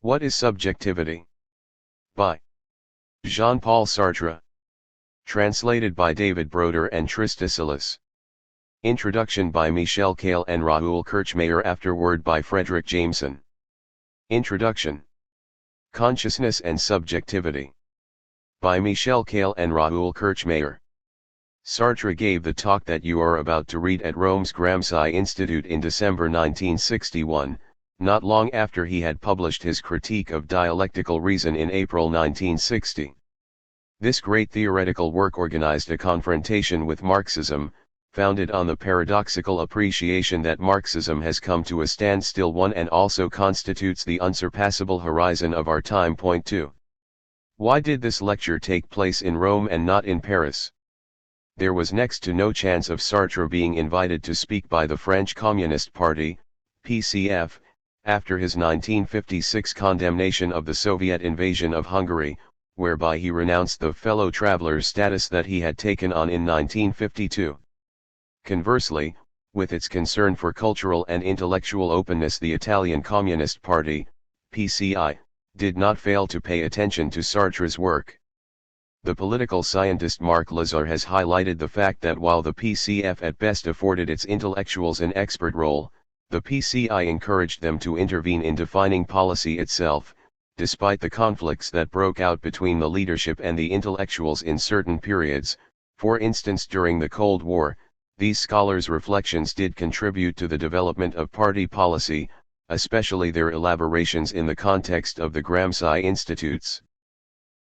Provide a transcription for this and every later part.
What is subjectivity? By Jean-Paul Sartre. Translated by David Broder and Trista Silas. Introduction by Michel Kale and Raoul Kirchmayer, afterword by Frederick Jameson. Introduction. Consciousness and Subjectivity. By Michel Kale and Raoul Kirchmayer. Sartre gave the talk that you are about to read at Rome's Gramsci Institute in December 1961, not long after he had published his Critique of Dialectical Reason in April 1960. This great theoretical work organized a confrontation with Marxism, founded on the paradoxical appreciation that Marxism has come to a standstill one and also constitutes the unsurpassable horizon of our time. Point 2. Why did this lecture take place in Rome and not in Paris? There was next to no chance of Sartre being invited to speak by the French Communist Party, PCF, after his 1956 condemnation of the Soviet invasion of Hungary, whereby he renounced the fellow traveler's status that he had taken on in 1952. Conversely, with its concern for cultural and intellectual openness, the Italian Communist Party, PCI, did not fail to pay attention to Sartre's work. The political scientist Marc Lazare has highlighted the fact that while the PCF at best afforded its intellectuals an expert role, the PCI encouraged them to intervene in defining policy itself, despite the conflicts that broke out between the leadership and the intellectuals in certain periods. For instance, during the Cold War, these scholars' reflections did contribute to the development of party policy, especially their elaborations in the context of the Gramsci Institutes.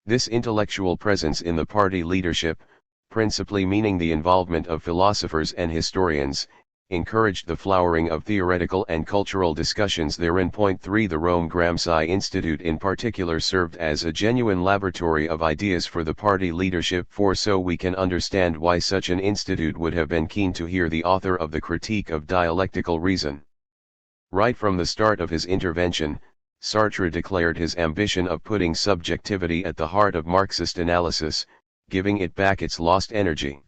This intellectual presence in the party leadership, principally meaning the involvement of philosophers and historians, encouraged the flowering of theoretical and cultural discussions therein. Point 3. The Rome Gramsci Institute in particular served as a genuine laboratory of ideas for the party leadership, for so we can understand why such an institute would have been keen to hear the author of the Critique of Dialectical Reason. Right from the start of his intervention, Sartre declared his ambition of putting subjectivity at the heart of Marxist analysis, giving it back its lost energy.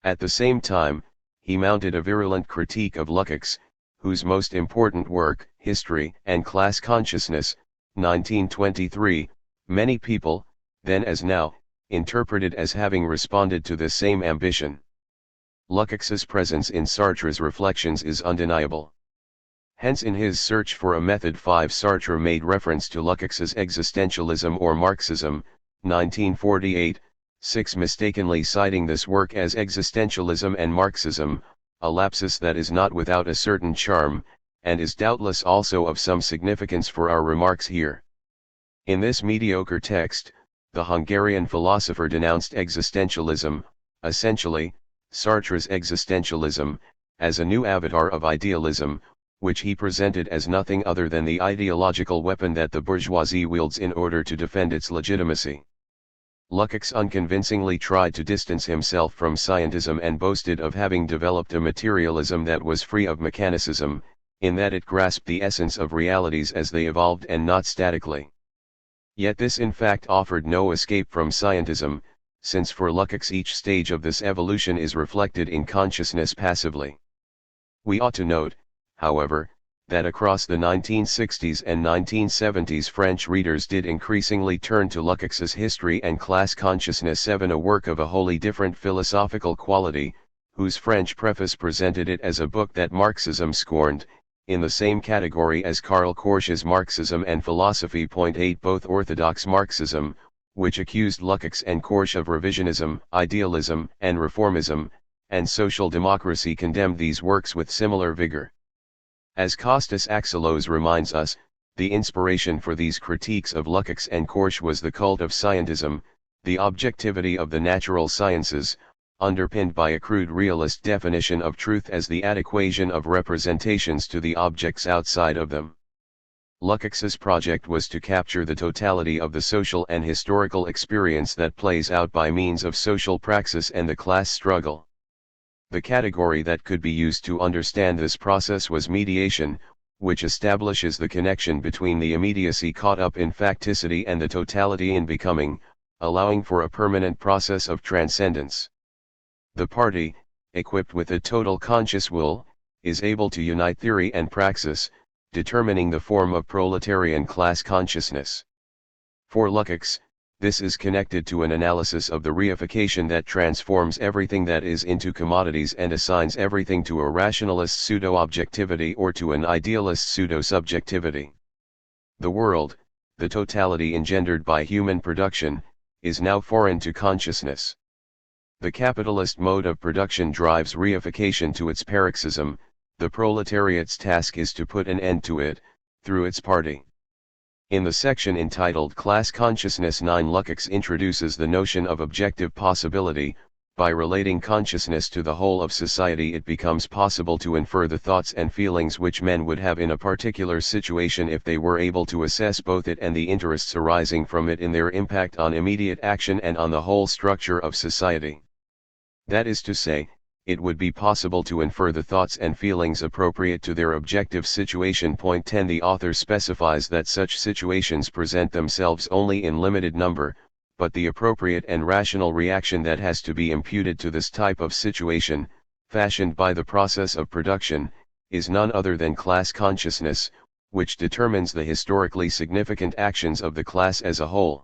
At the same time, he mounted a virulent critique of Lukács, whose most important work, History and Class Consciousness, 1923, many people, then as now, interpreted as having responded to this same ambition. Lukács's presence in Sartre's reflections is undeniable. Hence, in his Search for a Method 5, Sartre made reference to Lukács's Existentialism or Marxism, 1948, 6, mistakenly citing this work as existentialism and Marxism, a lapsus that is not without a certain charm, and is doubtless also of some significance for our remarks here. In this mediocre text, the Hungarian philosopher denounced existentialism, essentially, Sartre's existentialism, as a new avatar of idealism, which he presented as nothing other than the ideological weapon that the bourgeoisie wields in order to defend its legitimacy. Lukács unconvincingly tried to distance himself from scientism and boasted of having developed a materialism that was free of mechanicism, in that it grasped the essence of realities as they evolved and not statically. Yet this in fact offered no escape from scientism, since for Lukács each stage of this evolution is reflected in consciousness passively. We ought to note, however, that across the 1960s and 1970s French readers did increasingly turn to Lukács's History and Class Consciousness 7, a work of a wholly different philosophical quality, whose French preface presented it as a book that Marxism scorned, in the same category as Karl Korsch's Marxism and Philosophy. Point 8. Both orthodox Marxism, which accused Lukács and Korsch of revisionism, idealism, and reformism, and social democracy condemned these works with similar vigor. As Kostas Axelos reminds us, the inspiration for these critiques of Lukács and Korsch was the cult of scientism, the objectivity of the natural sciences, underpinned by a crude realist definition of truth as the adequation of representations to the objects outside of them. Lukács's project was to capture the totality of the social and historical experience that plays out by means of social praxis and the class struggle. The category that could be used to understand this process was mediation, which establishes the connection between the immediacy caught up in facticity and the totality in becoming, allowing for a permanent process of transcendence. The party, equipped with a total conscious will, is able to unite theory and praxis, determining the form of proletarian class consciousness. For Lukács, this is connected to an analysis of the reification that transforms everything that is into commodities and assigns everything to a rationalist pseudo-objectivity or to an idealist pseudo-subjectivity. The world, the totality engendered by human production, is now foreign to consciousness. The capitalist mode of production drives reification to its paroxysm. The proletariat's task is to put an end to it, through its party. In the section entitled Class Consciousness 9, Lukács introduces the notion of objective possibility. By relating consciousness to the whole of society, it becomes possible to infer the thoughts and feelings which men would have in a particular situation if they were able to assess both it and the interests arising from it in their impact on immediate action and on the whole structure of society. That is to say, it would be possible to infer the thoughts and feelings appropriate to their objective situation. Point 10. The author specifies that such situations present themselves only in limited number, but the appropriate and rational reaction that has to be imputed to this type of situation, fashioned by the process of production, is none other than class consciousness, which determines the historically significant actions of the class as a whole.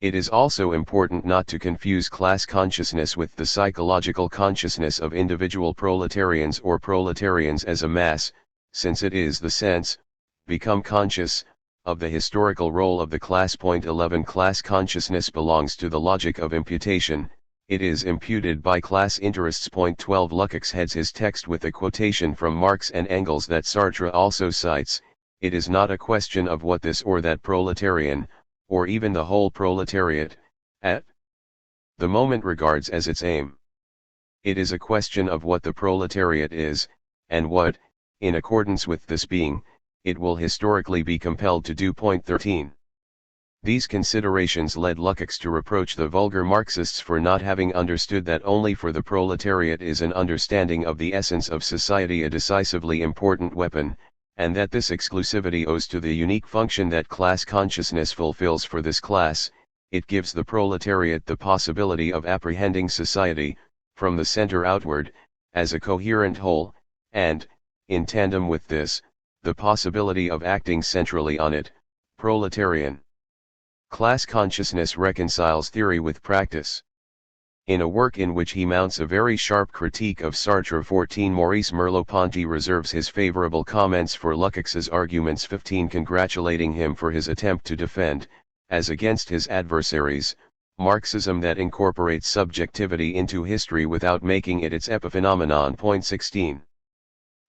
It is also important not to confuse class consciousness with the psychological consciousness of individual proletarians or proletarians as a mass, since it is the sense, become conscious, of the historical role of the class. Point 11. Class consciousness belongs to the logic of imputation, it is imputed by class interests. Point 12. Lukács heads his text with a quotation from Marx and Engels that Sartre also cites. It is not a question of what this or that proletarian, or even the whole proletariat, at the moment regards as its aim. It is a question of what the proletariat is, and what, in accordance with this being, it will historically be compelled to do. Point 13. These considerations led Lukács to reproach the vulgar Marxists for not having understood that only for the proletariat is an understanding of the essence of society a decisively important weapon, and that this exclusivity owes to the unique function that class consciousness fulfills for this class. It gives the proletariat the possibility of apprehending society, from the center outward, as a coherent whole, and, in tandem with this, the possibility of acting centrally on it. Proletarian class consciousness reconciles theory with practice. In a work in which he mounts a very sharp critique of Sartre 14, Maurice Merleau-Ponty reserves his favorable comments for Lukács's arguments 15, congratulating him for his attempt to defend, as against his adversaries, Marxism that incorporates subjectivity into history without making it its epiphenomenon. Point 16.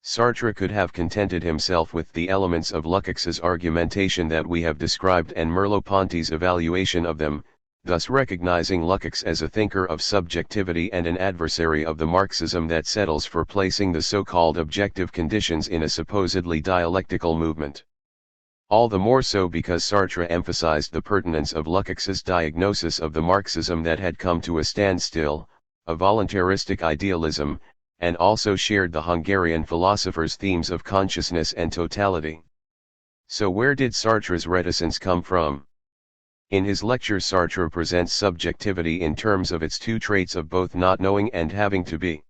Sartre could have contented himself with the elements of Lukács's argumentation that we have described and Merleau-Ponty's evaluation of them, thus recognizing Lukács as a thinker of subjectivity and an adversary of the Marxism that settles for placing the so-called objective conditions in a supposedly dialectical movement. All the more so because Sartre emphasized the pertinence of Lukács's diagnosis of the Marxism that had come to a standstill, a voluntaristic idealism, and also shared the Hungarian philosopher's themes of consciousness and totality. So where did Sartre's reticence come from? In his lecture, Sartre presents subjectivity in terms of its two traits of both not knowing and having to be.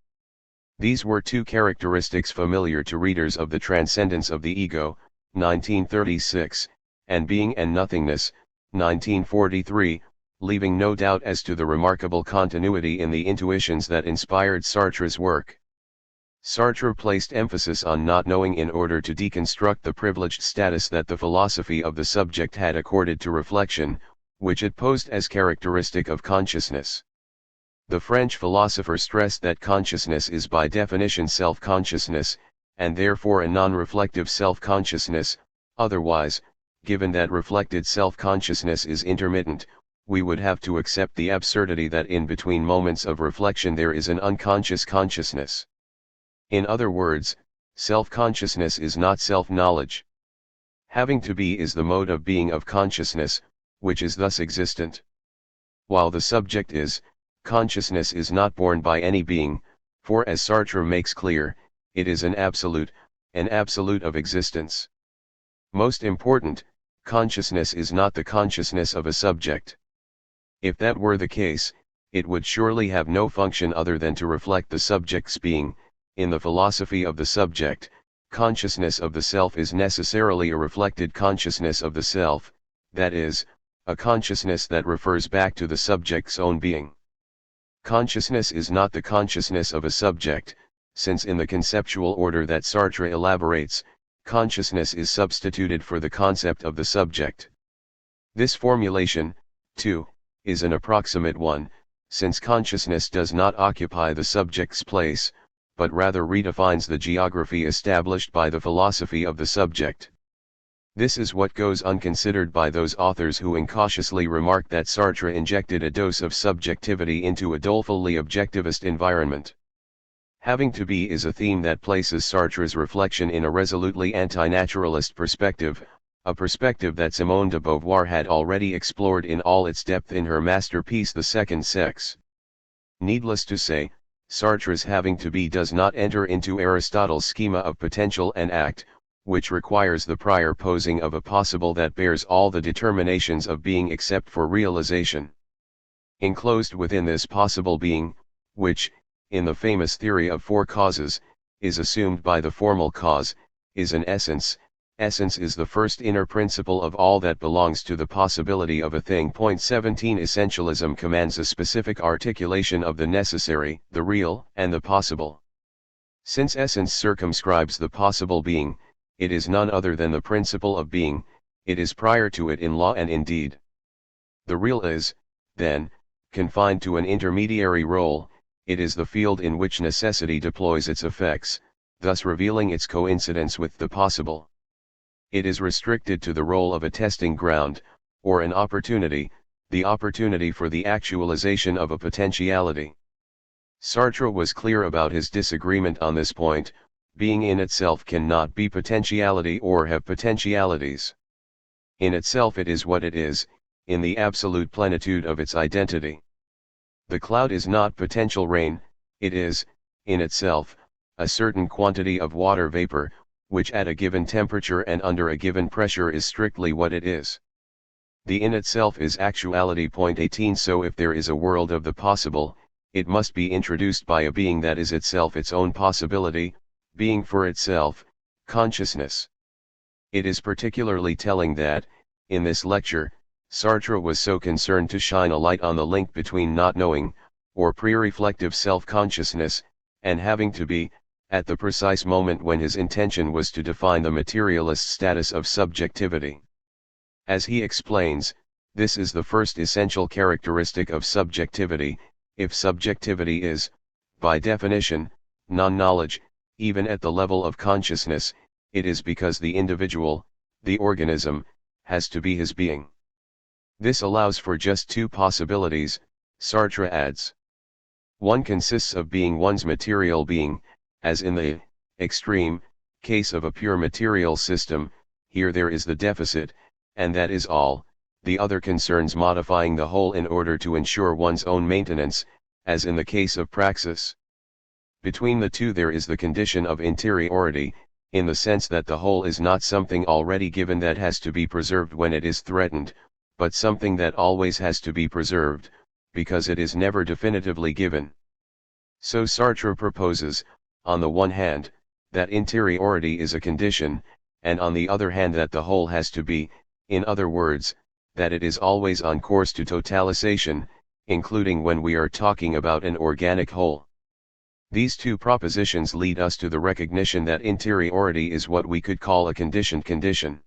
These were two characteristics familiar to readers of The Transcendence of the Ego, 1936, and Being and Nothingness, 1943, leaving no doubt as to the remarkable continuity in the intuitions that inspired Sartre's work. Sartre placed emphasis on not knowing in order to deconstruct the privileged status that the philosophy of the subject had accorded to reflection, which it posed as characteristic of consciousness. The French philosopher stressed that consciousness is by definition self-consciousness, and therefore a non-reflective self-consciousness. Otherwise, given that reflected self-consciousness is intermittent, we would have to accept the absurdity that in between moments of reflection there is an unconscious consciousness. In other words, self-consciousness is not self-knowledge. Having to be is the mode of being of consciousness, which is thus existent. While the subject is, consciousness is not born by any being, for as Sartre makes clear, it is an absolute of existence. Most important, consciousness is not the consciousness of a subject. If that were the case, it would surely have no function other than to reflect the subject's being. In the philosophy of the subject, consciousness of the self is necessarily a reflected consciousness of the self, that is, a consciousness that refers back to the subject's own being. Consciousness is not the consciousness of a subject, since in the conceptual order that Sartre elaborates, consciousness is substituted for the concept of the subject. This formulation, too, is an approximate one, since consciousness does not occupy the subject's place, but rather redefines the geography established by the philosophy of the subject. This is what goes unconsidered by those authors who incautiously remark that Sartre injected a dose of subjectivity into a dolefully objectivist environment. Having to be is a theme that places Sartre's reflection in a resolutely anti-naturalist perspective, a perspective that Simone de Beauvoir had already explored in all its depth in her masterpiece The Second Sex. Needless to say, Sartre's having to be does not enter into Aristotle's schema of potential and act, which requires the prior posing of a possible that bears all the determinations of being except for realization. Enclosed within this possible being, which, in the famous theory of four causes, is assumed by the formal cause, is an essence. Essence is the first inner principle of all that belongs to the possibility of a thing. 17 Essentialism commands a specific articulation of the necessary, the real, and the possible. Since essence circumscribes the possible being, it is none other than the principle of being, it is prior to it in law and in deed. The real is, then, confined to an intermediary role, it is the field in which necessity deploys its effects, thus revealing its coincidence with the possible. It is restricted to the role of a testing ground, or an opportunity, the opportunity for the actualization of a potentiality. Sartre was clear about his disagreement on this point. Being in itself cannot be potentiality or have potentialities. In itself it is what it is, in the absolute plenitude of its identity. The cloud is not potential rain, it is, in itself, a certain quantity of water vapor, which at a given temperature and under a given pressure is strictly what it is. The in itself is actuality. 18 So if there is a world of the possible, it must be introduced by a being that is itself its own possibility, being for itself, consciousness. It is particularly telling that, in this lecture, Sartre was so concerned to shine a light on the link between not knowing, or pre-reflective self-consciousness, and having to be, at the precise moment when his intention was to define the materialist status of subjectivity. As he explains, this is the first essential characteristic of subjectivity. If subjectivity is, by definition, non-knowledge, even at the level of consciousness, it is because the individual, the organism, has to be his being. This allows for just two possibilities, Sartre adds. One consists of being one's material being, as in the extreme case of a pure material system. Here there is the deficit, and that is all. The other concerns modifying the whole in order to ensure one's own maintenance, as in the case of praxis. Between the two there is the condition of interiority, in the sense that the whole is not something already given that has to be preserved when it is threatened, but something that always has to be preserved, because it is never definitively given. So Sartre proposes, on the one hand, that interiority is a condition, and on the other hand that the whole has to be, in other words, that it is always on course to totalization, including when we are talking about an organic whole. These two propositions lead us to the recognition that interiority is what we could call a conditioned condition.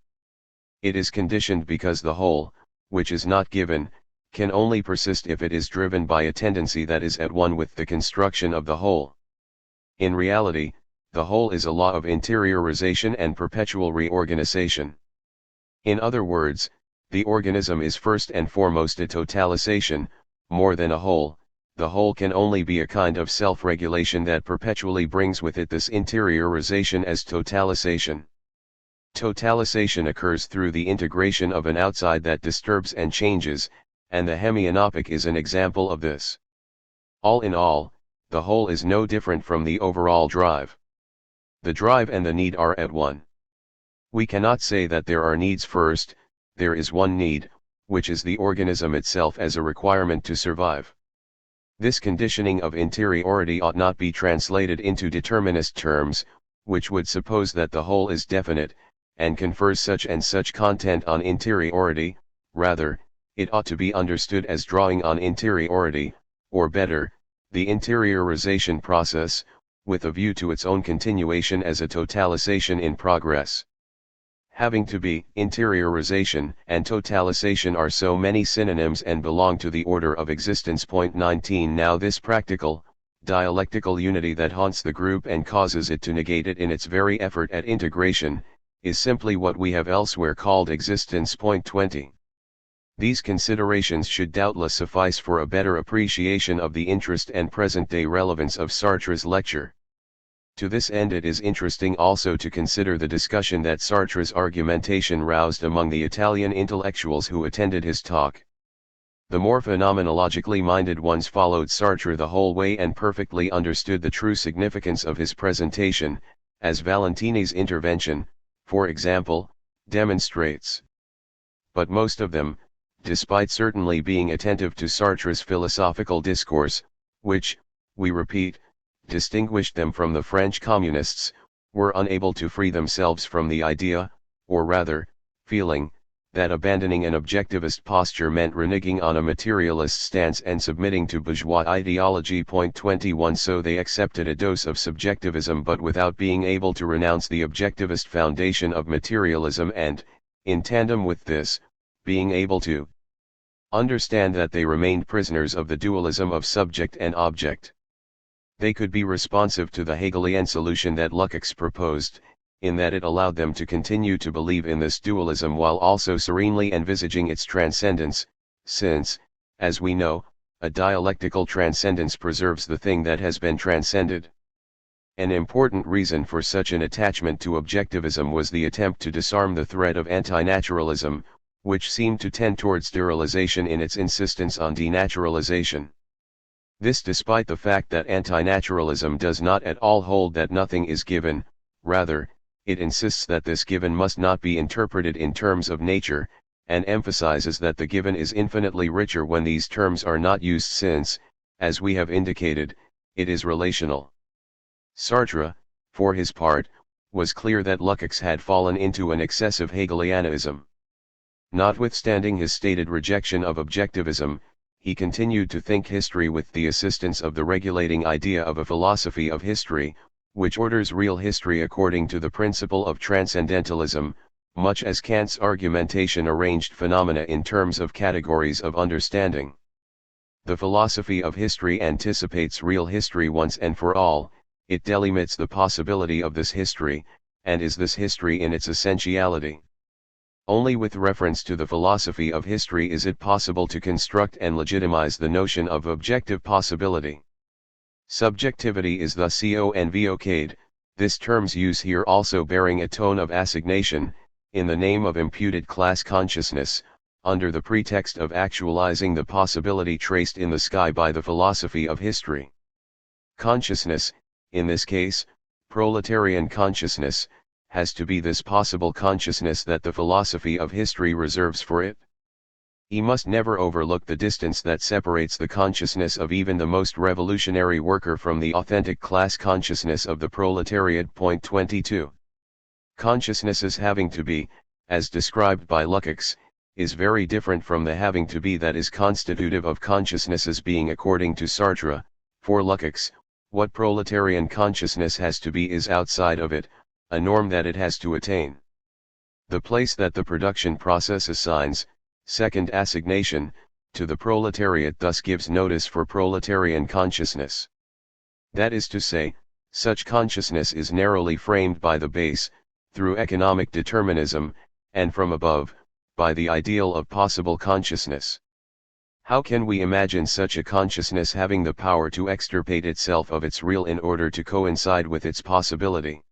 It is conditioned because the whole, which is not given, can only persist if it is driven by a tendency that is at one with the construction of the whole. In reality, the whole is a law of interiorization and perpetual reorganization. In other words, the organism is first and foremost a totalization, more than a whole. The whole can only be a kind of self-regulation that perpetually brings with it this interiorization as totalization. Totalization occurs through the integration of an outside that disturbs and changes, and the hemianopic is an example of this. All in all, the whole is no different from the overall drive. The drive and the need are at one. We cannot say that there are needs first. There is one need, which is the organism itself as a requirement to survive. This conditioning of interiority ought not be translated into determinist terms, which would suppose that the whole is definite, and confers such and such content on interiority. Rather, it ought to be understood as drawing on interiority, or better, the interiorization process, with a view to its own continuation as a totalization in progress. Having to be, interiorization and totalization are so many synonyms and belong to the order of existence. 19 Now this practical, dialectical unity that haunts the group and causes it to negate it in its very effort at integration, is simply what we have elsewhere called existence. 20 These considerations should doubtless suffice for a better appreciation of the interest and present-day relevance of Sartre's lecture. To this end it is interesting also to consider the discussion that Sartre's argumentation roused among the Italian intellectuals who attended his talk. The more phenomenologically minded ones followed Sartre the whole way and perfectly understood the true significance of his presentation, as Valentini's intervention, for example, demonstrates. But most of them, despite certainly being attentive to Sartre's philosophical discourse, which, we repeat, distinguished them from the French communists, were unable to free themselves from the idea, or rather, feeling, that abandoning an objectivist posture meant reneging on a materialist stance and submitting to bourgeois ideology. 21 So they accepted a dose of subjectivism but without being able to renounce the objectivist foundation of materialism and, in tandem with this, being able to understand that they remained prisoners of the dualism of subject and object. They could be responsive to the Hegelian solution that Lukács proposed, in that it allowed them to continue to believe in this dualism while also serenely envisaging its transcendence, since, as we know, a dialectical transcendence preserves the thing that has been transcended. An important reason for such an attachment to objectivism was the attempt to disarm the thread of antinaturalism, which seemed to tend toward sterilization in its insistence on denaturalization. This despite the fact that antinaturalism does not at all hold that nothing is given, rather, it insists that this given must not be interpreted in terms of nature, and emphasizes that the given is infinitely richer when these terms are not used since, as we have indicated, it is relational. Sartre, for his part, was clear that Lukács had fallen into an excessive Hegelianism. Notwithstanding his stated rejection of objectivism, he continued to think history with the assistance of the regulating idea of a philosophy of history, which orders real history according to the principle of transcendentalism, much as Kant's argumentation arranged phenomena in terms of categories of understanding. The philosophy of history anticipates real history once and for all, it delimits the possibility of this history, and is this history in its essentiality. Only with reference to the philosophy of history is it possible to construct and legitimize the notion of objective possibility. Subjectivity is thus convoced, this term's use here also bearing a tone of assignation, in the name of imputed class consciousness, under the pretext of actualizing the possibility traced in the sky by the philosophy of history. Consciousness, in this case, proletarian consciousness, has to be this possible consciousness that the philosophy of history reserves for it. He must never overlook the distance that separates the consciousness of even the most revolutionary worker from the authentic class consciousness of the proletariat. 22 Consciousness as having to be, as described by Lukács, is very different from the having to be that is constitutive of consciousness as being according to Sartre. For Lukács, what proletarian consciousness has to be is outside of it, a norm that it has to attain. The place that the production process assigns, second assignation, to the proletariat thus gives notice for proletarian consciousness. That is to say, such consciousness is narrowly framed by the base, through economic determinism, and from above, by the ideal of possible consciousness. How can we imagine such a consciousness having the power to extirpate itself of its real in order to coincide with its possibility?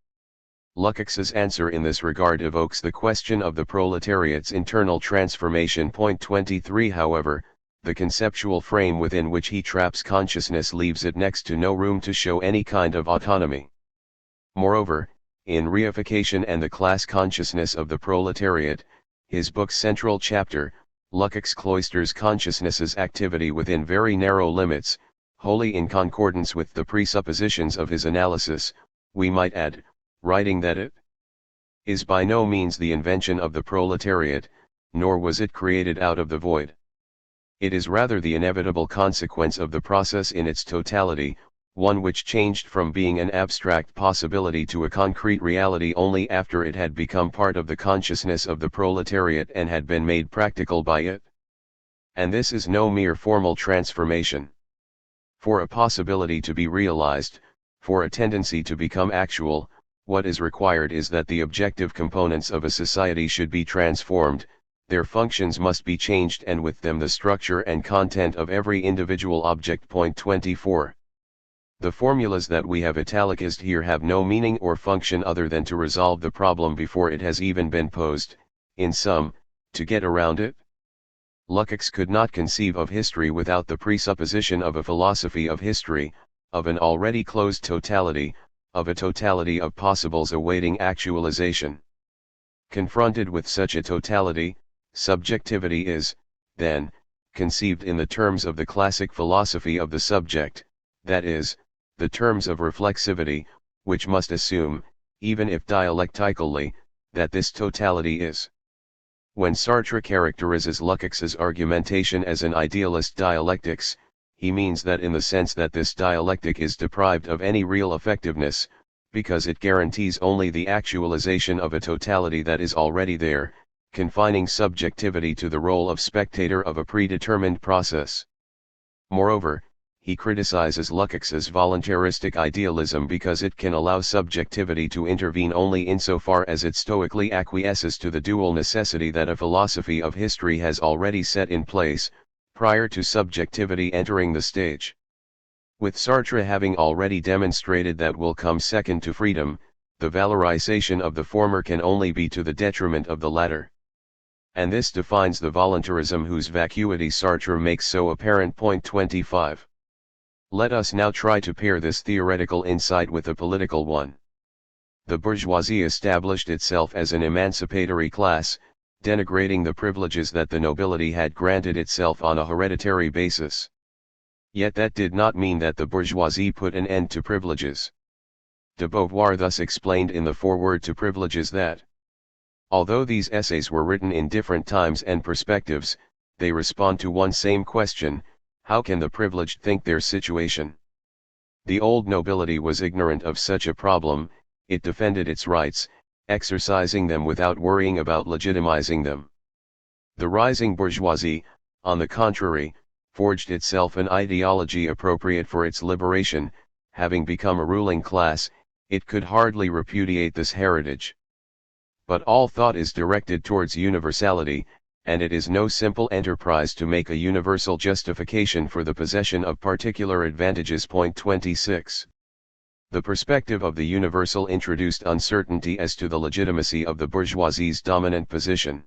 Lukács's answer in this regard evokes the question of the proletariat's internal transformation. 23 However, the conceptual frame within which he traps consciousness leaves it next to no room to show any kind of autonomy. Moreover, in Reification and the Class Consciousness of the Proletariat, his book's central chapter, Lukács cloisters consciousness's activity within very narrow limits, wholly in concordance with the presuppositions of his analysis, we might add, writing that it is by no means the invention of the proletariat, nor was it created out of the void. It is rather the inevitable consequence of the process in its totality, one which changed from being an abstract possibility to a concrete reality only after it had become part of the consciousness of the proletariat and had been made practical by it. And this is no mere formal transformation. For a possibility to be realized, for a tendency to become actual, what is required is that the objective components of a society should be transformed, their functions must be changed, and with them the structure and content of every individual object. Point 24. The formulas that we have italicized here have no meaning or function other than to resolve the problem before it has even been posed, in sum, to get around it. Lukács could not conceive of history without the presupposition of a philosophy of history, of an already closed totality, of a totality of possibles awaiting actualization. Confronted with such a totality, subjectivity is, then, conceived in the terms of the classic philosophy of the subject, that is, the terms of reflexivity, which must assume, even if dialectically, that this totality is. When Sartre characterizes Lukács's argumentation as an idealist dialectics, he means that in the sense that this dialectic is deprived of any real effectiveness, because it guarantees only the actualization of a totality that is already there, confining subjectivity to the role of spectator of a predetermined process. Moreover, he criticizes Lukács's voluntaristic idealism because it can allow subjectivity to intervene only insofar as it stoically acquiesces to the dual necessity that a philosophy of history has already set in place, prior to subjectivity entering the stage. With Sartre having already demonstrated that will come second to freedom, the valorization of the former can only be to the detriment of the latter. And this defines the voluntarism whose vacuity Sartre makes so apparent. Point 25. Let us now try to pair this theoretical insight with a political one. The bourgeoisie established itself as an emancipatory class, denigrating the privileges that the nobility had granted itself on a hereditary basis. Yet that did not mean that the bourgeoisie put an end to privileges. De Beauvoir thus explained in the foreword to Privileges that, although these essays were written in different times and perspectives, they respond to one same question: how can the privileged think their situation? The old nobility was ignorant of such a problem, it defended its rights, exercising them without worrying about legitimizing them. The rising bourgeoisie, on the contrary, forged itself an ideology appropriate for its liberation. Having become a ruling class, it could hardly repudiate this heritage. But all thought is directed towards universality, and it is no simple enterprise to make a universal justification for the possession of particular advantages. Point 26. The perspective of the universal introduced uncertainty as to the legitimacy of the bourgeoisie's dominant position.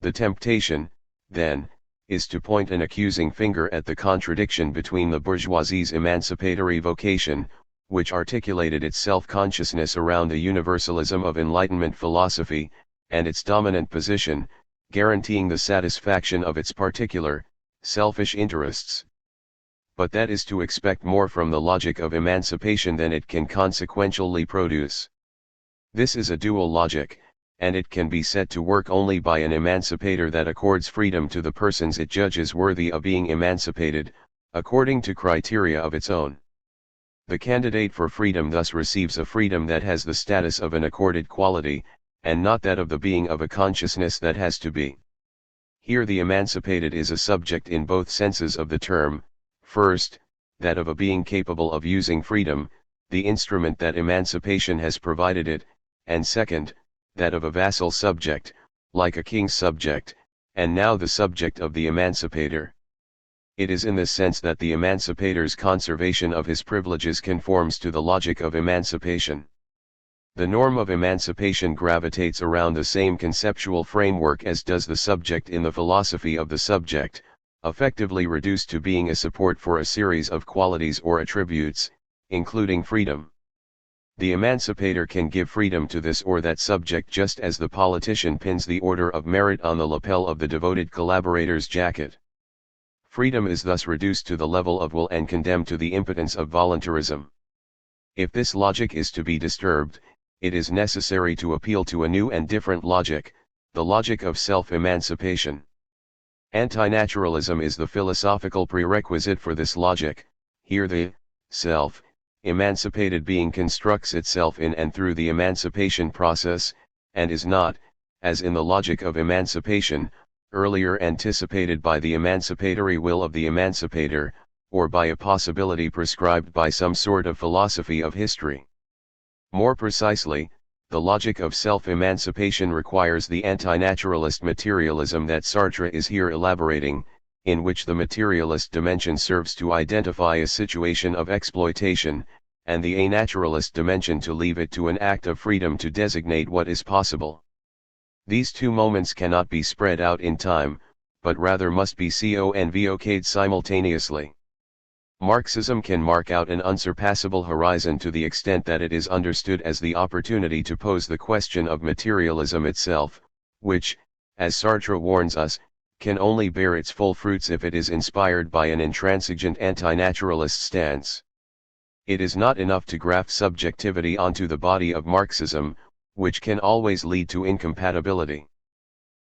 The temptation, then, is to point an accusing finger at the contradiction between the bourgeoisie's emancipatory vocation, which articulated its self-consciousness around the universalism of Enlightenment philosophy, and its dominant position, guaranteeing the satisfaction of its particular, selfish interests. But that is to expect more from the logic of emancipation than it can consequentially produce. This is a dual logic, and it can be set to work only by an emancipator that accords freedom to the persons it judges worthy of being emancipated, according to criteria of its own. The candidate for freedom thus receives a freedom that has the status of an accorded quality, and not that of the being of a consciousness that has to be. Here the emancipated is a subject in both senses of the term: first, that of a being capable of using freedom, the instrument that emancipation has provided it, and second, that of a vassal subject, like a king's subject, and now the subject of the emancipator. It is in this sense that the emancipator's conservation of his privileges conforms to the logic of emancipation. The norm of emancipation gravitates around the same conceptual framework as does the subject in the philosophy of the subject, effectively reduced to being a support for a series of qualities or attributes, including freedom. The emancipator can give freedom to this or that subject just as the politician pins the Order of Merit on the lapel of the devoted collaborator's jacket. Freedom is thus reduced to the level of will and condemned to the impotence of voluntarism. If this logic is to be disturbed, it is necessary to appeal to a new and different logic, the logic of self-emancipation. Antinaturalism is the philosophical prerequisite for this logic. Here the self-emancipated being constructs itself in and through the emancipation process, and is not, as in the logic of emancipation, earlier anticipated by the emancipatory will of the emancipator, or by a possibility prescribed by some sort of philosophy of history. More precisely, the logic of self-emancipation requires the antinaturalist materialism that Sartre is here elaborating, in which the materialist dimension serves to identify a situation of exploitation, and the anaturalist dimension to leave it to an act of freedom to designate what is possible. These two moments cannot be spread out in time, but rather must be convoced simultaneously. Marxism can mark out an unsurpassable horizon to the extent that it is understood as the opportunity to pose the question of materialism itself, which, as Sartre warns us, can only bear its full fruits if it is inspired by an intransigent antinaturalist stance. It is not enough to graft subjectivity onto the body of Marxism, which can always lead to incompatibility.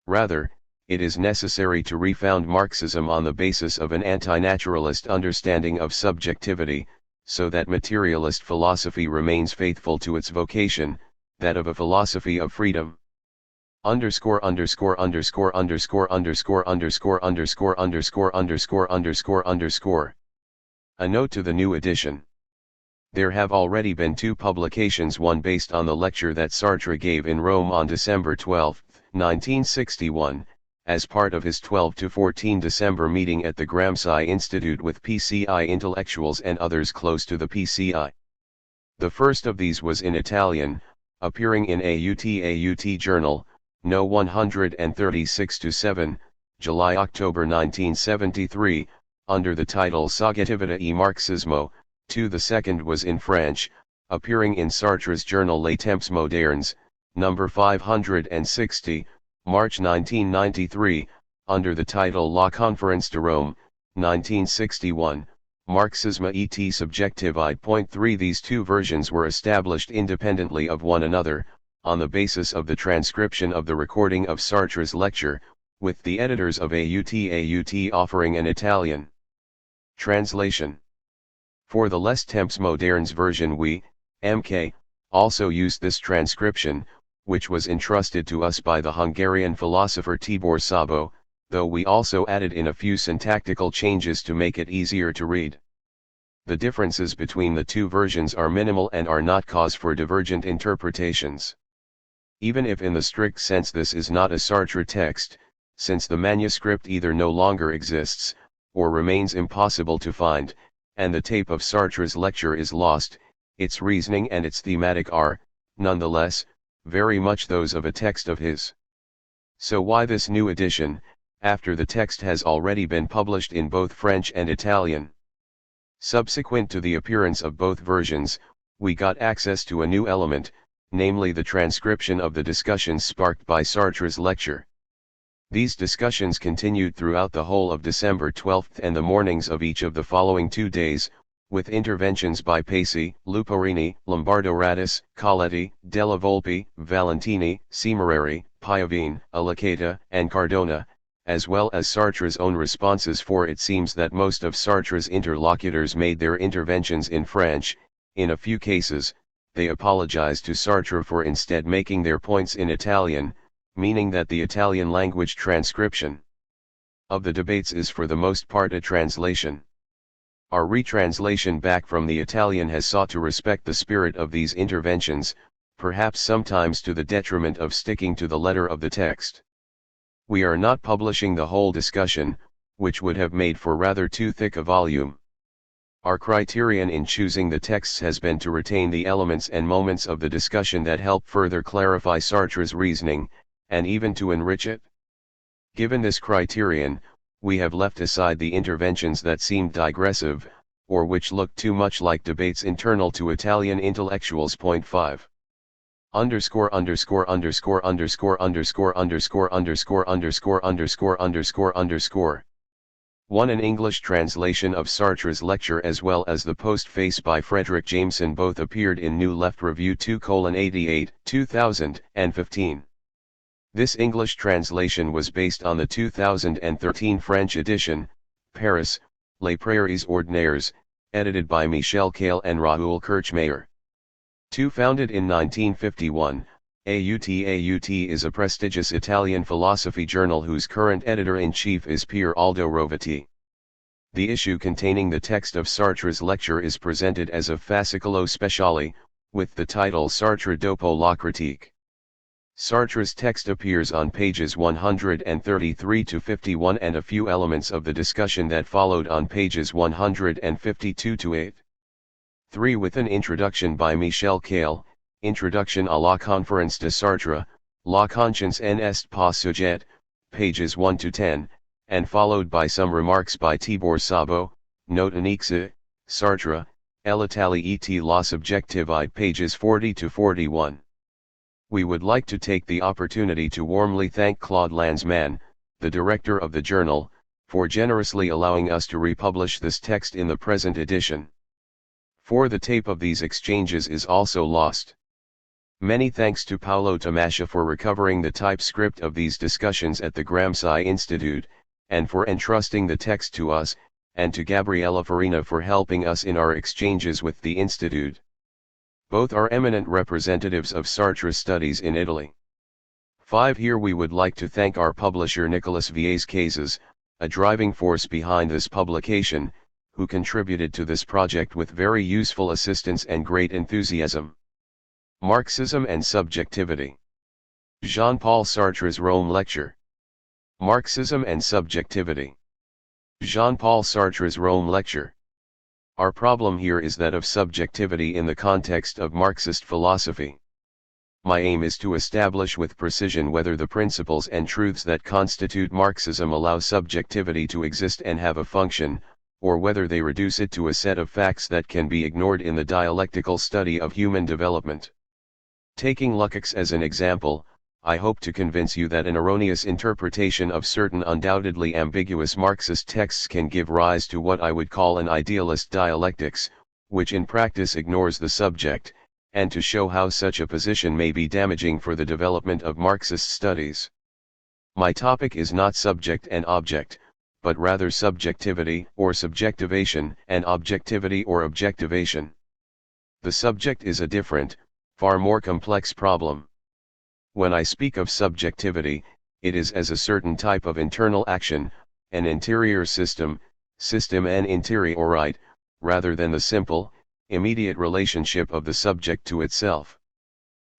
Rather, it is necessary to refound Marxism on the basis of an antinaturalist understanding of subjectivity, so that materialist philosophy remains faithful to its vocation, that of a philosophy of freedom. Underscore underscore underscore underscore underscore underscore underscore underscore underscore underscore underscore. A note to the new edition. There have already been two publications, one based on the lecture that Sartre gave in Rome on December 12, 1961, as part of his 12–14 December meeting at the Gramsci Institute with PCI intellectuals and others close to the PCI. The first of these was in Italian, appearing in AUT Journal, No. 136–7, July–October 1973, under the title Subjectivity e Marxismo. The second was in French, appearing in Sartre's journal Les Temps Modernes, No. 560, March 1993, under the title La Conférence de Rome, 1961, Marxisme et Subjectivité. 3 These two versions were established independently of one another, on the basis of the transcription of the recording of Sartre's lecture, with the editors of AUT offering an Italian translation. For the Les Temps Modernes version we, MK, also used this transcription, which was entrusted to us by the Hungarian philosopher Tibor Szabó, though we also added in a few syntactical changes to make it easier to read. The differences between the two versions are minimal and are not cause for divergent interpretations. Even if in the strict sense this is not a Sartre text, since the manuscript either no longer exists, or remains impossible to find, and the tape of Sartre's lecture is lost, its reasoning and its thematic are, nonetheless, very much those of a text of his. So why this new edition, after the text has already been published in both French and Italian? Subsequent to the appearance of both versions, we got access to a new element, namely the transcription of the discussions sparked by Sartre's lecture. These discussions continued throughout the whole of December 12 and the mornings of each of the following 2 days, with interventions by Paci, Luporini, Lombardo Radis, Coletti, Della Volpe, Valentini, Cimerari, Piovine, Alicata, and Cardona, as well as Sartre's own responses, for it seems that most of Sartre's interlocutors made their interventions in French. In a few cases, they apologized to Sartre for instead making their points in Italian, meaning that the Italian language transcription of the debates is for the most part a translation. Our retranslation back from the Italian has sought to respect the spirit of these interventions, perhaps sometimes to the detriment of sticking to the letter of the text. We are not publishing the whole discussion, which would have made for rather too thick a volume. Our criterion in choosing the texts has been to retain the elements and moments of the discussion that help further clarify Sartre's reasoning, and even to enrich it. Given this criterion, we have left aside the interventions that seemed digressive, or which looked too much like debates internal to Italian intellectuals. 5. Underscore underscore underscore underscore underscore underscore underscore underscore underscore underscore underscore. 1. An English translation of Sartre's lecture as well as the postface by Frederick Jameson both appeared in New Left Review 2:88, 2015. This English translation was based on the 2013 French edition, Paris, Les Prairies Ordinaires, edited by Michel Caille and Raoul Kirchmayer. 2. Founded in 1951, AUT is a prestigious Italian philosophy journal whose current editor-in-chief is Pier Aldo Rovati. The issue containing the text of Sartre's lecture is presented as a fascicolo speciale, with the title Sartre dopo la critique. Sartre's text appears on pages 133 to 51 and a few elements of the discussion that followed on pages 152 to 8. 3. With an introduction by Michel Caille, Introduction à la Conférence de Sartre, La conscience n'est pas sujet, pages 1 to 10, and followed by some remarks by Tibor Sabo, Note annexe, Sartre, l'Italie et la subjectivité, pages 40 to 41. We would like to take the opportunity to warmly thank Claude Lanzmann, the director of the journal, for generously allowing us to republish this text in the present edition. 4. The tape of these exchanges is also lost. Many thanks to Paolo Tomascia for recovering the typescript of these discussions at the Gramsci Institute, and for entrusting the text to us, and to Gabriella Farina for helping us in our exchanges with the Institute. Both are eminent representatives of Sartre studies in Italy. 5. Here we would like to thank our publisher Nicolas Viescazes, a driving force behind this publication, who contributed to this project with very useful assistance and great enthusiasm. Marxism and Subjectivity. Jean-Paul Sartre's Rome Lecture. Marxism and Subjectivity. Jean-Paul Sartre's Rome Lecture. Our problem here is that of subjectivity in the context of Marxist philosophy. My aim is to establish with precision whether the principles and truths that constitute Marxism allow subjectivity to exist and have a function, or whether they reduce it to a set of facts that can be ignored in the dialectical study of human development. Taking Lukács as an example, I hope to convince you that an erroneous interpretation of certain undoubtedly ambiguous Marxist texts can give rise to what I would call an idealist dialectics, which in practice ignores the subject, and to show how such a position may be damaging for the development of Marxist studies. My topic is not subject and object, but rather subjectivity or subjectivation and objectivity or objectivation. The subject is a different, far more complex problem. When I speak of subjectivity, it is as a certain type of internal action, an interior system and interiorite, rather than the simple, immediate relationship of the subject to itself.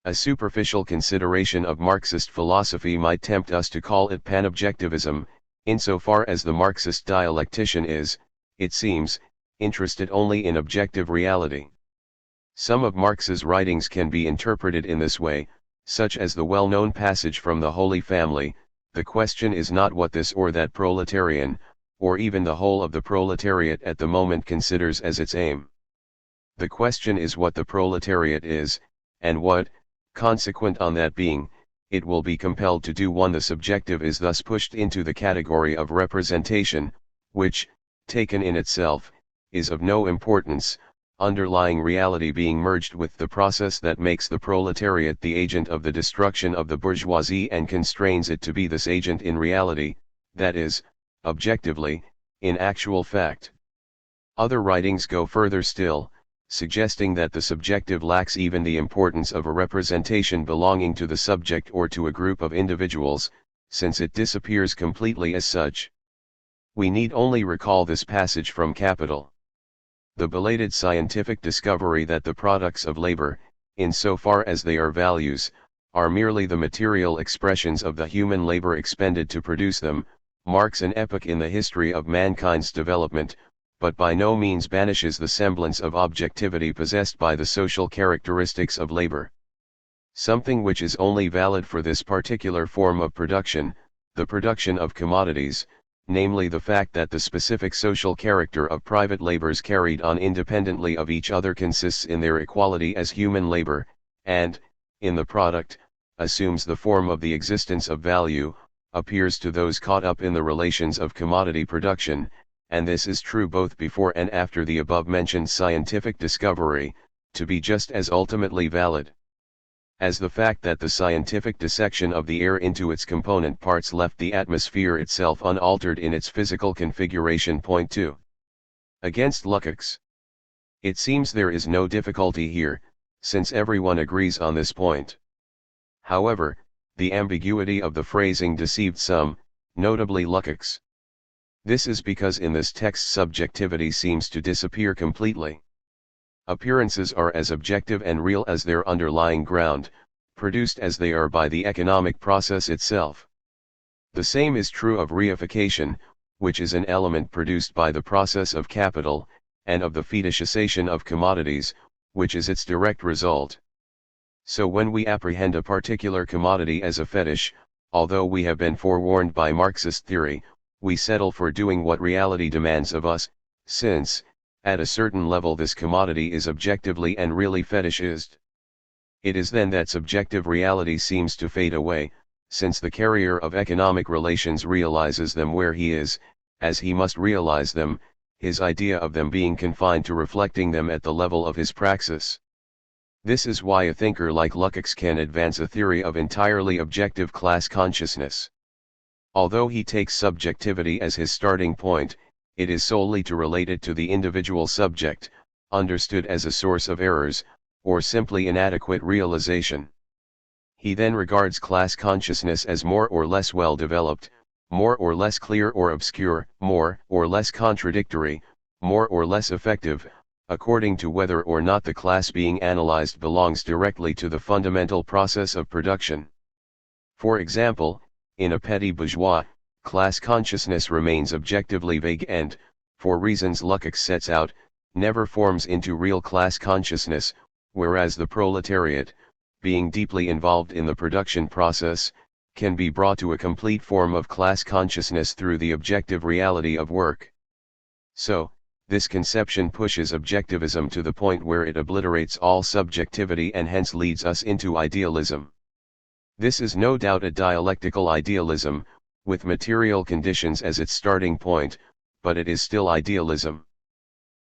A superficial consideration of Marxist philosophy might tempt us to call it panobjectivism, insofar as the Marxist dialectician is, it seems, interested only in objective reality. Some of Marx's writings can be interpreted in this way, such as the well-known passage from the Holy Family: the question is not what this or that proletarian, or even the whole of the proletariat at the moment considers as its aim. The question is what the proletariat is, and what, consequent on that being, it will be compelled to do. 1. The subjective is thus pushed into the category of representation, which, taken in itself, is of no importance, underlying reality being merged with the process that makes the proletariat the agent of the destruction of the bourgeoisie and constrains it to be this agent in reality, that is, objectively, in actual fact. Other writings go further still, suggesting that the subjective lacks even the importance of a representation belonging to the subject or to a group of individuals, since it disappears completely as such. We need only recall this passage from Capital. The belated scientific discovery that the products of labor, insofar as they are values, are merely the material expressions of the human labor expended to produce them, marks an epoch in the history of mankind's development, but by no means banishes the semblance of objectivity possessed by the social characteristics of labor. Something which is only valid for this particular form of production, the production of commodities, namely the fact that the specific social character of private labors carried on independently of each other consists in their equality as human labor, and, in the product, assumes the form of the existence of value, appears to those caught up in the relations of commodity production, and this is true both before and after the above-mentioned scientific discovery, to be just as ultimately valid as the fact that the scientific dissection of the air into its component parts left the atmosphere itself unaltered in its physical configuration. Point 2. Against Lukács. It seems there is no difficulty here, since everyone agrees on this point. However, the ambiguity of the phrasing deceived some, notably Lukács. This is because in this text subjectivity seems to disappear completely. Appearances are as objective and real as their underlying ground, produced as they are by the economic process itself. The same is true of reification, which is an element produced by the process of capital, and of the fetishization of commodities, which is its direct result. So when we apprehend a particular commodity as a fetish, although we have been forewarned by Marxist theory, we settle for doing what reality demands of us, since, at a certain level this commodity is objectively and really fetishized. It is then that subjective reality seems to fade away, since the carrier of economic relations realizes them where he is, as he must realize them, his idea of them being confined to reflecting them at the level of his praxis. This is why a thinker like Lukács can advance a theory of entirely objective class consciousness. Although he takes subjectivity as his starting point, it is solely to relate it to the individual subject, understood as a source of errors, or simply inadequate realization. He then regards class consciousness as more or less well developed, more or less clear or obscure, more or less contradictory, more or less effective, according to whether or not the class being analyzed belongs directly to the fundamental process of production. For example, in a petty bourgeois, class consciousness remains objectively vague and, for reasons Lukács sets out, never forms into real class consciousness, whereas the proletariat, being deeply involved in the production process, can be brought to a complete form of class consciousness through the objective reality of work. So, this conception pushes objectivism to the point where it obliterates all subjectivity and hence leads us into idealism. This is no doubt a dialectical idealism, with material conditions as its starting point, but it is still idealism.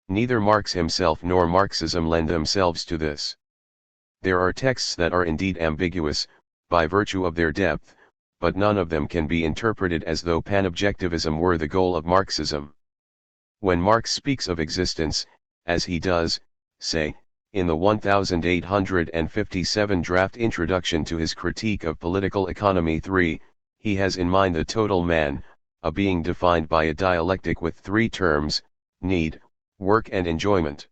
Neither Marx himself nor Marxism lend themselves to this. There are texts that are indeed ambiguous, by virtue of their depth, but none of them can be interpreted as though panobjectivism were the goal of Marxism. When Marx speaks of existence, as he does, say, in the 1857 draft introduction to his Critique of Political Economy 3, he has in mind the total man, a being defined by a dialectic with three terms, need, work and enjoyment.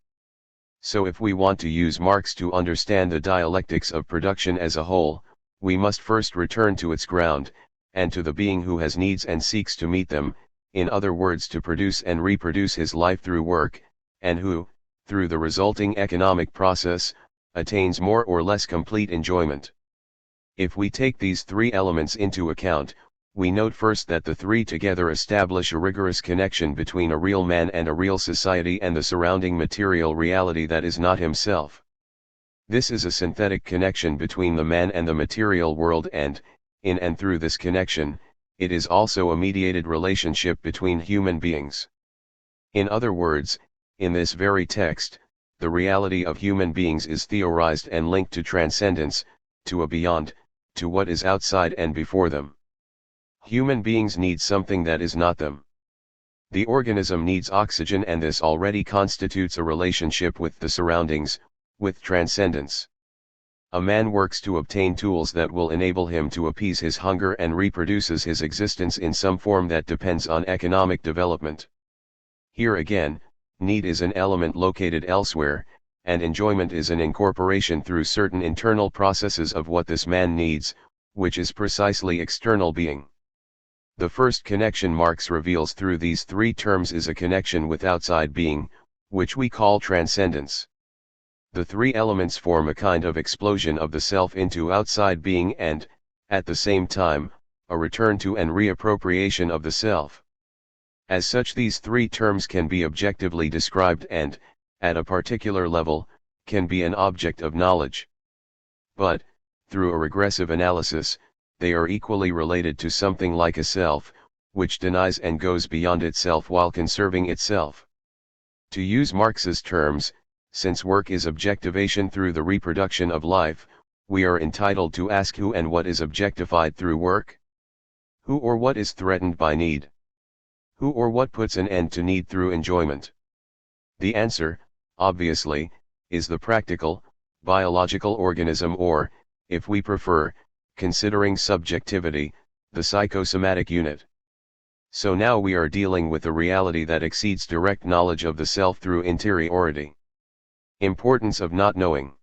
So if we want to use Marx to understand the dialectics of production as a whole, we must first return to its ground, and to the being who has needs and seeks to meet them, in other words to produce and reproduce his life through work, and who, through the resulting economic process, attains more or less complete enjoyment. If we take these three elements into account, we note first that the three together establish a rigorous connection between a real man and a real society and the surrounding material reality that is not himself. This is a synthetic connection between the man and the material world and, in and through this connection, it is also a mediated relationship between human beings. In other words, in this very text, the reality of human beings is theorized and linked to transcendence, to a beyond, to what is outside and before them. Human beings need something that is not them. The organism needs oxygen, and this already constitutes a relationship with the surroundings, with transcendence. A man works to obtain tools that will enable him to appease his hunger and reproduces his existence in some form that depends on economic development. Here again, need is an element located elsewhere, and enjoyment is an incorporation through certain internal processes of what this man needs, which is precisely external being. The first connection Marx reveals through these three terms is a connection with outside being, which we call transcendence. The three elements form a kind of explosion of the self into outside being and, at the same time, a return to and reappropriation of the self. As such, these three terms can be objectively described and, at a particular level, can be an object of knowledge. But, through a regressive analysis, they are equally related to something like a self, which denies and goes beyond itself while conserving itself. To use Marx's terms, since work is objectivation through the reproduction of life, we are entitled to ask who and what is objectified through work? Who or what is threatened by need? Who or what puts an end to need through enjoyment? The answer, obviously, is the practical, biological organism or, if we prefer, considering subjectivity, the psychosomatic unit. So now we are dealing with a reality that exceeds direct knowledge of the self through interiority. Importance of not knowing.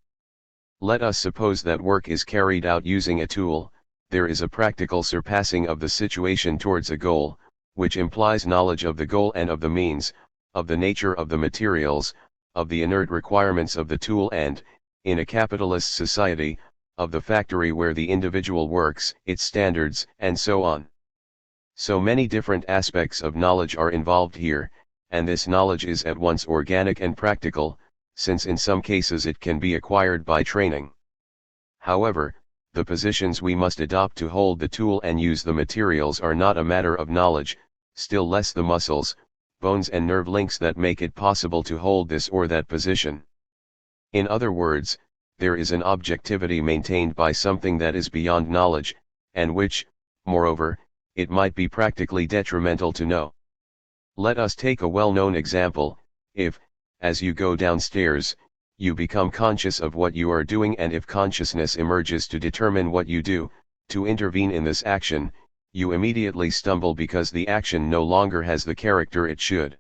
Let us suppose that work is carried out using a tool. There is a practical surpassing of the situation towards a goal, which implies knowledge of the goal and of the means, of the nature of the materials, of the inert requirements of the tool and, in a capitalist society, of the factory where the individual works, its standards, and so on. So many different aspects of knowledge are involved here, and this knowledge is at once organic and practical, since in some cases it can be acquired by training. However, the positions we must adopt to hold the tool and use the materials are not a matter of knowledge, still less the muscles, bones and nerve links that make it possible to hold this or that position. In other words, there is an objectivity maintained by something that is beyond knowledge, and which, moreover, it might be practically detrimental to know. Let us take a well-known example. If, as you go downstairs, you become conscious of what you are doing, and if consciousness emerges to determine what you do, to intervene in this action, you immediately stumble because the action no longer has the character it should.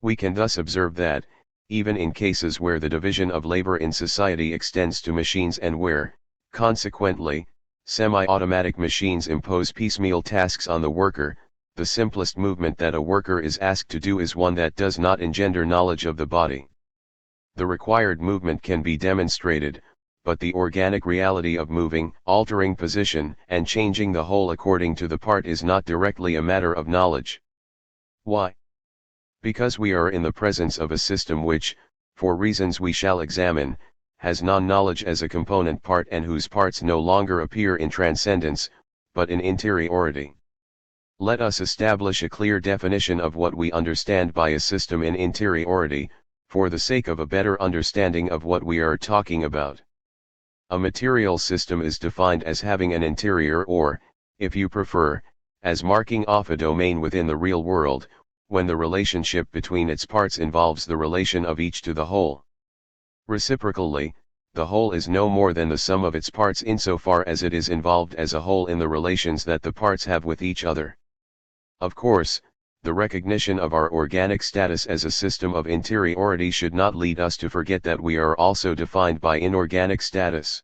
We can thus observe that, even in cases where the division of labor in society extends to machines and where, consequently, semi-automatic machines impose piecemeal tasks on the worker, the simplest movement that a worker is asked to do is one that does not engender knowledge of the body. The required movement can be demonstrated, but the organic reality of moving, altering position, and changing the whole according to the part is not directly a matter of knowledge. Why? Because we are in the presence of a system which, for reasons we shall examine, has non-knowledge as a component part and whose parts no longer appear in transcendence, but in interiority. Let us establish a clear definition of what we understand by a system in interiority, for the sake of a better understanding of what we are talking about. A material system is defined as having an interior or, if you prefer, as marking off a domain within the real world, when the relationship between its parts involves the relation of each to the whole. Reciprocally, the whole is no more than the sum of its parts insofar as it is involved as a whole in the relations that the parts have with each other. Of course, the recognition of our organic status as a system of interiority should not lead us to forget that we are also defined by inorganic status.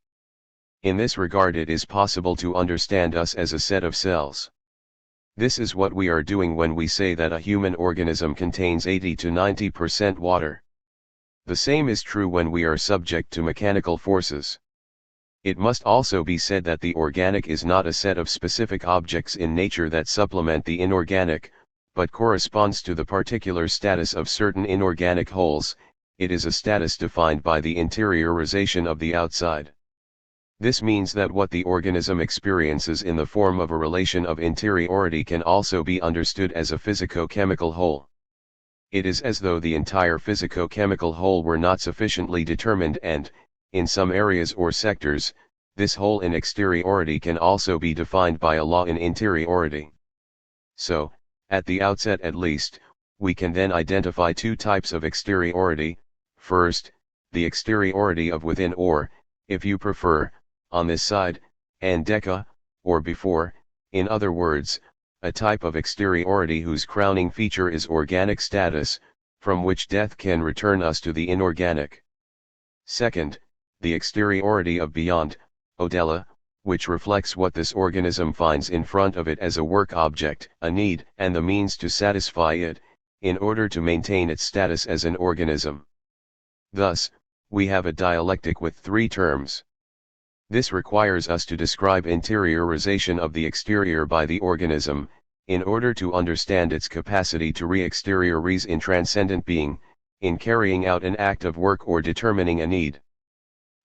In this regard, it is possible to understand us as a set of cells. This is what we are doing when we say that a human organism contains 80 to 90% water. The same is true when we are subject to mechanical forces. It must also be said that the organic is not a set of specific objects in nature that supplement the inorganic, but corresponds to the particular status of certain inorganic wholes. It is a status defined by the interiorization of the outside. This means that what the organism experiences in the form of a relation of interiority can also be understood as a physico-chemical whole. It is as though the entire physico-chemical whole were not sufficiently determined and, in some areas or sectors, this whole in exteriority can also be defined by a law in interiority. So, at the outset at least, we can then identify two types of exteriority. First, the exteriority of within or, if you prefer, on this side, and deca, or before, in other words, a type of exteriority whose crowning feature is organic status, from which death can return us to the inorganic. Second, the exteriority of beyond, odella, which reflects what this organism finds in front of it as a work object, a need, and the means to satisfy it, in order to maintain its status as an organism. Thus, we have a dialectic with three terms. This requires us to describe interiorization of the exterior by the organism, in order to understand its capacity to re-exteriorize in transcendent being, in carrying out an act of work or determining a need.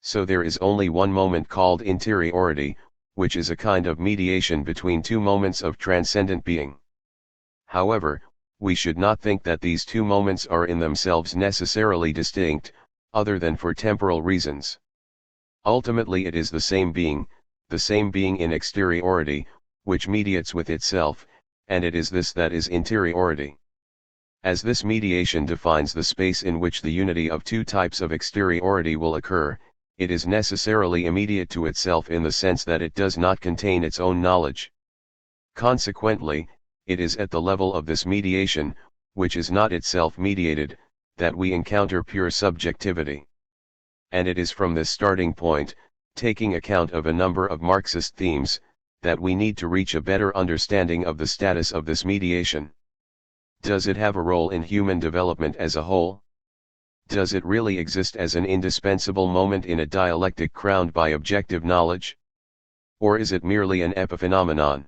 So there is only one moment called interiority, which is a kind of mediation between two moments of transcendent being. However, we should not think that these two moments are in themselves necessarily distinct, other than for temporal reasons. Ultimately it is the same being in exteriority, which mediates with itself, and it is this that is interiority. As this mediation defines the space in which the unity of two types of exteriority will occur, it is necessarily immediate to itself in the sense that it does not contain its own knowledge. Consequently, it is at the level of this mediation, which is not itself mediated, that we encounter pure subjectivity. And it is from this starting point, taking account of a number of Marxist themes, that we need to reach a better understanding of the status of this mediation. Does it have a role in human development as a whole? Does it really exist as an indispensable moment in a dialectic crowned by objective knowledge? Or is it merely an epiphenomenon?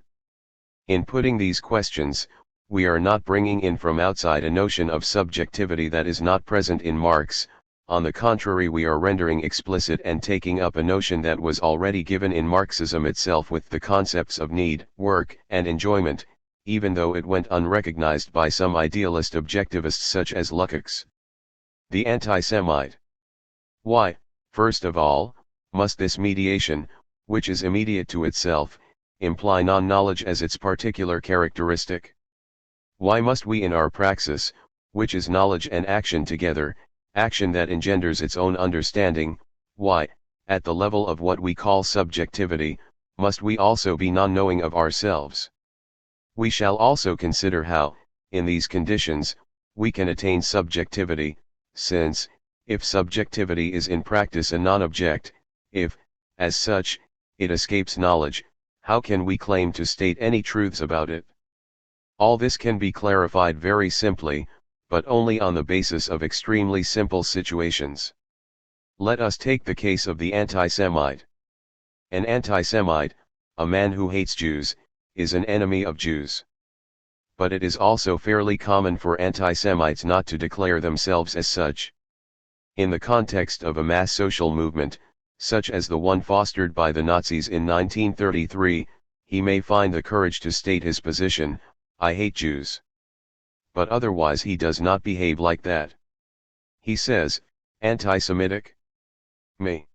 In putting these questions, we are not bringing in from outside a notion of subjectivity that is not present in Marx. On the contrary, we are rendering explicit and taking up a notion that was already given in Marxism itself with the concepts of need, work, and enjoyment, even though it went unrecognized by some idealist objectivists such as Lukács. The anti-Semite. Why, first of all, must this mediation, which is immediate to itself, imply non-knowledge as its particular characteristic? Why must we in our praxis, which is knowledge and action together, action that engenders its own understanding, why, at the level of what we call subjectivity, must we also be non-knowing of ourselves? We shall also consider how, in these conditions, we can attain subjectivity, since, if subjectivity is in practice a non-object, if, as such, it escapes knowledge, how can we claim to state any truths about it? All this can be clarified very simply, but only on the basis of extremely simple situations. Let us take the case of the anti-Semite. An anti-Semite, a man who hates Jews, is an enemy of Jews. But it is also fairly common for anti-Semites not to declare themselves as such. In the context of a mass social movement, such as the one fostered by the Nazis in 1933, he may find the courage to state his position, "I hate Jews." But otherwise he does not behave like that. He says, "Anti-Semitic? Me?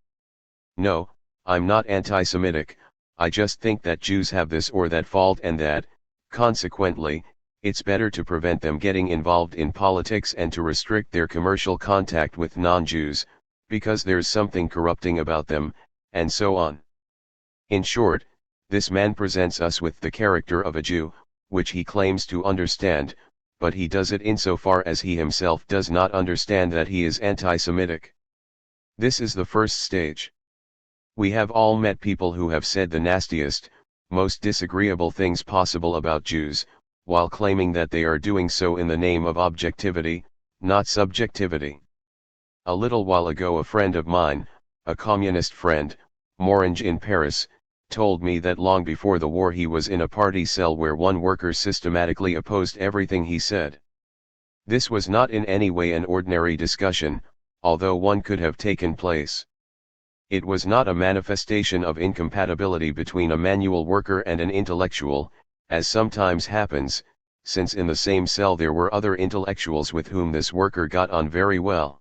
No, I'm not anti-Semitic, I just think that Jews have this or that fault and that, consequently, it's better to prevent them getting involved in politics and to restrict their commercial contact with non-Jews, because there's something corrupting about them," and so on. In short, this man presents us with the character of a Jew, which he claims to understand, but he does it insofar as he himself does not understand that he is anti-Semitic. This is the first stage. We have all met people who have said the nastiest, most disagreeable things possible about Jews, while claiming that they are doing so in the name of objectivity, not subjectivity. A little while ago a friend of mine, a communist friend, Morange in Paris, told me that long before the war he was in a party cell where one worker systematically opposed everything he said. This was not in any way an ordinary discussion, although one could have taken place. It was not a manifestation of incompatibility between a manual worker and an intellectual, as sometimes happens, since in the same cell there were other intellectuals with whom this worker got on very well.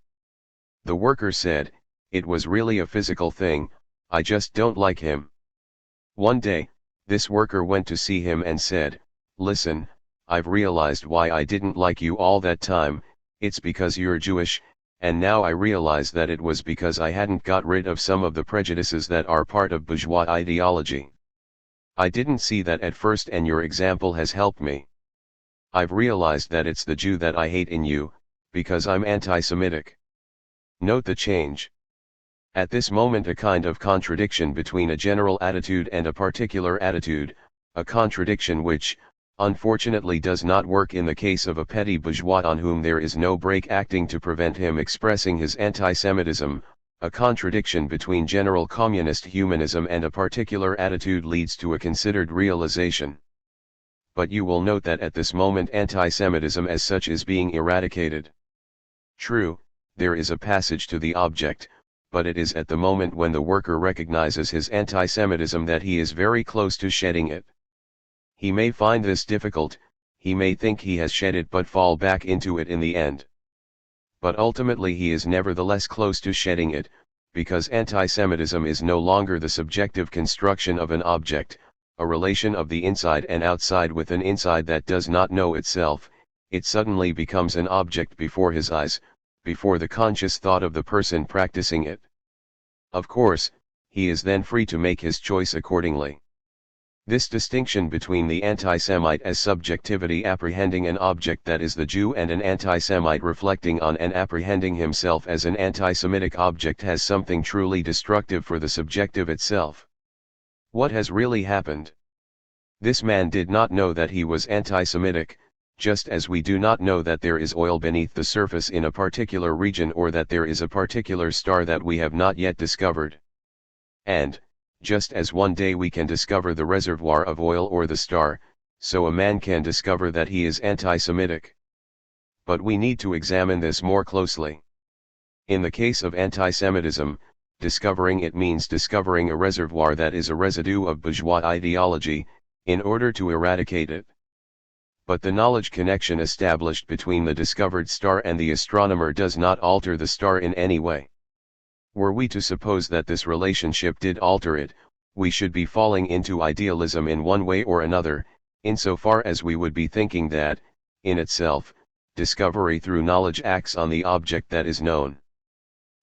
The worker said, "It was really a physical thing, I just don't like him." One day, this worker went to see him and said, "Listen, I've realized why I didn't like you all that time, it's because you're Jewish, and now I realize that it was because I hadn't got rid of some of the prejudices that are part of bourgeois ideology. I didn't see that at first and your example has helped me. I've realized that it's the Jew that I hate in you, because I'm anti-Semitic." Note the change. At this moment a kind of contradiction between a general attitude and a particular attitude, a contradiction which, unfortunately does not work in the case of a petty bourgeois on whom there is no brake acting to prevent him expressing his anti-Semitism, a contradiction between general communist humanism and a particular attitude leads to a considered realization. But you will note that at this moment anti-Semitism as such is being eradicated. True, there is a passage to the object, but it is at the moment when the worker recognizes his anti-Semitism that he is very close to shedding it. He may find this difficult, he may think he has shed it but fall back into it in the end. But ultimately he is nevertheless close to shedding it, because anti-Semitism is no longer the subjective construction of an object, a relation of the inside and outside with an inside that does not know itself. It suddenly becomes an object before his eyes, before the conscious thought of the person practicing it. Of course, he is then free to make his choice accordingly. This distinction between the anti-Semite as subjectivity apprehending an object that is the Jew and an anti-Semite reflecting on and apprehending himself as an anti-Semitic object has something truly destructive for the subjective itself. What has really happened? This man did not know that he was anti-Semitic, just as we do not know that there is oil beneath the surface in a particular region or that there is a particular star that we have not yet discovered. And, just as one day we can discover the reservoir of oil or the star, so a man can discover that he is anti-Semitic. But we need to examine this more closely. In the case of anti-Semitism, discovering it means discovering a reservoir that is a residue of bourgeois ideology, in order to eradicate it. But the knowledge connection established between the discovered star and the astronomer does not alter the star in any way. Were we to suppose that this relationship did alter it, we should be falling into idealism in one way or another, insofar as we would be thinking that, in itself, discovery through knowledge acts on the object that is known.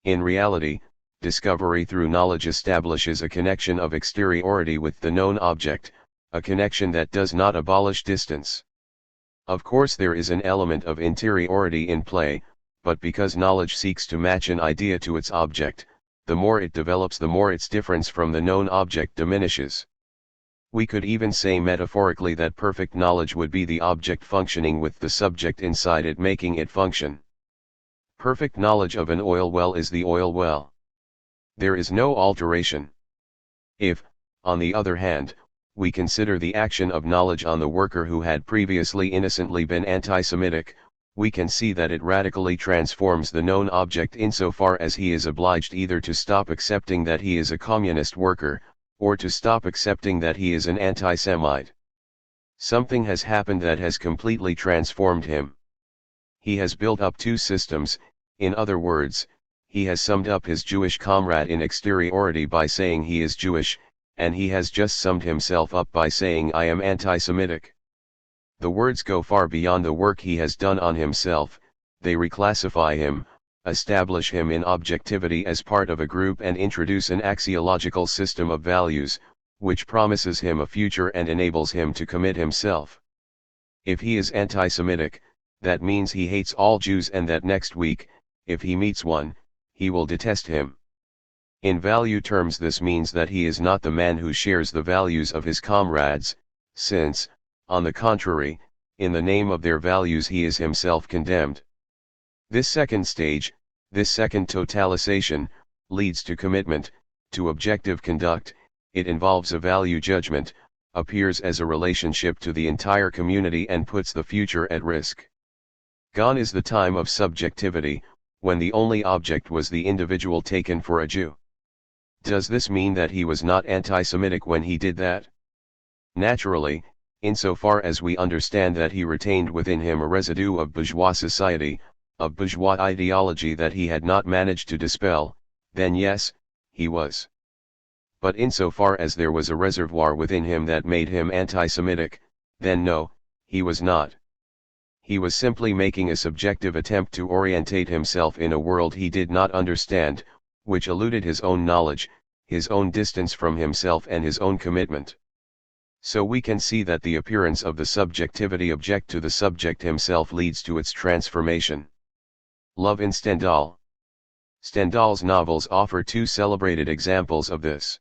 In reality, discovery through knowledge establishes a connection of exteriority with the known object, a connection that does not abolish distance. Of course there is an element of interiority in play, but because knowledge seeks to match an idea to its object, the more it develops the more its difference from the known object diminishes. We could even say metaphorically that perfect knowledge would be the object functioning with the subject inside it making it function. Perfect knowledge of an oil well is the oil well. There is no alteration. If, on the other hand, we consider the action of knowledge on the worker who had previously innocently been anti-Semitic, we can see that it radically transforms the known object insofar as he is obliged either to stop accepting that he is a communist worker, or to stop accepting that he is an anti-Semite. Something has happened that has completely transformed him. He has built up two systems, in other words, he has summed up his Jewish comrade in exteriority by saying he is Jewish, and he has just summed himself up by saying I am anti-Semitic. The words go far beyond the work he has done on himself, they reclassify him, establish him in objectivity as part of a group and introduce an axiological system of values, which promises him a future and enables him to commit himself. If he is anti-Semitic, that means he hates all Jews and that next week, if he meets one, he will detest him. In value terms this means that he is not the man who shares the values of his comrades, since, on the contrary, in the name of their values he is himself condemned. This second stage, this second totalization, leads to commitment, to objective conduct, it involves a value judgment, appears as a relationship to the entire community and puts the future at risk. Gone is the time of subjectivity, when the only object was the individual taken for a Jew. Does this mean that he was not anti-Semitic when he did that? Naturally, insofar as we understand that he retained within him a residue of bourgeois society, of bourgeois ideology that he had not managed to dispel, then yes, he was. But insofar as there was a reservoir within him that made him anti-Semitic, then no, he was not. He was simply making a subjective attempt to orientate himself in a world he did not understand, which eluded his own knowledge, his own distance from himself and his own commitment. So we can see that the appearance of the subjectivity object to the subject himself leads to its transformation. Love in Stendhal. Stendhal's novels offer two celebrated examples of this.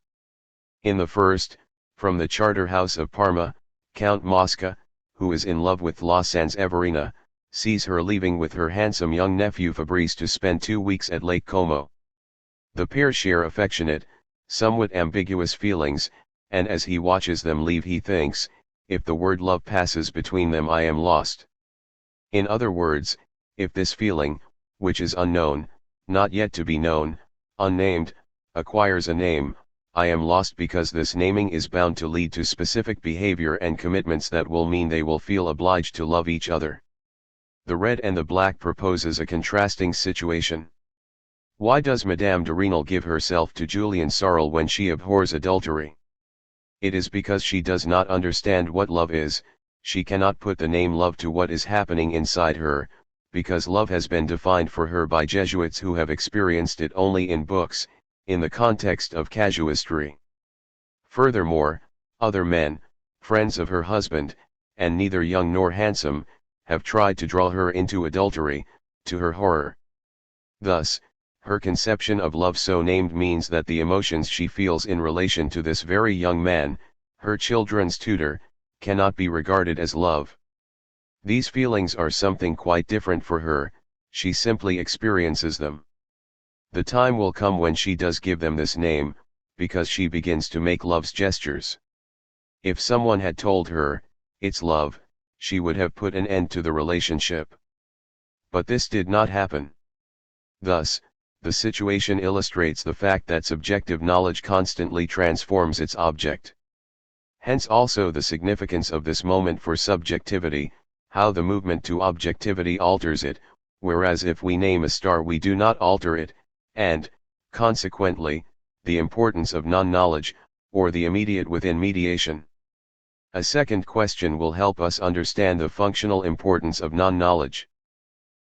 In the first, from the Charterhouse of Parma, Count Mosca, who is in love with La Sanseverina, sees her leaving with her handsome young nephew Fabrice to spend 2 weeks at Lake Como. The pair share affectionate, somewhat ambiguous feelings, and as he watches them leave he thinks, if the word love passes between them I am lost. In other words, if this feeling, which is unknown, not yet to be known, unnamed, acquires a name, I am lost because this naming is bound to lead to specific behavior and commitments that will mean they will feel obliged to love each other. The red and the black proposes a contrasting situation. Why does Madame de Renal give herself to Julien Sorel when she abhors adultery? It is because she does not understand what love is. She cannot put the name love to what is happening inside her, because love has been defined for her by Jesuits who have experienced it only in books, in the context of casuistry. Furthermore, other men, friends of her husband, and neither young nor handsome, have tried to draw her into adultery, to her horror. Thus, her conception of love so named means that the emotions she feels in relation to this very young man, her children's tutor, cannot be regarded as love. These feelings are something quite different for her, she simply experiences them. The time will come when she does give them this name, because she begins to make love's gestures. If someone had told her, it's love, she would have put an end to the relationship. But this did not happen. Thus, the situation illustrates the fact that subjective knowledge constantly transforms its object. Hence also the significance of this moment for subjectivity, how the movement to objectivity alters it, whereas if we name a star we do not alter it, and, consequently, the importance of non-knowledge, or the immediate within mediation. A second question will help us understand the functional importance of non-knowledge.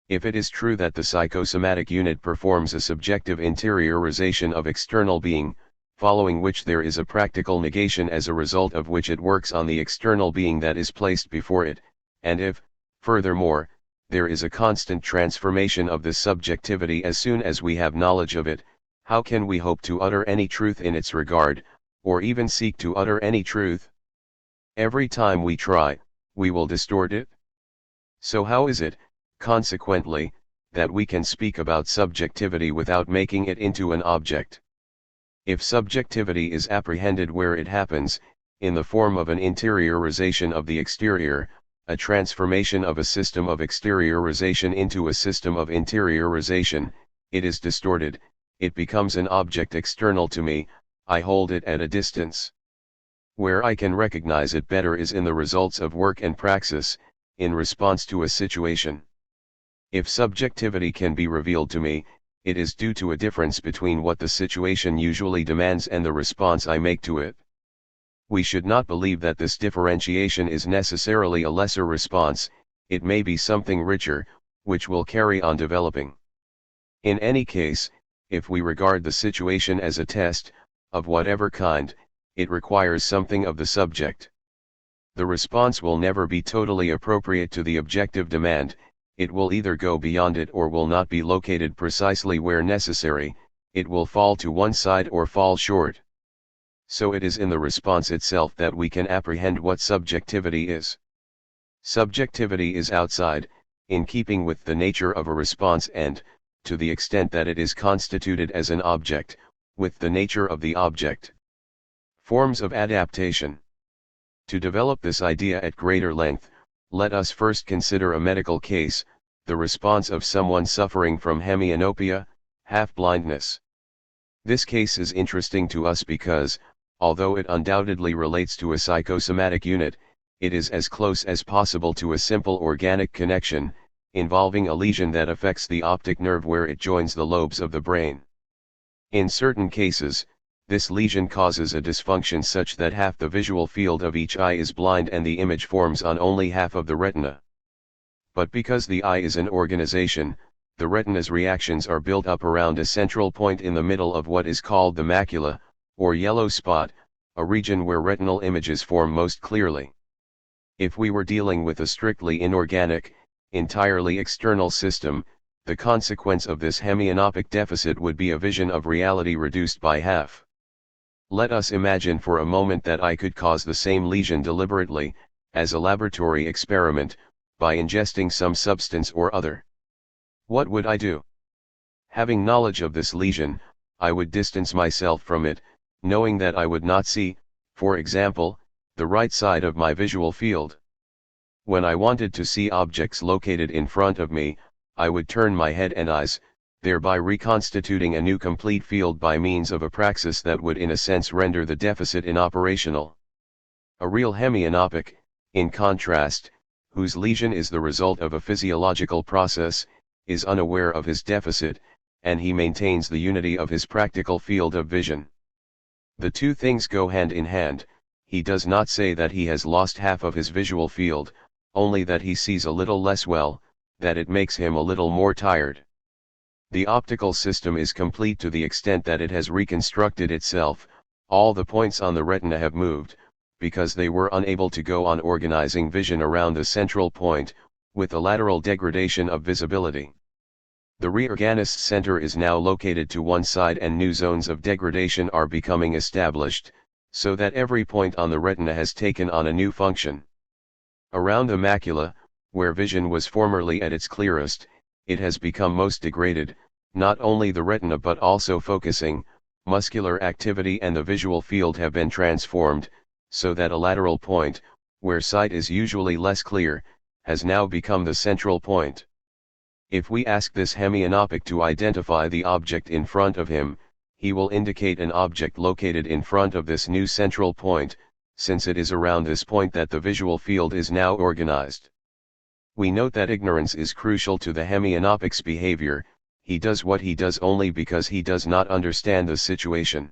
If it is true that the psychosomatic unit performs a subjective interiorization of external being, following which there is a practical negation as a result of which it works on the external being that is placed before it, and if, furthermore, there is a constant transformation of this subjectivity as soon as we have knowledge of it, how can we hope to utter any truth in its regard, or even seek to utter any truth? Every time we try, we will distort it. So how is it, consequently, that we can speak about subjectivity without making it into an object? If subjectivity is apprehended where it happens, in the form of an interiorization of the exterior, a transformation of a system of exteriorization into a system of interiorization, it is distorted, it becomes an object external to me, I hold it at a distance. Where I can recognize it better is in the results of work and praxis, in response to a situation. If subjectivity can be revealed to me, it is due to a difference between what the situation usually demands and the response I make to it. We should not believe that this differentiation is necessarily a lesser response, it may be something richer, which will carry on developing. In any case, if we regard the situation as a test, of whatever kind, it requires something of the subject. The response will never be totally appropriate to the objective demand, it will either go beyond it or will not be located precisely where necessary, it will fall to one side or fall short. So it is in the response itself that we can apprehend what subjectivity is. Subjectivity is outside, in keeping with the nature of a response and, to the extent that it is constituted as an object, with the nature of the object. Forms of adaptation. To develop this idea at greater length, let us first consider a medical case, the response of someone suffering from hemianopia, half-blindness. This case is interesting to us because, although it undoubtedly relates to a psychosomatic unit, it is as close as possible to a simple organic connection, involving a lesion that affects the optic nerve where it joins the lobes of the brain. In certain cases, this lesion causes a dysfunction such that half the visual field of each eye is blind and the image forms on only half of the retina. But because the eye is an organization, the retina's reactions are built up around a central point in the middle of what is called the macula, or yellow spot, a region where retinal images form most clearly. If we were dealing with a strictly inorganic, entirely external system, the consequence of this hemianopic deficit would be a vision of reality reduced by half. Let us imagine for a moment that I could cause the same lesion deliberately, as a laboratory experiment, by ingesting some substance or other. What would I do? Having knowledge of this lesion, I would distance myself from it, knowing that I would not see, for example, the right side of my visual field. When I wanted to see objects located in front of me, I would turn my head and eyes, thereby reconstituting a new complete field by means of a praxis that would in a sense render the deficit inoperational. A real hemianopic, in contrast, whose lesion is the result of a physiological process, is unaware of his deficit, and he maintains the unity of his practical field of vision. The two things go hand in hand. He does not say that he has lost half of his visual field, only that he sees a little less well, that it makes him a little more tired. The optical system is complete to the extent that it has reconstructed itself. All the points on the retina have moved, because they were unable to go on organizing vision around the central point, with a lateral degradation of visibility. The reorganist center is now located to one side and new zones of degradation are becoming established, so that every point on the retina has taken on a new function. Around the macula, where vision was formerly at its clearest, it has become most degraded. Not only the retina but also focusing, muscular activity and the visual field have been transformed, so that a lateral point, where sight is usually less clear, has now become the central point. If we ask this hemianopic to identify the object in front of him, he will indicate an object located in front of this new central point, since it is around this point that the visual field is now organized. We note that ignorance is crucial to the hemianopic's behavior. He does what he does only because he does not understand the situation.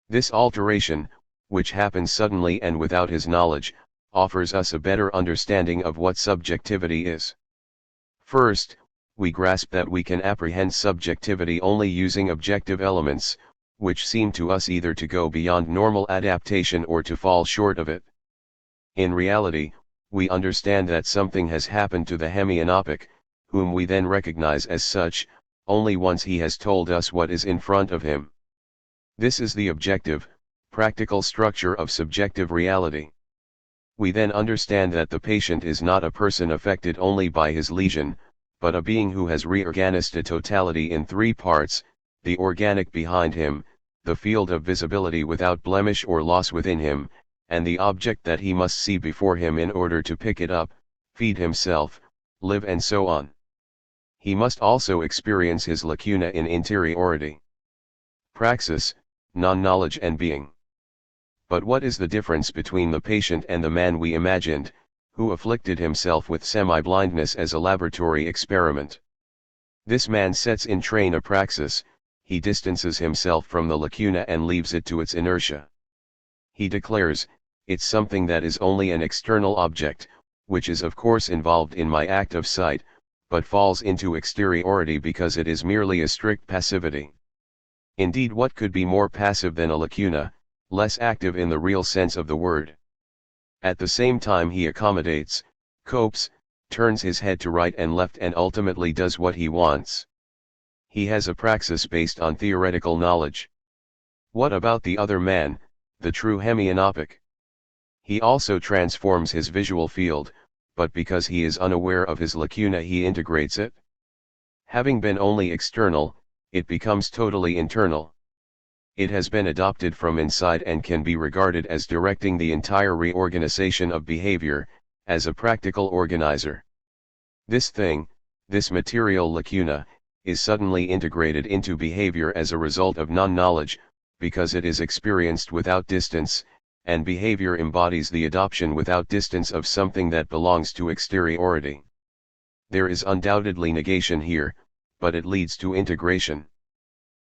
This alteration, which happens suddenly and without his knowledge, offers us a better understanding of what subjectivity is. First, we grasp that we can apprehend subjectivity only using objective elements, which seem to us either to go beyond normal adaptation or to fall short of it. In reality, we understand that something has happened to the hemianopic, whom we then recognize as such, only once he has told us what is in front of him. This is the objective, practical structure of subjective reality. We then understand that the patient is not a person affected only by his lesion, but a being who has reorganized a totality in three parts: the organic behind him, the field of visibility without blemish or loss within him, and the object that he must see before him in order to pick it up, feed himself, live and so on. He must also experience his lacuna in interiority. Praxis, non-knowledge and being. But what is the difference between the patient and the man we imagined, who afflicted himself with semi-blindness as a laboratory experiment? This man sets in train a praxis. He distances himself from the lacuna and leaves it to its inertia. He declares, it's something that is only an external object, which is of course involved in my act of sight, but falls into exteriority because it is merely a strict passivity. Indeed, what could be more passive than a lacuna, less active in the real sense of the word? At the same time he accommodates, copes, turns his head to right and left and ultimately does what he wants. He has a praxis based on theoretical knowledge. What about the other man, the true hemianopic? He also transforms his visual field, but because he is unaware of his lacuna he integrates it. Having been only external, it becomes totally internal. It has been adopted from inside and can be regarded as directing the entire reorganization of behavior, as a practical organizer. This thing, this material lacuna, is suddenly integrated into behavior as a result of non-knowledge, because it is experienced without distance, and behavior embodies the adoption without distance of something that belongs to exteriority. There is undoubtedly negation here, but it leads to integration.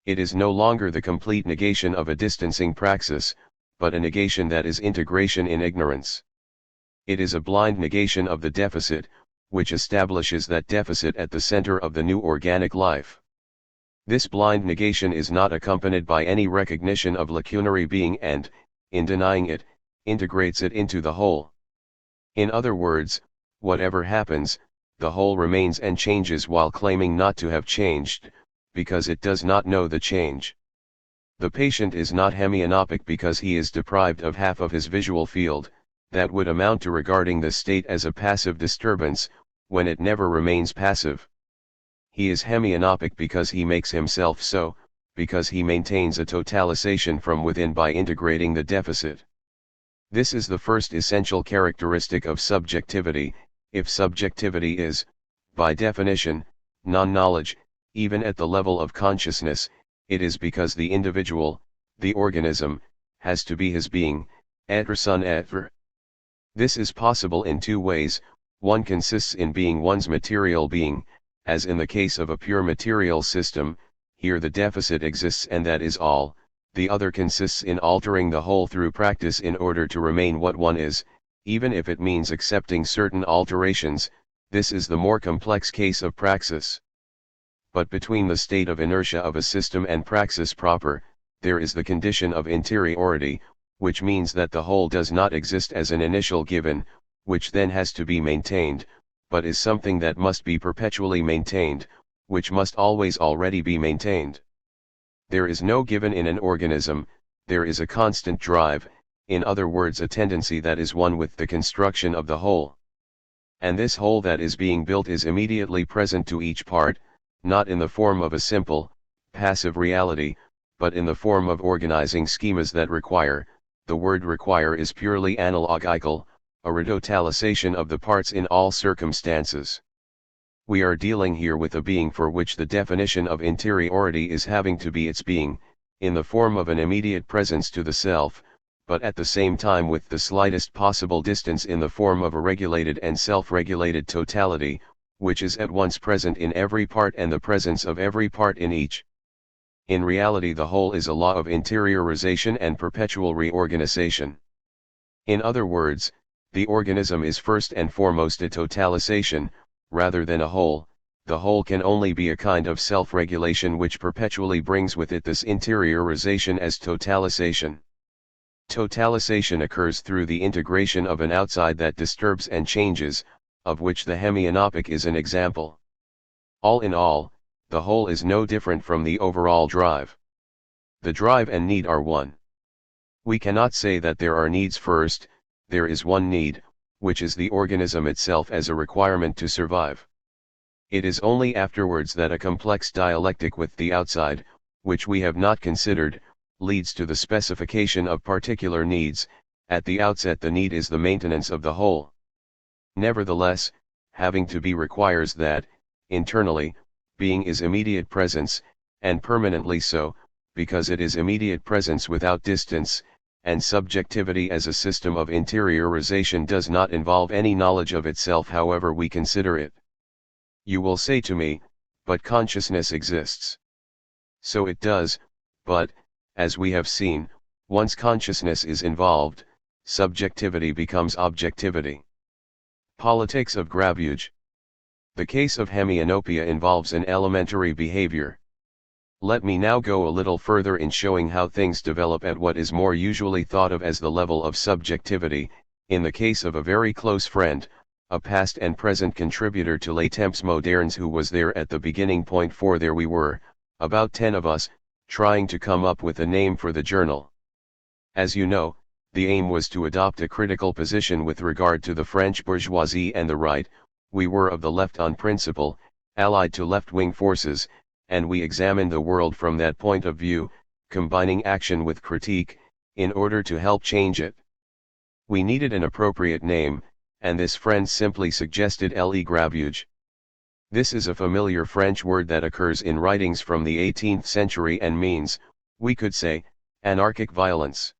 It is no longer the complete negation of a distancing praxis, but a negation that is integration in ignorance. It is a blind negation of the deficit, which establishes that deficit at the center of the new organic life. This blind negation is not accompanied by any recognition of lacunary being and, in denying it, integrates it into the whole. In other words, whatever happens, the whole remains and changes while claiming not to have changed, because it does not know the change. The patient is not hemianopic because he is deprived of half of his visual field. That would amount to regarding the state as a passive disturbance, when it never remains passive. He is hemianopic because he makes himself so, because he maintains a totalization from within by integrating the deficit. This is the first essential characteristic of subjectivity. If subjectivity is, by definition, non-knowledge, even at the level of consciousness, it is because the individual, the organism, has to be his being, être son être. This is possible in two ways. One consists in being one's material being, as in the case of a pure material system, here the deficit exists and that is all. The other consists in altering the whole through practice in order to remain what one is, even if it means accepting certain alterations. This is the more complex case of praxis. But between the state of inertia of a system and praxis proper, there is the condition of interiority, which means that the whole does not exist as an initial given, which then has to be maintained, but is something that must be perpetually maintained, which must always already be maintained. There is no given in an organism, there is a constant drive, in other words a tendency that is one with the construction of the whole. And this whole that is being built is immediately present to each part, not in the form of a simple, passive reality, but in the form of organizing schemas that require. The word require is purely analogical, a retotalization of the parts in all circumstances. We are dealing here with a being for which the definition of interiority is having to be its being, in the form of an immediate presence to the self, but at the same time with the slightest possible distance in the form of a regulated and self-regulated totality, which is at once present in every part and the presence of every part in each. In reality the whole is a law of interiorization and perpetual reorganization. In other words, the organism is first and foremost a totalization, rather than a whole. The whole can only be a kind of self-regulation which perpetually brings with it this interiorization as totalization. Totalization occurs through the integration of an outside that disturbs and changes, of which the hemianopic is an example. All in all, the whole is no different from the overall drive. The drive and need are one. We cannot say that there are needs first. There is one need, which is the organism itself as a requirement to survive. It is only afterwards that a complex dialectic with the outside, which we have not considered, leads to the specification of particular needs. At the outset the need is the maintenance of the whole. Nevertheless, having to be requires that, internally, being is immediate presence, and permanently so, because it is immediate presence without distance, and subjectivity as a system of interiorization does not involve any knowledge of itself however we consider it. You will say to me, but consciousness exists. So it does, but, as we have seen, once consciousness is involved, subjectivity becomes objectivity. Politics of grabuge. The case of hemianopia involves an elementary behavior. Let me now go a little further in showing how things develop at what is more usually thought of as the level of subjectivity. In the case of a very close friend, a past and present contributor to Les Temps Modernes who was there at the beginning point, for there we were, about 10 of us, trying to come up with a name for the journal. As you know, the aim was to adopt a critical position with regard to the French bourgeoisie and the right. We were of the left on principle, allied to left-wing forces, and we examined the world from that point of view, combining action with critique, in order to help change it. We needed an appropriate name, and this friend simply suggested le grabuge. This is a familiar French word that occurs in writings from the 18th century and means, we could say, anarchic violence.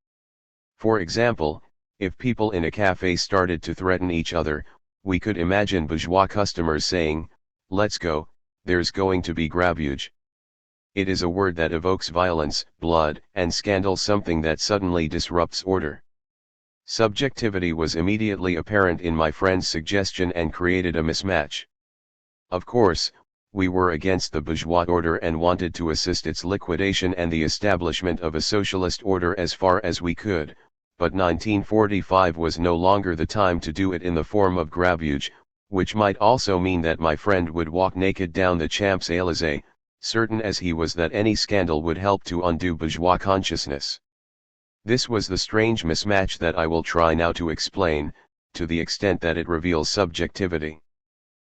For example, if people in a cafe started to threaten each other, we could imagine bourgeois customers saying, "Let's go, there's going to be grabuge." It is a word that evokes violence, blood, and scandal, something that suddenly disrupts order. Subjectivity was immediately apparent in my friend's suggestion and created a mismatch. Of course, we were against the bourgeois order and wanted to assist its liquidation and the establishment of a socialist order as far as we could, but 1945 was no longer the time to do it in the form of grabuge, which might also mean that my friend would walk naked down the Champs-Élysées, certain as he was that any scandal would help to undo bourgeois consciousness. This was the strange mismatch that I will try now to explain, to the extent that it reveals subjectivity.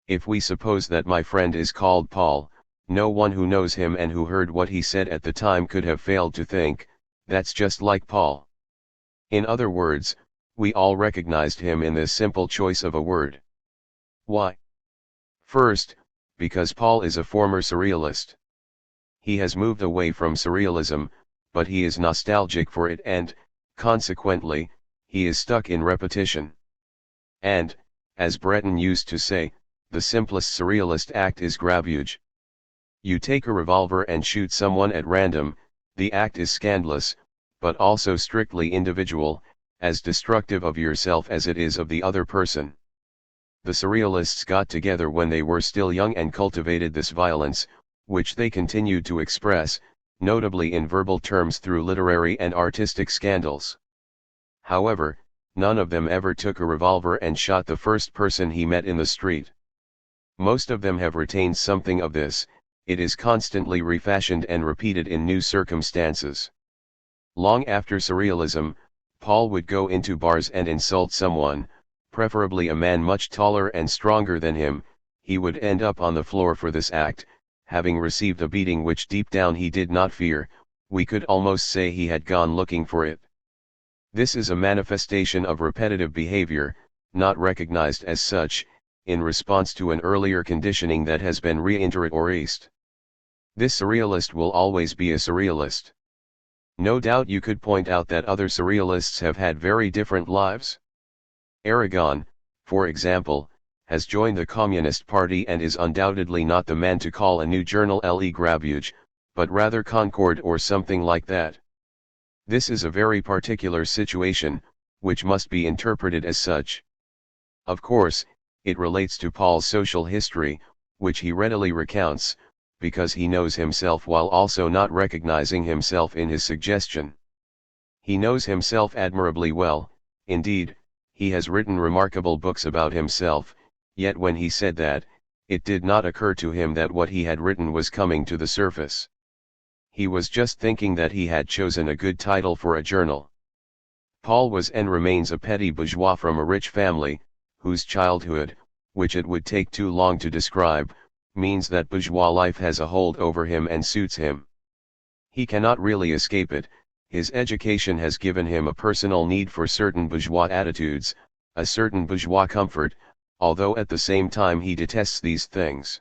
If we suppose that my friend is called Paul, no one who knows him and who heard what he said at the time could have failed to think, "That's just like Paul." In other words, we all recognized him in this simple choice of a word. Why? First, because Paul is a former surrealist. He has moved away from surrealism, but he is nostalgic for it and, consequently, he is stuck in repetition. And, as Breton used to say, the simplest surrealist act is grabuge. You take a revolver and shoot someone at random, the act is scandalous, but also strictly individual, as destructive of yourself as it is of the other person. The surrealists got together when they were still young and cultivated this violence, which they continued to express, notably in verbal terms through literary and artistic scandals. However, none of them ever took a revolver and shot the first person he met in the street. Most of them have retained something of this, it is constantly refashioned and repeated in new circumstances. Long after surrealism, Paul would go into bars and insult someone, preferably a man much taller and stronger than him. He would end up on the floor for this act, having received a beating which deep down he did not fear. We could almost say he had gone looking for it. This is a manifestation of repetitive behavior, not recognized as such, in response to an earlier conditioning that has been reinteriorized. This surrealist will always be a surrealist. No doubt you could point out that other surrealists have had very different lives. Aragon, for example, has joined the Communist Party and is undoubtedly not the man to call a new journal Le Grabuge, but rather Concord or something like that. This is a very particular situation, which must be interpreted as such. Of course, it relates to Paul's social history, which he readily recounts, because he knows himself while also not recognizing himself in his suggestion. He knows himself admirably well, indeed, he has written remarkable books about himself, yet when he said that, it did not occur to him that what he had written was coming to the surface. He was just thinking that he had chosen a good title for a journal. Paul was and remains a petty bourgeois from a rich family, whose childhood, which it would take too long to describe, means that bourgeois life has a hold over him and suits him. He cannot really escape it. His education has given him a personal need for certain bourgeois attitudes, a certain bourgeois comfort, although at the same time he detests these things.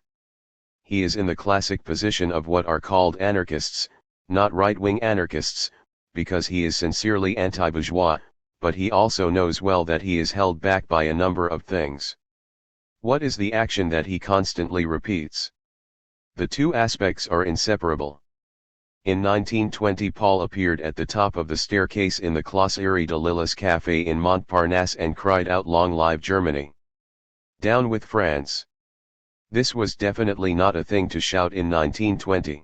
He is in the classic position of what are called anarchists, not right-wing anarchists, because he is sincerely anti-bourgeois, but he also knows well that he is held back by a number of things. What is the action that he constantly repeats? The two aspects are inseparable. In 1920 Paul appeared at the top of the staircase in the Closerie de Lillas Café in Montparnasse and cried out "Long live Germany! Down with France!" This was definitely not a thing to shout in 1920.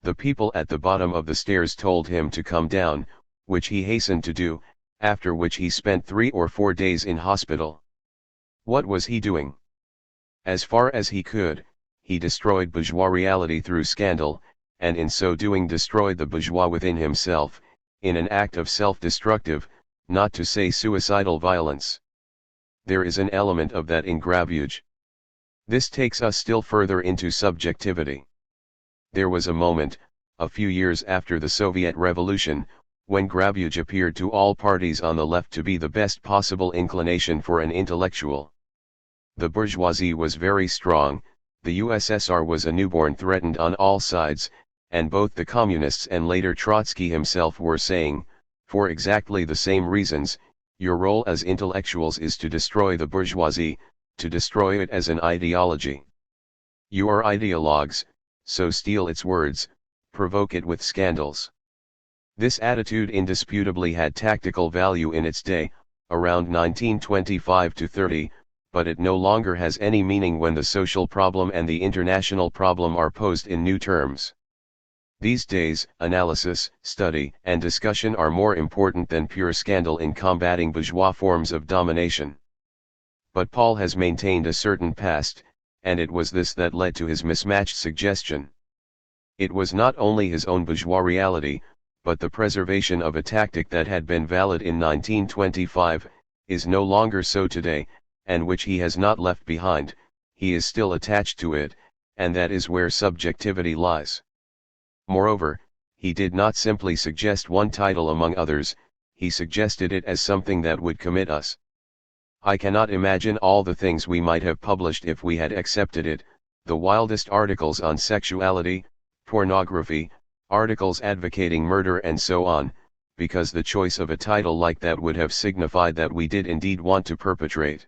The people at the bottom of the stairs told him to come down, which he hastened to do, after which he spent 3 or 4 days in hospital. What was he doing? As far as he could, he destroyed bourgeois reality through scandal, and in so doing destroyed the bourgeois within himself, in an act of self-destructive, not to say suicidal violence. There is an element of that in grabuge. This takes us still further into subjectivity. There was a moment, a few years after the Soviet Revolution, when grabuge appeared to all parties on the left to be the best possible inclination for an intellectual. The bourgeoisie was very strong, the USSR was a newborn threatened on all sides, and both the communists and later Trotsky himself were saying, for exactly the same reasons, your role as intellectuals is to destroy the bourgeoisie, to destroy it as an ideology. You are ideologues, so steal its words, provoke it with scandals. This attitude indisputably had tactical value in its day, around 1925 to 30, but it no longer has any meaning when the social problem and the international problem are posed in new terms. These days, analysis, study, and discussion are more important than pure scandal in combating bourgeois forms of domination. But Paul has maintained a certain past, and it was this that led to his mismatched suggestion. It was not only his own bourgeois reality, but the preservation of a tactic that had been valid in 1925, is no longer so today, and which he has not left behind. He is still attached to it, and that is where subjectivity lies. Moreover, he did not simply suggest one title among others, he suggested it as something that would commit us. I cannot imagine all the things we might have published if we had accepted it, the wildest articles on sexuality, pornography, articles advocating murder and so on, because the choice of a title like that would have signified that we did indeed want to perpetrate.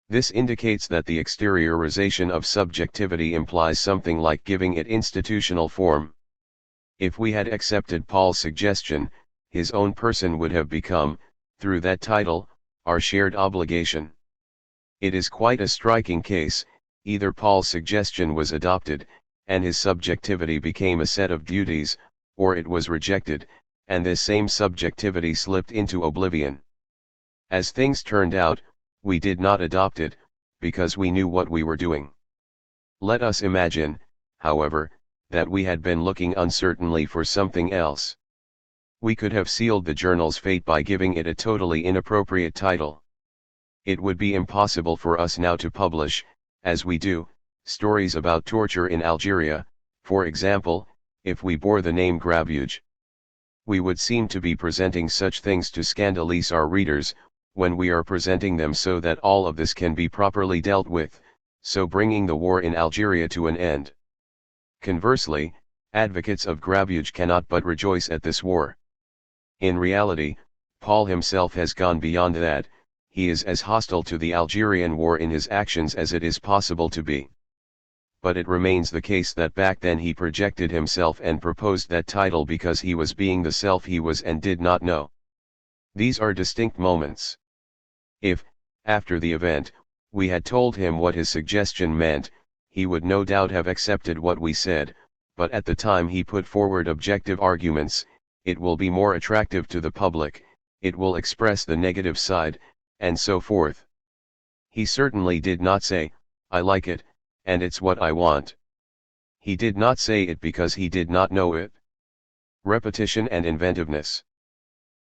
This indicates that the exteriorization of subjectivity implies something like giving it institutional form. If we had accepted Paul's suggestion, his own person would have become, through that title, our shared obligation. It is quite a striking case. Either Paul's suggestion was adopted, and his subjectivity became a set of duties, or it was rejected, and this same subjectivity slipped into oblivion. As things turned out, we did not adopt it, because we knew what we were doing. Let us imagine, however, that we had been looking uncertainly for something else. We could have sealed the journal's fate by giving it a totally inappropriate title. It would be impossible for us now to publish, as we do, stories about torture in Algeria, for example, if we bore the name grabuge. We would seem to be presenting such things to scandalize our readers, when we are presenting them so that all of this can be properly dealt with, so bringing the war in Algeria to an end. Conversely, advocates of grabuge cannot but rejoice at this war. In reality, Paul himself has gone beyond that. He is as hostile to the Algerian war in his actions as it is possible to be. But it remains the case that back then he projected himself and proposed that title because he was being the self he was and did not know. These are distinct moments. If, after the event, we had told him what his suggestion meant, he would no doubt have accepted what we said, but at the time he put forward objective arguments. It will be more attractive to the public, it will express the negative side, and so forth. He certainly did not say, I like it, and it's what I want. He did not say it because he did not know it. Repetition and inventiveness.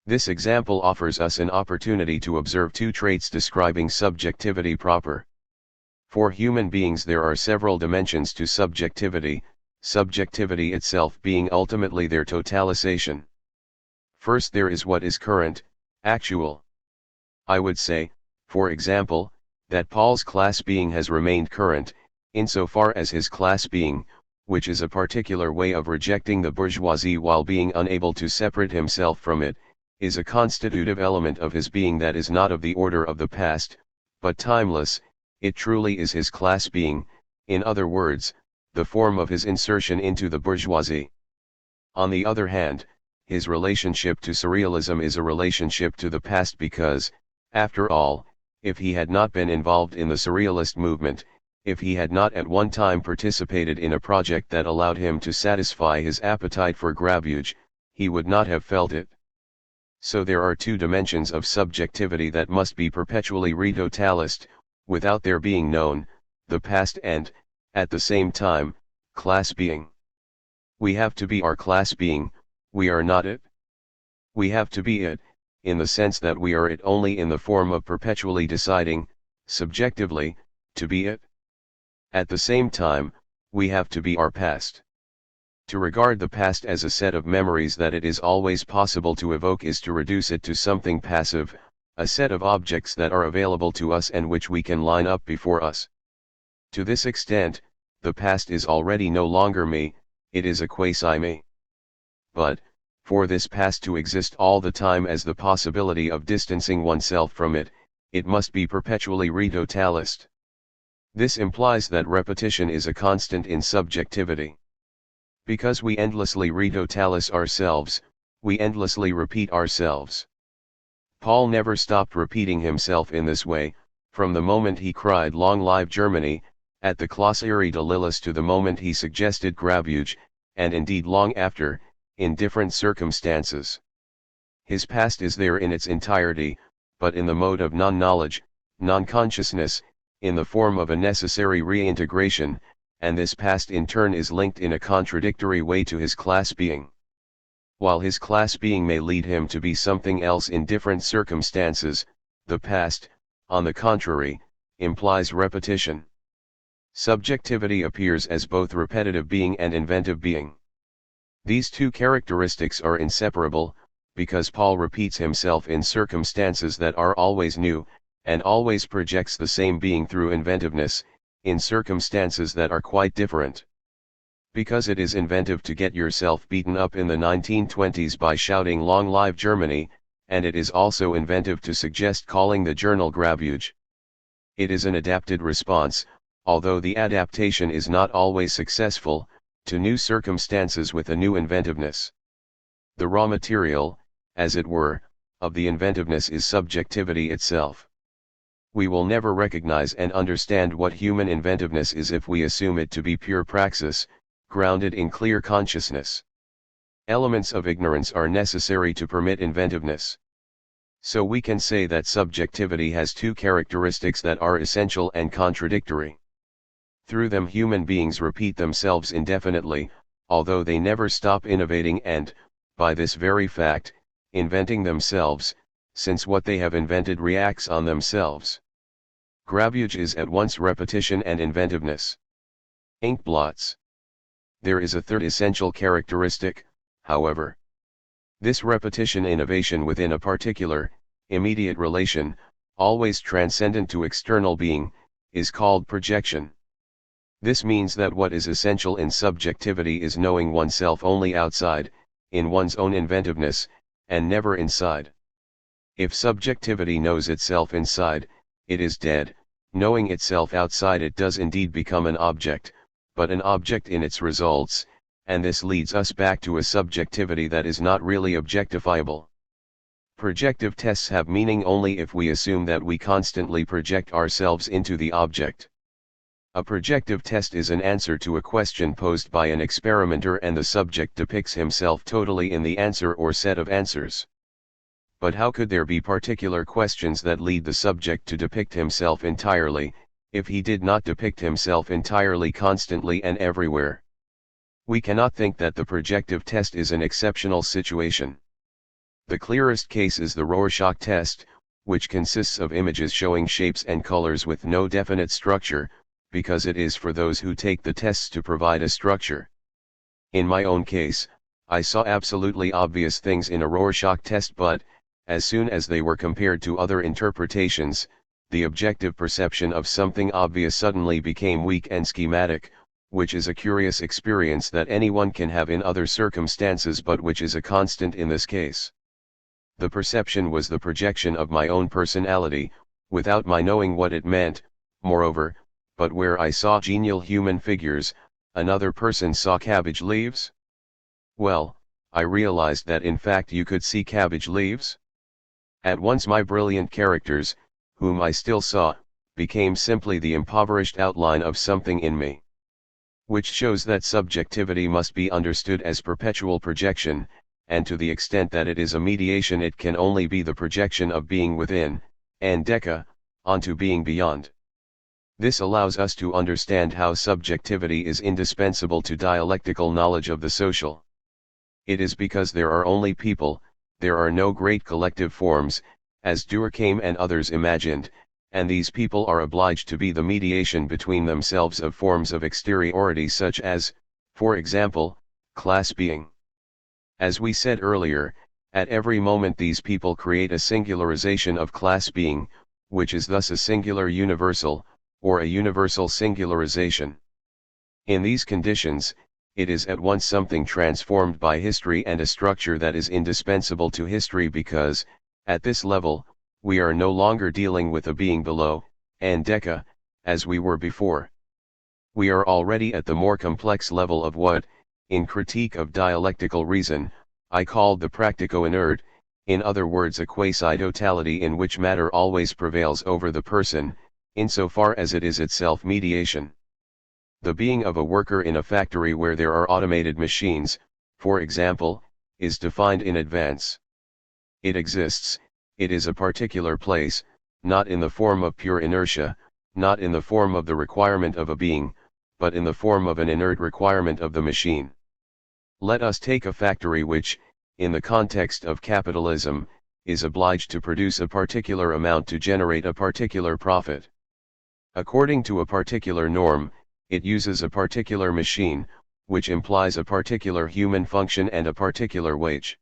This example offers us an opportunity to observe two traits describing subjectivity proper. For human beings there are several dimensions to subjectivity, subjectivity itself being ultimately their totalization. First there is what is current, actual. I would say, for example, that Paul's class being has remained current, insofar as his class being, which is a particular way of rejecting the bourgeoisie while being unable to separate himself from it, is a constitutive element of his being that is not of the order of the past, but timeless. It truly is his class being, in other words, the form of his insertion into the bourgeoisie. On the other hand, his relationship to surrealism is a relationship to the past because, after all, if he had not been involved in the surrealist movement, if he had not at one time participated in a project that allowed him to satisfy his appetite for grabuge, he would not have felt it. So there are two dimensions of subjectivity that must be perpetually retotalist, without their being known, the past and, at the same time, class being. We have to be our class being, we are not it. We have to be it, in the sense that we are it only in the form of perpetually deciding, subjectively, to be it. At the same time, we have to be our past. To regard the past as a set of memories that it is always possible to evoke is to reduce it to something passive, a set of objects that are available to us and which we can line up before us. To this extent, the past is already no longer me, it is a quasi-me. But, for this past to exist all the time as the possibility of distancing oneself from it, it must be perpetually retotalist. This implies that repetition is a constant in subjectivity. Because we endlessly retotalise ourselves, we endlessly repeat ourselves. Paul never stopped repeating himself in this way, from the moment he cried "Long live Germany," at the Klausuri de Lillis to the moment he suggested grabuge, and indeed long after, in different circumstances. His past is there in its entirety, but in the mode of non-knowledge, non-consciousness, in the form of a necessary reintegration, and this past in turn is linked in a contradictory way to his class being. While his class being may lead him to be something else in different circumstances, the past, on the contrary, implies repetition. Subjectivity appears as both repetitive being and inventive being. These two characteristics are inseparable, because Paul repeats himself in circumstances that are always new, and always projects the same being through inventiveness, in circumstances that are quite different. Because it is inventive to get yourself beaten up in the 1920s by shouting "Long live Germany," and it is also inventive to suggest calling the journal grabuge. It is an adapted response, although the adaptation is not always successful, to new circumstances with a new inventiveness. The raw material, as it were, of the inventiveness is subjectivity itself. We will never recognize and understand what human inventiveness is if we assume it to be pure praxis, grounded in clear consciousness. Elements of ignorance are necessary to permit inventiveness. So we can say that subjectivity has two characteristics that are essential and contradictory. Through them human beings repeat themselves indefinitely, although they never stop innovating and, by this very fact, inventing themselves, since what they have invented reacts on themselves. Grabuge is at once repetition and inventiveness. Inkblots. There is a third essential characteristic, however. This repetition innovation within a particular, immediate relation, always transcendent to external being, is called projection. This means that what is essential in subjectivity is knowing oneself only outside, in one's own inventiveness, and never inside. If subjectivity knows itself inside, it is dead. Knowing itself outside, it does indeed become an object, but an object in its results, and this leads us back to a subjectivity that is not really objectifiable. Projective tests have meaning only if we assume that we constantly project ourselves into the object. A projective test is an answer to a question posed by an experimenter and the subject depicts himself totally in the answer or set of answers. But how could there be particular questions that lead the subject to depict himself entirely, if he did not depict himself entirely constantly and everywhere? We cannot think that the projective test is an exceptional situation. The clearest case is the Rorschach test, which consists of images showing shapes and colors with no definite structure, because it is for those who take the tests to provide a structure. In my own case, I saw absolutely obvious things in a Rorschach test, but, as soon as they were compared to other interpretations, the objective perception of something obvious suddenly became weak and schematic, which is a curious experience that anyone can have in other circumstances but which is a constant in this case. The perception was the projection of my own personality, without my knowing what it meant, moreover, but where I saw genial human figures, another person saw cabbage leaves? Well, I realized that in fact you could see cabbage leaves. At once my brilliant characters, whom I still saw, became simply the impoverished outline of something in me. Which shows that subjectivity must be understood as perpetual projection, and to the extent that it is a mediation it can only be the projection of being within, Andeka, onto being beyond. This allows us to understand how subjectivity is indispensable to dialectical knowledge of the social. It is because there are only people, there are no great collective forms, as Durkheim and others imagined, and these people are obliged to be the mediation between themselves of forms of exteriority such as, for example, class being. As we said earlier, at every moment these people create a singularization of class being, which is thus a singular universal, or a universal singularization. In these conditions, it is at once something transformed by history and a structure that is indispensable to history because, at this level, we are no longer dealing with a being below, Andeka, as we were before. We are already at the more complex level of what, in Critique of Dialectical Reason, I called the practico-inert, in other words a quasi-totality in which matter always prevails over the person, insofar as it is itself mediation. The being of a worker in a factory where there are automated machines, for example, is defined in advance. It exists, it is a particular place, not in the form of pure inertia, not in the form of the requirement of a being, but in the form of an inert requirement of the machine. Let us take a factory which, in the context of capitalism, is obliged to produce a particular amount to generate a particular profit. According to a particular norm, it uses a particular machine, which implies a particular human function and a particular wage.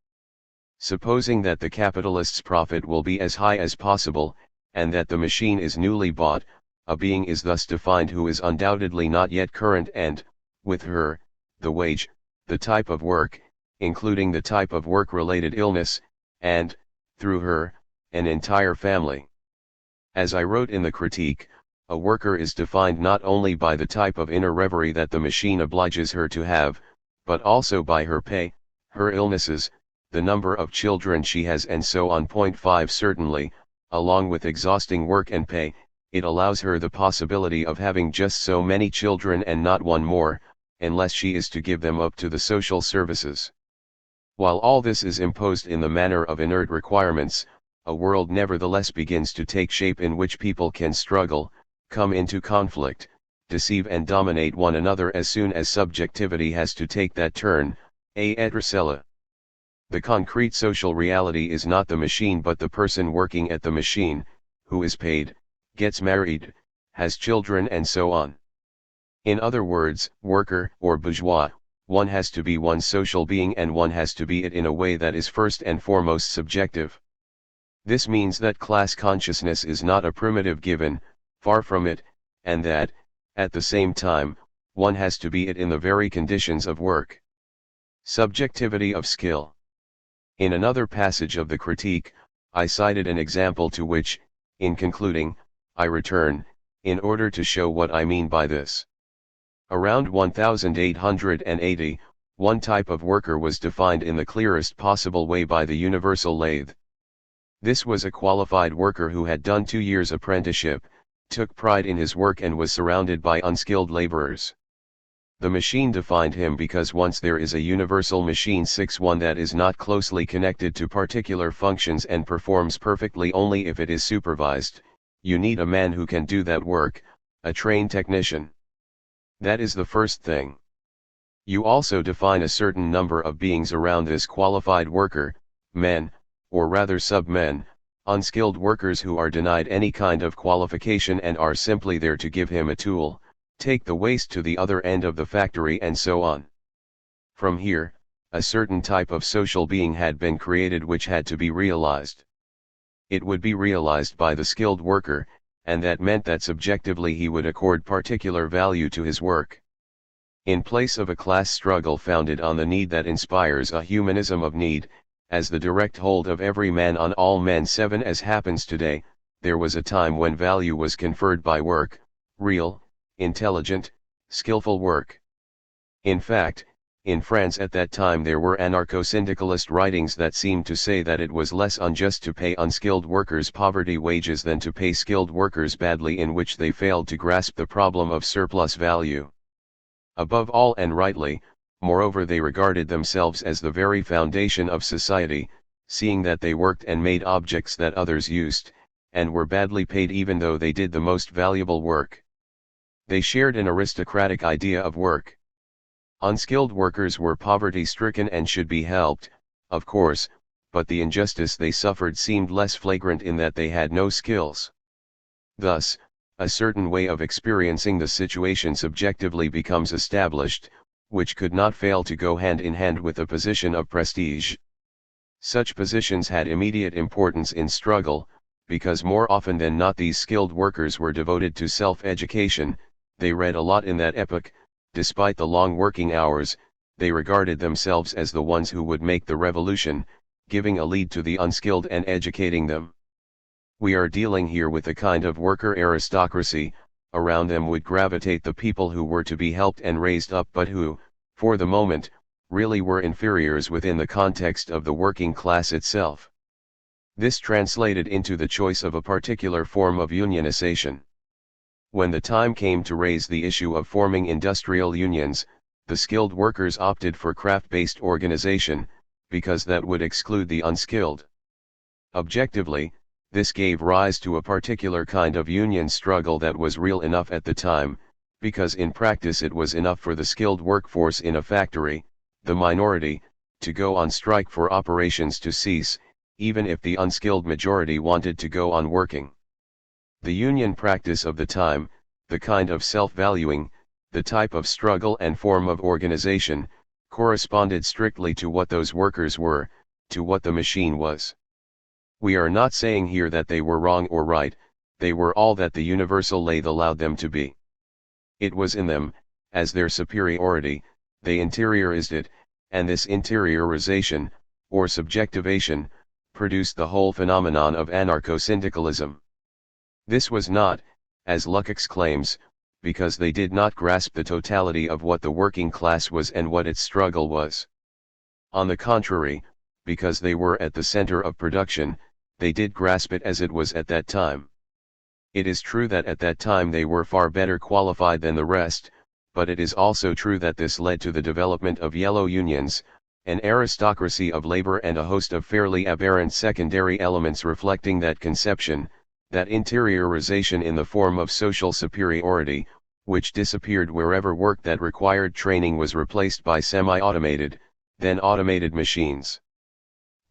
Supposing that the capitalist's profit will be as high as possible, and that the machine is newly bought, a being is thus defined who is undoubtedly not yet current and, with her, the wage, the type of work, including the type of work-related illness, and, through her, an entire family. As I wrote in the critique, a worker is defined not only by the type of inner reverie that the machine obliges her to have, but also by her pay, her illnesses, the number of children she has and so on. 5 Certainly, along with exhausting work and pay, it allows her the possibility of having just so many children and not one more, unless she is to give them up to the social services. While all this is imposed in the manner of inert requirements, a world nevertheless begins to take shape in which people can struggle, come into conflict, deceive and dominate one another as soon as subjectivity has to take that turn, et cetera. The concrete social reality is not the machine but the person working at the machine, who is paid, gets married, has children and so on. In other words, worker or bourgeois, one has to be one's social being and one has to be it in a way that is first and foremost subjective. This means that class consciousness is not a primitive given, far from it, and that, at the same time, one has to be it in the very conditions of work. Subjectivity of skill. In another passage of the critique, I cited an example to which, in concluding, I return, in order to show what I mean by this. Around 1880, one type of worker was defined in the clearest possible way by the universal lathe. This was a qualified worker who had done 2 years' apprenticeship, took pride in his work and was surrounded by unskilled laborers. The machine defined him because once there is a universal machine 1 that is not closely connected to particular functions and performs perfectly only if it is supervised, you need a man who can do that work, a trained technician. That is the first thing. You also define a certain number of beings around this qualified worker, men, or rather sub-men, unskilled workers who are denied any kind of qualification and are simply there to give him a tool, take the waste to the other end of the factory and so on. From here, a certain type of social being had been created which had to be realized. It would be realized by the skilled worker, and that meant that subjectively he would accord particular value to his work. In place of a class struggle founded on the need that inspires a humanism of need, as the direct hold of every man on all men 7 as happens today, there was a time when value was conferred by work, real, intelligent, skillful work. In fact, in France at that time there were anarcho-syndicalist writings that seemed to say that it was less unjust to pay unskilled workers poverty wages than to pay skilled workers badly, in which they failed to grasp the problem of surplus value. Above all and rightly, moreover, they regarded themselves as the very foundation of society, seeing that they worked and made objects that others used, and were badly paid even though they did the most valuable work. They shared an aristocratic idea of work. Unskilled workers were poverty-stricken and should be helped, of course, but the injustice they suffered seemed less flagrant in that they had no skills. Thus, a certain way of experiencing the situation subjectively becomes established, which could not fail to go hand in hand with a position of prestige. Such positions had immediate importance in struggle, because more often than not these skilled workers were devoted to self-education. They read a lot in that epoch. Despite the long working hours, they regarded themselves as the ones who would make the revolution, giving a lead to the unskilled and educating them. We are dealing here with a kind of worker aristocracy. Around them would gravitate the people who were to be helped and raised up but who, for the moment, really were inferiors within the context of the working class itself. This translated into the choice of a particular form of unionization. When the time came to raise the issue of forming industrial unions, the skilled workers opted for craft-based organization, because that would exclude the unskilled. Objectively, this gave rise to a particular kind of union struggle that was real enough at the time, because in practice it was enough for the skilled workforce in a factory, the minority, to go on strike for operations to cease, even if the unskilled majority wanted to go on working. The union practice of the time, the kind of self-valuing, the type of struggle and form of organization, corresponded strictly to what those workers were, to what the machine was. We are not saying here that they were wrong or right, they were all that the universal lath allowed them to be. It was in them, as their superiority, they interiorized it, and this interiorization, or subjectivation, produced the whole phenomenon of anarcho-syndicalism. This was not, as Lukács claims, because they did not grasp the totality of what the working class was and what its struggle was. On the contrary, because they were at the center of production, they did grasp it as it was at that time. It is true that at that time they were far better qualified than the rest, but it is also true that this led to the development of yellow unions, an aristocracy of labor and a host of fairly aberrant secondary elements reflecting that conception, that interiorization in the form of social superiority, which disappeared wherever work that required training was replaced by semi-automated, then automated machines.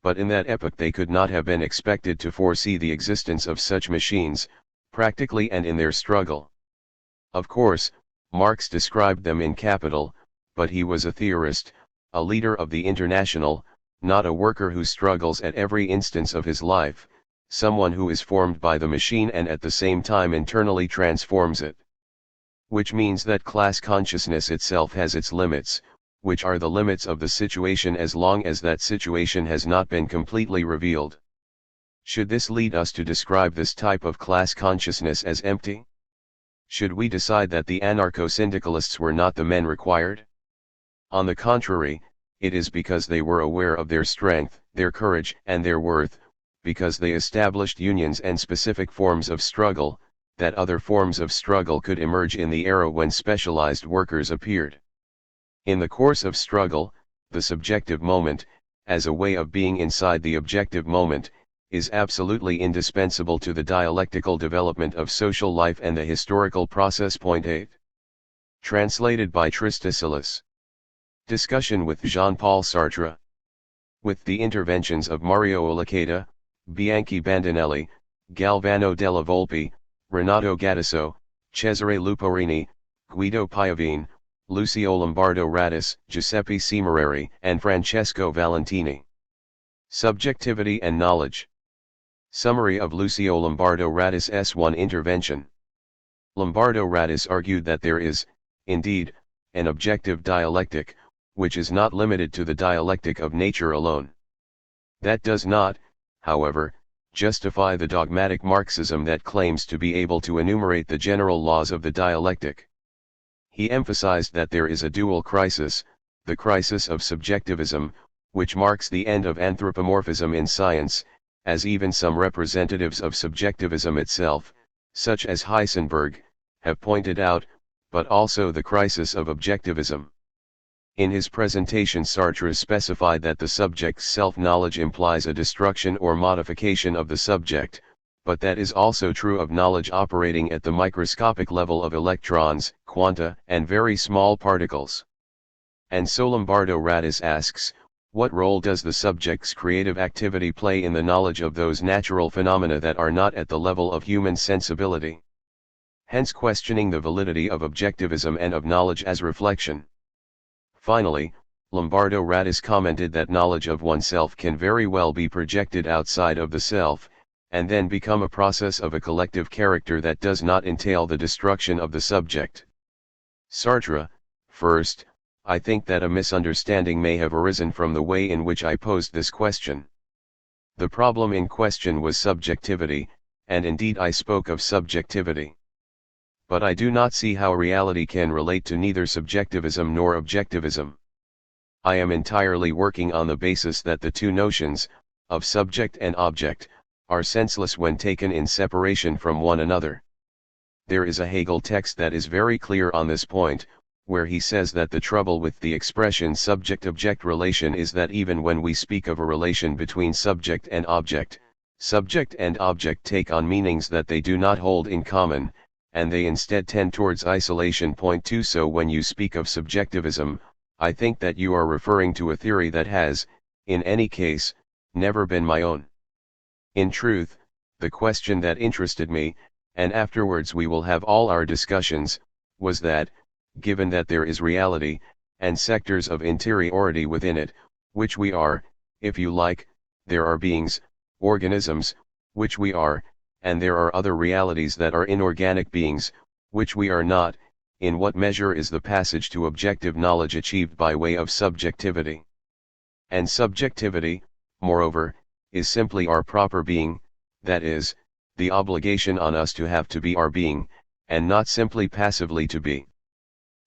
But in that epoch they could not have been expected to foresee the existence of such machines, practically and in their struggle. Of course, Marx described them in Capital, but he was a theorist, a leader of the International, not a worker who struggles at every instance of his life, someone who is formed by the machine and at the same time internally transforms it. Which means that class consciousness itself has its limits, which are the limits of the situation as long as that situation has not been completely revealed. Should this lead us to describe this type of class consciousness as empty? Should we decide that the anarcho-syndicalists were not the men required? On the contrary, it is because they were aware of their strength, their courage and their worth, because they established unions and specific forms of struggle, that other forms of struggle could emerge in the era when specialized workers appeared. In the course of struggle, the subjective moment, as a way of being inside the objective moment, is absolutely indispensable to the dialectical development of social life and the historical process. Point 8. Translated by Tristisilis. Discussion with Jean-Paul Sartre. With the interventions of Mario Olicata, Bianchi Bandinelli, Galvano della Volpe, Renato Gattuso, Cesare Luporini, Guido Piovine, Lucio Lombardo Radis, Giuseppe Cimareri, and Francesco Valentini. Subjectivity and Knowledge. Summary of Lucio Lombardo Radis' S1 intervention. Lombardo Radis argued that there is, indeed, an objective dialectic, which is not limited to the dialectic of nature alone. That does not, however, justify the dogmatic Marxism that claims to be able to enumerate the general laws of the dialectic. He emphasized that there is a dual crisis, the crisis of subjectivism, which marks the end of anthropomorphism in science, as even some representatives of subjectivism itself, such as Heisenberg, have pointed out, but also the crisis of objectivism. In his presentation, Sartre specified that the subject's self-knowledge implies a destruction or modification of the subject, but that is also true of knowledge operating at the microscopic level of electrons, quanta, and very small particles. And so Lombardo Radis asks, what role does the subject's creative activity play in the knowledge of those natural phenomena that are not at the level of human sensibility? Hence questioning the validity of objectivism and of knowledge as reflection. Finally, Lombardo Radis commented that knowledge of oneself can very well be projected outside of the self, and then become a process of a collective character that does not entail the destruction of the subject. Sartre, first, I think that a misunderstanding may have arisen from the way in which I posed this question. The problem in question was subjectivity, and indeed I spoke of subjectivity. But I do not see how reality can relate to neither subjectivism nor objectivism. I am entirely working on the basis that the two notions, of subject and object, are senseless when taken in separation from one another. There is a Hegel text that is very clear on this point, where he says that the trouble with the expression subject-object relation is that even when we speak of a relation between subject and object take on meanings that they do not hold in common, and they instead tend towards isolation. Point 2. So when you speak of subjectivism, I think that you are referring to a theory that has, in any case, never been my own. In truth, the question that interested me, and afterwards we will have all our discussions, was that, given that there is reality, and sectors of interiority within it, which we are, if you like, there are beings, organisms, which we are, and there are other realities that are inorganic beings, which we are not. In what measure is the passage to objective knowledge achieved by way of subjectivity? And subjectivity, moreover, is simply our proper being, that is, the obligation on us to have to be our being, and not simply passively to be.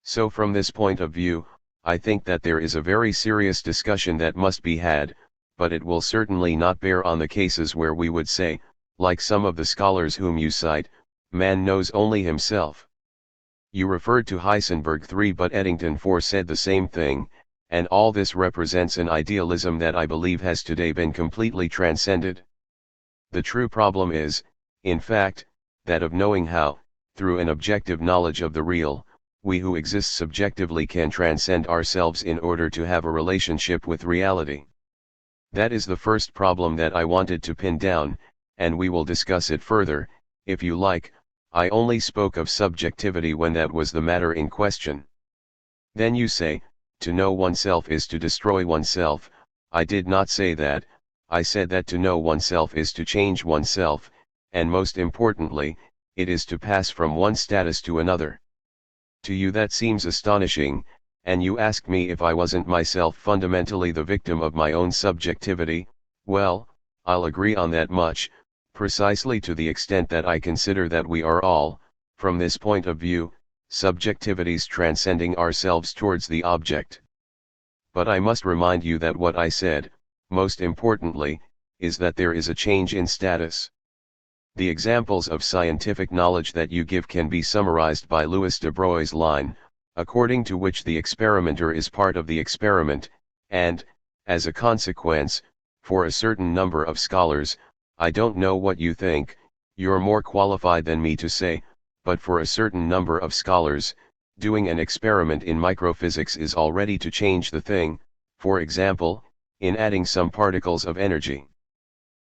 So from this point of view, I think that there is a very serious discussion that must be had, but it will certainly not bear on the cases where we would say, like some of the scholars whom you cite, man knows only himself. You referred to Heisenberg 3, but Eddington 4 said the same thing, and all this represents an idealism that I believe has today been completely transcended. The true problem is, in fact, that of knowing how, through an objective knowledge of the real, we who exist subjectively can transcend ourselves in order to have a relationship with reality. That is the first problem that I wanted to pin down, and we will discuss it further, if you like. I only spoke of subjectivity when that was the matter in question. Then you say, to know oneself is to destroy oneself. I did not say that. I said that to know oneself is to change oneself, and most importantly, it is to pass from one status to another. To you that seems astonishing, and you ask me if I wasn't myself fundamentally the victim of my own subjectivity. Well, I'll agree on that much, precisely to the extent that I consider that we are all, from this point of view, subjectivities transcending ourselves towards the object. But I must remind you that what I said, most importantly, is that there is a change in status. The examples of scientific knowledge that you give can be summarized by Louis de Broglie's line, according to which the experimenter is part of the experiment, and, as a consequence, for a certain number of scholars, I don't know what you think, you're more qualified than me to say, but for a certain number of scholars, doing an experiment in microphysics is already to change the thing, for example, in adding some particles of energy.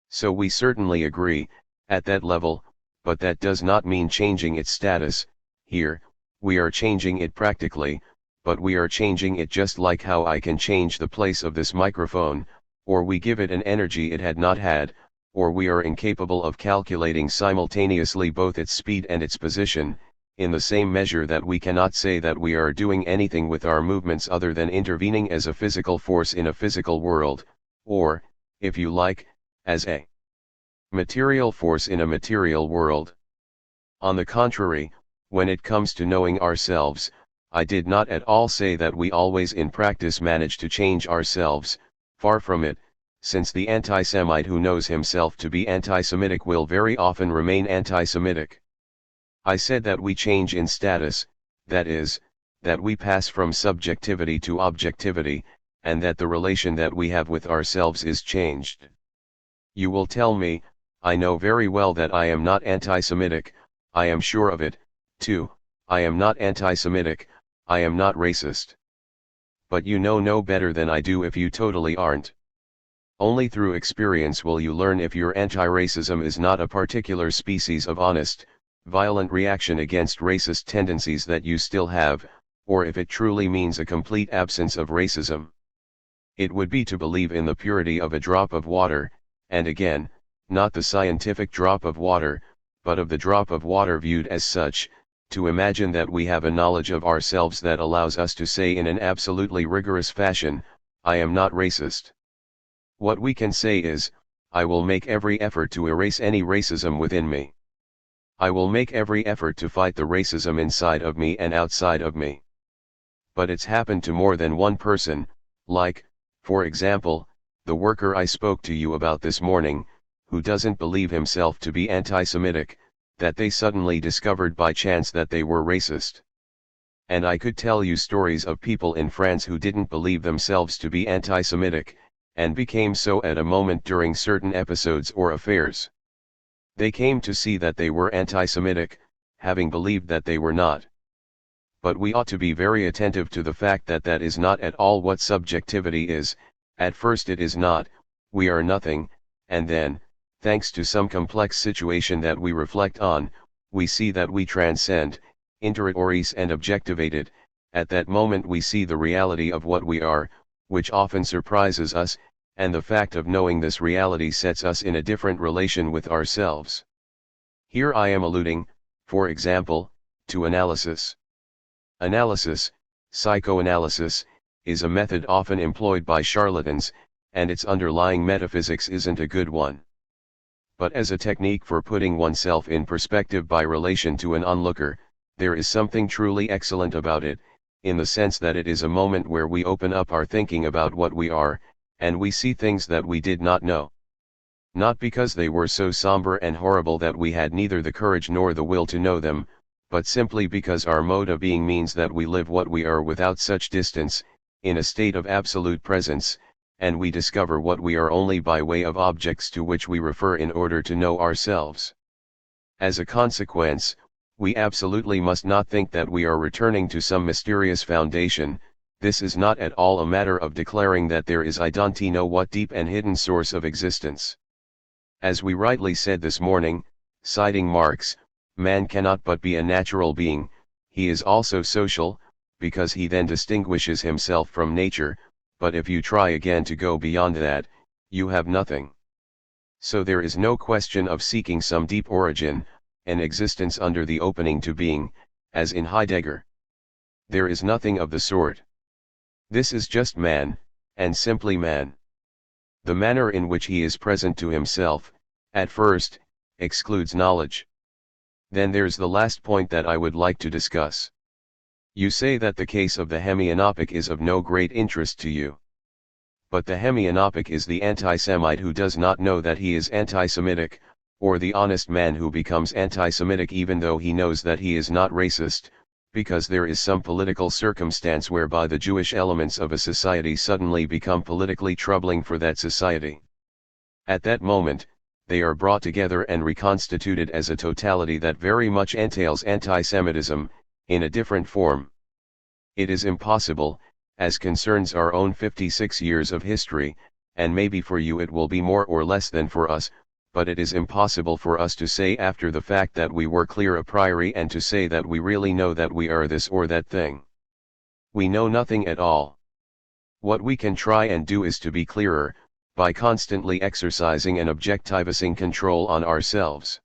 So we certainly agree, at that level, but that does not mean changing its status. Here, we are changing it practically, but we are changing it just like how I can change the place of this microphone, or we give it an energy it had not had, or we are incapable of calculating simultaneously both its speed and its position, in the same measure that we cannot say that we are doing anything with our movements other than intervening as a physical force in a physical world, or, if you like, as a material force in a material world. On the contrary, when it comes to knowing ourselves, I did not at all say that we always in practice manage to change ourselves, far from it, since the anti-Semite who knows himself to be anti-Semitic will very often remain anti-Semitic. I said that we change in status, that is, that we pass from subjectivity to objectivity, and that the relation that we have with ourselves is changed. You will tell me, I know very well that I am not anti-Semitic, I am sure of it, too. I am not anti-Semitic, I am not racist. But you know no better than I do if you totally aren't. Only through experience will you learn if your anti-racism is not a particular species of honest, violent reaction against racist tendencies that you still have, or if it truly means a complete absence of racism. It would be to believe in the purity of a drop of water, and again, not the scientific drop of water, but of the drop of water viewed as such, to imagine that we have a knowledge of ourselves that allows us to say in an absolutely rigorous fashion, I am not racist. What we can say is, I will make every effort to erase any racism within me. I will make every effort to fight the racism inside of me and outside of me. But it's happened to more than one person, like, for example, the worker I spoke to you about this morning, who doesn't believe himself to be anti-Semitic, that they suddenly discovered by chance that they were racist. And I could tell you stories of people in France who didn't believe themselves to be anti-Semitic, and became so at a moment during certain episodes or affairs. They came to see that they were anti-Semitic, having believed that they were not. But we ought to be very attentive to the fact that that is not at all what subjectivity is. At first it is not, we are nothing, and then, thanks to some complex situation that we reflect on, we see that we transcend, interioris and objectivate it. At that moment we see the reality of what we are, which often surprises us, and the fact of knowing this reality sets us in a different relation with ourselves. Here I am alluding, for example, to analysis. Analysis, psychoanalysis, is a method often employed by charlatans, and its underlying metaphysics isn't a good one. But as a technique for putting oneself in perspective by relation to an onlooker, there is something truly excellent about it, in the sense that it is a moment where we open up our thinking about what we are, and we see things that we did not know. Not because they were so somber and horrible that we had neither the courage nor the will to know them, but simply because our mode of being means that we live what we are without such distance, in a state of absolute presence, and we discover what we are only by way of objects to which we refer in order to know ourselves. As a consequence, we absolutely must not think that we are returning to some mysterious foundation. This is not at all a matter of declaring that there is I don't know what deep and hidden source of existence. As we rightly said this morning, citing Marx, man cannot but be a natural being, he is also social, because he then distinguishes himself from nature, but if you try again to go beyond that, you have nothing. So there is no question of seeking some deep origin, an existence under the opening to being, as in Heidegger. There is nothing of the sort. This is just man, and simply man. The manner in which he is present to himself, at first, excludes knowledge. Then there's the last point that I would like to discuss. You say that the case of the hemionopic is of no great interest to you. But the hemionopic is the anti-Semite who does not know that he is anti-Semitic, or the honest man who becomes anti-Semitic even though he knows that he is not racist, because there is some political circumstance whereby the Jewish elements of a society suddenly become politically troubling for that society. At that moment, they are brought together and reconstituted as a totality that very much entails anti-Semitism, in a different form. It is impossible, as concerns our own 56 years of history, and maybe for you it will be more or less than for us, but it is impossible for us to say after the fact that we were clear a priori and to say that we really know that we are this or that thing. We know nothing at all. What we can try and do is to be clearer, by constantly exercising an objectivizing control on ourselves.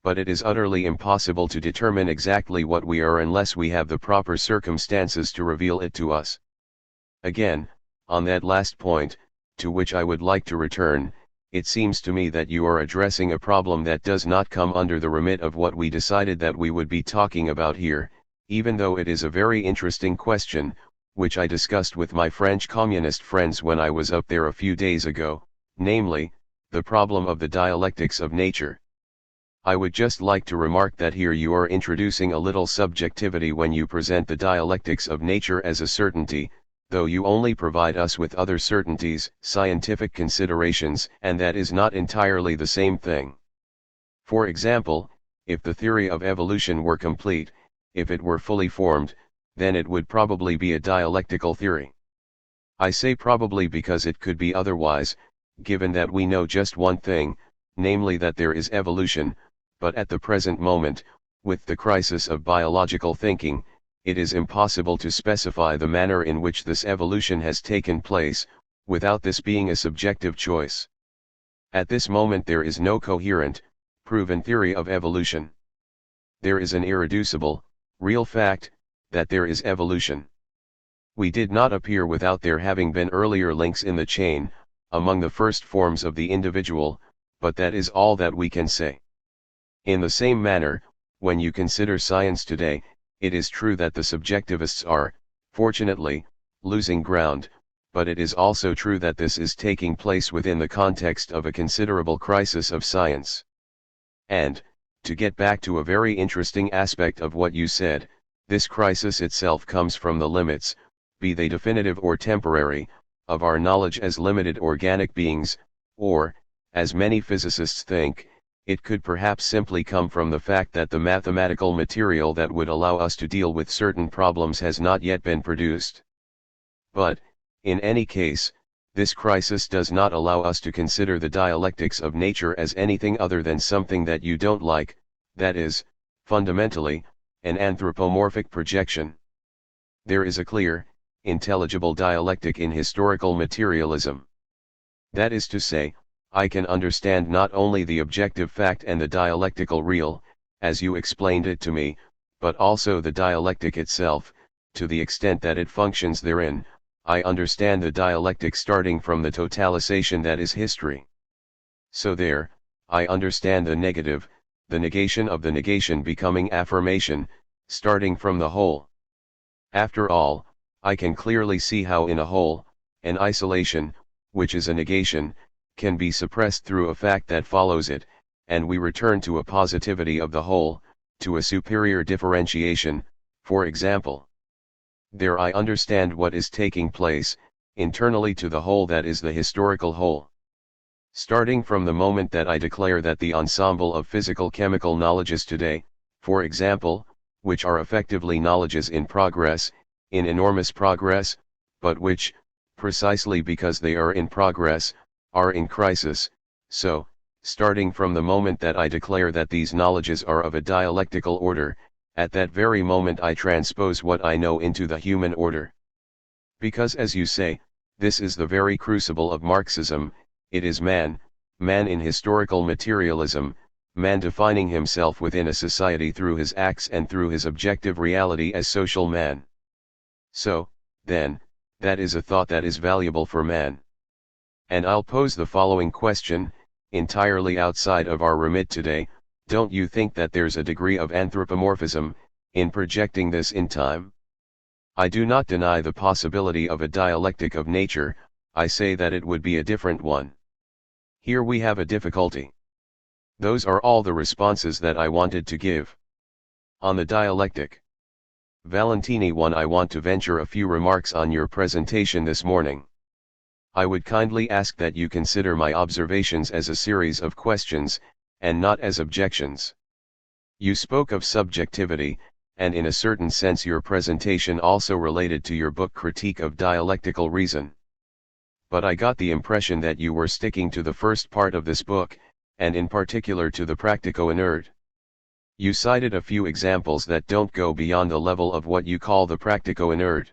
But it is utterly impossible to determine exactly what we are unless we have the proper circumstances to reveal it to us. Again, on that last point, to which I would like to return, it seems to me that you are addressing a problem that does not come under the remit of what we decided that we would be talking about here, even though it is a very interesting question, which I discussed with my French communist friends when I was up there a few days ago, namely, the problem of the dialectics of nature. I would just like to remark that here you are introducing a little subjectivity when you present the dialectics of nature as a certainty, though you only provide us with other certainties, scientific considerations, and that is not entirely the same thing. For example, if the theory of evolution were complete, if it were fully formed, then it would probably be a dialectical theory. I say probably because it could be otherwise, given that we know just one thing, namely that there is evolution, but at the present moment, with the crisis of biological thinking, it is impossible to specify the manner in which this evolution has taken place, without this being a subjective choice. At this moment there is no coherent, proven theory of evolution. There is an irreducible, real fact, that there is evolution. We did not appear without there having been earlier links in the chain, among the first forms of the individual, but that is all that we can say. In the same manner, when you consider science today, it is true that the subjectivists are, fortunately, losing ground, but it is also true that this is taking place within the context of a considerable crisis of science. And, to get back to a very interesting aspect of what you said, this crisis itself comes from the limits, be they definitive or temporary, of our knowledge as limited organic beings, or, as many physicists think, it could perhaps simply come from the fact that the mathematical material that would allow us to deal with certain problems has not yet been produced. But, in any case, this crisis does not allow us to consider the dialectics of nature as anything other than something that you don't like, that is, fundamentally, an anthropomorphic projection. There is a clear, intelligible dialectic in historical materialism. That is to say, I can understand not only the objective fact and the dialectical real, as you explained it to me, but also the dialectic itself, to the extent that it functions therein. I understand the dialectic starting from the totalization that is history. So there, I understand the negative, the negation of the negation becoming affirmation, starting from the whole. After all, I can clearly see how in a whole, an isolation, which is a negation, can be suppressed through a fact that follows it, and we return to a positivity of the whole, to a superior differentiation, for example. There I understand what is taking place, internally to the whole that is the historical whole. Starting from the moment that I declare that the ensemble of physical-chemical knowledges today, for example, which are effectively knowledges in progress, in enormous progress, but which, precisely because they are in progress, are in crisis, so, starting from the moment that I declare that these knowledges are of a dialectical order, at that very moment I transpose what I know into the human order. Because as you say, this is the very crucible of Marxism. It is man in historical materialism, man defining himself within a society through his acts and through his objective reality as social man. So, then, that is a thought that is valuable for man. And I'll pose the following question, entirely outside of our remit today: don't you think that there's a degree of anthropomorphism in projecting this in time? I do not deny the possibility of a dialectic of nature, I say that it would be a different one. Here we have a difficulty. Those are all the responses that I wanted to give. On the dialectic, Valentini 1, I want to venture a few remarks on your presentation this morning. I would kindly ask that you consider my observations as a series of questions, and not as objections. You spoke of subjectivity, and in a certain sense your presentation also related to your book Critique of Dialectical Reason. But I got the impression that you were sticking to the first part of this book, and in particular to the practico-inert. You cited a few examples that don't go beyond the level of what you call the practico-inert.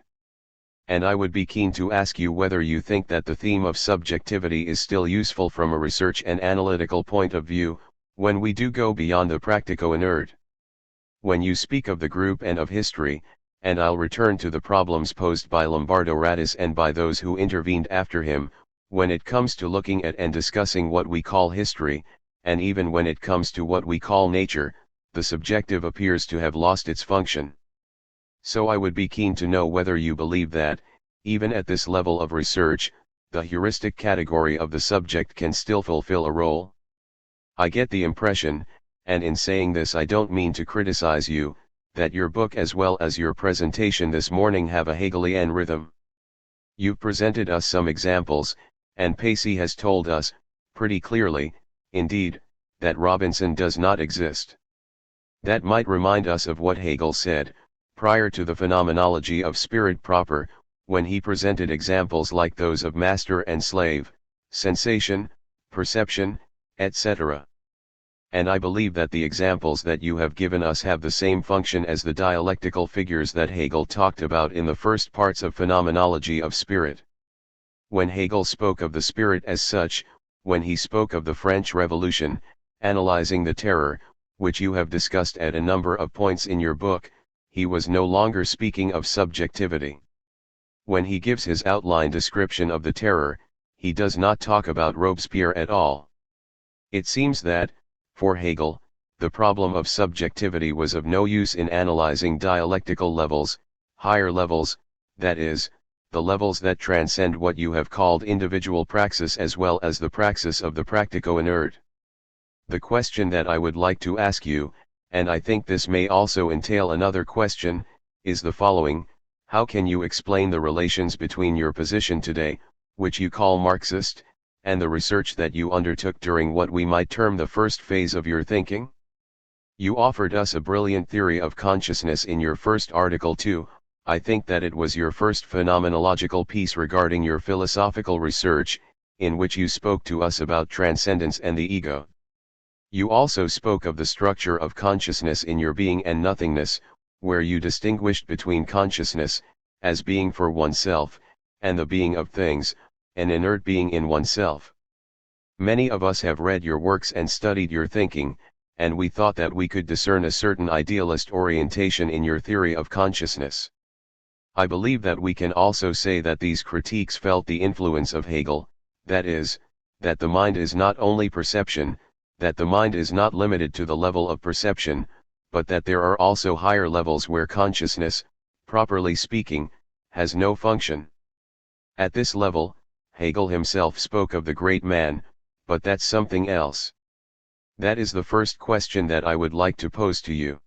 And I would be keen to ask you whether you think that the theme of subjectivity is still useful from a research and analytical point of view, when we do go beyond the practico-inert. When you speak of the group and of history, and I'll return to the problems posed by Lombardo Rattis and by those who intervened after him, when it comes to looking at and discussing what we call history, and even when it comes to what we call nature, the subjective appears to have lost its function. So I would be keen to know whether you believe that, even at this level of research, the heuristic category of the subject can still fulfill a role. I get the impression, and in saying this I don't mean to criticize you, that your book as well as your presentation this morning have a Hegelian rhythm. You've presented us some examples, and Pacey has told us, pretty clearly, indeed, that Robinson does not exist. That might remind us of what Hegel said, prior to the phenomenology of spirit proper, when he presented examples like those of master and slave, sensation, perception, etc. And I believe that the examples that you have given us have the same function as the dialectical figures that Hegel talked about in the first parts of Phenomenology of Spirit. When Hegel spoke of the spirit as such, when he spoke of the French Revolution, analyzing the terror, which you have discussed at a number of points in your book, he was no longer speaking of subjectivity. When he gives his outline description of the terror, he does not talk about Robespierre at all. It seems that, for Hegel, the problem of subjectivity was of no use in analyzing dialectical levels, higher levels, that is, the levels that transcend what you have called individual praxis as well as the praxis of the practico-inert. The question that I would like to ask you, and I think this may also entail another question, is the following: how can you explain the relations between your position today, which you call Marxist, and the research that you undertook during what we might term the first phase of your thinking? You offered us a brilliant theory of consciousness in your first article too. I think that it was your first phenomenological piece regarding your philosophical research, in which you spoke to us about transcendence and the ego. You also spoke of the structure of consciousness in your being and nothingness, where you distinguished between consciousness, as being for oneself, and the being of things, an inert being in oneself. Many of us have read your works and studied your thinking, and we thought that we could discern a certain idealist orientation in your theory of consciousness. I believe that we can also say that these critiques felt the influence of Hegel, that is, that the mind is not only perception, that the mind is not limited to the level of perception, but that there are also higher levels where consciousness, properly speaking, has no function. At this level, Hegel himself spoke of the great man, but that's something else. That is the first question that I would like to pose to you.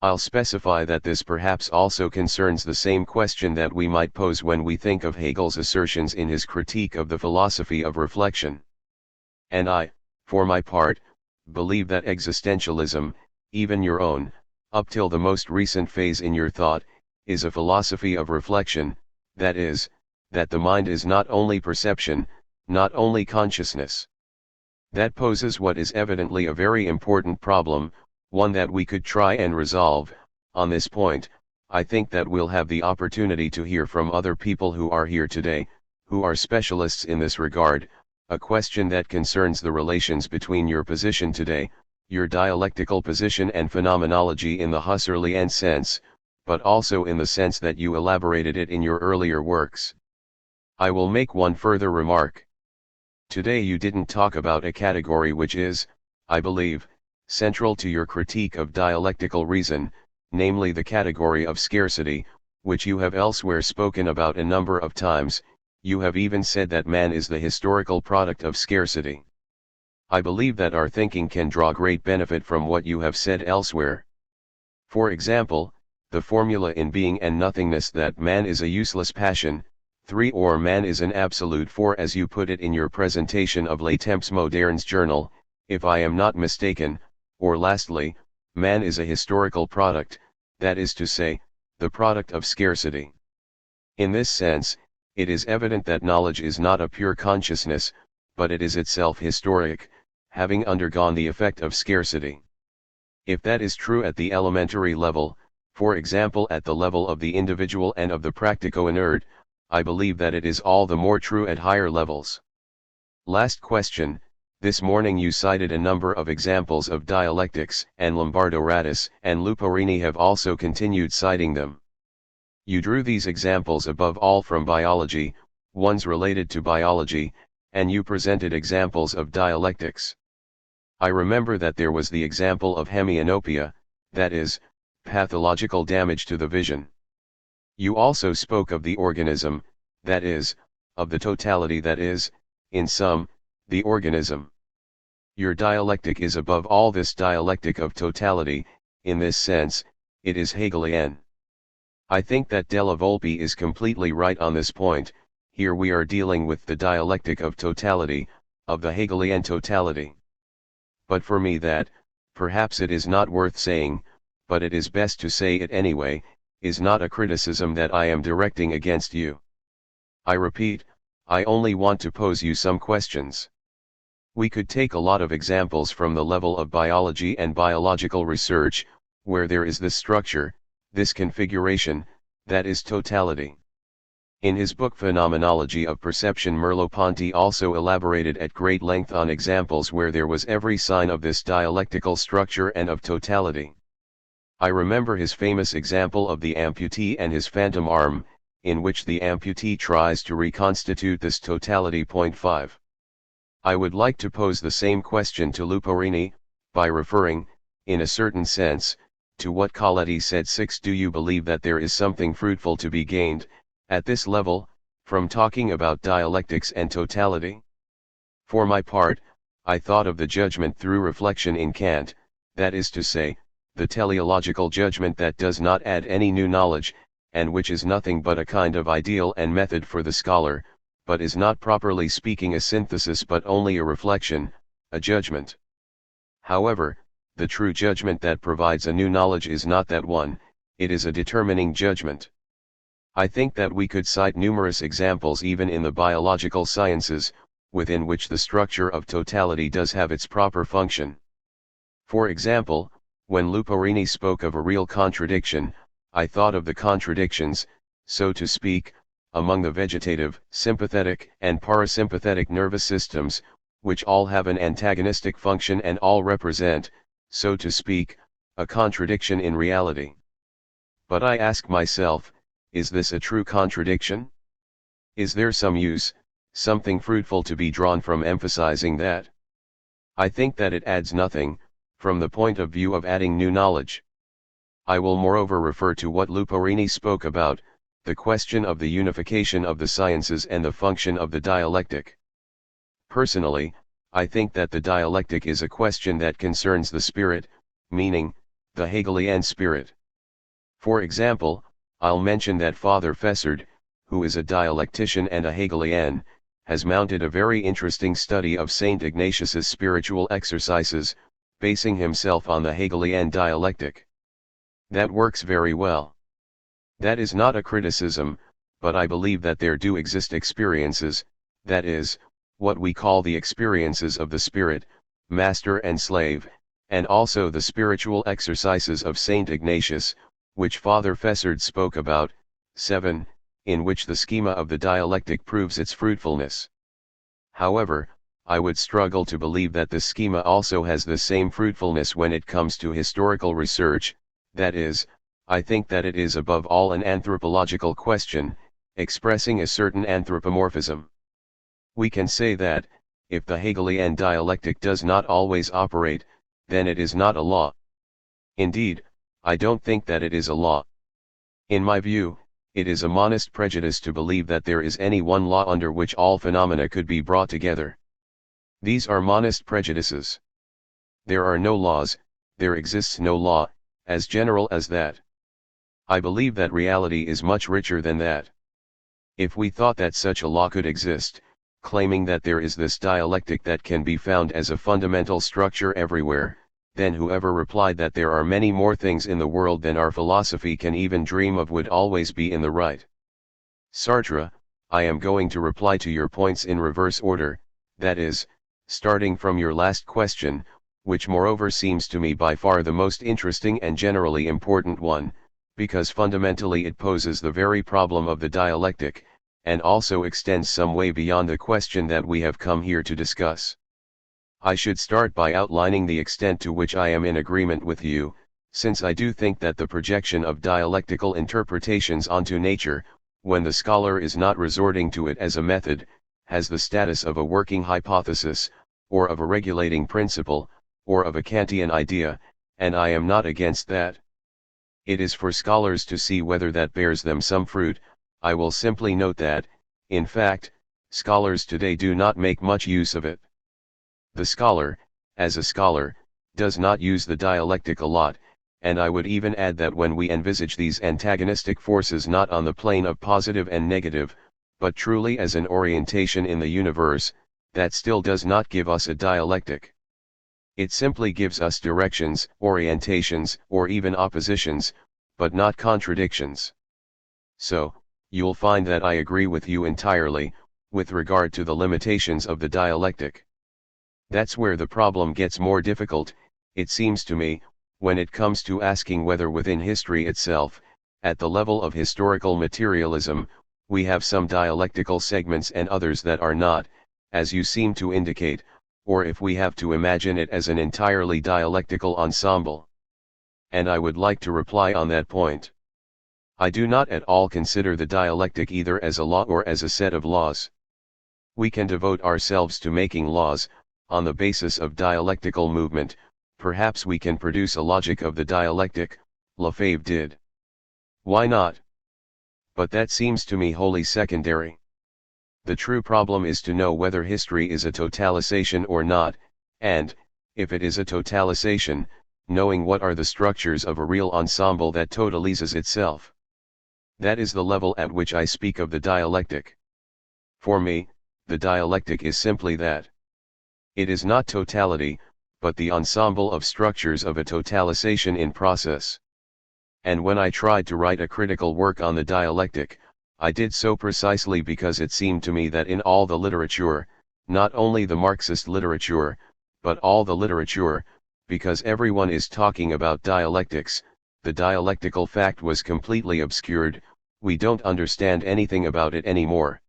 I'll specify that this perhaps also concerns the same question that we might pose when we think of Hegel's assertions in his critique of the philosophy of reflection. And I, for my part, believe that existentialism, even your own, up till the most recent phase in your thought, is a philosophy of reflection, that is, that the mind is not only perception, not only consciousness. That poses what is evidently a very important problem, one that we could try and resolve. On this point, I think that we'll have the opportunity to hear from other people who are here today, who are specialists in this regard, a question that concerns the relations between your position today, your dialectical position and phenomenology in the Husserlian sense, but also in the sense that you elaborated it in your earlier works. I will make one further remark. Today you didn't talk about a category which is, I believe, central to your critique of dialectical reason, namely the category of scarcity, which you have elsewhere spoken about a number of times. You have even said that man is the historical product of scarcity. I believe that our thinking can draw great benefit from what you have said elsewhere. For example, the formula in Being and Nothingness that man is a useless passion, 3 or man is an absolute 4 as you put it in your presentation of Les Temps Modernes journal, if I am not mistaken, or lastly, man is a historical product, that is to say, the product of scarcity. In this sense, it is evident that knowledge is not a pure consciousness, but it is itself historic, having undergone the effect of scarcity. If that is true at the elementary level, for example at the level of the individual and of the practico-inert, I believe that it is all the more true at higher levels. Last question. This morning you cited a number of examples of dialectics, and Lombardo Radis and Luporini have also continued citing them. You drew these examples above all from biology, ones related to biology, and you presented examples of dialectics. I remember that there was the example of hemianopia, that is, pathological damage to the vision. You also spoke of the organism, that is, of the totality that is, in sum, the organism. Your dialectic is above all this dialectic of totality. In this sense, it is Hegelian. I think that Della Volpe is completely right on this point. Here we are dealing with the dialectic of totality, of the Hegelian totality. But for me that, perhaps it is not worth saying, but it is best to say it anyway, is not a criticism that I am directing against you. I repeat, I only want to pose you some questions. We could take a lot of examples from the level of biology and biological research, where there is this structure, this configuration, that is totality. In his book Phenomenology of Perception, Merleau-Ponty also elaborated at great length on examples where there was every sign of this dialectical structure and of totality. I remember his famous example of the amputee and his phantom arm, in which the amputee tries to reconstitute this totality. Point 5. I would like to pose the same question to Luporini, by referring, in a certain sense, to what Coletti said. 6. Do you believe that there is something fruitful to be gained, at this level, from talking about dialectics and totality? For my part, I thought of the judgment through reflection in Kant, that is to say, the teleological judgment that does not add any new knowledge, and which is nothing but a kind of ideal and method for the scholar, but is not properly speaking a synthesis but only a reflection, a judgment. However, the true judgment that provides a new knowledge is not that one, it is a determining judgment. I think that we could cite numerous examples even in the biological sciences, within which the structure of totality does have its proper function. For example, when Luporini spoke of a real contradiction, I thought of the contradictions, so to speak, among the vegetative, sympathetic and parasympathetic nervous systems, which all have an antagonistic function and all represent, so to speak, a contradiction in reality. But I ask myself, is this a true contradiction? Is there some use, something fruitful to be drawn from emphasizing that? I think that it adds nothing, from the point of view of adding new knowledge. I will moreover refer to what Luporini spoke about, the question of the unification of the sciences and the function of the dialectic. Personally, I think that the dialectic is a question that concerns the spirit, meaning, the Hegelian spirit. For example, I'll mention that Father Fessard, who is a dialectician and a Hegelian, has mounted a very interesting study of Saint Ignatius's spiritual exercises, basing himself on the Hegelian dialectic. That works very well. That is not a criticism, but I believe that there do exist experiences, that is, what we call the experiences of the spirit, master and slave, and also the spiritual exercises of Saint Ignatius, which Father Fessard spoke about, 7, in which the schema of the dialectic proves its fruitfulness. However, I would struggle to believe that the schema also has the same fruitfulness when it comes to historical research, that is, I think that it is above all an anthropological question, expressing a certain anthropomorphism. We can say that, if the Hegelian dialectic does not always operate, then it is not a law. Indeed, I don't think that it is a law. In my view, it is a monist prejudice to believe that there is any one law under which all phenomena could be brought together. These are monist prejudices. There are no laws, there exists no law, as general as that. I believe that reality is much richer than that. If we thought that such a law could exist, claiming that there is this dialectic that can be found as a fundamental structure everywhere, then whoever replied that there are many more things in the world than our philosophy can even dream of would always be in the right. Sartre, I am going to reply to your points in reverse order, that is, starting from your last question, which moreover seems to me by far the most interesting and generally important one, because fundamentally it poses the very problem of the dialectic, and also extends some way beyond the question that we have come here to discuss. I should start by outlining the extent to which I am in agreement with you, since I do think that the projection of dialectical interpretations onto nature, when the scholar is not resorting to it as a method, has the status of a working hypothesis, or of a regulating principle, or of a Kantian idea, and I am not against that. It is for scholars to see whether that bears them some fruit. I will simply note that, in fact, scholars today do not make much use of it. The scholar, as a scholar, does not use the dialectic a lot, and I would even add that when we envisage these antagonistic forces not on the plane of positive and negative, but truly as an orientation in the universe, that still does not give us a dialectic. It simply gives us directions, orientations, or even oppositions, but not contradictions. So, you'll find that I agree with you entirely, with regard to the limitations of the dialectic. That's where the problem gets more difficult, it seems to me, when it comes to asking whether within history itself, at the level of historical materialism, we have some dialectical segments and others that are not, as you seem to indicate, or if we have to imagine it as an entirely dialectical ensemble. And I would like to reply on that point. I do not at all consider the dialectic either as a law or as a set of laws. We can devote ourselves to making laws, on the basis of dialectical movement. Perhaps we can produce a logic of the dialectic, Lefebvre did. Why not? But that seems to me wholly secondary. The true problem is to know whether history is a totalization or not, and, if it is a totalization, knowing what are the structures of a real ensemble that totalizes itself. That is the level at which I speak of the dialectic. For me, the dialectic is simply that. It is not totality, but the ensemble of structures of a totalization in process. And when I tried to write a critical work on the dialectic, I did so precisely because it seemed to me that in all the literature, not only the Marxist literature, but all the literature, because everyone is talking about dialectics, the dialectical fact was completely obscured. We don't understand anything about it anymore.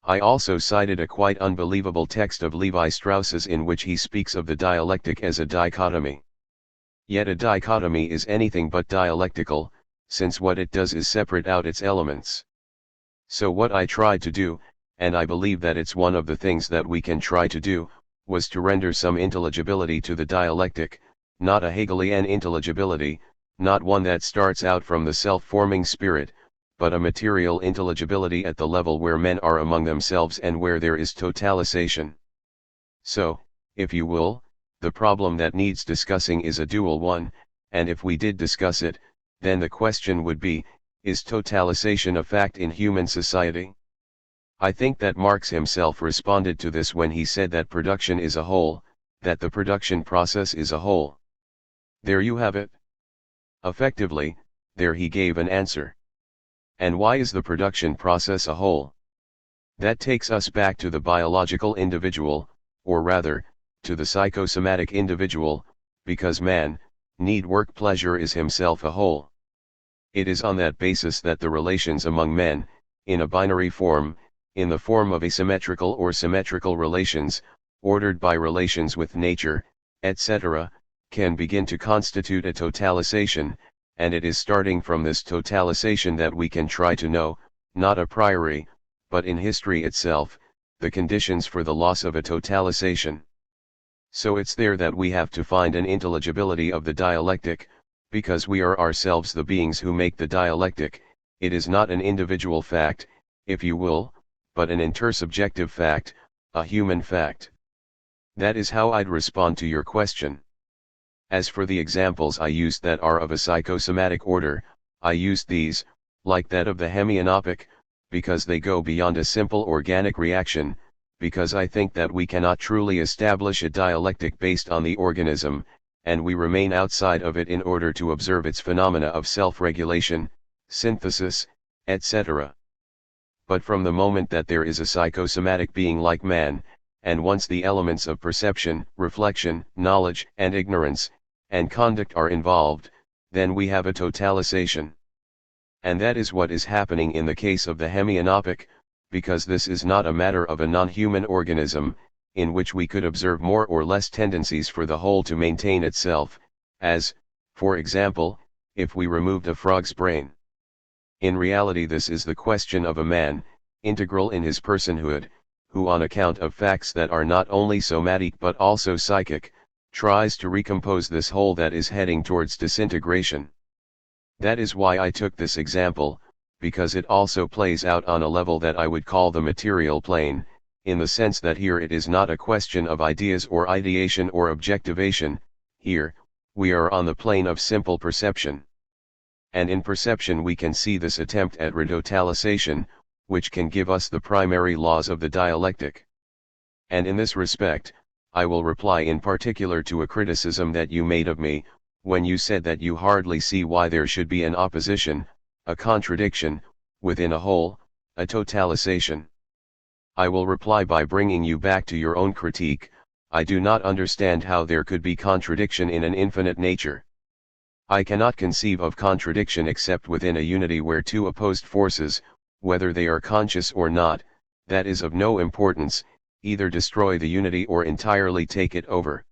I also cited a quite unbelievable text of Levi Strauss's in which he speaks of the dialectic as a dichotomy. Yet a dichotomy is anything but dialectical, since what it does is separate out its elements. So what I tried to do, and I believe that it's one of the things that we can try to do, was to render some intelligibility to the dialectic, not a Hegelian intelligibility, not one that starts out from the self-forming spirit, but a material intelligibility at the level where men are among themselves and where there is totalization. So, if you will, the problem that needs discussing is a dual one, and if we did discuss it, then the question would be, is totalization a fact in human society? I think that Marx himself responded to this when he said that production is a whole, that the production process is a whole. There you have it. Effectively, there he gave an answer. And why is the production process a whole? That takes us back to the biological individual, or rather, to the psychosomatic individual, because man, need work pleasure is himself a whole. It is on that basis that the relations among men, in a binary form, in the form of asymmetrical or symmetrical relations, ordered by relations with nature, etc., can begin to constitute a totalization, and it is starting from this totalization that we can try to know, not a priori, but in history itself, the conditions for the loss of a totalization. So it's there that we have to find an intelligibility of the dialectic, because we are ourselves the beings who make the dialectic. It is not an individual fact, if you will, but an intersubjective fact, a human fact. That is how I'd respond to your question. As for the examples I used that are of a psychosomatic order, I used these, like that of the hemianopic, because they go beyond a simple organic reaction, because I think that we cannot truly establish a dialectic based on the organism, and we remain outside of it in order to observe its phenomena of self-regulation, synthesis, etc. But from the moment that there is a psychosomatic being like man, and once the elements of perception, reflection, knowledge, and ignorance, and conduct are involved, then we have a totalization. And that is what is happening in the case of the hemianopic, because this is not a matter of a non-human organism, in which we could observe more or less tendencies for the whole to maintain itself, as, for example, if we removed a frog's brain. In reality this is the question of a man, integral in his personhood, who on account of facts that are not only somatic but also psychic, tries to recompose this whole that is heading towards disintegration. That is why I took this example, because it also plays out on a level that I would call the material plane, in the sense that here it is not a question of ideas or ideation or objectivation, here, we are on the plane of simple perception. And in perception we can see this attempt at retotalization, which can give us the primary laws of the dialectic. And in this respect, I will reply in particular to a criticism that you made of me, when you said that you hardly see why there should be an opposition, a contradiction, within a whole, a totalization. I will reply by bringing you back to your own critique. I do not understand how there could be contradiction in an infinite nature. I cannot conceive of contradiction except within a unity where two opposed forces, whether they are conscious or not, that is of no importance, either destroy the unity or entirely take it over.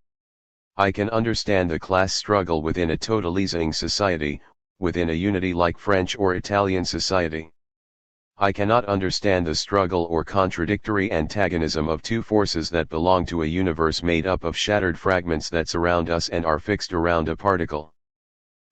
I can understand the class struggle within a totalizing society, within a unity like French or Italian society. I cannot understand the struggle or contradictory antagonism of two forces that belong to a universe made up of shattered fragments that surround us and are fixed around a particle.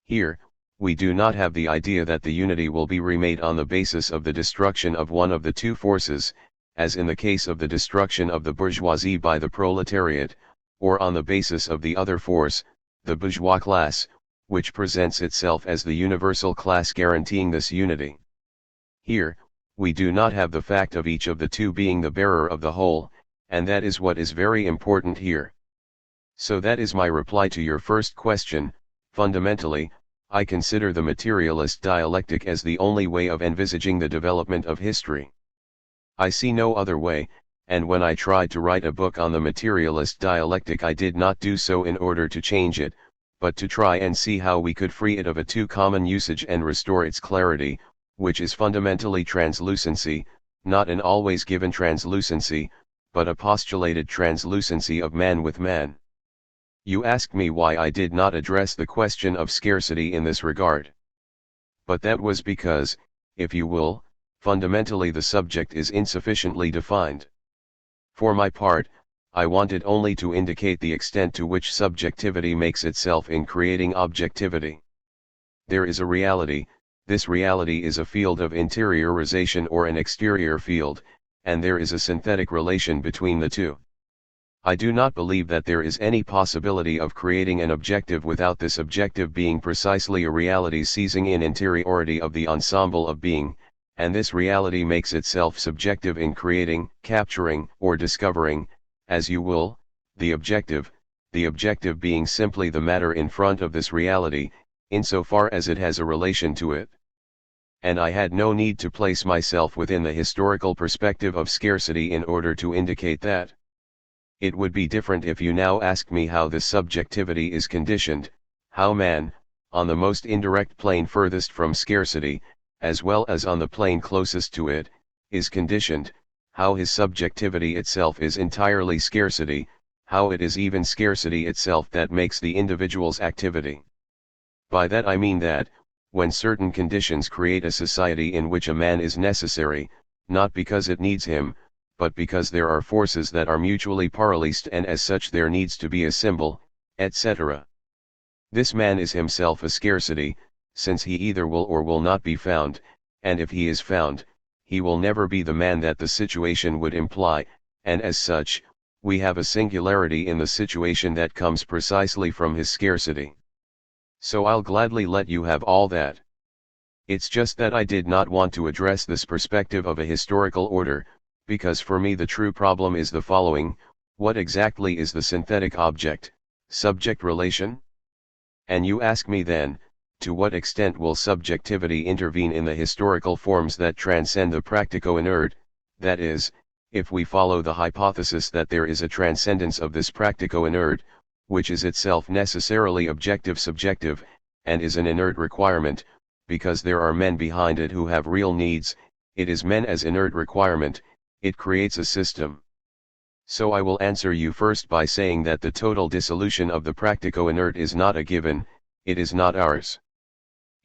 Here, we do not have the idea that the unity will be remade on the basis of the destruction of one of the two forces, as in the case of the destruction of the bourgeoisie by the proletariat, or on the basis of the other force, the bourgeois class, which presents itself as the universal class guaranteeing this unity. Here, we do not have the fact of each of the two being the bearer of the whole, and that is what is very important here. So that is my reply to your first question. Fundamentally, I consider the materialist dialectic as the only way of envisaging the development of history. I see no other way, and when I tried to write a book on the materialist dialectic I did not do so in order to change it, but to try and see how we could free it of a too common usage and restore its clarity, which is fundamentally translucency, not an always given translucency, but a postulated translucency of man with man. You ask me why I did not address the question of scarcity in this regard. But that was because, if you will, fundamentally the subject is insufficiently defined. For my part, I wanted only to indicate the extent to which subjectivity makes itself in creating objectivity. There is a reality, this reality is a field of interiorization or an exterior field, and there is a synthetic relation between the two. I do not believe that there is any possibility of creating an objective without this objective being precisely a reality seizing in interiority of the ensemble of being, and this reality makes itself subjective in creating, capturing, or discovering, as you will, the objective being simply the matter in front of this reality, insofar as it has a relation to it. And I had no need to place myself within the historical perspective of scarcity in order to indicate that. It would be different if you now ask me how this subjectivity is conditioned, how man, on the most indirect plane furthest from scarcity, as well as on the plane closest to it, is conditioned, how his subjectivity itself is entirely scarcity, how it is even scarcity itself that makes the individual's activity. By that I mean that, when certain conditions create a society in which a man is necessary, not because it needs him, but because there are forces that are mutually paralysed and as such there needs to be a symbol, etc. This man is himself a scarcity, since he either will or will not be found, and if he is found, he will never be the man that the situation would imply, and as such, we have a singularity in the situation that comes precisely from his scarcity. So I'll gladly let you have all that. It's just that I did not want to address this perspective of a historical order, because for me the true problem is the following: what exactly is the synthetic object-subject relation? And you ask me then, to what extent will subjectivity intervene in the historical forms that transcend the practico-inert, that is, if we follow the hypothesis that there is a transcendence of this practico-inert, which is itself necessarily objective-subjective, and is an inert requirement, because there are men behind it who have real needs, it is men as inert requirement, it creates a system. So I will answer you first by saying that the total dissolution of the practico-inert is not a given, it is not ours.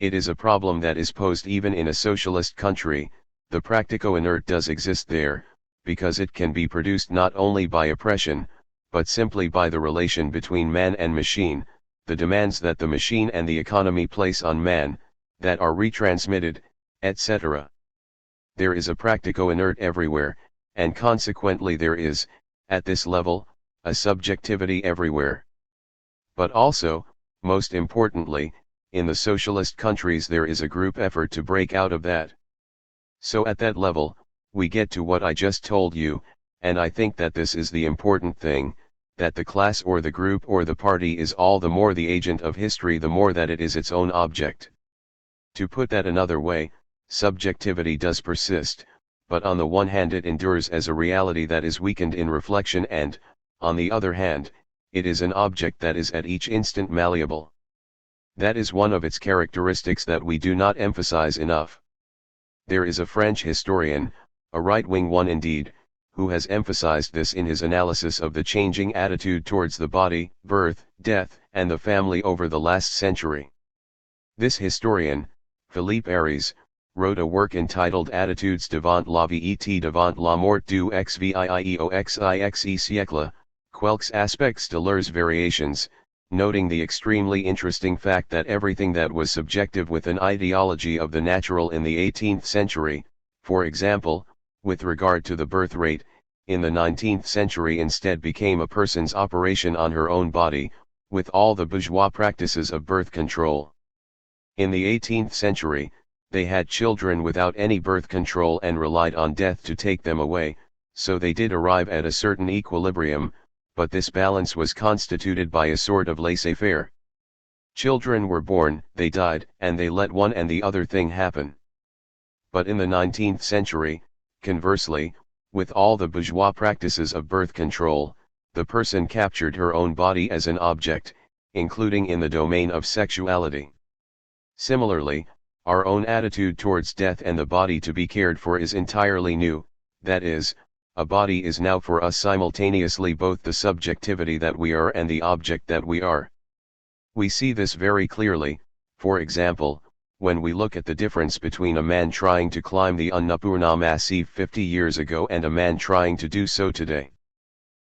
It is a problem that is posed even in a socialist country. The practico-inert does exist there, because it can be produced not only by oppression, but simply by the relation between man and machine, the demands that the machine and the economy place on man, that are retransmitted, etc. There is a practico-inert everywhere, and consequently there is, at this level, a subjectivity everywhere. But also, most importantly, in the socialist countries there is a group effort to break out of that. So at that level, we get to what I just told you, and I think that this is the important thing, that the class or the group or the party is all the more the agent of history the more that it is its own object. To put that another way, subjectivity does persist, but on the one hand it endures as a reality that is weakened in reflection and, on the other hand, it is an object that is at each instant malleable. That is one of its characteristics that we do not emphasize enough. There is a French historian, a right-wing one indeed, who has emphasized this in his analysis of the changing attitude towards the body, birth, death, and the family over the last century. This historian, Philippe Aries, wrote a work entitled Attitudes devant la vie et devant la mort du XVIIEOXIXE siècle, quelques aspects de leurs variations, noting the extremely interesting fact that everything that was subjective with an ideology of the natural in the 18th century, for example, with regard to the birth rate, in the 19th century instead became a person's operation on her own body, with all the bourgeois practices of birth control. In the 18th century, they had children without any birth control and relied on death to take them away, so they did arrive at a certain equilibrium, but this balance was constituted by a sort of laissez-faire. Children were born, they died, and they let one and the other thing happen. But in the 19th century, conversely, with all the bourgeois practices of birth control, the person captured her own body as an object, including in the domain of sexuality. Similarly, Our own attitude towards death and the body to be cared for is entirely new, that is, a body is now for us simultaneously both the subjectivity that we are and the object that we are. We see this very clearly, for example, when we look at the difference between a man trying to climb the Annapurna Massif 50 years ago and a man trying to do so today.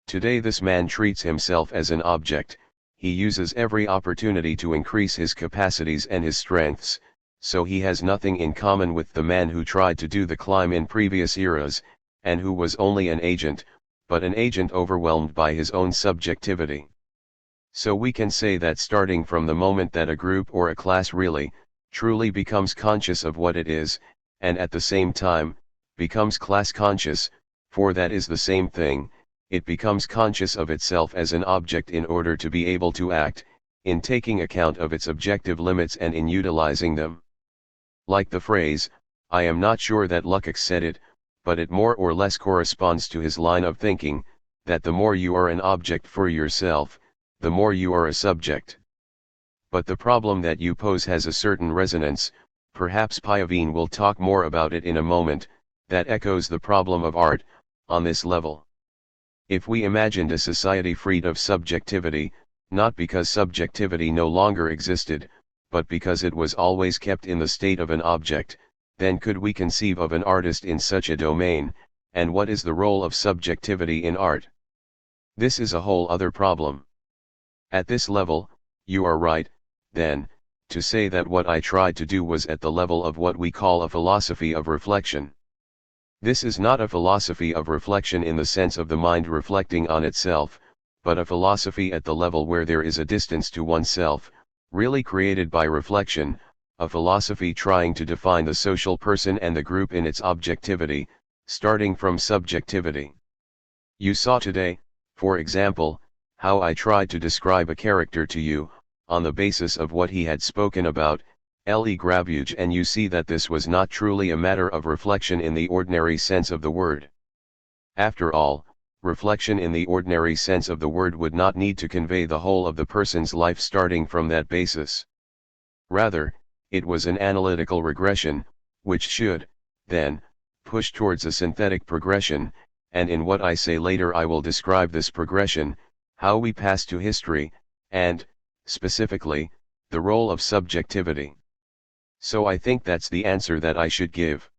Today this man treats himself as an object, he uses every opportunity to increase his capacities and his strengths, so he has nothing in common with the man who tried to do the climb in previous eras, and who was only an agent, but an agent overwhelmed by his own subjectivity. So we can say that starting from the moment that a group or a class really, truly becomes conscious of what it is, and at the same time, becomes class conscious, for that is the same thing, it becomes conscious of itself as an object in order to be able to act, in taking account of its objective limits and in utilizing them. Like the phrase, I am not sure that Lukács said it, but it more or less corresponds to his line of thinking, that the more you are an object for yourself, the more you are a subject. But the problem that you pose has a certain resonance, perhaps Payavin will talk more about it in a moment, that echoes the problem of art, on this level. If we imagined a society freed of subjectivity, not because subjectivity no longer existed, but because it was always kept in the state of an object, then could we conceive of an artist in such a domain, and what is the role of subjectivity in art? This is a whole other problem. At this level, you are right, then, to say that what I tried to do was at the level of what we call a philosophy of reflection. This is not a philosophy of reflection in the sense of the mind reflecting on itself, but a philosophy at the level where there is a distance to oneself, really created by reflection, a philosophy trying to define the social person and the group in its objectivity, starting from subjectivity. You saw today, for example, how I tried to describe a character to you, on the basis of what he had spoken about, Le Grabuge, and you see that this was not truly a matter of reflection in the ordinary sense of the word. After all, reflection in the ordinary sense of the word would not need to convey the whole of the person's life starting from that basis. Rather, it was an analytical regression, which should, then, push towards a synthetic progression, and in what I say later I will describe this progression, how we pass to history, and, specifically, the role of subjectivity. So I think that's the answer that I should give.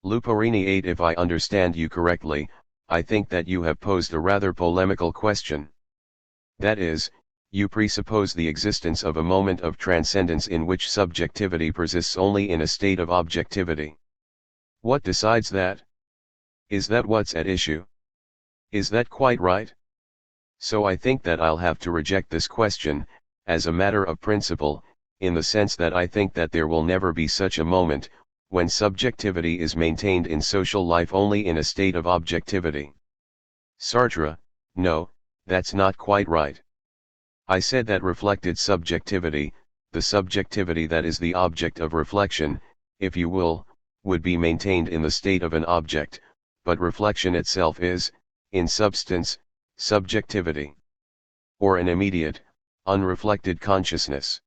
Luporini 8. If I understand you correctly, I think that you have posed a rather polemical question. That is, you presuppose the existence of a moment of transcendence in which subjectivity persists only in a state of objectivity. What decides that? Is that what's at issue? Is that quite right? So I think that I'll have to reject this question, as a matter of principle, in the sense that I think that there will never be such a moment, when subjectivity is maintained in social life only in a state of objectivity. Sartre, no, that's not quite right. I said that reflected subjectivity, the subjectivity that is the object of reflection, if you will, would be maintained in the state of an object, but reflection itself is, in substance, subjectivity. Or an immediate, unreflected consciousness.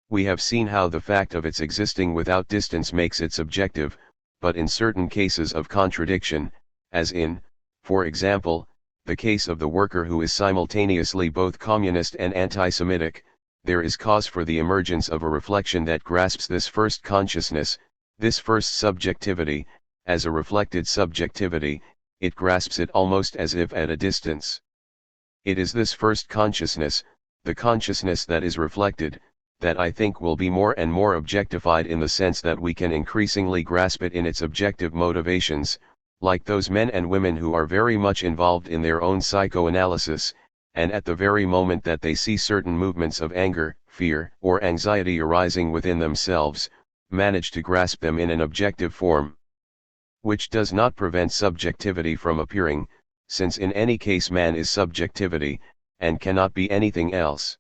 We have seen how the fact of its existing without distance makes it subjective, but in certain cases of contradiction, as in, for example, the case of the worker who is simultaneously both communist and anti-Semitic, there is cause for the emergence of a reflection that grasps this first consciousness, this first subjectivity, as a reflected subjectivity, it grasps it almost as if at a distance. It is this first consciousness, the consciousness that is reflected, that I think will be more and more objectified in the sense that we can increasingly grasp it in its objective motivations, like those men and women who are very much involved in their own psychoanalysis, and at the very moment that they see certain movements of anger, fear, or anxiety arising within themselves, manage to grasp them in an objective form. Which does not prevent subjectivity from appearing, since in any case man is subjectivity, and cannot be anything else.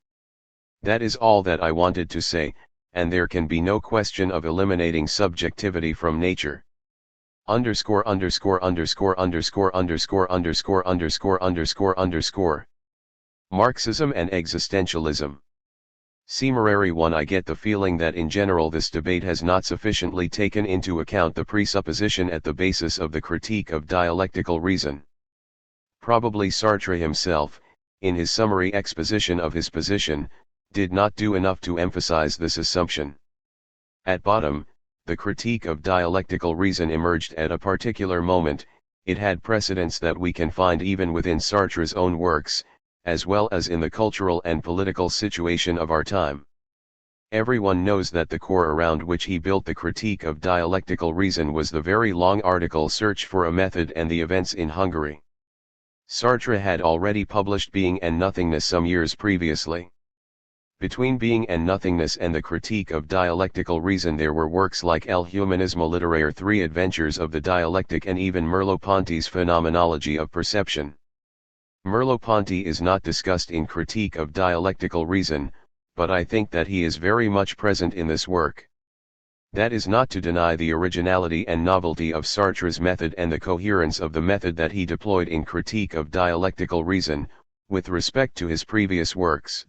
That is all that I wanted to say, and there can be no question of eliminating subjectivity from nature. Underscore underscore underscore underscore underscore underscore underscore underscore underscore. Marxism and existentialism. Semerary 1. I get the feeling that in general this debate has not sufficiently taken into account the presupposition at the basis of the critique of dialectical reason. Probably Sartre himself, in his summary exposition of his position, did not do enough to emphasize this assumption. At bottom, the critique of dialectical reason emerged at a particular moment. It had precedents that we can find even within Sartre's own works, as well as in the cultural and political situation of our time. Everyone knows that the core around which he built the critique of dialectical reason was the very long article Search for a Method and the Events in Hungary. Sartre had already published Being and Nothingness some years previously. Between Being and Nothingness and the critique of dialectical reason there were works like El Humanismo Literaire, Three Adventures of the Dialectic, and even Merleau-Ponty's Phenomenology of Perception. Merleau-Ponty is not discussed in Critique of Dialectical Reason, but I think that he is very much present in this work. That is not to deny the originality and novelty of Sartre's method and the coherence of the method that he deployed in Critique of Dialectical Reason, with respect to his previous works.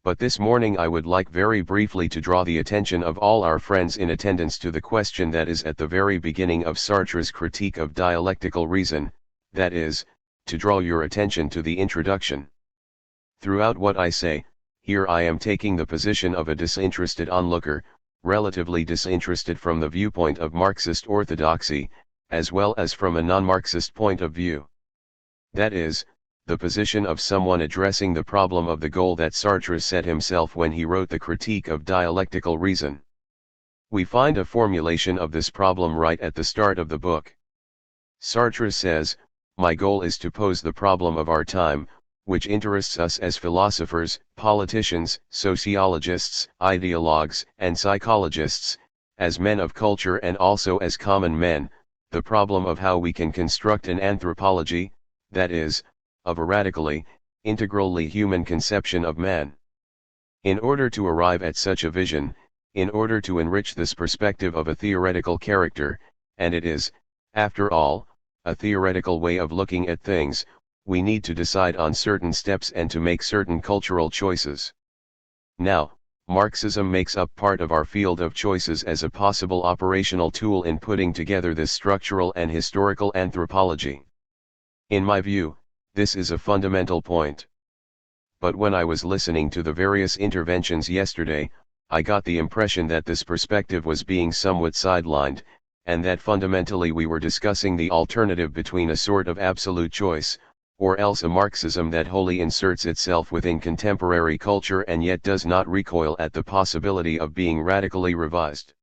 But this morning I would like very briefly to draw the attention of all our friends in attendance to the question that is at the very beginning of Sartre's Critique of Dialectical Reason, that is, to draw your attention to the introduction. Throughout what I say, here I am taking the position of a disinterested onlooker, relatively disinterested from the viewpoint of Marxist orthodoxy, as well as from a non-Marxist point of view. That is, the position of someone addressing the problem of the goal that Sartre set himself when he wrote the Critique of Dialectical Reason. We find a formulation of this problem right at the start of the book. Sartre says, "My goal is to pose the problem of our time, which interests us as philosophers, politicians, sociologists, ideologues, and psychologists, as men of culture and also as common men, the problem of how we can construct an anthropology, that is, of a radically, integrally human conception of man. In order to arrive at such a vision, in order to enrich this perspective of a theoretical character, and it is, after all, a theoretical way of looking at things, we need to decide on certain steps and to make certain cultural choices. Now, Marxism makes up part of our field of choices as a possible operational tool in putting together this structural and historical anthropology. In my view, this is a fundamental point. But when I was listening to the various interventions yesterday, I got the impression that this perspective was being somewhat sidelined, and that fundamentally we were discussing the alternative between a sort of absolute choice, or else a Marxism that wholly inserts itself within contemporary culture and yet does not recoil at the possibility of being radically revised.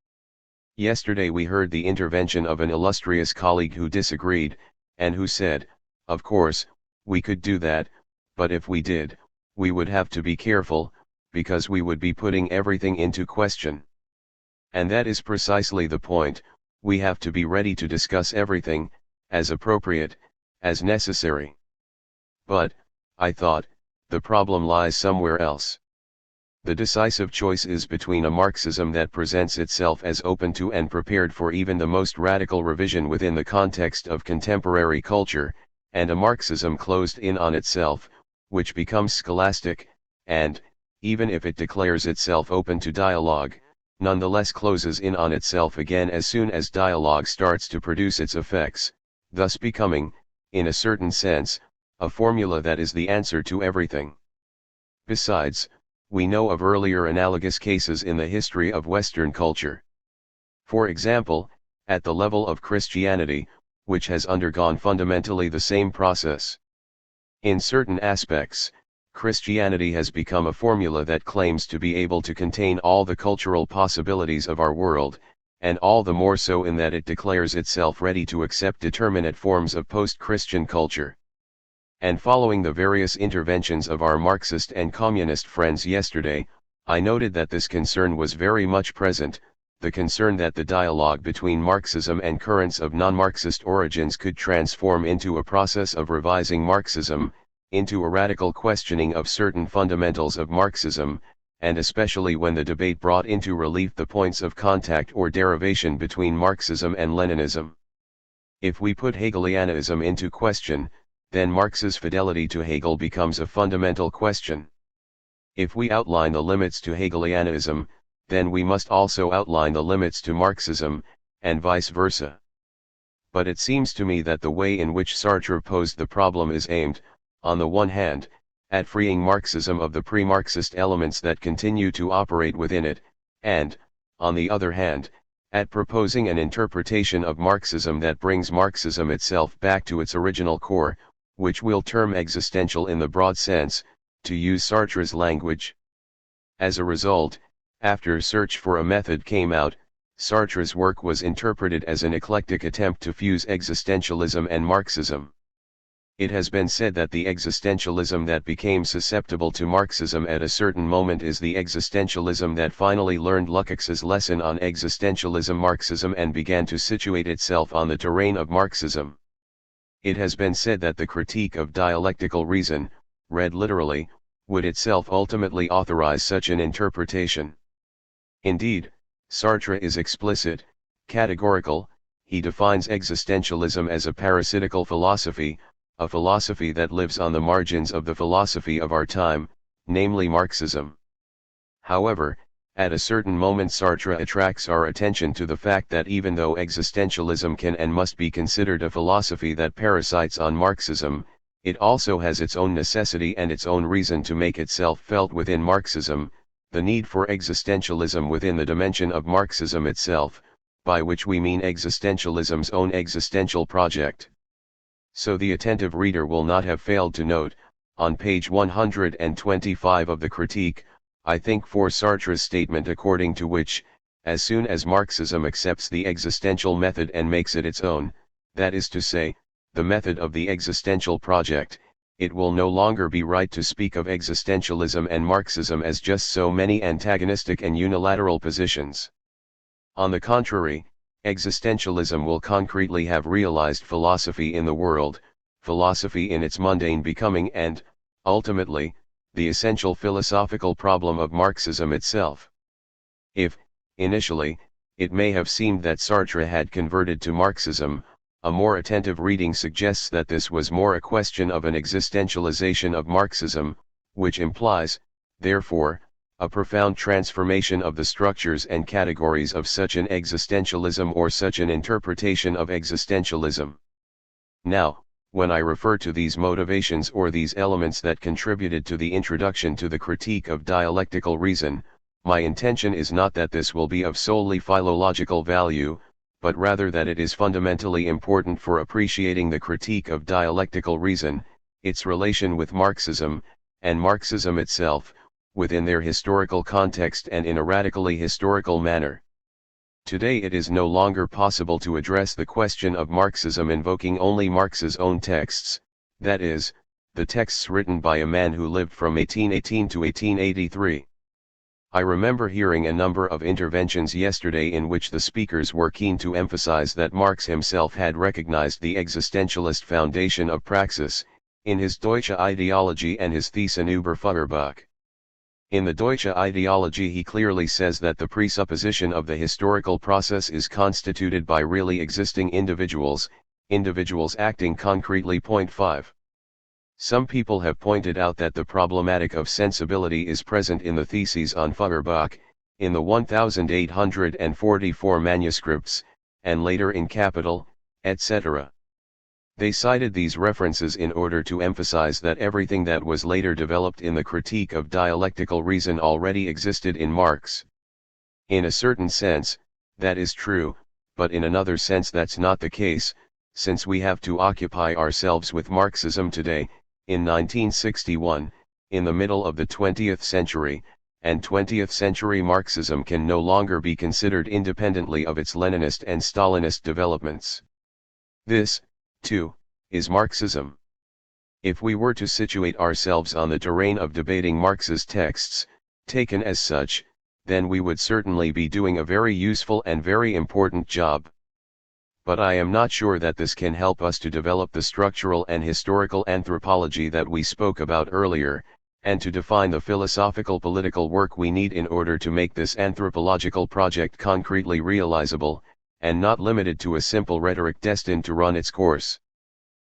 Yesterday we heard the intervention of an illustrious colleague who disagreed, and who said, "Of course, we could do that, but if we did, we would have to be careful, because we would be putting everything into question." And that is precisely the point. We have to be ready to discuss everything, as appropriate, as necessary. But, I thought, the problem lies somewhere else. The decisive choice is between a Marxism that presents itself as open to and prepared for even the most radical revision within the context of contemporary culture, and a Marxism closed in on itself, which becomes scholastic, and, even if it declares itself open to dialogue, nonetheless closes in on itself again as soon as dialogue starts to produce its effects, thus becoming, in a certain sense, a formula that is the answer to everything. Besides, we know of earlier analogous cases in the history of Western culture. For example, at the level of Christianity, which has undergone fundamentally the same process. In certain aspects, Christianity has become a formula that claims to be able to contain all the cultural possibilities of our world, and all the more so in that it declares itself ready to accept determinate forms of post-Christian culture. And following the various interventions of our Marxist and communist friends yesterday, I noted that this concern was very much present, the concern that the dialogue between Marxism and currents of non-Marxist origins could transform into a process of revising Marxism, into a radical questioning of certain fundamentals of Marxism, and especially when the debate brought into relief the points of contact or derivation between Marxism and Leninism. If we put Hegelianism into question, then Marx's fidelity to Hegel becomes a fundamental question. If we outline the limits to Hegelianism, then we must also outline the limits to Marxism, and vice versa. But it seems to me that the way in which Sartre posed the problem is aimed, on the one hand, at freeing Marxism of the pre-Marxist elements that continue to operate within it, and, on the other hand, at proposing an interpretation of Marxism that brings Marxism itself back to its original core, which we'll term existential in the broad sense, to use Sartre's language. As a result, after Search for a Method came out, Sartre's work was interpreted as an eclectic attempt to fuse existentialism and Marxism. It has been said that the existentialism that became susceptible to Marxism at a certain moment is the existentialism that finally learned Lukács's lesson on existentialism Marxism and began to situate itself on the terrain of Marxism. It has been said that the critique of dialectical reason, read literally, would itself ultimately authorize such an interpretation. Indeed, Sartre is explicit, categorical. He defines existentialism as a parasitical philosophy, a philosophy that lives on the margins of the philosophy of our time, namely Marxism. However, at a certain moment Sartre attracts our attention to the fact that even though existentialism can and must be considered a philosophy that parasites on Marxism, it also has its own necessity and its own reason to make itself felt within Marxism, the need for existentialism within the dimension of Marxism itself, by which we mean existentialism's own existential project. So the attentive reader will not have failed to note, on page 125 of the critique, I think for Sartre's statement according to which, as soon as Marxism accepts the existential method and makes it its own, that is to say, the method of the existential project, it will no longer be right to speak of existentialism and Marxism as just so many antagonistic and unilateral positions. On the contrary, existentialism will concretely have realized philosophy in the world, philosophy in its mundane becoming and, ultimately, the essential philosophical problem of Marxism itself. If, initially, it may have seemed that Sartre had converted to Marxism, a more attentive reading suggests that this was more a question of an existentialization of Marxism, which implies, therefore, a profound transformation of the structures and categories of such an existentialism or such an interpretation of existentialism. Now, when I refer to these motivations or these elements that contributed to the introduction to the critique of dialectical reason, my intention is not that this will be of solely philological value, but rather that it is fundamentally important for appreciating the critique of dialectical reason, its relation with Marxism, and Marxism itself, within their historical context and in a radically historical manner. Today it is no longer possible to address the question of Marxism invoking only Marx's own texts, that is, the texts written by a man who lived from 1818 to 1883. I remember hearing a number of interventions yesterday in which the speakers were keen to emphasize that Marx himself had recognized the existentialist foundation of praxis, in his Deutsche Ideologie and his Thesen über Feuerbach. In the Deutsche Ideologie he clearly says that the presupposition of the historical process is constituted by really existing individuals, individuals acting concretely. 5. Some people have pointed out that the problematic of sensibility is present in the theses on Feuerbach, in the 1844 manuscripts, and later in Capital, etc. They cited these references in order to emphasize that everything that was later developed in the critique of dialectical reason already existed in Marx. In a certain sense, that is true, but in another sense that's not the case, since we have to occupy ourselves with Marxism today, in 1961, in the middle of the 20th century, and 20th century Marxism can no longer be considered independently of its Leninist and Stalinist developments. This, too, is Marxism. If we were to situate ourselves on the terrain of debating Marx's texts, taken as such, then we would certainly be doing a very useful and very important job. But I am not sure that this can help us to develop the structural and historical anthropology that we spoke about earlier, and to define the philosophical political work we need in order to make this anthropological project concretely realizable, and not limited to a simple rhetoric destined to run its course.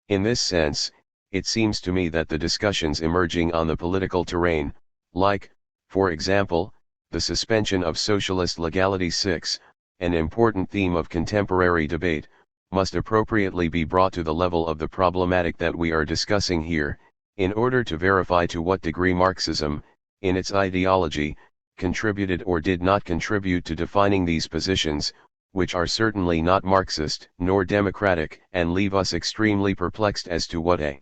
In this sense, it seems to me that the discussions emerging on the political terrain, like, for example, the suspension of socialist legality. 6. An important theme of contemporary debate, must appropriately be brought to the level of the problematic that we are discussing here, in order to verify to what degree Marxism, in its ideology, contributed or did not contribute to defining these positions, which are certainly not Marxist nor democratic, and leave us extremely perplexed as to what a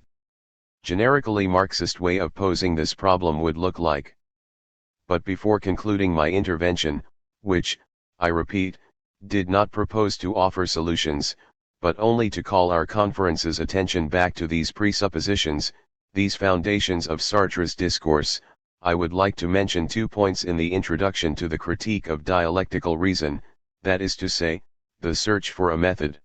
generically Marxist way of posing this problem would look like. But before concluding my intervention, which, I repeat, did not propose to offer solutions, but only to call our conference's attention back to these presuppositions, these foundations of Sartre's discourse, I would like to mention 2 points in the introduction to the critique of dialectical reason, that is to say, the search for a method.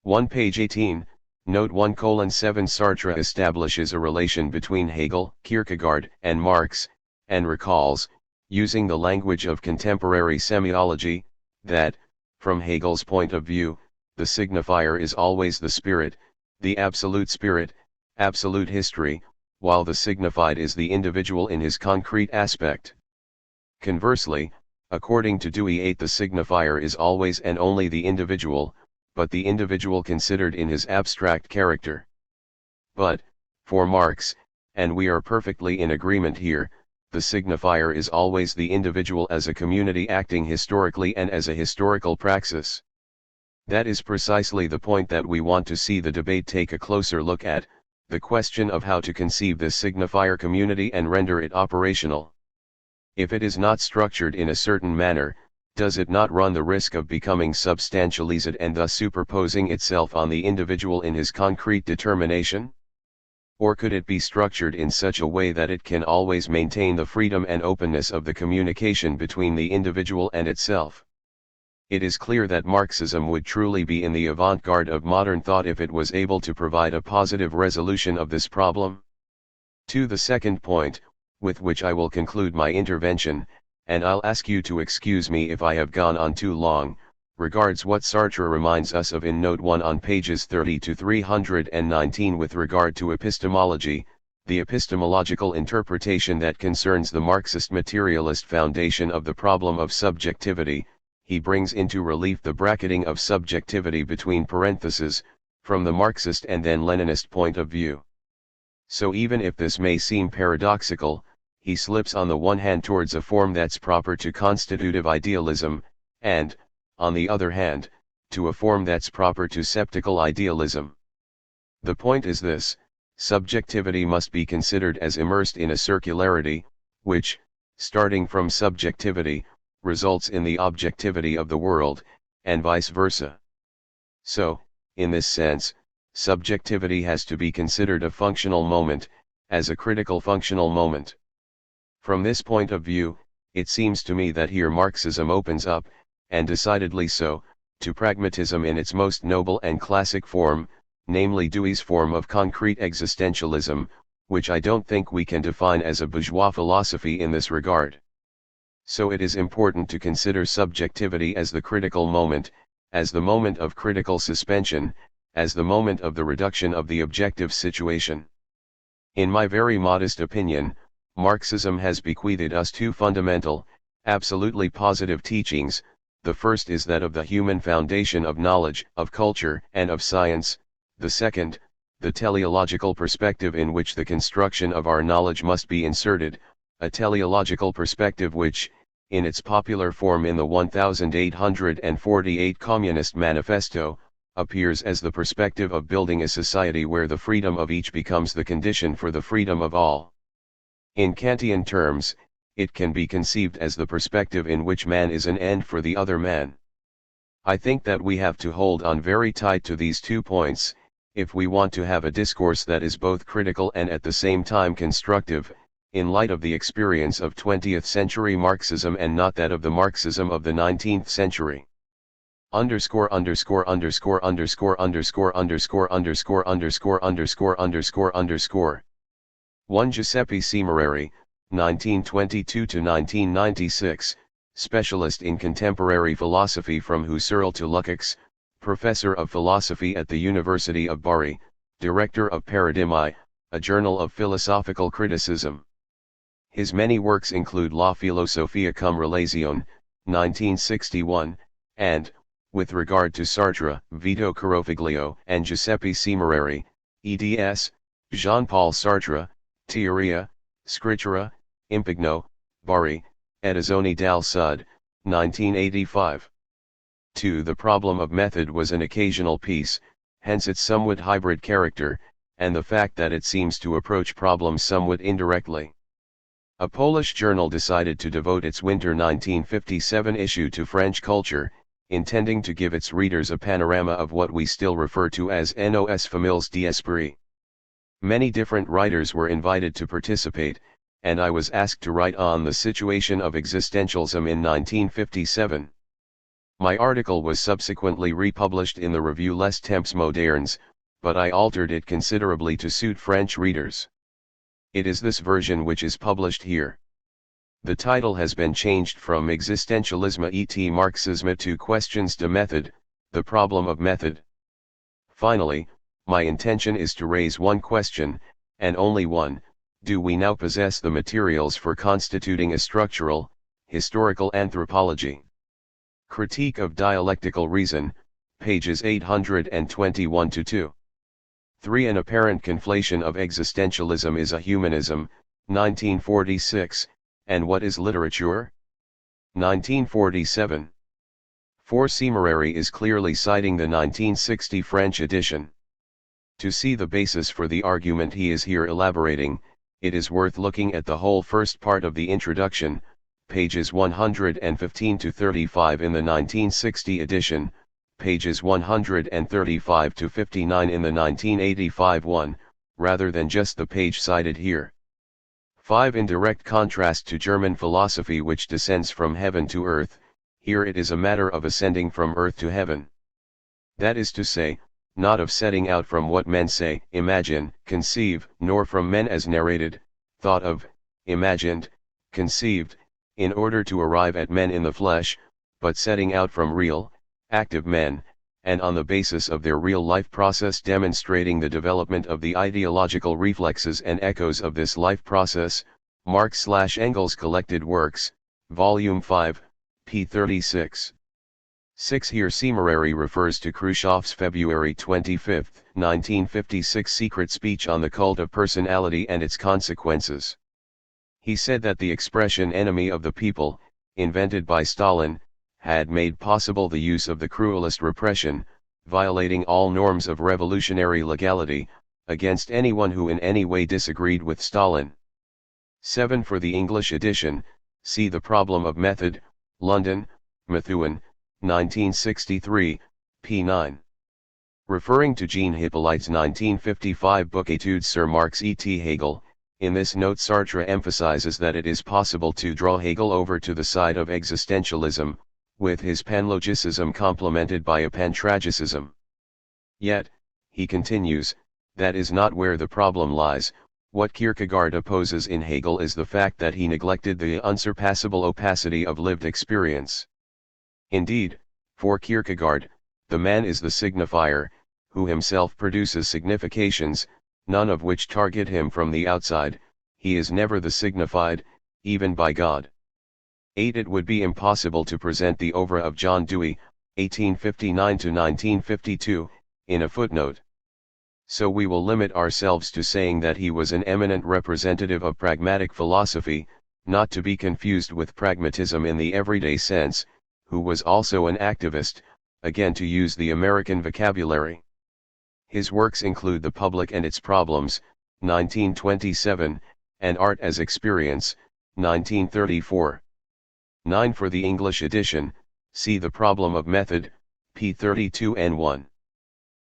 1 page 18, note 1:7. Sartre establishes a relation between Hegel, Kierkegaard, and Marx, and recalls, using the language of contemporary semiology, that, from Hegel's point of view, the signifier is always the spirit, the absolute history, while the signified is the individual in his concrete aspect. Conversely, according to Dewey 8, the signifier is always and only the individual, but the individual considered in his abstract character. But, for Marx, and we are perfectly in agreement here, the signifier is always the individual as a community acting historically and as a historical praxis. That is precisely the point that we want to see the debate take a closer look at, the question of how to conceive this signifier community and render it operational. If it is not structured in a certain manner, does it not run the risk of becoming substantialized and thus superposing itself on the individual in his concrete determination? Or could it be structured in such a way that it can always maintain the freedom and openness of the communication between the individual and itself? It is clear that Marxism would truly be in the avant-garde of modern thought if it was able to provide a positive resolution of this problem. To the second point, with which I will conclude my intervention, and I'll ask you to excuse me if I have gone on too long, regards what Sartre reminds us of in Note 1 on pages 30 to 319 with regard to epistemology, the epistemological interpretation that concerns the Marxist materialist foundation of the problem of subjectivity. He brings into relief the bracketing of subjectivity between parentheses, from the Marxist and then Leninist point of view. So even if this may seem paradoxical, he slips on the one hand towards a form that's proper to constitutive idealism, and, on the other hand, to a form that's proper to sceptical idealism. The point is this: subjectivity must be considered as immersed in a circularity, which, starting from subjectivity, results in the objectivity of the world, and vice versa. So, in this sense, subjectivity has to be considered a functional moment, as a critical functional moment. From this point of view, it seems to me that here Marxism opens up, and decidedly so, to pragmatism in its most noble and classic form, namely Dewey's form of concrete existentialism, which I don't think we can define as a bourgeois philosophy in this regard. So it is important to consider subjectivity as the critical moment, as the moment of critical suspension, as the moment of the reduction of the objective situation. In my very modest opinion, Marxism has bequeathed us two fundamental, absolutely positive teachings. The first is that of the human foundation of knowledge, of culture, and of science; the second, the teleological perspective in which the construction of our knowledge must be inserted, a teleological perspective which, in its popular form in the 1848 Communist Manifesto, appears as the perspective of building a society where the freedom of each becomes the condition for the freedom of all. In Kantian terms, it can be conceived as the perspective in which man is an end for the other man. I think that we have to hold on very tight to these 2 points, if we want to have a discourse that is both critical and at the same time constructive, in light of the experience of 20th century Marxism and not that of the Marxism of the 19th century. Underscore underscore underscore underscore underscore underscore underscore underscore underscore underscore underscore 1 Giuseppe Cimerari, 1922 to 1996, specialist in contemporary philosophy from Husserl to Lukács, professor of philosophy at the University of Bari, director of Paradigmae, a journal of philosophical criticism. His many works include La Filosofia cum Relazione, 1961, and, with regard to Sartre, Vito Carofiglio and Giuseppe Cimereri, eds. Jean-Paul Sartre, Teoria, Scrittura, Impegno, Bari, Edizioni dal Sud, 1985. 2. The problem of method was an occasional piece, hence its somewhat hybrid character, and the fact that it seems to approach problems somewhat indirectly. A Polish journal decided to devote its winter 1957 issue to French culture, intending to give its readers a panorama of what we still refer to as nos familles d'esprit. Many different writers were invited to participate, and I was asked to write on the situation of existentialism in 1957. My article was subsequently republished in the review Les Temps Modernes, but I altered it considerably to suit French readers. It is this version which is published here. The title has been changed from Existentialisme et Marxisme to Questions de Method, the problem of method. Finally, my intention is to raise one question, and only one: do we now possess the materials for constituting a structural, historical anthropology? Critique of Dialectical Reason, pages 821-2. 3. An apparent conflation of existentialism is a humanism, 1946, and what is literature? 1947. 4. Cimereri is clearly citing the 1960 French edition. To see the basis for the argument he is here elaborating, it is worth looking at the whole first part of the introduction, pages 115-35 in the 1960 edition, pages 135-59 in the 1985 one, rather than just the page cited here. 5. In direct contrast to German philosophy, which descends from heaven to earth, here it is a matter of ascending from earth to heaven. That is to say, not of setting out from what men say, imagine, conceive, nor from men as narrated, thought of, imagined, conceived, in order to arrive at men in the flesh, but setting out from real, active men, and on the basis of their real life process, demonstrating the development of the ideological reflexes and echoes of this life process. Marx/Engels Collected Works, Volume 5, p. 36. 6. Here Cimereri refers to Khrushchev's February 25, 1956 secret speech on the cult of personality and its consequences. He said that the expression "enemy of the people," invented by Stalin, had made possible the use of the cruelest repression, violating all norms of revolutionary legality, against anyone who in any way disagreed with Stalin. 7. For the English edition, see The Problem of Method, London, Methuen, 1963, p. 9. Referring to Jean Hippolyte's 1955 book Études sur Marx et Hegel, in this note Sartre emphasizes that it is possible to draw Hegel over to the side of existentialism, with his panlogicism complemented by a pantragicism. Yet, he continues, that is not where the problem lies. What Kierkegaard opposes in Hegel is the fact that he neglected the unsurpassable opacity of lived experience. Indeed, for Kierkegaard, the man is the signifier, who himself produces significations, none of which target him from the outside. He is never the signified, even by God. 8. It would be impossible to present the oeuvre of John Dewey, 1859-1952, in a footnote. So we will limit ourselves to saying that he was an eminent representative of pragmatic philosophy, not to be confused with pragmatism in the everyday sense, who was also an activist, again to use the American vocabulary. His works include The Public and Its Problems, 1927, and Art as Experience, 1934. 9. For the English edition, see The Problem of Method, p. 32n1.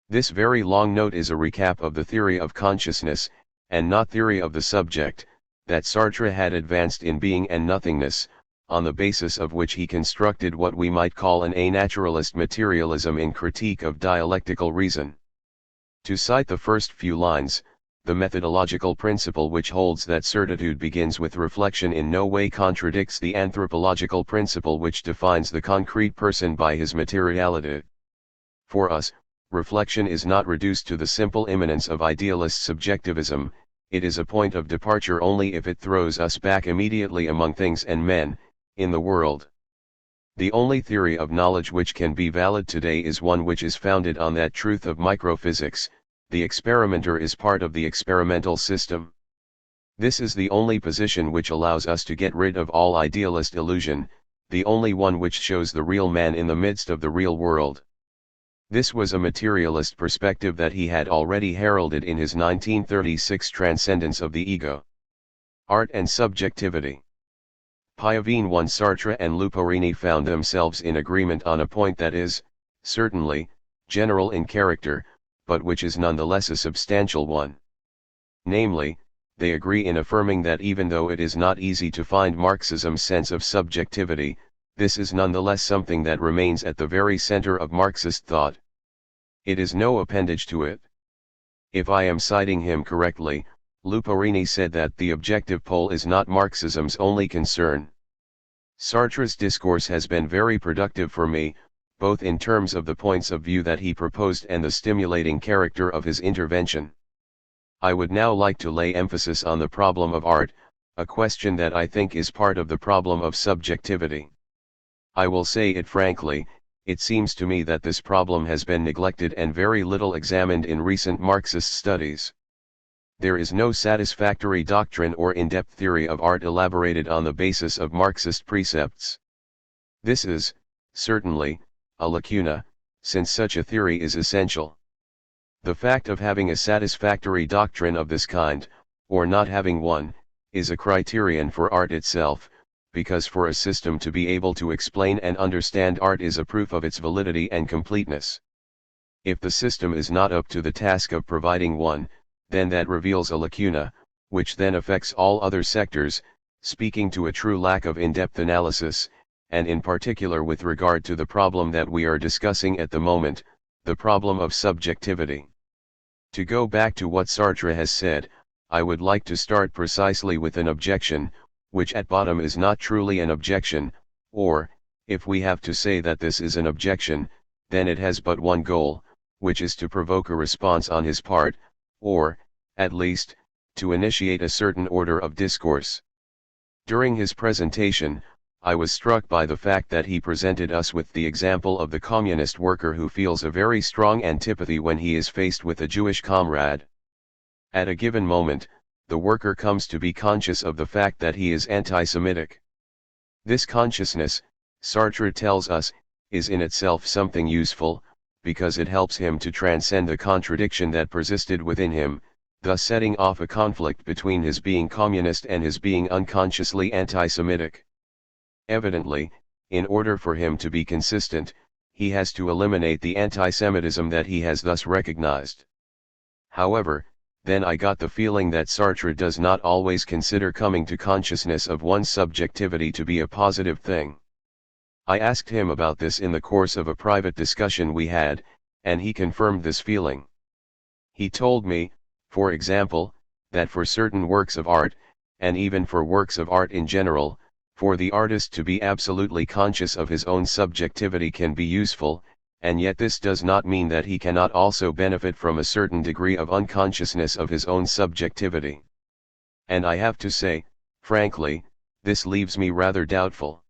This very long note is a recap of the theory of consciousness, and not theory of the subject, that Sartre had advanced in Being and Nothingness, on the basis of which he constructed what we might call an a-naturalist materialism in Critique of Dialectical Reason. To cite the first few lines, the methodological principle which holds that certitude begins with reflection in no way contradicts the anthropological principle which defines the concrete person by his materiality. For us, reflection is not reduced to the simple immanence of idealist subjectivism, it is a point of departure only if it throws us back immediately among things and men, in the world. The only theory of knowledge which can be valid today is one which is founded on that truth of microphysics: the experimenter is part of the experimental system. This is the only position which allows us to get rid of all idealist illusion, the only one which shows the real man in the midst of the real world. This was a materialist perspective that he had already heralded in his 1936 Transcendence of the Ego. Art and Subjectivity. Piavine 1. Sartre and Luporini found themselves in agreement on a point that is, certainly, general in character, but which is nonetheless a substantial one. Namely, they agree in affirming that even though it is not easy to find Marxism's sense of subjectivity, this is nonetheless something that remains at the very center of Marxist thought. It is no appendage to it. If I am citing him correctly, Luporini said that the objective pole is not Marxism's only concern. Sartre's discourse has been very productive for me, both in terms of the points of view that he proposed and the stimulating character of his intervention. I would now like to lay emphasis on the problem of art, a question that I think is part of the problem of subjectivity. I will say it frankly, it seems to me that this problem has been neglected and very little examined in recent Marxist studies. There is no satisfactory doctrine or in-depth theory of art elaborated on the basis of Marxist precepts. This is, certainly, a lacuna, since such a theory is essential. The fact of having a satisfactory doctrine of this kind, or not having one, is a criterion for art itself, because for a system to be able to explain and understand art is a proof of its validity and completeness. If the system is not up to the task of providing one, then that reveals a lacuna, which then affects all other sectors, speaking to a true lack of in-depth analysis, and in particular with regard to the problem that we are discussing at the moment, the problem of subjectivity. To go back to what Sartre has said, I would like to start precisely with an objection, which at bottom is not truly an objection, or, if we have to say that this is an objection, then it has but one goal, which is to provoke a response on his part, or, at least, to initiate a certain order of discourse. During his presentation, I was struck by the fact that he presented us with the example of the communist worker who feels a very strong antipathy when he is faced with a Jewish comrade. At a given moment, the worker comes to be conscious of the fact that he is anti-Semitic. This consciousness, Sartre tells us, is in itself something useful, because it helps him to transcend the contradiction that persisted within him, thus setting off a conflict between his being communist and his being unconsciously anti-Semitic. Evidently, in order for him to be consistent, he has to eliminate the anti-Semitism that he has thus recognized. However, then I got the feeling that Sartre does not always consider coming to consciousness of one's subjectivity to be a positive thing. I asked him about this in the course of a private discussion we had, and he confirmed this feeling. He told me, for example, that for certain works of art, and even for works of art in general, for the artist to be absolutely conscious of his own subjectivity can be useful, and yet this does not mean that he cannot also benefit from a certain degree of unconsciousness of his own subjectivity. And I have to say, frankly, this leaves me rather doubtful.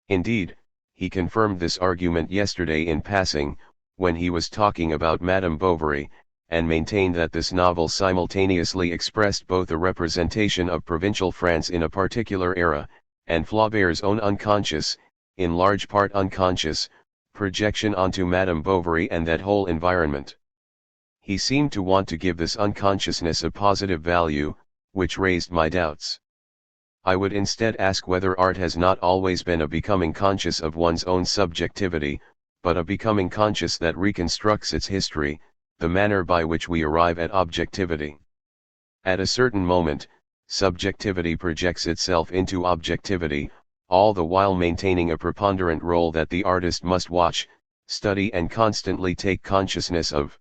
Indeed, he confirmed this argument yesterday in passing, when he was talking about Madame Bovary, and maintained that this novel simultaneously expressed both a representation of provincial France in a particular era, and Flaubert's own unconscious, in large part unconscious, projection onto Madame Bovary and that whole environment. He seemed to want to give this unconsciousness a positive value, which raised my doubts. I would instead ask whether art has not always been a becoming conscious of one's own subjectivity, but a becoming conscious that reconstructs its history, the manner by which we arrive at objectivity. At a certain moment, subjectivity projects itself into objectivity, all the while maintaining a preponderant role that the artist must watch, study and constantly take consciousness of.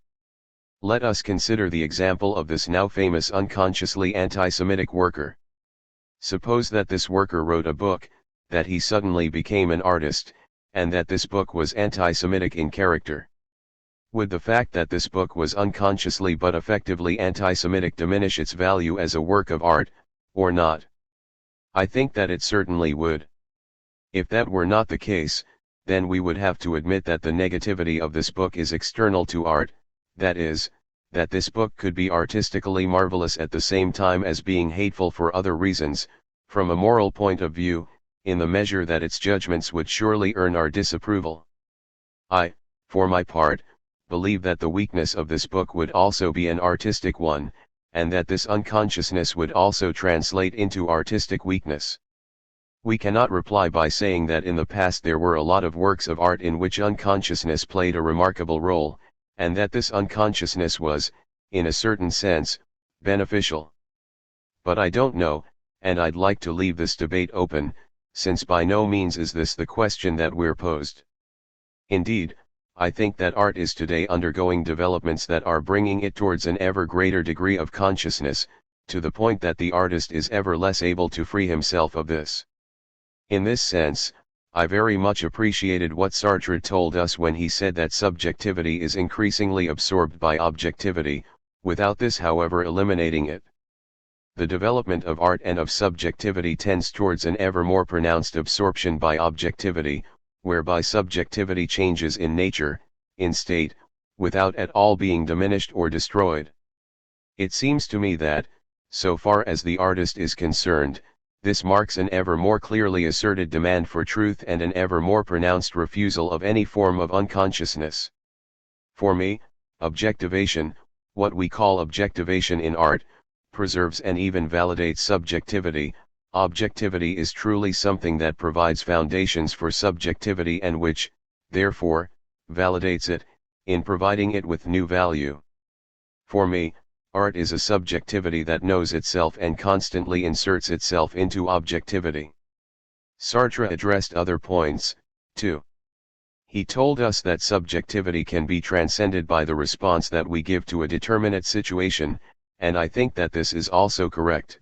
Let us consider the example of this now famous unconsciously anti-Semitic worker. Suppose that this worker wrote a book, that he suddenly became an artist, and that this book was anti-Semitic in character. Would the fact that this book was unconsciously but effectively anti-Semitic diminish its value as a work of art, or not? I think that it certainly would. If that were not the case, then we would have to admit that the negativity of this book is external to art, that is, that this book could be artistically marvelous at the same time as being hateful for other reasons, from a moral point of view, in the measure that its judgments would surely earn our disapproval. I, for my part, believe that the weakness of this book would also be an artistic one, and that this unconsciousness would also translate into artistic weakness. We cannot reply by saying that in the past there were a lot of works of art in which unconsciousness played a remarkable role, and that this unconsciousness was, in a certain sense, beneficial. But I don't know, and I'd like to leave this debate open, since by no means is this the question that we're posed. Indeed, I think that art is today undergoing developments that are bringing it towards an ever greater degree of consciousness, to the point that the artist is ever less able to free himself of this. In this sense, I very much appreciated what Sartre told us when he said that subjectivity is increasingly absorbed by objectivity, without this however eliminating it. The development of art and of subjectivity tends towards an ever more pronounced absorption by objectivity, whereby subjectivity changes in nature, in state, without at all being diminished or destroyed. It seems to me that, so far as the artist is concerned, this marks an ever more clearly asserted demand for truth and an ever more pronounced refusal of any form of unconsciousness. For me, objectivation, what we call objectivation in art, preserves and even validates subjectivity. Objectivity is truly something that provides foundations for subjectivity and which, therefore, validates it, in providing it with new value. For me, art is a subjectivity that knows itself and constantly inserts itself into objectivity. Sartre addressed other points, too. He told us that subjectivity can be transcended by the response that we give to a determinate situation, and I think that this is also correct.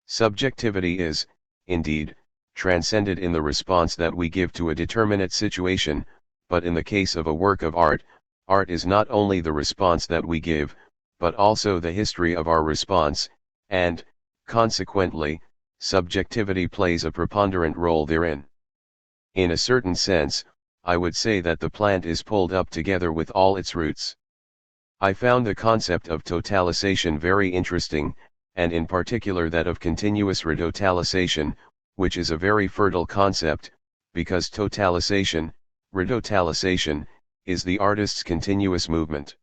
Subjectivity is, indeed, transcended in the response that we give to a determinate situation, but in the case of a work of art, art is not only the response that we give, but also the history of our response, and, consequently, subjectivity plays a preponderant role therein. In a certain sense, I would say that the plant is pulled up together with all its roots. I found the concept of totalization very interesting, and in particular that of continuous retotalization, which is a very fertile concept, because totalization, retotalization, is the artist's continuous movement.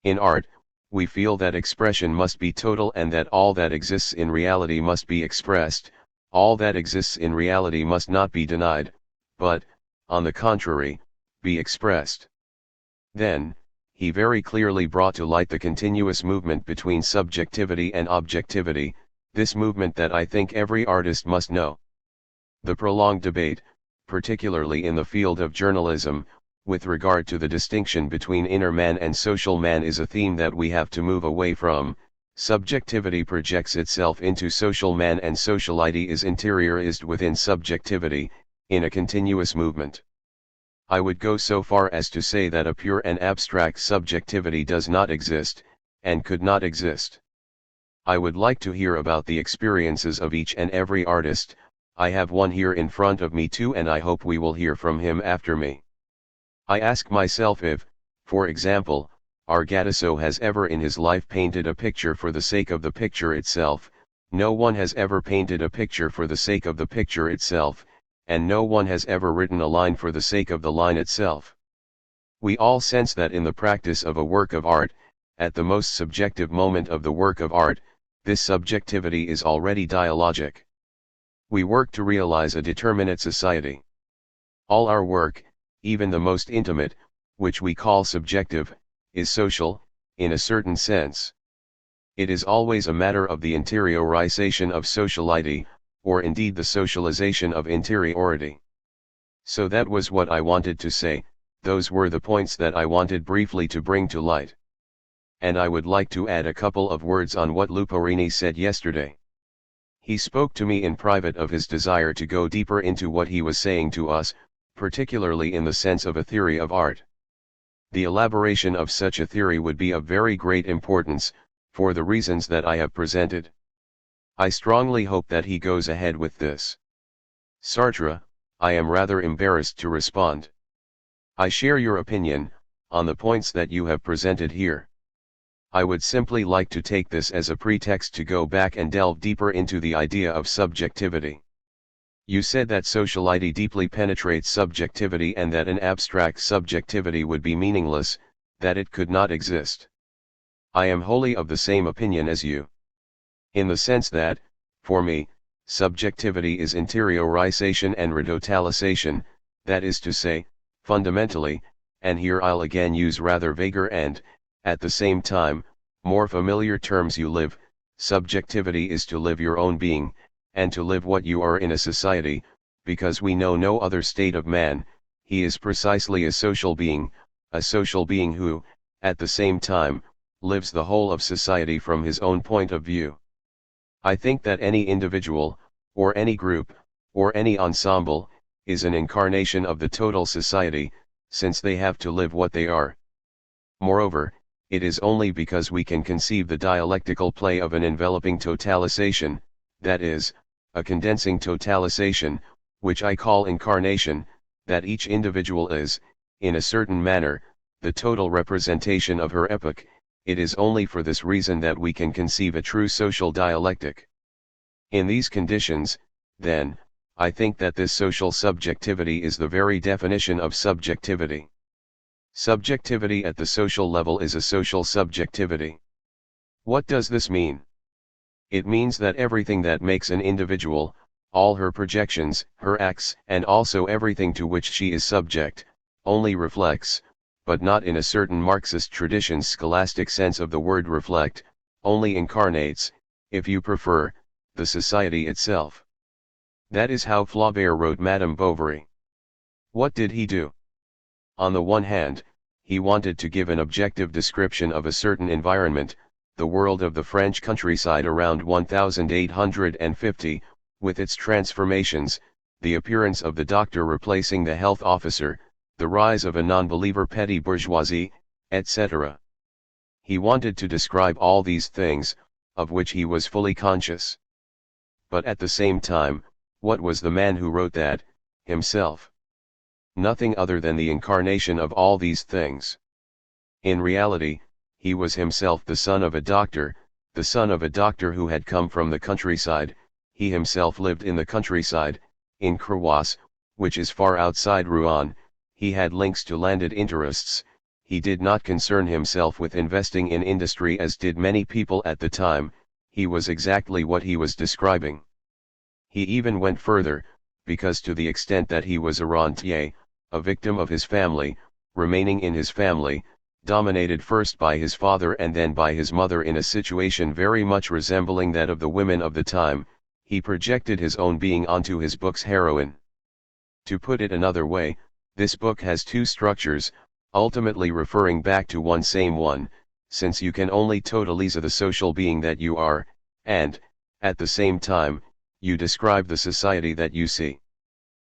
In art, we feel that expression must be total and that all that exists in reality must be expressed, all that exists in reality must not be denied, but, on the contrary, be expressed. Then, he very clearly brought to light the continuous movement between subjectivity and objectivity, this movement that I think every artist must know. The prolonged debate, particularly in the field of journalism, with regard to the distinction between inner man and social man is a theme that we have to move away from. Subjectivity projects itself into social man and sociality is interiorized within subjectivity, in a continuous movement. I would go so far as to say that a pure and abstract subjectivity does not exist, and could not exist. I would like to hear about the experiences of each and every artist. I have one here in front of me too, and I hope we will hear from him after me. I ask myself if, for example, Argatiso has ever in his life painted a picture for the sake of the picture itself. No one has ever painted a picture for the sake of the picture itself, and no one has ever written a line for the sake of the line itself. We all sense that in the practice of a work of art, at the most subjective moment of the work of art, this subjectivity is already dialogic. We work to realize a determinate society. All our work, even the most intimate, which we call subjective, is social, in a certain sense. It is always a matter of the interiorization of sociality, or indeed the socialization of interiority. So that was what I wanted to say, those were the points that I wanted briefly to bring to light. And I would like to add a couple of words on what Luporini said yesterday. He spoke to me in private of his desire to go deeper into what he was saying to us, particularly in the sense of a theory of art. The elaboration of such a theory would be of very great importance, for the reasons that I have presented. I strongly hope that he goes ahead with this. Sartre, I am rather embarrassed to respond. I share your opinion, on the points that you have presented here. I would simply like to take this as a pretext to go back and delve deeper into the idea of subjectivity. You said that sociality deeply penetrates subjectivity and that an abstract subjectivity would be meaningless, that it could not exist. I am wholly of the same opinion as you. In the sense that, for me, subjectivity is interiorization and retotalization, that is to say, fundamentally, and here I'll again use rather vaguer and, at the same time, more familiar terms, you live. Subjectivity is to live your own being, and to live what you are in a society, because we know no other state of man. He is precisely a social being who, at the same time, lives the whole of society from his own point of view. I think that any individual, or any group, or any ensemble, is an incarnation of the total society, since they have to live what they are. Moreover, it is only because we can conceive the dialectical play of an enveloping totalization, that is, a condensing totalization, which I call incarnation, that each individual is, in a certain manner, the total representation of her epoch. It is only for this reason that we can conceive a true social dialectic. In these conditions, then, I think that this social subjectivity is the very definition of subjectivity. Subjectivity at the social level is a social subjectivity. What does this mean? It means that everything that makes an individual, all her projections, her acts, and also everything to which she is subject, only reflects, but not in a certain Marxist tradition's scholastic sense of the word reflect, only incarnates, if you prefer, the society itself. That is how Flaubert wrote Madame Bovary. What did he do? On the one hand, he wanted to give an objective description of a certain environment, the world of the French countryside around 1850, with its transformations, the appearance of the doctor replacing the health officer, the rise of a non-believer petty bourgeoisie, etc. He wanted to describe all these things, of which he was fully conscious. But at the same time, what was the man who wrote that, himself? Nothing other than the incarnation of all these things. In reality, he was himself the son of a doctor who had come from the countryside. He himself lived in the countryside, in Crevois, which is far outside Rouen. He had links to landed interests. He did not concern himself with investing in industry as did many people at the time. He was exactly what he was describing. He even went further, because to the extent that he was a rentier, a victim of his family, remaining in his family, dominated first by his father and then by his mother in a situation very much resembling that of the women of the time, he projected his own being onto his book's heroine. To put it another way, this book has two structures, ultimately referring back to one same one, since you can only totalize the social being that you are, and, at the same time, you describe the society that you see.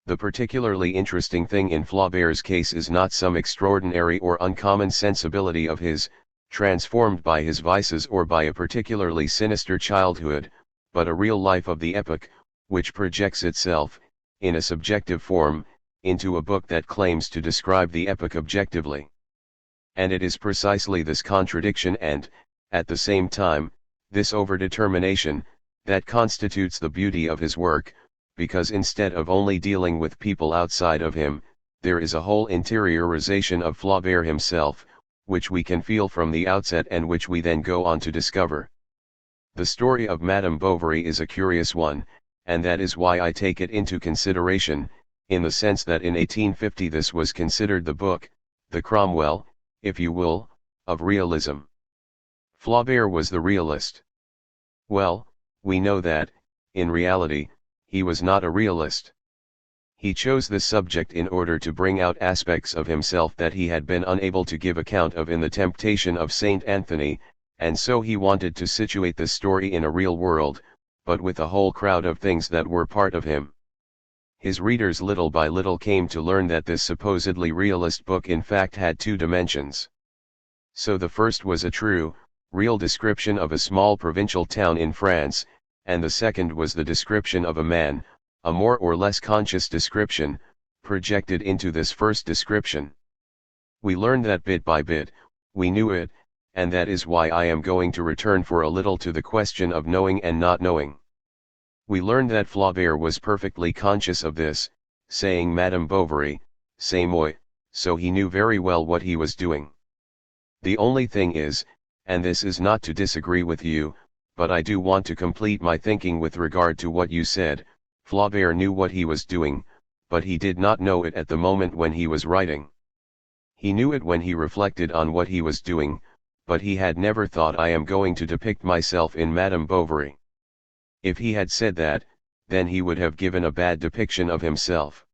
The particularly interesting thing in Flaubert's case is not some extraordinary or uncommon sensibility of his, transformed by his vices or by a particularly sinister childhood, but a real life of the epoch, which projects itself, in a subjective form, into a book that claims to describe the epoch objectively. And it is precisely this contradiction and, at the same time, this overdetermination, that constitutes the beauty of his work, because instead of only dealing with people outside of him, there is a whole interiorization of Flaubert himself, which we can feel from the outset and which we then go on to discover. The story of Madame Bovary is a curious one, and that is why I take it into consideration, in the sense that in 1850 this was considered the book, the Cromwell, if you will, of realism. Flaubert was the realist. Well, we know that, in reality, he was not a realist. He chose this subject in order to bring out aspects of himself that he had been unable to give account of in The Temptation of Saint Anthony, and so he wanted to situate the story in a real world, but with a whole crowd of things that were part of him. his readers little by little came to learn that this supposedly realist book in fact had two dimensions. So the first was a true, real description of a small provincial town in France, and the second was the description of a man, a more or less conscious description, projected into this first description. We learned that bit by bit, we knew it, and that is why I am going to return for a little to the question of knowing and not knowing. We learned that Flaubert was perfectly conscious of this, saying Madame Bovary, c'est moi, so he knew very well what he was doing. The only thing is, and this is not to disagree with you, but I do want to complete my thinking with regard to what you said, Flaubert knew what he was doing, but he did not know it at the moment when he was writing. He knew it when he reflected on what he was doing, but he had never thought I am going to depict myself in Madame Bovary. If he had said that, then he would have given a bad depiction of himself.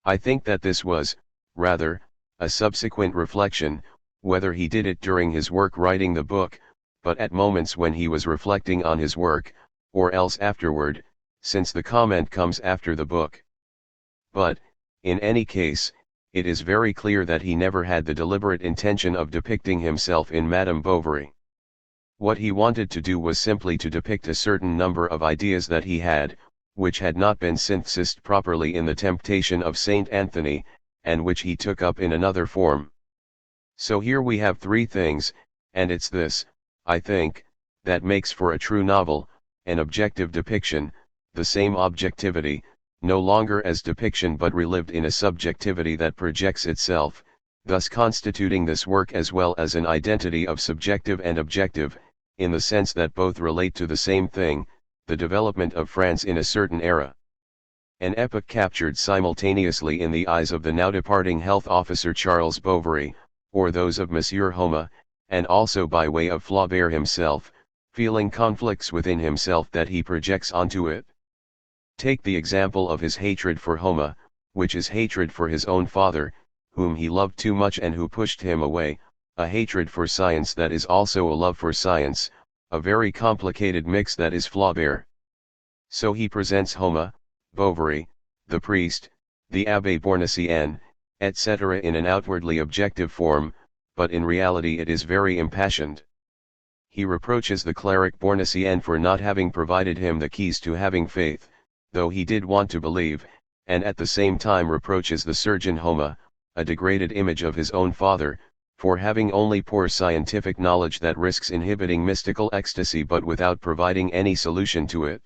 I think that this was, rather, a subsequent reflection, whether he did it during his work writing the book, but at moments when he was reflecting on his work, or else afterward, since the comment comes after the book. But, in any case, it is very clear that he never had the deliberate intention of depicting himself in Madame Bovary. What he wanted to do was simply to depict a certain number of ideas that he had, which had not been synthesized properly in The Temptation of Saint Anthony, and which he took up in another form. So here we have three things, and it's this, I think, that makes for a true novel, an objective depiction, the same objectivity, no longer as depiction but relived in a subjectivity that projects itself, thus constituting this work as well as an identity of subjective and objective, in the sense that both relate to the same thing, the development of France in a certain era. An epoch captured simultaneously in the eyes of the now departing health officer Charles Bovary, or those of Monsieur Homa, and also by way of Flaubert himself, feeling conflicts within himself that he projects onto it. Take the example of his hatred for Homa, which is hatred for his own father, whom he loved too much and who pushed him away, a hatred for science that is also a love for science, a very complicated mix that is Flaubert. So he presents Homa, Bovary, the priest, the Abbé Bournisien, etc. in an outwardly objective form, but in reality it is very impassioned. He reproaches the cleric Bournisien for not having provided him the keys to having faith, though he did want to believe, and at the same time reproaches the surgeon Homa, a degraded image of his own father, for having only poor scientific knowledge that risks inhibiting mystical ecstasy but without providing any solution to it.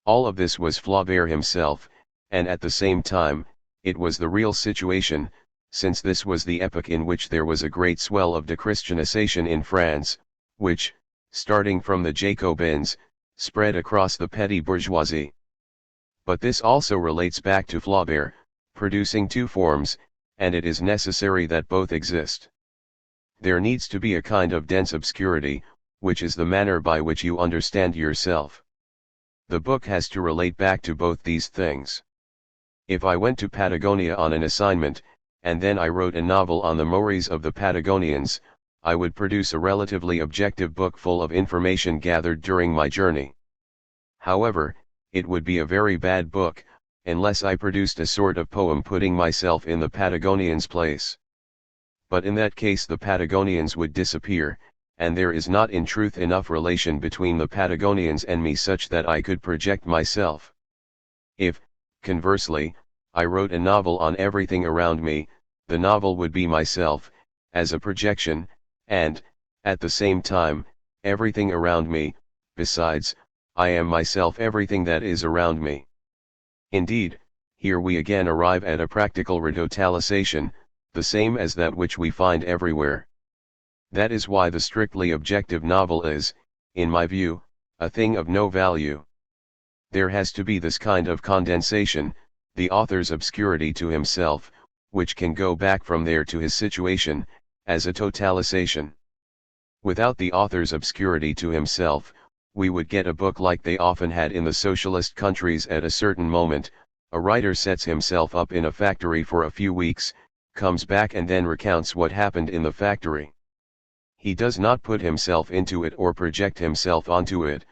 All of this was Flaubert himself, and at the same time, it was the real situation, since this was the epoch in which there was a great swell of dechristianization in France, which, starting from the Jacobins, spread across the petty bourgeoisie. But this also relates back to Flaubert, producing two forms, and it is necessary that both exist. There needs to be a kind of dense obscurity, which is the manner by which you understand yourself. The book has to relate back to both these things. If I went to Patagonia on an assignment, and then I wrote a novel on the mores of the Patagonians, I would produce a relatively objective book full of information gathered during my journey. However, it would be a very bad book, unless I produced a sort of poem putting myself in the Patagonians' place. But in that case the Patagonians would disappear, and there is not in truth enough relation between the Patagonians and me such that I could project myself. If, conversely, I wrote a novel on everything around me, the novel would be myself, as a projection, and, at the same time, everything around me. Besides, I am myself everything that is around me. Indeed, here we again arrive at a practical retotalization, the same as that which we find everywhere. That is why the strictly objective novel is, in my view, a thing of no value. There has to be this kind of condensation, the author's obscurity to himself, which can go back from there to his situation, as a totalization. Without the author's obscurity to himself, we would get a book like they often had in the socialist countries at a certain moment. A writer sets himself up in a factory for a few weeks, comes back and then recounts what happened in the factory. He does not put himself into it or project himself onto it,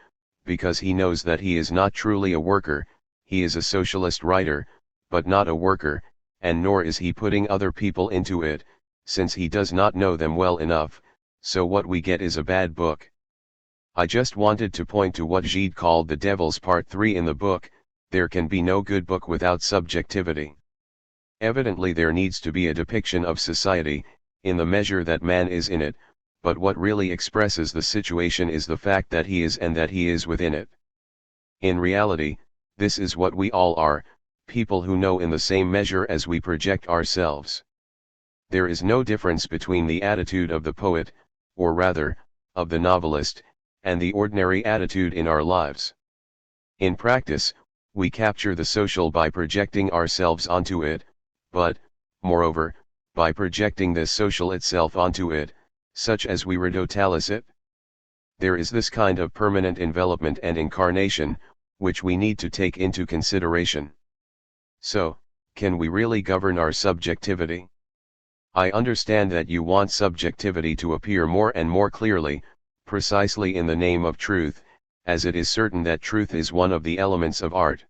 because he knows that he is not truly a worker, he is a socialist writer, but not a worker, and nor is he putting other people into it, since he does not know them well enough, so what we get is a bad book. I just wanted to point to what Gide called the Devil's Part 3 in the book. There can be no good book without subjectivity. Evidently there needs to be a depiction of society, in the measure that man is in it, but what really expresses the situation is the fact that he is and that he is within it. In reality, this is what we all are, people who know in the same measure as we project ourselves. There is no difference between the attitude of the poet, or rather, of the novelist, and the ordinary attitude in our lives. In practice, we capture the social by projecting ourselves onto it, but, moreover, by projecting this social itself onto it, such as we retotalize it. There is this kind of permanent envelopment and incarnation, which we need to take into consideration. So, can we really govern our subjectivity? I understand that you want subjectivity to appear more and more clearly, precisely in the name of truth, as it is certain that truth is one of the elements of art.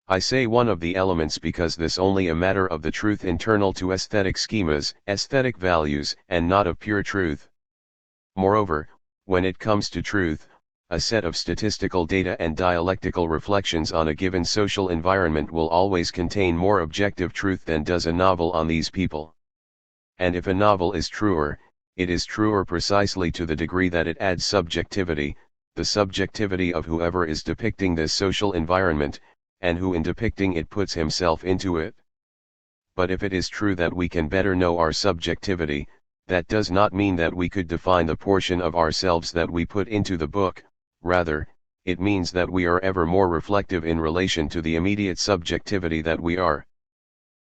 I say one of the elements because this only a matter of the truth internal to aesthetic schemas, aesthetic values, and not of pure truth. Moreover, when it comes to truth, a set of statistical data and dialectical reflections on a given social environment will always contain more objective truth than does a novel on these people. And if a novel is truer, it is truer precisely to the degree that it adds subjectivity, the subjectivity of whoever is depicting this social environment, and who in depicting it puts himself into it. But if it is true that we can better know our subjectivity, that does not mean that we could define the portion of ourselves that we put into the book, rather, it means that we are ever more reflective in relation to the immediate subjectivity that we are.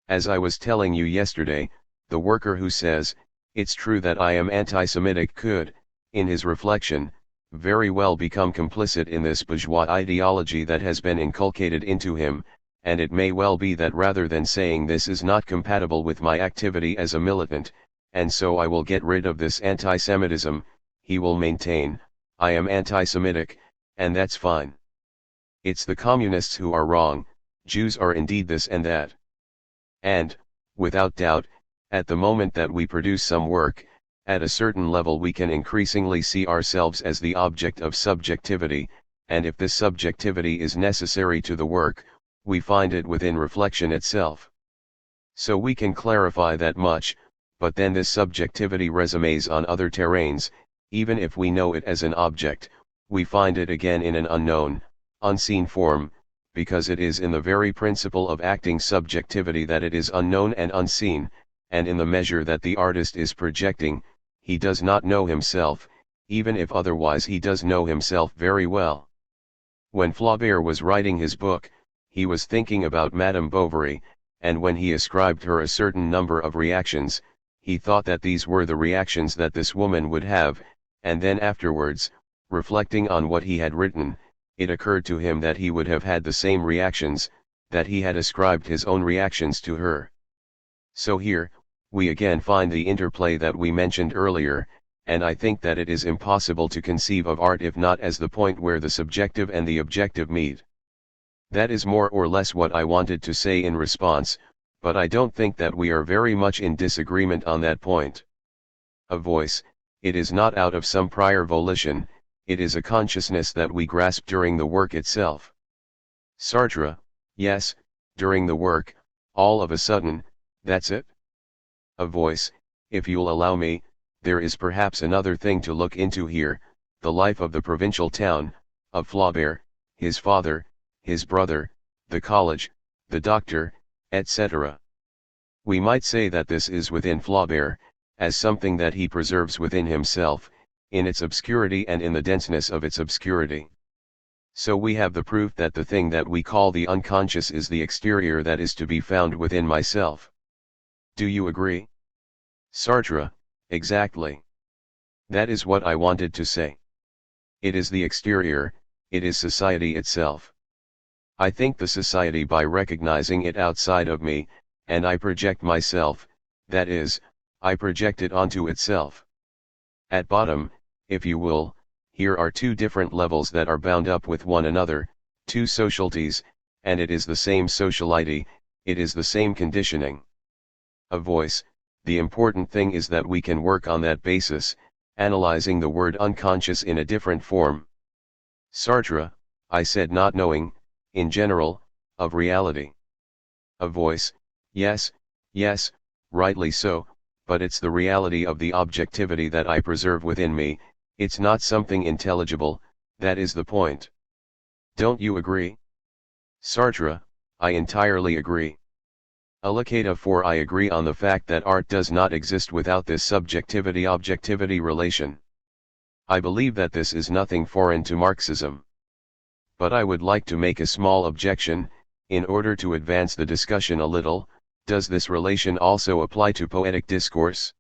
As I was telling you yesterday, the worker who says, "It's true that I am anti-Semitic" could, in his reflection, very well become complicit in this bourgeois ideology that has been inculcated into him, and it may well be that rather than saying this is not compatible with my activity as a militant, and so I will get rid of this anti-Semitism, he will maintain, I am anti-Semitic, and that's fine. It's the communists who are wrong, Jews are indeed this and that. And, without doubt, at the moment that we produce some work, at a certain level we can increasingly see ourselves as the object of subjectivity, and if this subjectivity is necessary to the work, we find it within reflection itself. So we can clarify that much, but then this subjectivity resumes on other terrains, even if we know it as an object, we find it again in an unknown, unseen form, because it is in the very principle of acting subjectivity that it is unknown and unseen, and in the measure that the artist is projecting, he does not know himself, even if otherwise he does know himself very well. When Flaubert was writing his book, he was thinking about Madame Bovary, and when he ascribed her a certain number of reactions, he thought that these were the reactions that this woman would have, and then afterwards, reflecting on what he had written, it occurred to him that he would have had the same reactions, that he had ascribed his own reactions to her. So here, we again find the interplay that we mentioned earlier, and I think that it is impossible to conceive of art if not as the point where the subjective and the objective meet. That is more or less what I wanted to say in response, but I don't think that we are very much in disagreement on that point. A voice, it is not out of some prior volition, it is a consciousness that we grasp during the work itself. Sartre, yes, during the work, all of a sudden, that's it. A voice, if you'll allow me, there is perhaps another thing to look into here, the life of the provincial town, of Flaubert, his father, his brother, the college, the doctor, etc. We might say that this is within Flaubert, as something that he preserves within himself, in its obscurity and in the denseness of its obscurity. So we have the proof that the thing that we call the unconscious is the exterior that is to be found within myself. Do you agree? Sartre, exactly. That is what I wanted to say. It is the exterior, it is society itself. I think the society by recognizing it outside of me, and I project myself, that is, I project it onto itself. At bottom, if you will, here are two different levels that are bound up with one another, two socialties, and it is the same sociality, it is the same conditioning. A voice, the important thing is that we can work on that basis, analyzing the word unconscious in a different form. Sartre, I said, not knowing, in general, of reality. A voice, yes, yes, rightly so, but it's the reality of the objectivity that I preserve within me, it's not something intelligible, that is the point. Don't you agree? Sartre, I entirely agree. Allocative, for I agree on the fact that art does not exist without this subjectivity-objectivity relation. I believe that this is nothing foreign to Marxism. But I would like to make a small objection, in order to advance the discussion a little. Does this relation also apply to poetic discourse?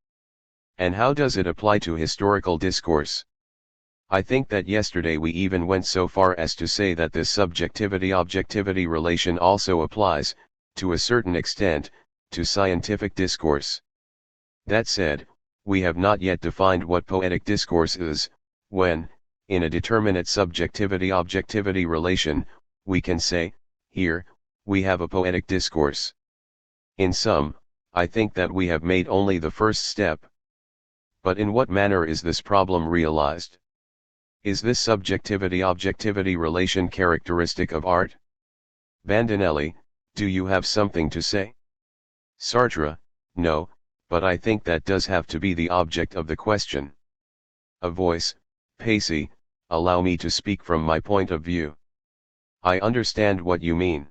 And how does it apply to historical discourse? I think that yesterday we even went so far as to say that this subjectivity-objectivity relation also applies, to a certain extent, to scientific discourse. That said, we have not yet defined what poetic discourse is, when, in a determinate subjectivity-objectivity relation, we can say, here, we have a poetic discourse. In sum, I think that we have made only the first step. But in what manner is this problem realized? Is this subjectivity-objectivity relation characteristic of art? Bandinelli, do you have something to say? Sartre, no, but I think that does have to be the object of the question. A voice, Pacey, allow me to speak from my point of view. I understand what you mean.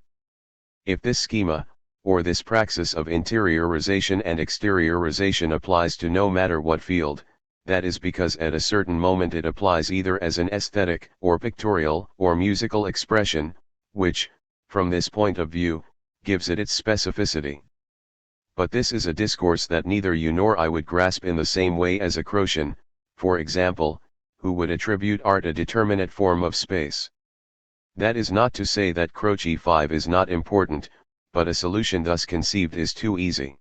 If this schema, or this praxis of interiorization and exteriorization applies to no matter what field, that is because at a certain moment it applies either as an aesthetic, or pictorial, or musical expression, which, from this point of view, gives it its specificity. But this is a discourse that neither you nor I would grasp in the same way as a Crotian, for example, who would attribute art a determinate form of space. That is not to say that Croce 5 is not important, but a solution thus conceived is too easy.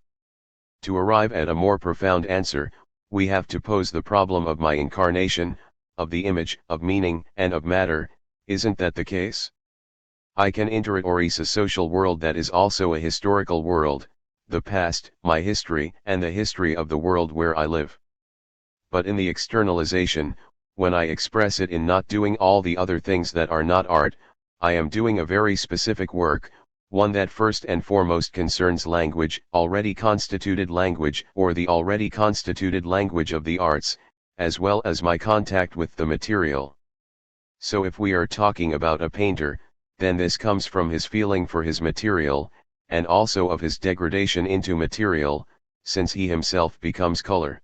To arrive at a more profound answer, we have to pose the problem of my incarnation, of the image, of meaning, and of matter. Isn't that the case? I can interiorize a social world that is also a historical world, the past, my history, and the history of the world where I live. But in the externalization, when I express it in not doing all the other things that are not art, I am doing a very specific work, one that first and foremost concerns language, already constituted language, or the already constituted language of the arts, as well as my contact with the material. So if we are talking about a painter, then this comes from his feeling for his material, and also of his degradation into material, since he himself becomes color.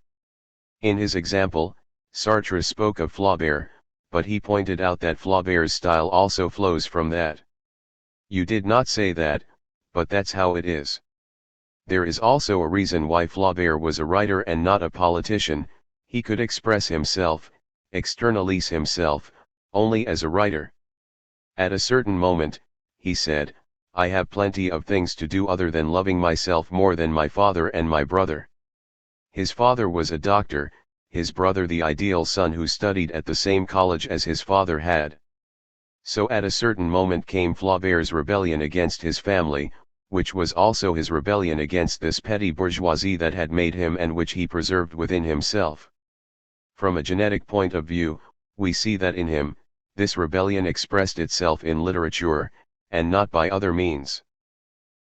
In his example, Sartre spoke of Flaubert, but he pointed out that Flaubert's style also flows from that. You did not say that, but that's how it is. There is also a reason why Flaubert was a writer and not a politician. He could express himself, externalize himself, only as a writer. At a certain moment, he said, I have plenty of things to do other than loving myself more than my father and my brother. His father was a doctor, his brother the ideal son who studied at the same college as his father had. So at a certain moment came Flaubert's rebellion against his family, which was also his rebellion against this petty bourgeoisie that had made him and which he preserved within himself. From a genetic point of view, we see that in him, this rebellion expressed itself in literature, and not by other means.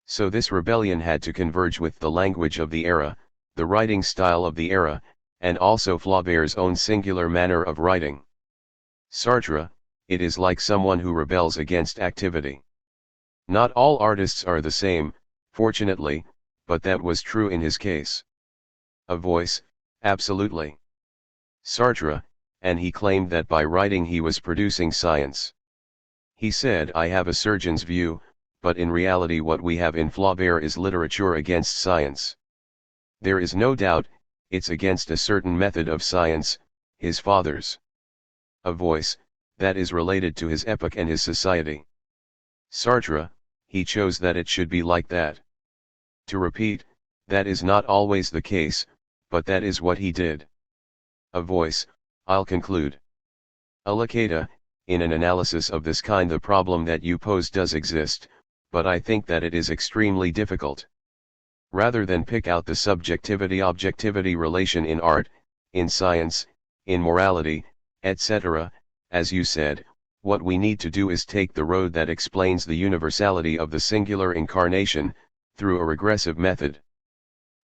So this rebellion had to converge with the language of the era, the writing style of the era, and also Flaubert's own singular manner of writing. Sartre, it is like someone who rebels against activity. Not all artists are the same, fortunately, but that was true in his case. A voice, absolutely. Sartre, and he claimed that by writing he was producing science. He said, I have a surgeon's view, but in reality what we have in Flaubert is literature against science. There is no doubt, it's against a certain method of science, his father's. A voice, that is related to his epoch and his society. Sartre, he chose that it should be like that. To repeat, that is not always the case, but that is what he did. A voice, I'll conclude. Allocative, in an analysis of this kind the problem that you pose does exist, but I think that it is extremely difficult. Rather than pick out the subjectivity-objectivity relation in art, in science, in morality, etc., as you said, what we need to do is take the road that explains the universality of the singular incarnation, through a regressive method.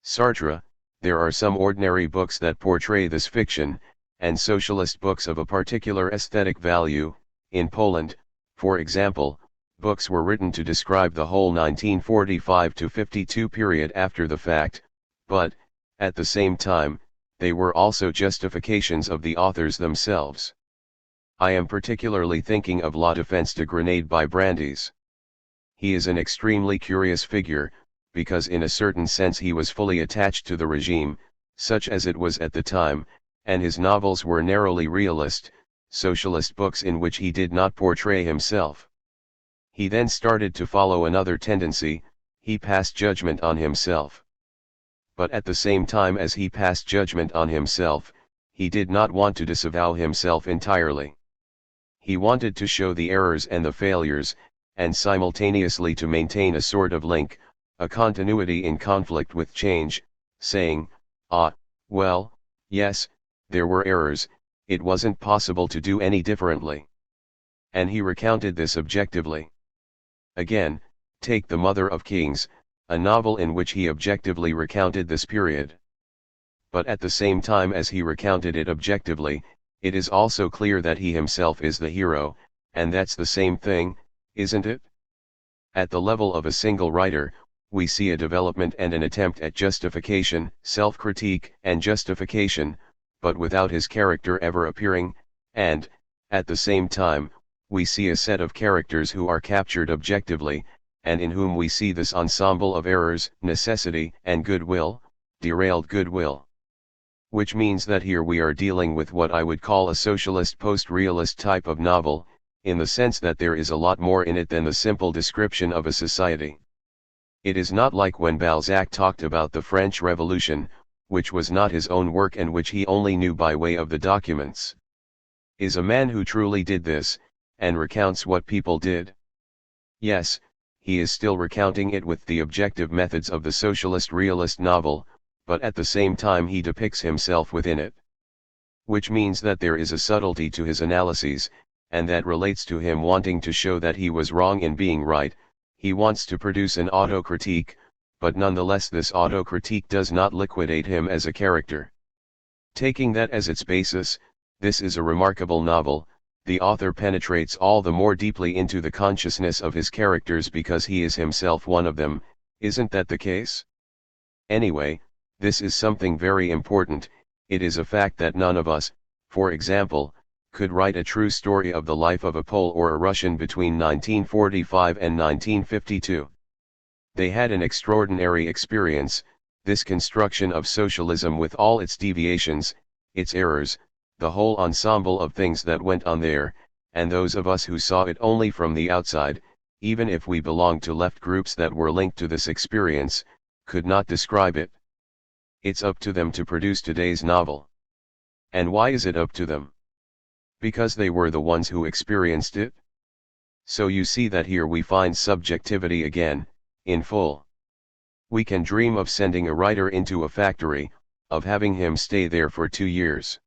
Sartre, there are some ordinary books that portray this fiction, and socialist books of a particular aesthetic value. In Poland, for example, books were written to describe the whole 1945 to 52 period after the fact, but, at the same time, they were also justifications of the authors themselves. I am particularly thinking of La Défense de Grenade by Brandes. He is an extremely curious figure, because in a certain sense he was fully attached to the regime, such as it was at the time, and his novels were narrowly realist, socialist books in which he did not portray himself. He then started to follow another tendency, he passed judgment on himself. But at the same time as he passed judgment on himself, he did not want to disavow himself entirely. He wanted to show the errors and the failures, and simultaneously to maintain a sort of link, a continuity in conflict with change, saying, well, yes, there were errors, it wasn't possible to do any differently. And he recounted this objectively. Again, take The Mother of Kings, a novel in which he objectively recounted this period. But at the same time as he recounted it objectively, it is also clear that he himself is the hero, and that's the same thing, isn't it? At the level of a single writer, we see a development and an attempt at justification, self-critique and justification, but without his character ever appearing, and, at the same time, we see a set of characters who are captured objectively, and in whom we see this ensemble of errors, necessity and goodwill, derailed goodwill. Which means that here we are dealing with what I would call a socialist post-realist type of novel, in the sense that there is a lot more in it than the simple description of a society. It is not like when Balzac talked about the French Revolution, which was not his own work and which he only knew by way of the documents. Is a man who truly did this, and recounts what people did? Yes, he is still recounting it with the objective methods of the socialist realist novel, but at the same time he depicts himself within it. Which means that there is a subtlety to his analyses, and that relates to him wanting to show that he was wrong in being right. He wants to produce an autocritique, but nonetheless this autocritique does not liquidate him as a character. Taking that as its basis, this is a remarkable novel. The author penetrates all the more deeply into the consciousness of his characters because he is himself one of them. Isn't that the case? Anyway, this is something very important. It is a fact that none of us, for example, could write a true story of the life of a Pole or a Russian between 1945 and 1952. They had an extraordinary experience, this construction of socialism with all its deviations, its errors, the whole ensemble of things that went on there, and those of us who saw it only from the outside, even if we belonged to left groups that were linked to this experience, could not describe it. It's up to them to produce today's novel. And why is it up to them? Because they were the ones who experienced it? So you see that here we find subjectivity again, in full. We can dream of sending a writer into a factory, of having him stay there for 2 years.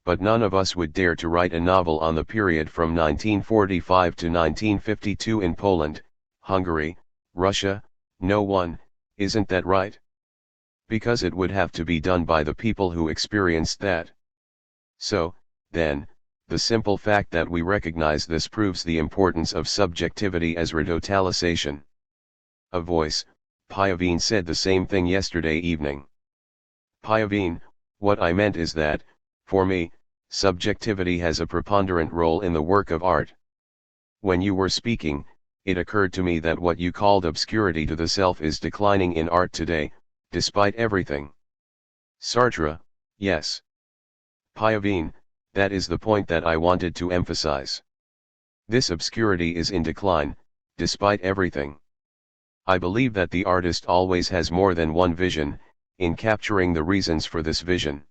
But none of us would dare to write a novel on the period from 1945 to 1952 in Poland, Hungary, Russia, no one, isn't that right? Because it would have to be done by the people who experienced that. So, then, the simple fact that we recognize this proves the importance of subjectivity as retotalization. A voice, Piavine said the same thing yesterday evening. Piavine, what I meant is that, for me, subjectivity has a preponderant role in the work of art. When you were speaking, it occurred to me that what you called obscurity to the self is declining in art today, despite everything. Sartre, yes. Piavine, that is the point that I wanted to emphasize. This obscurity is in decline, despite everything. I believe that the artist always has more than one vision, in capturing the reasons for this vision.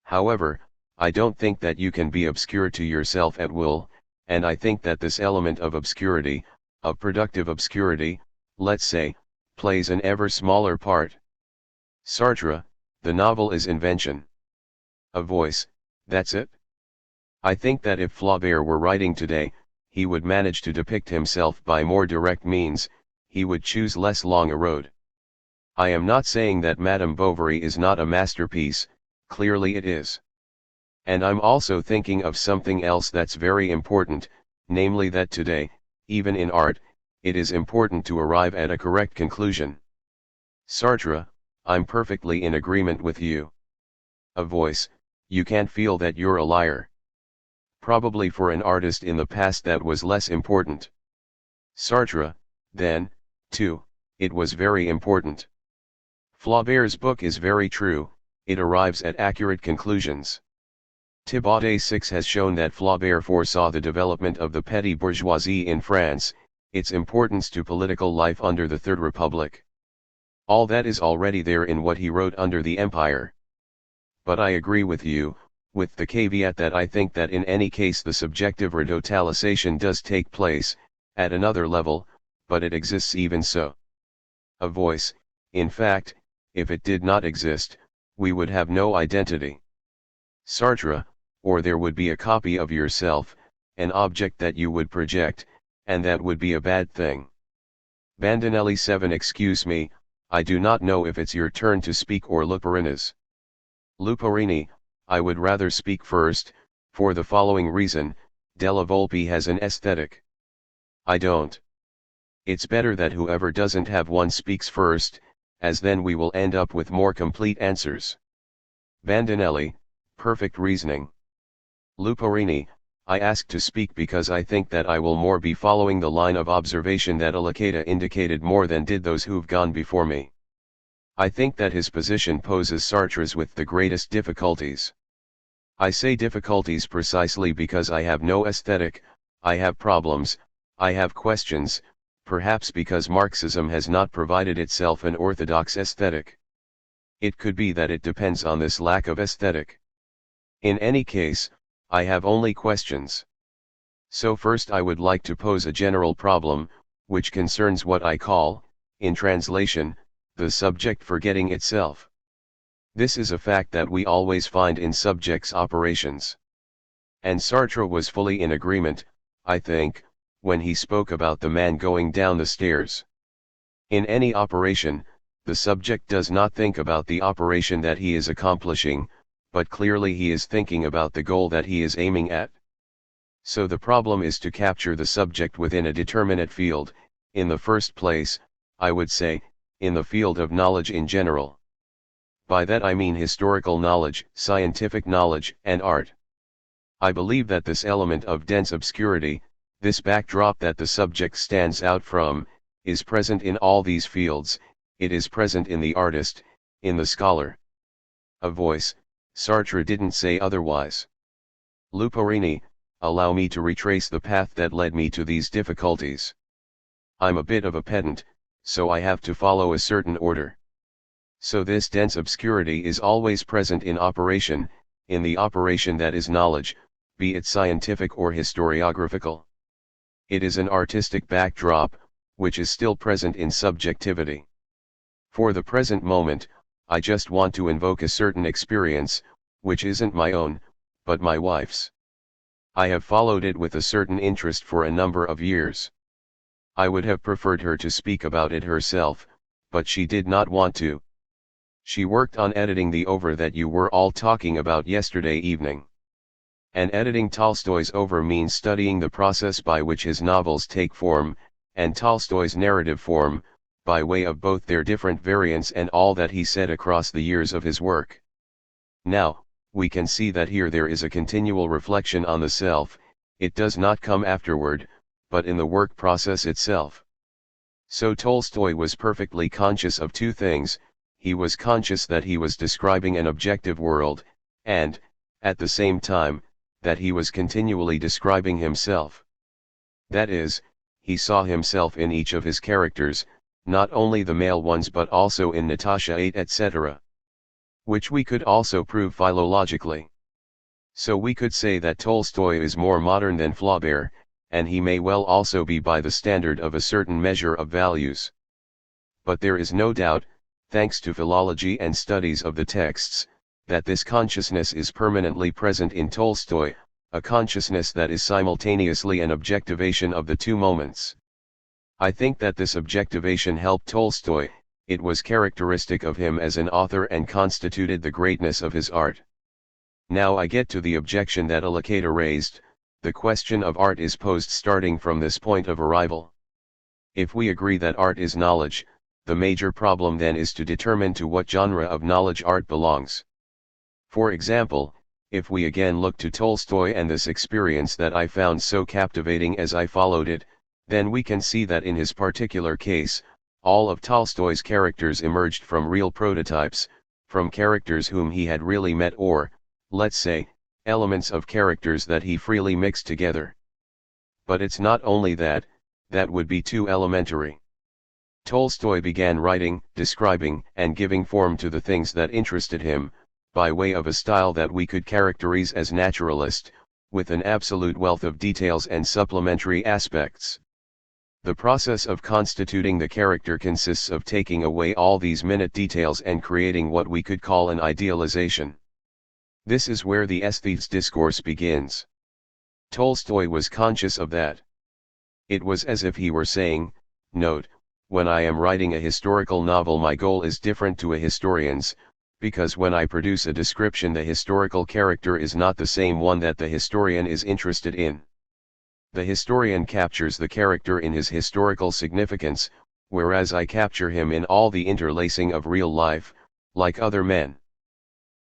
However, I don't think that you can be obscure to yourself at will, and I think that this element of obscurity, of productive obscurity, let's say, plays an ever smaller part. Sartre, the novel is invention. A voice, that's it? I think that if Flaubert were writing today, he would manage to depict himself by more direct means, he would choose less long a road. I am not saying that Madame Bovary is not a masterpiece, clearly it is. And I'm also thinking of something else that's very important, namely that today, even in art, it is important to arrive at a correct conclusion. Sartre, I'm perfectly in agreement with you. A voice, you can't feel that you're a liar. Probably for an artist in the past that was less important. Sartre, then, too, it was very important. Flaubert's book is very true, it arrives at accurate conclusions. Thibaudet 6 has shown that Flaubert foresaw the development of the petty bourgeoisie in France, its importance to political life under the Third Republic. All that is already there in what he wrote under the Empire. But I agree with you, with the caveat that I think that in any case the subjective retotalization does take place, at another level, but it exists even so. A voice, in fact, if it did not exist, we would have no identity. Sartre, or there would be a copy of yourself, an object that you would project, and that would be a bad thing. Bandinelli 7 Excuse me, I do not know if it's your turn to speak or Luperina's. Luperini, I would rather speak first, for the following reason, Della Volpe has an aesthetic. I don't. It's better that whoever doesn't have one speaks first, as then we will end up with more complete answers. Bandinelli, perfect reasoning. Luperini, I asked to speak because I think that I will more be following the line of observation that Alicata indicated more than did those who've gone before me. I think that his position poses Sartre's with the greatest difficulties. I say difficulties precisely because I have no aesthetic, I have problems, I have questions, perhaps because Marxism has not provided itself an orthodox aesthetic. It could be that it depends on this lack of aesthetic. In any case, I have only questions. So first I would like to pose a general problem, which concerns what I call, in translation, the subject forgetting itself. This is a fact that we always find in subjects' operations. And Sartre was fully in agreement, I think, when he spoke about the man going down the stairs. In any operation, the subject does not think about the operation that he is accomplishing, but clearly he is thinking about the goal that he is aiming at. So the problem is to capture the subject within a determinate field, in the first place, I would say, in the field of knowledge in general. By that I mean historical knowledge, scientific knowledge, and art. I believe that this element of dense obscurity, this backdrop that the subject stands out from, is present in all these fields, it is present in the artist, in the scholar. A voice, Sartre didn't say otherwise. Luperini, allow me to retrace the path that led me to these difficulties. I'm a bit of a pedant, so I have to follow a certain order. So this dense obscurity is always present in operation, in the operation that is knowledge, be it scientific or historiographical. It is an artistic backdrop, which is still present in subjectivity. For the present moment, I just want to invoke a certain experience, which isn't my own, but my wife's. I have followed it with a certain interest for a number of years. I would have preferred her to speak about it herself, but she did not want to. She worked on editing the over that you were all talking about yesterday evening. And editing Tolstoy's over means studying the process by which his novels take form, and Tolstoy's narrative form, by way of both their different variants and all that he said across the years of his work. Now, we can see that here there is a continual reflection on the self, it does not come afterward, but in the work process itself. So Tolstoy was perfectly conscious of two things, he was conscious that he was describing an objective world, and, at the same time, that he was continually describing himself. That is, he saw himself in each of his characters, not only the male ones but also in Natasha 8 etc. Which we could also prove philologically. So we could say that Tolstoy is more modern than Flaubert, and he may well also be by the standard of a certain measure of values. But there is no doubt, thanks to philology and studies of the texts, that this consciousness is permanently present in Tolstoy, a consciousness that is simultaneously an objectivation of the two moments. I think that this objectivation helped Tolstoy, it was characteristic of him as an author and constituted the greatness of his art. Now I get to the objection that Alicata raised. The question of art is posed starting from this point of arrival. If we agree that art is knowledge, the major problem then is to determine to what genre of knowledge art belongs. For example, if we again look to Tolstoy and this experience that I found so captivating as I followed it, then we can see that in his particular case, all of Tolstoy's characters emerged from real prototypes, from characters whom he had really met or, let's say, elements of characters that he freely mixed together. But it's not only that, that would be too elementary. Tolstoy began writing, describing, and giving form to the things that interested him, by way of a style that we could characterize as naturalist, with an absolute wealth of details and supplementary aspects. The process of constituting the character consists of taking away all these minute details and creating what we could call an idealization. This is where the aesthete's discourse begins. Tolstoy was conscious of that. It was as if he were saying, note, when I am writing a historical novel my goal is different to a historian's, because when I produce a description the historical character is not the same one that the historian is interested in. The historian captures the character in his historical significance, whereas I capture him in all the interlacing of real life, like other men.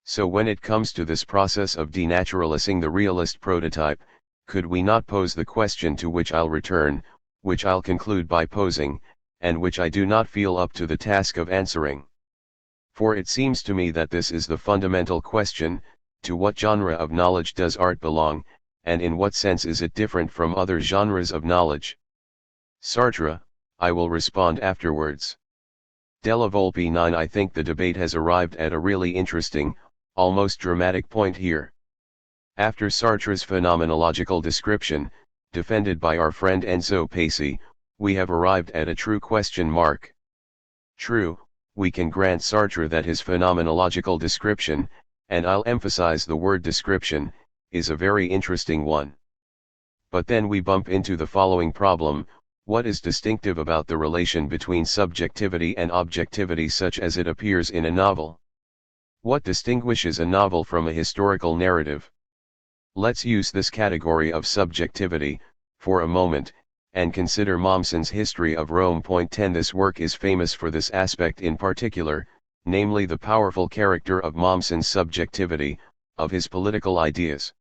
So when it comes to this process of denaturalizing the realist prototype, could we not pose the question to which I'll return, which I'll conclude by posing, and which I do not feel up to the task of answering? For it seems to me that this is the fundamental question: to what genre of knowledge does art belong, and in what sense is it different from other genres of knowledge? Sartre, I will respond afterwards. Della Volpe 9. I think the debate has arrived at a really interesting, almost dramatic point here. After Sartre's phenomenological description, defended by our friend Enzo Pace, we have arrived at a true question mark. True, we can grant Sartre that his phenomenological description, and I'll emphasize the word description, is a very interesting one. But then we bump into the following problem: what is distinctive about the relation between subjectivity and objectivity such as it appears in a novel? What distinguishes a novel from a historical narrative? Let's use this category of subjectivity, for a moment, and consider Mommsen's History of Rome. Point 10. This work is famous for this aspect in particular, namely the powerful character of Mommsen's subjectivity, of his political ideas.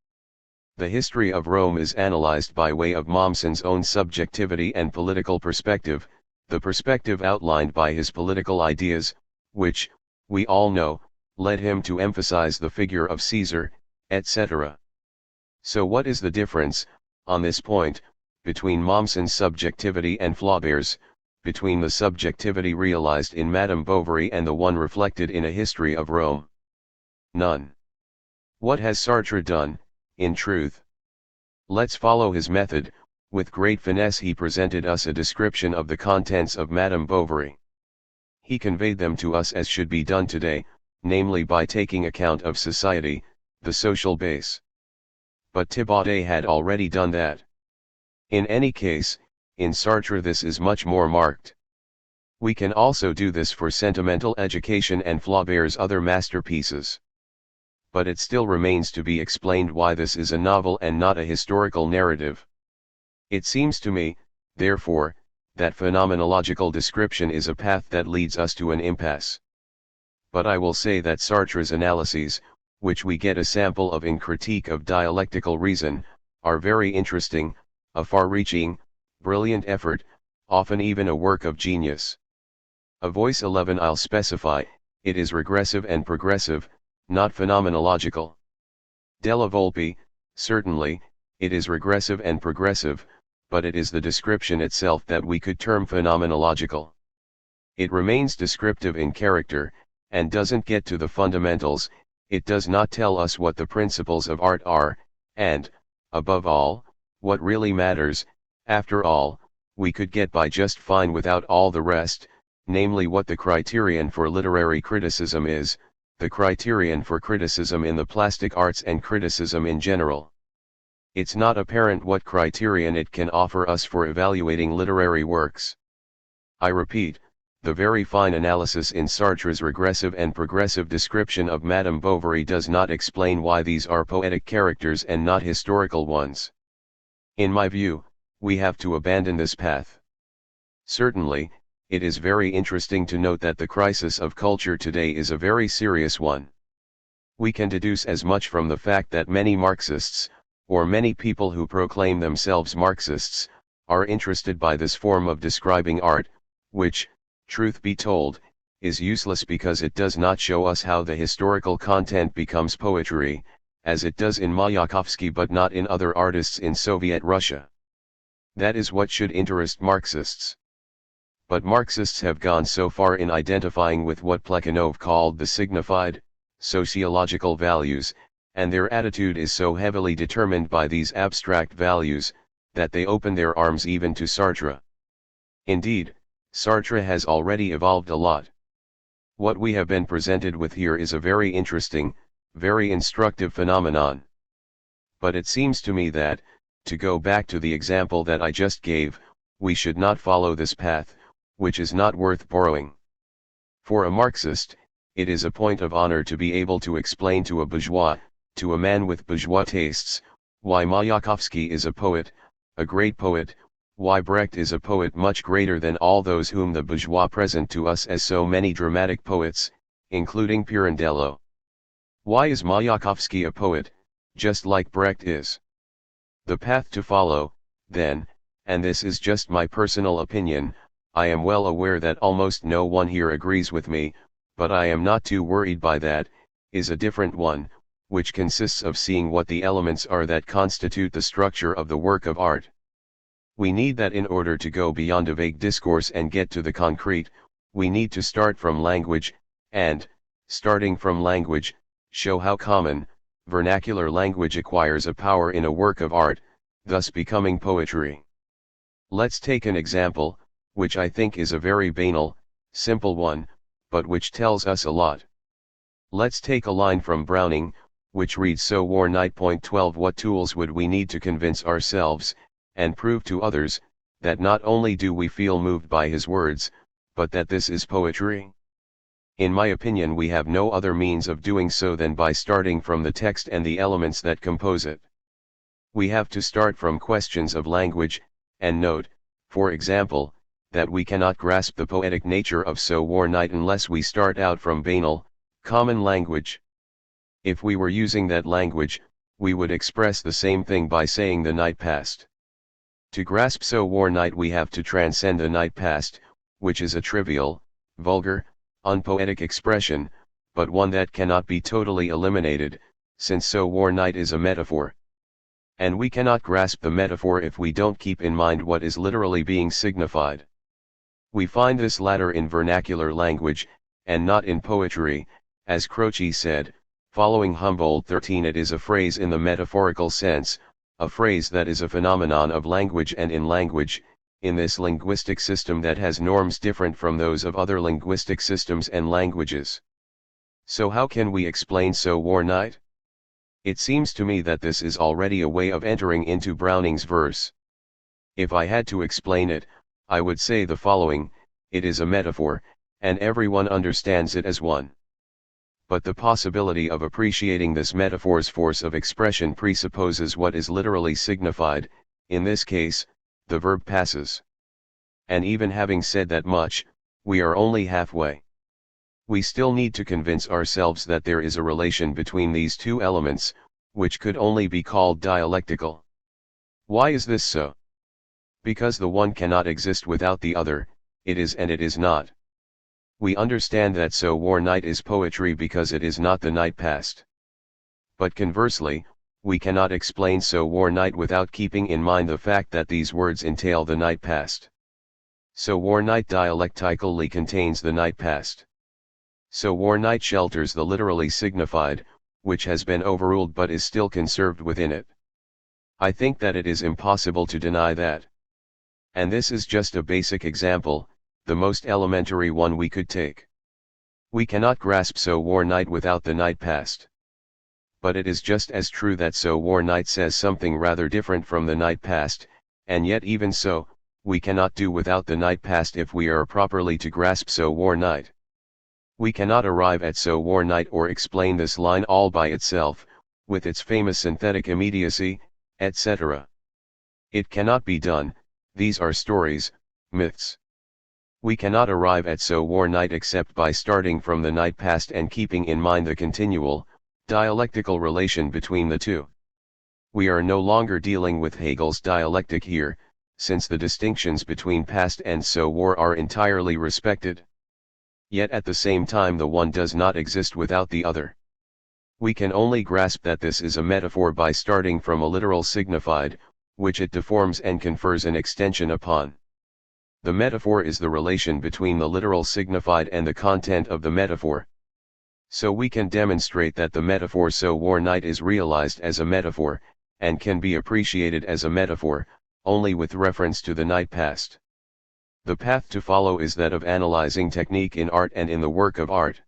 The history of Rome is analyzed by way of Mommsen's own subjectivity and political perspective, the perspective outlined by his political ideas, which, we all know, led him to emphasize the figure of Caesar, etc. So what is the difference, on this point, between Mommsen's subjectivity and Flaubert's, between the subjectivity realized in Madame Bovary and the one reflected in A History of Rome? None. What has Sartre done, in truth? Let's follow his method. With great finesse he presented us a description of the contents of Madame Bovary. He conveyed them to us as should be done today, namely by taking account of society, the social base. But Thibaudet had already done that. In any case, in Sartre this is much more marked. We can also do this for Sentimental Education and Flaubert's other masterpieces. But it still remains to be explained why this is a novel and not a historical narrative. It seems to me, therefore, that phenomenological description is a path that leads us to an impasse. But I will say that Sartre's analyses, which we get a sample of in Critique of Dialectical Reason, are very interesting, a far-reaching, brilliant effort, often even a work of genius. A voice 11. I'll specify, it is regressive and progressive, not phenomenological. Della Volpe, certainly, it is regressive and progressive, but it is the description itself that we could term phenomenological. It remains descriptive in character, and doesn't get to the fundamentals. It does not tell us what the principles of art are, and, above all, what really matters, After all, we could get by just fine without all the rest, namely what the criterion for literary criticism is, the criterion for criticism in the plastic arts and criticism in general. It's not apparent what criterion it can offer us for evaluating literary works. I repeat, the very fine analysis in Sartre's regressive and progressive description of Madame Bovary does not explain why these are poetic characters and not historical ones. In my view, we have to abandon this path. Certainly, it is very interesting to note that the crisis of culture today is a very serious one. We can deduce as much from the fact that many Marxists, or many people who proclaim themselves Marxists, are interested by this form of describing art, which, truth be told, is useless because it does not show us how the historical content becomes poetry, as it does in Mayakovsky but not in other artists in Soviet Russia. That is what should interest Marxists. But Marxists have gone so far in identifying with what Plekhanov called the signified, sociological values, and their attitude is so heavily determined by these abstract values, that they open their arms even to Sartre. Indeed, Sartre has already evolved a lot. What we have been presented with here is a very interesting, very instructive phenomenon. But it seems to me that, to go back to the example that I just gave, we should not follow this path, which is not worth borrowing. For a Marxist, it is a point of honor to be able to explain to a bourgeois, to a man with bourgeois tastes, why Mayakovsky is a poet, a great poet, why Brecht is a poet much greater than all those whom the bourgeois present to us as so many dramatic poets, including Pirandello. Why is Mayakovsky a poet, just like Brecht is? The path to follow, then, and this is just my personal opinion, I am well aware that almost no one here agrees with me, but I am not too worried by that, is a different one, which consists of seeing what the elements are that constitute the structure of the work of art. We need that in order to go beyond a vague discourse and get to the concrete, we need to start from language, and, starting from language, show how common, vernacular language acquires a power in a work of art, thus becoming poetry. Let's take an example, which I think is a very banal, simple one, but which tells us a lot. Let's take a line from Browning, which reads so war night. 12 What tools would we need to convince ourselves, and prove to others, that not only do we feel moved by his words, but that this is poetry? In my opinion, we have no other means of doing so than by starting from the text and the elements that compose it. We have to start from questions of language, and note, for example, that we cannot grasp the poetic nature of So War Night unless we start out from banal, common language. If we were using that language, we would express the same thing by saying the night passed. To grasp So War Night we have to transcend the night past, which is a trivial, vulgar, unpoetic expression, but one that cannot be totally eliminated, since So War Night is a metaphor. And we cannot grasp the metaphor if we don't keep in mind what is literally being signified. We find this latter in vernacular language, and not in poetry, as Croce said, following Humboldt 13. It is a phrase in the metaphorical sense, a phrase that is a phenomenon of language, and in language, in this linguistic system that has norms different from those of other linguistic systems and languages. So how can we explain So War Night? It seems to me that this is already a way of entering into Browning's verse. If I had to explain it, I would say the following: it is a metaphor, and everyone understands it as one. But the possibility of appreciating this metaphor's force of expression presupposes what is literally signified, in this case, the verb passes. And even having said that much, we are only halfway. We still need to convince ourselves that there is a relation between these two elements, which could only be called dialectical. Why is this so? Because the one cannot exist without the other, it is and it is not. We understand that So War Night is poetry because it is not the night past. But conversely, we cannot explain So War Night without keeping in mind the fact that these words entail the night past. So War Night dialectically contains the night past. So War Night shelters the literally signified, which has been overruled but is still conserved within it. I think that it is impossible to deny that. And this is just a basic example, the most elementary one we could take. We cannot grasp so war night without the night past. But it is just as true that so war night says something rather different from the night past, and yet even so, we cannot do without the night past if we are properly to grasp so war night. We cannot arrive at so war night or explain this line all by itself, with its famous synthetic immediacy, etc. It cannot be done, these are stories, myths. We cannot arrive at so war night except by starting from the night past and keeping in mind the continual, dialectical relation between the two. We are no longer dealing with Hegel's dialectic here, since the distinctions between past and so war are entirely respected. Yet at the same time the one does not exist without the other. We can only grasp that this is a metaphor by starting from a literal signified, which it deforms and confers an extension upon. The metaphor is the relation between the literal signified and the content of the metaphor. So we can demonstrate that the metaphor so war night is realized as a metaphor, and can be appreciated as a metaphor, only with reference to the night past. The path to follow is that of analyzing technique in art and in the work of art.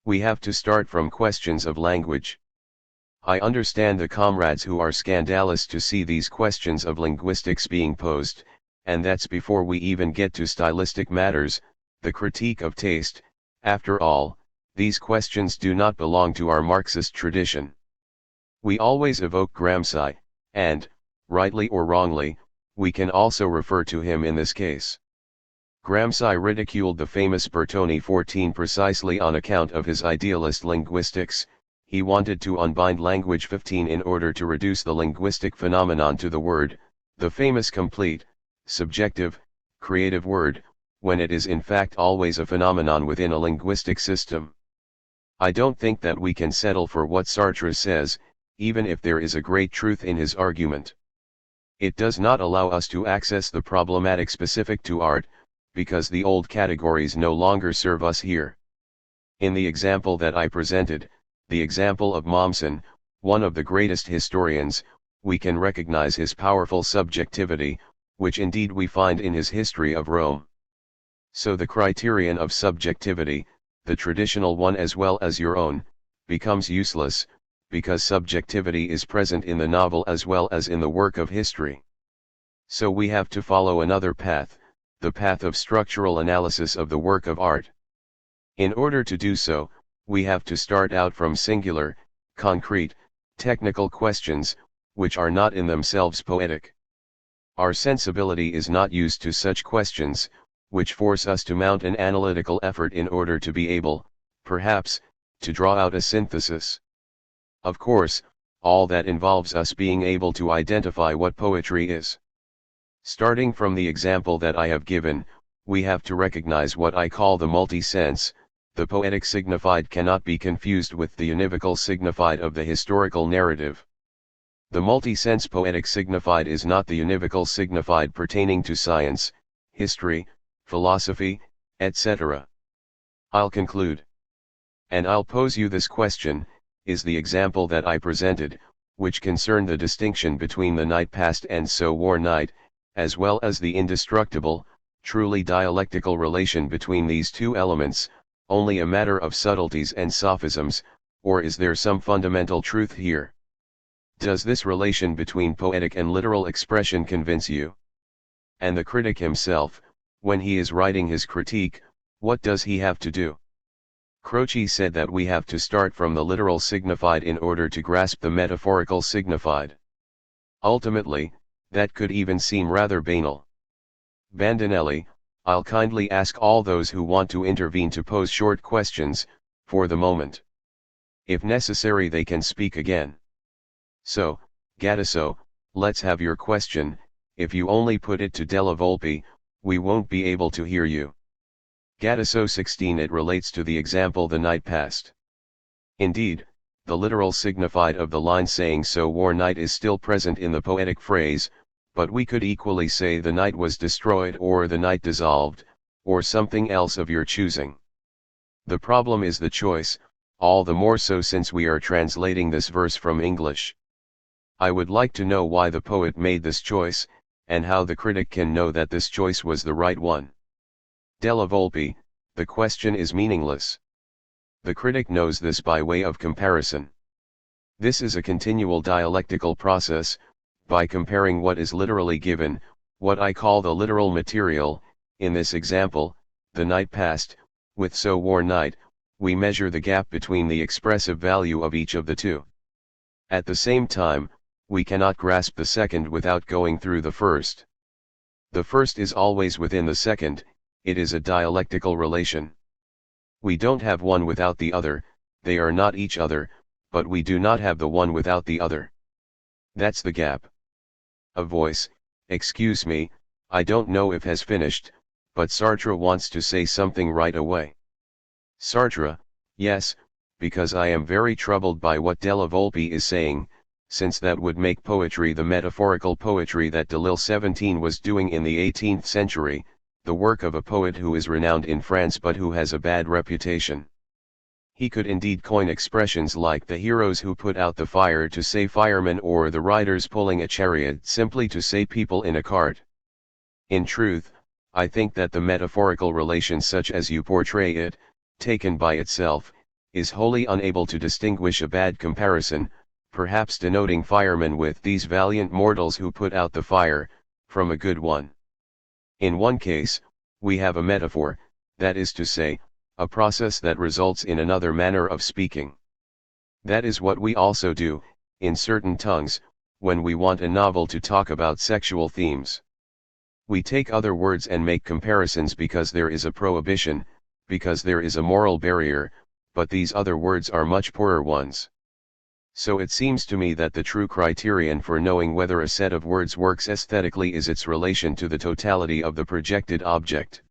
We have to start from questions of language. I understand the comrades who are scandalous to see these questions of linguistics being posed, and that's before we even get to stylistic matters, the critique of taste. After all, these questions do not belong to our Marxist tradition. We always evoke Gramsci, and, rightly or wrongly, we can also refer to him in this case. Gramsci ridiculed the famous Bertone 14 precisely on account of his idealist linguistics. He wanted to unbind language 15 in order to reduce the linguistic phenomenon to the word, the famous complete, subjective, creative word, when it is in fact always a phenomenon within a linguistic system. I don't think that we can settle for what Sartre says, even if there is a great truth in his argument. It does not allow us to access the problematic specific to art, because the old categories no longer serve us here. In the example that I presented, the example of Mommsen, one of the greatest historians, we can recognize his powerful subjectivity, which indeed we find in his History of Rome. So the criterion of subjectivity, the traditional one as well as your own, becomes useless, because subjectivity is present in the novel as well as in the work of history. So we have to follow another path, the path of structural analysis of the work of art. In order to do so, we have to start out from singular, concrete, technical questions, which are not in themselves poetic. Our sensibility is not used to such questions, which force us to mount an analytical effort in order to be able, perhaps, to draw out a synthesis. Of course, all that involves us being able to identify what poetry is. Starting from the example that I have given, we have to recognize what I call the multi-sense. The poetic signified cannot be confused with the univocal signified of the historical narrative. The multi-sense poetic signified is not the univocal signified pertaining to science, history, philosophy, etc. I'll conclude. And I'll pose you this question, is the example that I presented, which concerned the distinction between the night past and so war night, as well as the indestructible, truly dialectical relation between these two elements, only a matter of subtleties and sophisms, or is there some fundamental truth here? Does this relation between poetic and literal expression convince you? And the critic himself, when he is writing his critique, what does he have to do? Croce said that we have to start from the literal signified in order to grasp the metaphorical signified. Ultimately, that could even seem rather banal. Bandinelli, I'll kindly ask all those who want to intervene to pose short questions, for the moment. If necessary they can speak again. So, Gattuso, let's have your question. If you only put it to Della Volpe, we won't be able to hear you. Gattuso 16 It relates to the example the night past. Indeed, the literal signified of the line saying so war night is still present in the poetic phrase, but we could equally say the night was destroyed or the night dissolved, or something else of your choosing. The problem is the choice, all the more so since we are translating this verse from English. I would like to know why the poet made this choice, and how the critic can know that this choice was the right one. Della Volpe, the question is meaningless. The critic knows this by way of comparison. This is a continual dialectical process, by comparing what is literally given, what I call the literal material, in this example, the night past, with so worn night, we measure the gap between the expressive value of each of the two. At the same time, we cannot grasp the second without going through the first. The first is always within the second, it is a dialectical relation. We don't have one without the other, they are not each other, but we do not have the one without the other. That's the gap. A voice, excuse me, I don't know if has finished, but Sartre wants to say something right away. Sartre, yes, because I am very troubled by what Della Volpe is saying, since that would make poetry the metaphorical poetry that Delille 17 was doing in the 18th century, the work of a poet who is renowned in France but who has a bad reputation. He could indeed coin expressions like the heroes who put out the fire to say firemen, or the riders pulling a chariot simply to say people in a cart. In truth, I think that the metaphorical relation such as you portray it, taken by itself, is wholly unable to distinguish a bad comparison, perhaps denoting firemen with these valiant mortals who put out the fire, from a good one. In one case, we have a metaphor, that is to say, a process that results in another manner of speaking. That is what we also do, in certain tongues, when we want a novel to talk about sexual themes. We take other words and make comparisons because there is a prohibition, because there is a moral barrier, but these other words are much poorer ones. So it seems to me that the true criterion for knowing whether a set of words works aesthetically is its relation to the totality of the projected object.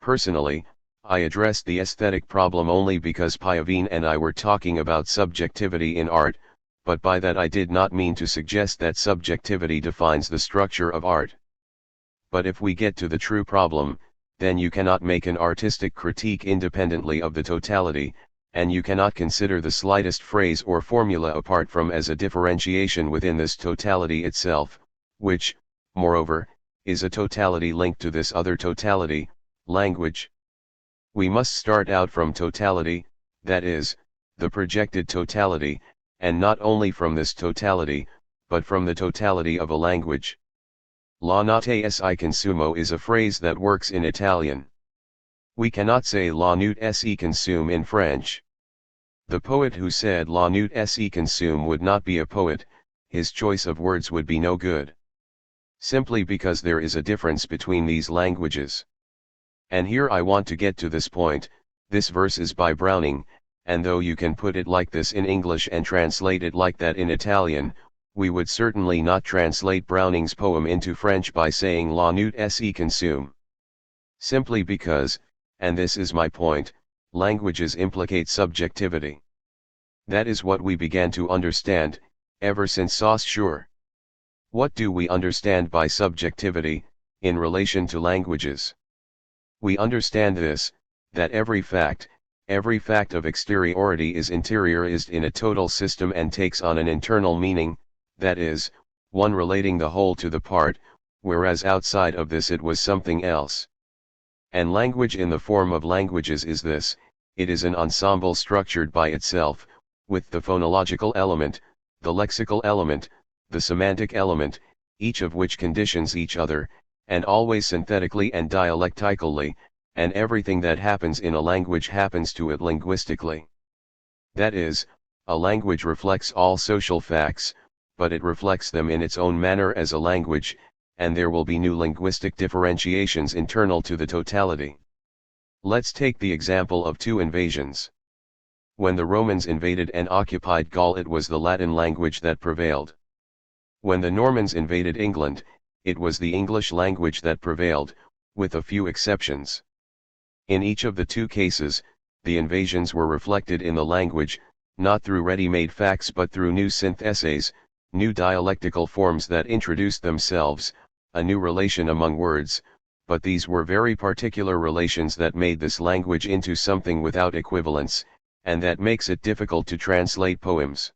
Personally, I addressed the aesthetic problem only because Piavine and I were talking about subjectivity in art, but by that I did not mean to suggest that subjectivity defines the structure of art. But if we get to the true problem, then you cannot make an artistic critique independently of the totality, and you cannot consider the slightest phrase or formula apart from as a differentiation within this totality itself, which, moreover, is a totality linked to this other totality, language. We must start out from totality, that is, the projected totality, and not only from this totality, but from the totality of a language. La notte si consumo is a phrase that works in Italian. We cannot say la nuit si consume in French. The poet who said la nuit si consume would not be a poet, his choice of words would be no good. Simply because there is a difference between these languages. And here I want to get to this point. This verse is by Browning, and though you can put it like this in English and translate it like that in Italian, we would certainly not translate Browning's poem into French by saying la nuit si consume. Simply because, and this is my point, languages implicate subjectivity. That is what we began to understand, ever since Saussure. What do we understand by subjectivity, in relation to languages? We understand this, that every fact of exteriority is interiorized in a total system and takes on an internal meaning, that is, one relating the whole to the part, whereas outside of this it was something else. And language in the form of languages is this, it is an ensemble structured by itself, with the phonological element, the lexical element, the semantic element, each of which conditions each other, and always synthetically and dialectically, and everything that happens in a language happens to it linguistically. That is, a language reflects all social facts, but it reflects them in its own manner as a language, and there will be new linguistic differentiations internal to the totality. Let's take the example of two invasions. When the Romans invaded and occupied Gaul, it was the Latin language that prevailed. When the Normans invaded England, it was the English language that prevailed, with a few exceptions. In each of the two cases, the invasions were reflected in the language, not through ready-made facts but through new syntheses, new dialectical forms that introduced themselves, a new relation among words, but these were very particular relations that made this language into something without equivalence, and that makes it difficult to translate poems.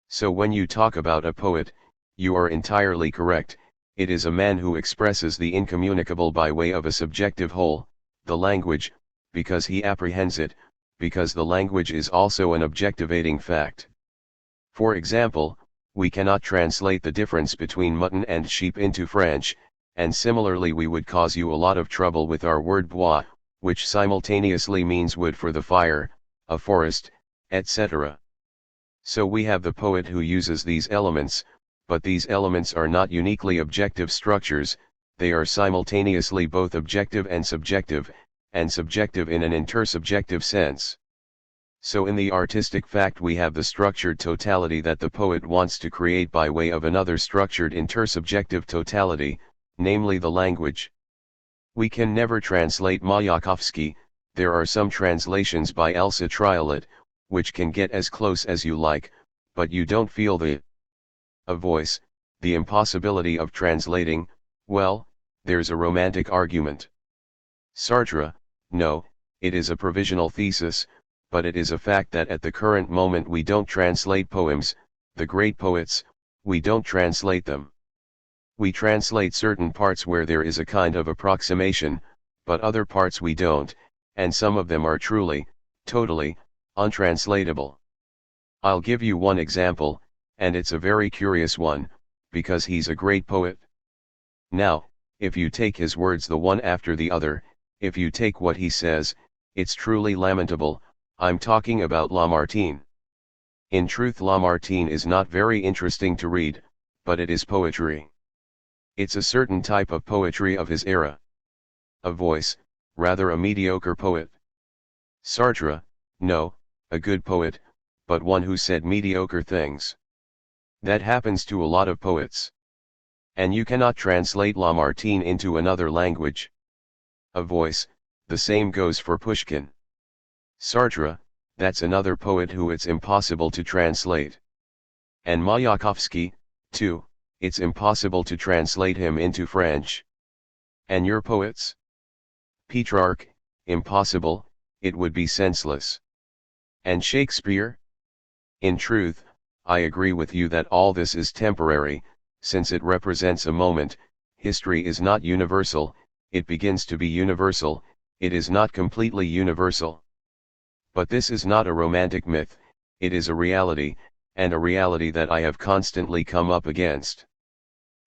So when you talk about a poet, you are entirely correct, it is a man who expresses the incommunicable by way of a subjective whole, the language, because he apprehends it, because the language is also an objectivating fact. For example, we cannot translate the difference between mutton and sheep into French, and similarly we would cause you a lot of trouble with our word bois, which simultaneously means wood for the fire, a forest, etc. So we have the poet who uses these elements, but these elements are not uniquely objective structures, they are simultaneously both objective and subjective in an intersubjective sense. So in the artistic fact we have the structured totality that the poet wants to create by way of another structured intersubjective totality, namely the language. We can never translate Mayakovsky, there are some translations by Elsa Triolet, which can get as close as you like, but you don't feel a voice, the impossibility of translating, well, there's a romantic argument. Sartre, no, it is a provisional thesis, but it is a fact that at the current moment we don't translate poems, the great poets, we don't translate them. We translate certain parts where there is a kind of approximation, but other parts we don't, and some of them are truly, totally, untranslatable. I'll give you one example, and it's a very curious one, because he's a great poet. Now, if you take his words the one after the other, if you take what he says, it's truly lamentable. I'm talking about Lamartine. In truth, Lamartine is not very interesting to read, but it is poetry. It's a certain type of poetry of his era. A voice, rather a mediocre poet. Sartre, no, a good poet, but one who said mediocre things. That happens to a lot of poets. And you cannot translate Lamartine into another language. A voice, the same goes for Pushkin. Sartre, that's another poet who it's impossible to translate. And Mayakovsky, too, it's impossible to translate him into French. And your poets? Petrarch, impossible, it would be senseless. And Shakespeare? In truth, I agree with you that all this is temporary, since it represents a moment. History is not universal, it begins to be universal, it is not completely universal. But this is not a romantic myth, it is a reality, and a reality that I have constantly come up against.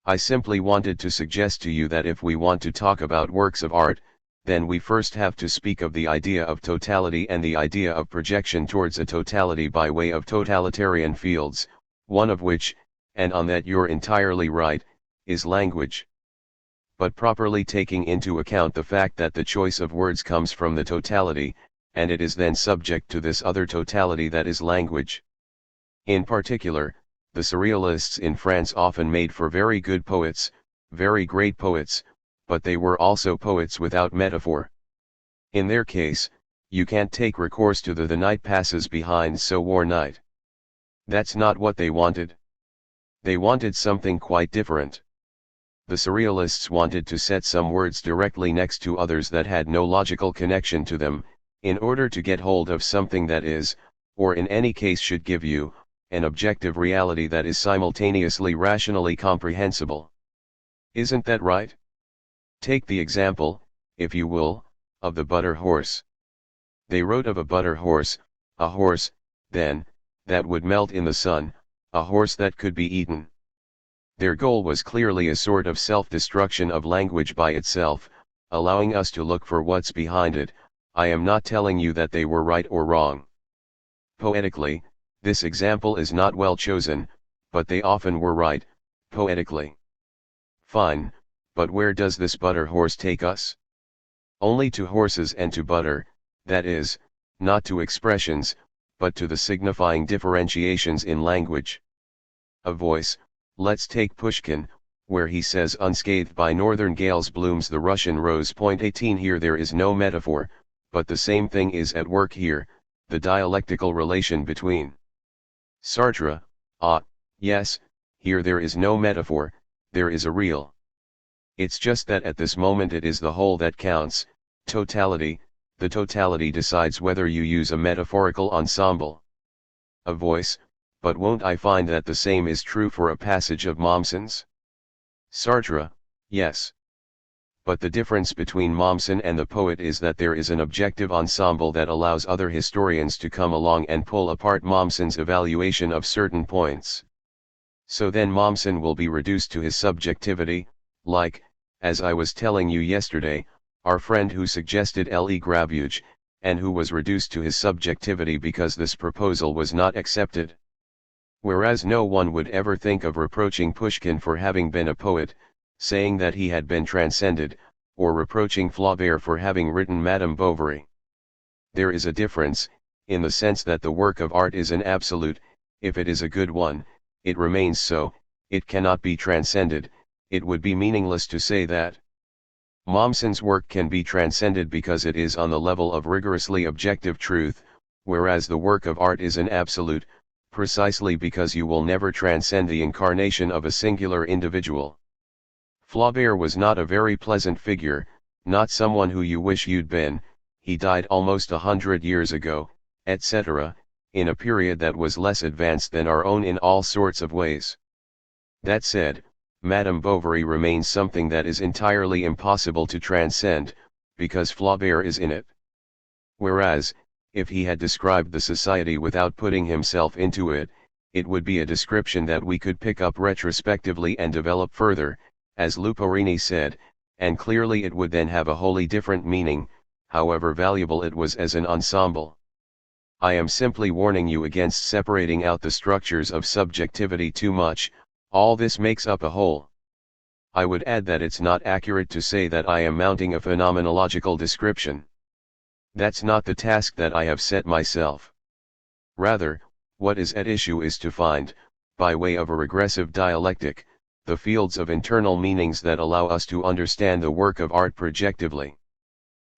I simply wanted to suggest to you that if we want to talk about works of art, then we first have to speak of the idea of totality and the idea of projection towards a totality by way of totalitarian fields, one of which, and on that you're entirely right, is language. But properly taking into account the fact that the choice of words comes from the totality, and it is then subject to this other totality that is language. In particular, the surrealists in France often made for very good poets, very great poets, but they were also poets without metaphor. In their case, you can't take recourse to the night passes behind so war night. That's not what they wanted. They wanted something quite different. The surrealists wanted to set some words directly next to others that had no logical connection to them, in order to get hold of something that is, or in any case should give you, an objective reality that is simultaneously rationally comprehensible. Isn't that right? Take the example, if you will, of the butter horse. They wrote of a butter horse, a horse, then, that would melt in the sun, a horse that could be eaten. Their goal was clearly a sort of self-destruction of language by itself, allowing us to look for what's behind it. I am not telling you that they were right or wrong. Poetically, this example is not well chosen, but they often were right, poetically. Fine, but where does this butter horse take us? Only to horses and to butter, that is, not to expressions, but to the signifying differentiations in language. A voice, let's take Pushkin, where he says unscathed by northern gales blooms the Russian rose. 18 Here there is no metaphor, but the same thing is at work here, the dialectical relation between. Sartre, yes, here there is no metaphor, there is a real. It's just that at this moment it is the whole that counts, totality, the totality decides whether you use a metaphorical ensemble. A voice, but won't I find that the same is true for a passage of Mommsen's? Sartre, yes. But the difference between Mommsen and the poet is that there is an objective ensemble that allows other historians to come along and pull apart Mommsen's evaluation of certain points. So then Mommsen will be reduced to his subjectivity, like, as I was telling you yesterday, our friend who suggested Le Grabuge, and who was reduced to his subjectivity because this proposal was not accepted. Whereas no one would ever think of reproaching Pushkin for having been a poet, saying that he had been transcended, or reproaching Flaubert for having written Madame Bovary. There is a difference, in the sense that the work of art is an absolute. If it is a good one, it remains so, it cannot be transcended. It would be meaningless to say that. Mommsen's work can be transcended because it is on the level of rigorously objective truth, whereas the work of art is an absolute, precisely because you will never transcend the incarnation of a singular individual. Flaubert was not a very pleasant figure, not someone who you wish you'd been. He died almost 100 years ago, etc., in a period that was less advanced than our own in all sorts of ways. That said, Madame Bovary remains something that is entirely impossible to transcend, because Flaubert is in it. Whereas, if he had described the society without putting himself into it, it would be a description that we could pick up retrospectively and develop further, as Luporini said, and clearly it would then have a wholly different meaning, however valuable it was as an ensemble. I am simply warning you against separating out the structures of subjectivity too much. All this makes up a whole. I would add that it's not accurate to say that I am mounting a phenomenological description. That's not the task that I have set myself. Rather, what is at issue is to find, by way of a regressive dialectic, the fields of internal meanings that allow us to understand the work of art projectively.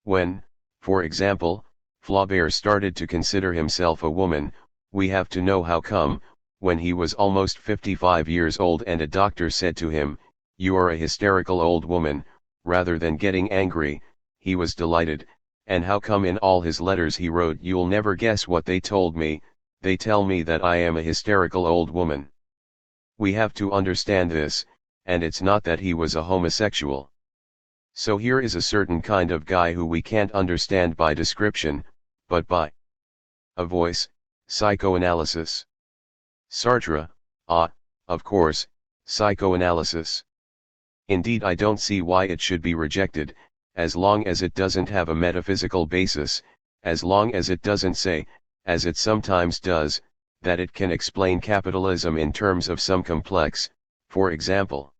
When, for example, Flaubert started to consider himself a woman, we have to know how come, when he was almost 55 years old and a doctor said to him, "You are a hysterical old woman," rather than getting angry, he was delighted, and how come in all his letters he wrote, "You'll never guess what they told me, they tell me that I am a hysterical old woman." We have to understand this, and it's not that he was a homosexual. So here is a certain kind of guy who we can't understand by description, but by a voice, psychoanalysis. Sartre, of course, psychoanalysis. Indeed, I don't see why it should be rejected, as long as it doesn't have a metaphysical basis, as long as it doesn't say, as it sometimes does, that it can explain capitalism in terms of some complex, for example.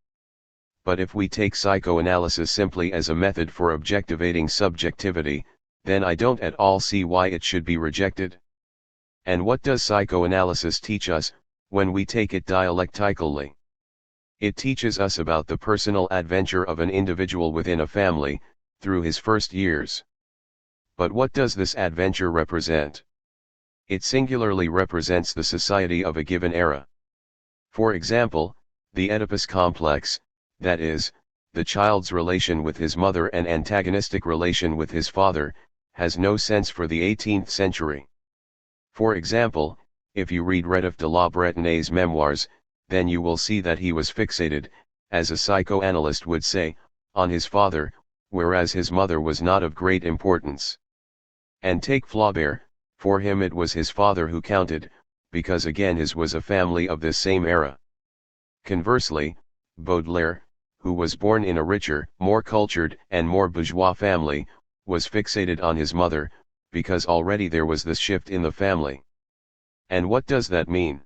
But if we take psychoanalysis simply as a method for objectivating subjectivity, then I don't at all see why it should be rejected. And what does psychoanalysis teach us, when we take it dialectically? It teaches us about the personal adventure of an individual within a family, through his first years. But what does this adventure represent? It singularly represents the society of a given era. For example, the Oedipus complex, that is, the child's relation with his mother and antagonistic relation with his father, has no sense for the 18th century. For example, if you read Redif de la Bretonne's memoirs, then you will see that he was fixated, as a psychoanalyst would say, on his father, whereas his mother was not of great importance. And take Flaubert, for him it was his father who counted, because again his was a family of this same era. Conversely, Baudelaire, who was born in a richer, more cultured, and more bourgeois family, was fixated on his mother, because already there was this shift in the family. And what does that mean?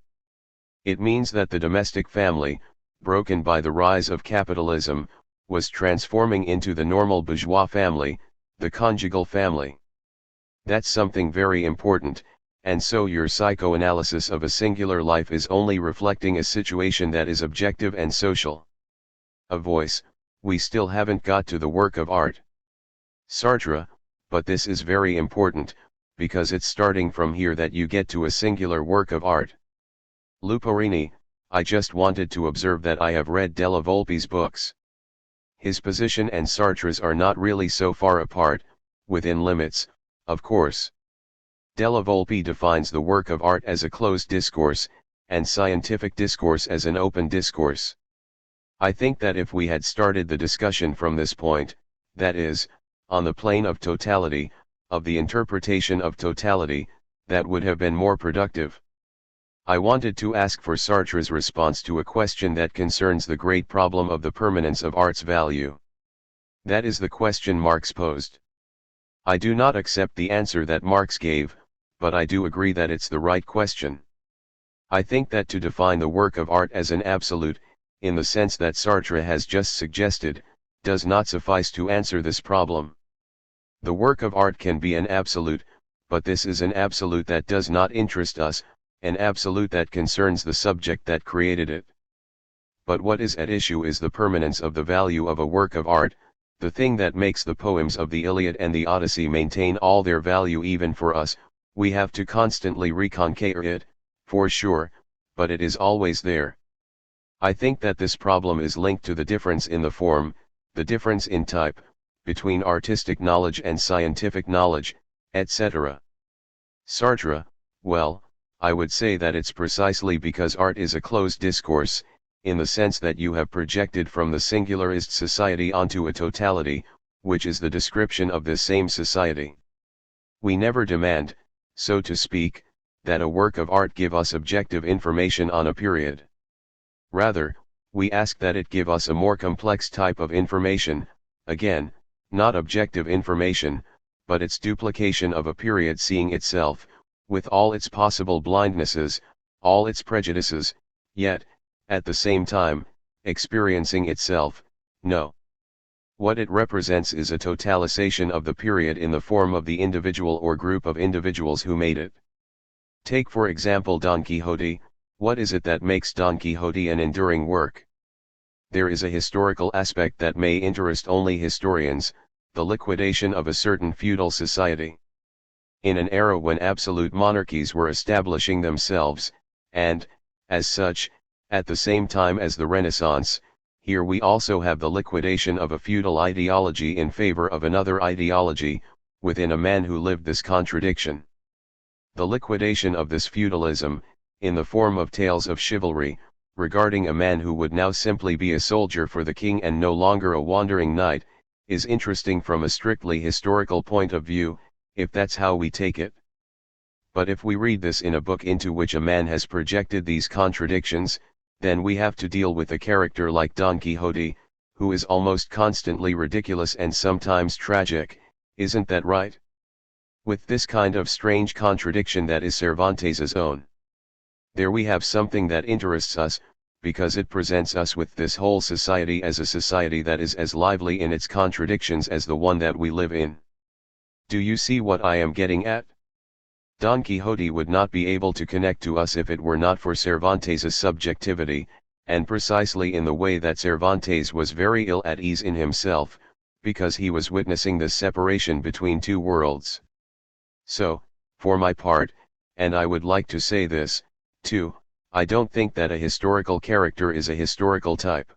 It means that the domestic family, broken by the rise of capitalism, was transforming into the normal bourgeois family, the conjugal family. That's something very important, and so your psychoanalysis of a singular life is only reflecting a situation that is objective and social. A voice, we still haven't got to the work of art. Sartre, but this is very important, because it's starting from here that you get to a singular work of art. Luporini, I just wanted to observe that I have read Della Volpe's books. His position and Sartre's are not really so far apart, within limits, of course. Della Volpe defines the work of art as a closed discourse, and scientific discourse as an open discourse. I think that if we had started the discussion from this point, that is, on the plane of totality, of the interpretation of totality, that would have been more productive. I wanted to ask for Sartre's response to a question that concerns the great problem of the permanence of art's value. That is the question Marx posed. I do not accept the answer that Marx gave, but I do agree that it's the right question. I think that to define the work of art as an absolute, in the sense that Sartre has just suggested, does not suffice to answer this problem. The work of art can be an absolute, but this is an absolute that does not interest us, an absolute that concerns the subject that created it. But what is at issue is the permanence of the value of a work of art, the thing that makes the poems of the Iliad and the Odyssey maintain all their value even for us. We have to constantly reconquer it, for sure, but it is always there. I think that this problem is linked to the difference in the form, the difference in type, between artistic knowledge and scientific knowledge, etc. Sartre, well, I would say that it's precisely because art is a closed discourse, in the sense that you have projected from the singularist society onto a totality, which is the description of this same society. We never demand, so to speak, that a work of art give us objective information on a period. Rather, we ask that it give us a more complex type of information, again, not objective information, but its duplication of a period seeing itself, with all its possible blindnesses, all its prejudices, yet, at the same time, experiencing itself. No. What it represents is a totalization of the period in the form of the individual or group of individuals who made it. Take for example Don Quixote. What is it that makes Don Quixote an enduring work? There is a historical aspect that may interest only historians, the liquidation of a certain feudal society. In an era when absolute monarchies were establishing themselves, and, as such, at the same time as the Renaissance, here we also have the liquidation of a feudal ideology in favor of another ideology, within a man who lived this contradiction. The liquidation of this feudalism, in the form of tales of chivalry, regarding a man who would now simply be a soldier for the king and no longer a wandering knight, is interesting from a strictly historical point of view, if that's how we take it. But if we read this in a book into which a man has projected these contradictions, then we have to deal with a character like Don Quixote, who is almost constantly ridiculous and sometimes tragic, isn't that right? With this kind of strange contradiction that is Cervantes's own. There we have something that interests us, because it presents us with this whole society as a society that is as lively in its contradictions as the one that we live in. Do you see what I am getting at? Don Quixote would not be able to connect to us if it were not for Cervantes's subjectivity, and precisely in the way that Cervantes was very ill at ease in himself, because he was witnessing this separation between two worlds. So, for my part, and I would like to say this, too, I don't think that a historical character is a historical type.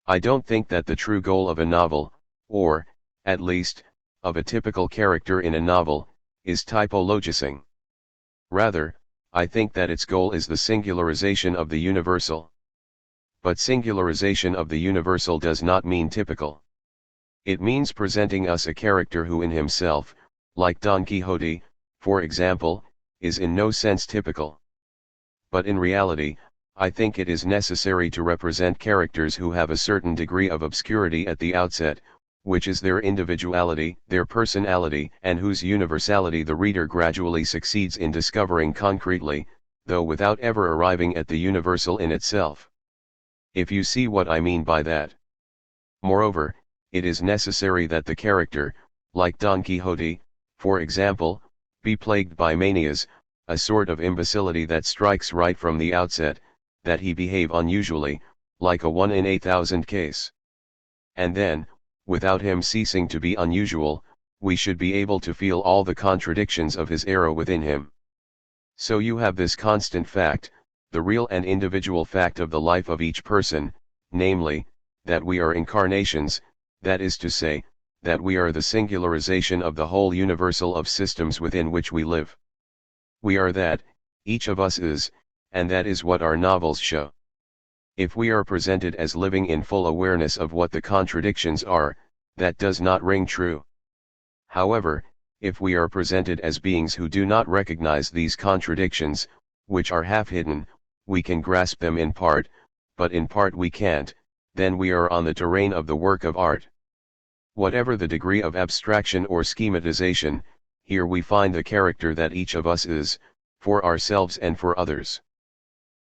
I don't think that the true goal of a novel, or, at least, of a typical character in a novel, is typologizing. Rather, I think that its goal is the singularization of the universal. But singularization of the universal does not mean typical. It means presenting us a character who in himself, like Don Quixote, for example, is in no sense typical. But in reality, I think it is necessary to represent characters who have a certain degree of obscurity at the outset, which is their individuality, their personality, and whose universality the reader gradually succeeds in discovering concretely, though without ever arriving at the universal in itself. If you see what I mean by that. Moreover, it is necessary that the character, like Don Quixote, for example, be plagued by manias, a sort of imbecility that strikes right from the outset, that he behave unusually, like a 1 in 8,000 case. And then, without him ceasing to be unusual, we should be able to feel all the contradictions of his era within him. So you have this constant fact, the real and individual fact of the life of each person, namely, that we are incarnations, that is to say, that we are the singularization of the whole universal of systems within which we live. We are that, each of us is, and that is what our novels show. If we are presented as living in full awareness of what the contradictions are, that does not ring true. However, if we are presented as beings who do not recognize these contradictions, which are half hidden, we can grasp them in part, but in part we can't, then we are on the terrain of the work of art. Whatever the degree of abstraction or schematization, here we find the character that each of us is, for ourselves and for others.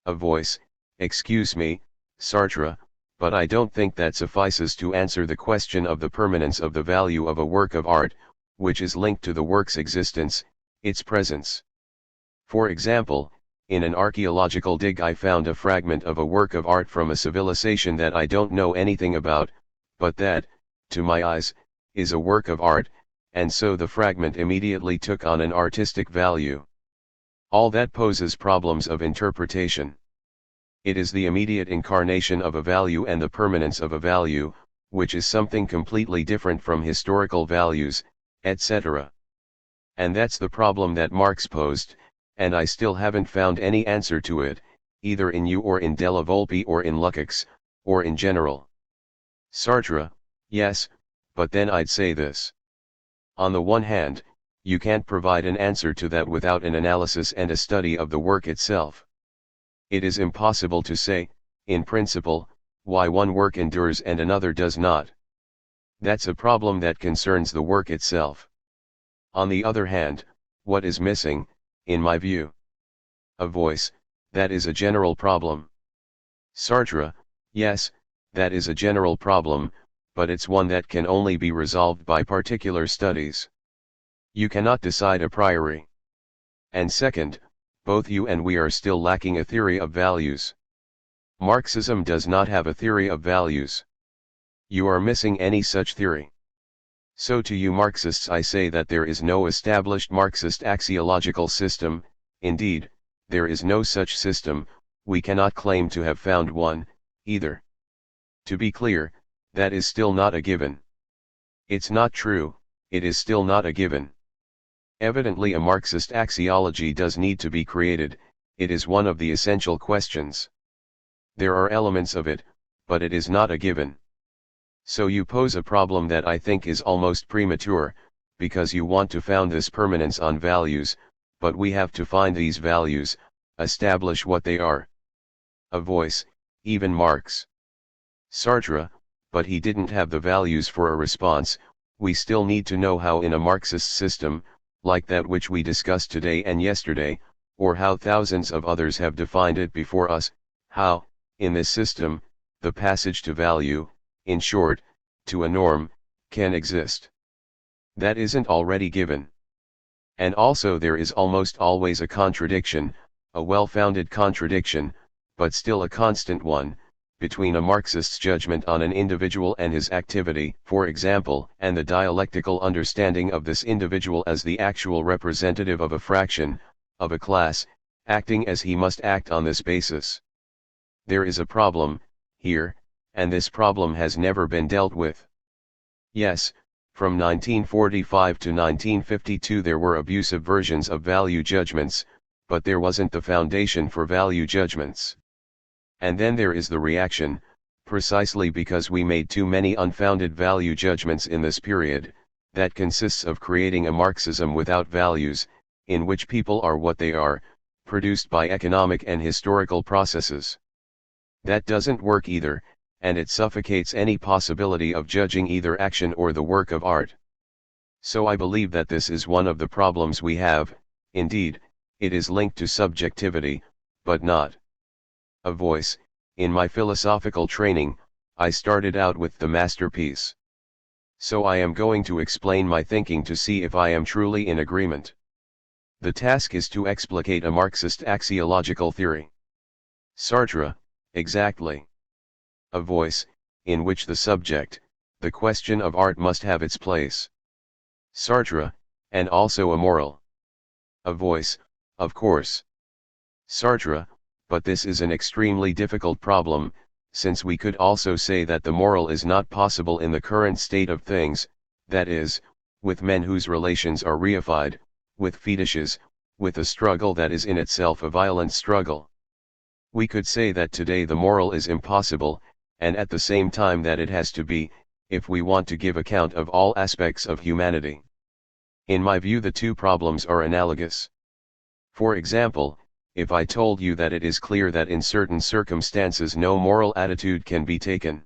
A voice: excuse me, Sartre, but I don't think that suffices to answer the question of the permanence of the value of a work of art, which is linked to the work's existence, its presence. For example, in an archaeological dig I found a fragment of a work of art from a civilization that I don't know anything about, but that, to my eyes, is a work of art, and so the fragment immediately took on an artistic value. All that poses problems of interpretation. It is the immediate incarnation of a value and the permanence of a value, which is something completely different from historical values, etc. And that's the problem that Marx posed, and I still haven't found any answer to it, either in you or in Della Volpe or in Lukács, or in general. Sartre: yes, but then I'd say this. On the one hand, you can't provide an answer to that without an analysis and a study of the work itself. It is impossible to say, in principle, why one work endures and another does not. That's a problem that concerns the work itself. On the other hand, what is missing, in my view? A voice: that is a general problem. Sartre: yes, that is a general problem, but it's one that can only be resolved by particular studies. You cannot decide a priori. And second, both you and we are still lacking a theory of values. Marxism does not have a theory of values. You are missing any such theory. So to you Marxists I say that there is no established Marxist axiological system. Indeed, there is no such system, we cannot claim to have found one, either. To be clear, that is still not a given. It's not true, it is still not a given. Evidently a Marxist axiology does need to be created, it is one of the essential questions. There are elements of it, but it is not a given. So you pose a problem that I think is almost premature, because you want to found this permanence on values, but we have to find these values, establish what they are. A voice: even Marx. Sartre: but he didn't have the values for a response. We still need to know how in a Marxist system, like that which we discussed today and yesterday, or how thousands of others have defined it before us, how, in this system, the passage to value, in short, to a norm, can exist. That isn't already given. And also there is almost always a contradiction, a well-founded contradiction, but still a constant one, between a Marxist's judgment on an individual and his activity, for example, and the dialectical understanding of this individual as the actual representative of a fraction, of a class, acting as he must act on this basis. There is a problem, here, and this problem has never been dealt with. Yes, from 1945 to 1952 there were abusive versions of value judgments, but there wasn't the foundation for value judgments. And then there is the reaction, precisely because we made too many unfounded value judgments in this period, that consists of creating a Marxism without values, in which people are what they are, produced by economic and historical processes. That doesn't work either, and it suffocates any possibility of judging either action or the work of art. So I believe that this is one of the problems we have. Indeed, it is linked to subjectivity, but not. A voice: in my philosophical training, I started out with the masterpiece. So I am going to explain my thinking to see if I am truly in agreement. The task is to explicate a Marxist axiological theory. Sartre: exactly. A voice: in which the subject, the question of art must have its place. Sartre: and also a moral. A voice: of course. Sartre: but this is an extremely difficult problem, since we could also say that the moral is not possible in the current state of things, that is, with men whose relations are reified, with fetishes, with a struggle that is in itself a violent struggle. We could say that today the moral is impossible, and at the same time that it has to be, if we want to give account of all aspects of humanity. In my view, the two problems are analogous. For example, if I told you that it is clear that in certain circumstances no moral attitude can be taken.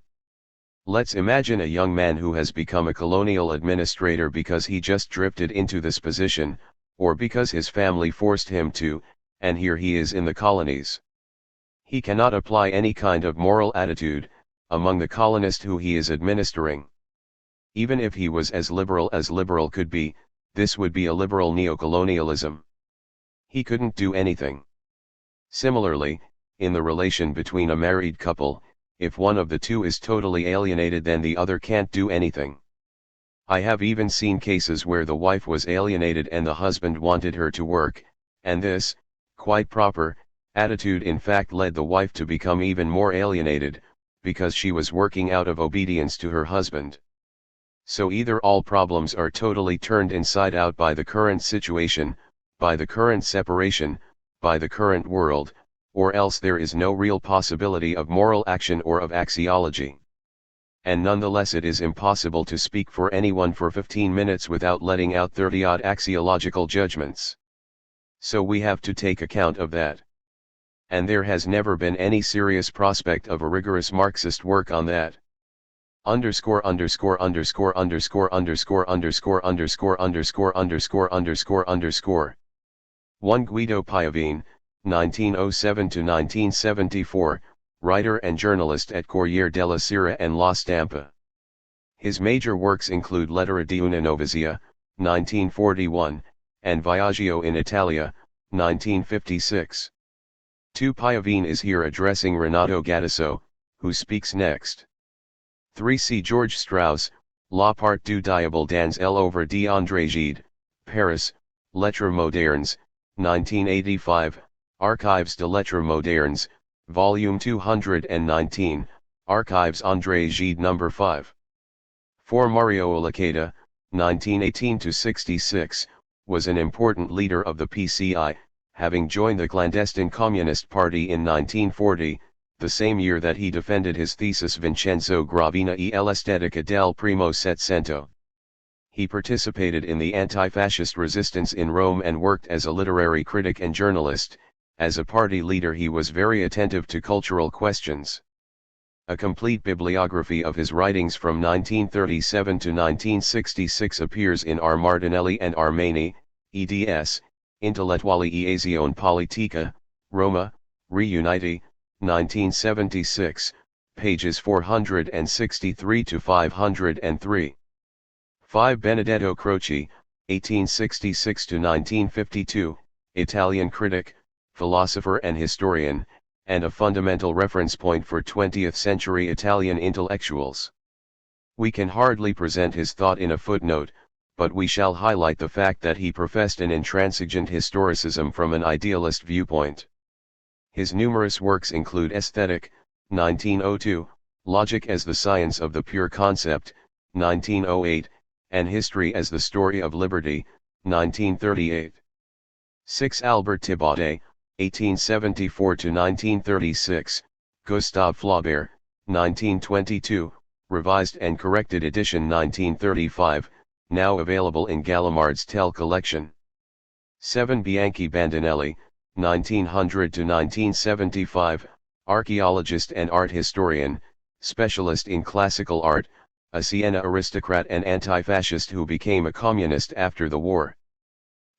Let's imagine a young man who has become a colonial administrator because he just drifted into this position, or because his family forced him to, and here he is in the colonies. He cannot apply any kind of moral attitude, among the colonists who he is administering. Even if he was as liberal could be, this would be a liberal neocolonialism. He couldn't do anything. Similarly, in the relation between a married couple, if one of the two is totally alienated, then the other can't do anything. I have even seen cases where the wife was alienated and the husband wanted her to work, and this, quite proper, attitude in fact led the wife to become even more alienated, because she was working out of obedience to her husband. So either all problems are totally turned inside out by the current situation, by the current separation, by the current world, or else there is no real possibility of moral action or of axiology. And nonetheless it is impossible to speak for anyone for 15 minutes without letting out 30-odd axiological judgments. So we have to take account of that. And there has never been any serious prospect of a rigorous Marxist work on that. Underscore underscore underscore underscore underscore underscore underscore underscore underscore underscore underscore 1 Guido Piovene, 1907–1974, writer and journalist at Corriere della Sera and La Stampa. His major works include Lettera di una Novizia, 1941, and Viaggio in Italia, 1956. 2 Piovene is here addressing Renato Gadiso, who speaks next. 3 See George Strauss, La part du diable dans l'œuvre d'André Gide, Paris, Lettres modernes, 1985, Archives de Lettres modernes, Volume 219, Archives André Gide No. 5. 4 Mario Olaceda, 1918–66, was an important leader of the PCI, having joined the clandestine Communist Party in 1940, the same year that he defended his thesis Vincenzo Gravina e l'estetica del primo Settecento. He participated in the anti-fascist resistance in Rome and worked as a literary critic and journalist. As a party leader he was very attentive to cultural questions. A complete bibliography of his writings from 1937 to 1966 appears in R. Martinelli and Armani, eds, Intellettuali e Azione Politica, Roma, Reuniti, 1976, pages 463 to 503. 5 Benedetto Croce, 1866 to 1952, Italian critic, philosopher and historian, and a fundamental reference point for 20th-century Italian intellectuals. We can hardly present his thought in a footnote, but we shall highlight the fact that he professed an intransigent historicism from an idealist viewpoint. His numerous works include Aesthetic, 1902, Logic as the Science of the Pure Concept, 1908, and History as the Story of Liberty, 1938. 6 Albert Thibaudet, 1874–1936, Gustave Flaubert, 1922, revised and corrected edition 1935, now available in Gallimard's Tell collection. 7 Bianchi Bandinelli, 1900–1975, archaeologist and art historian, specialist in classical art, a Siena aristocrat and anti-fascist who became a communist after the war.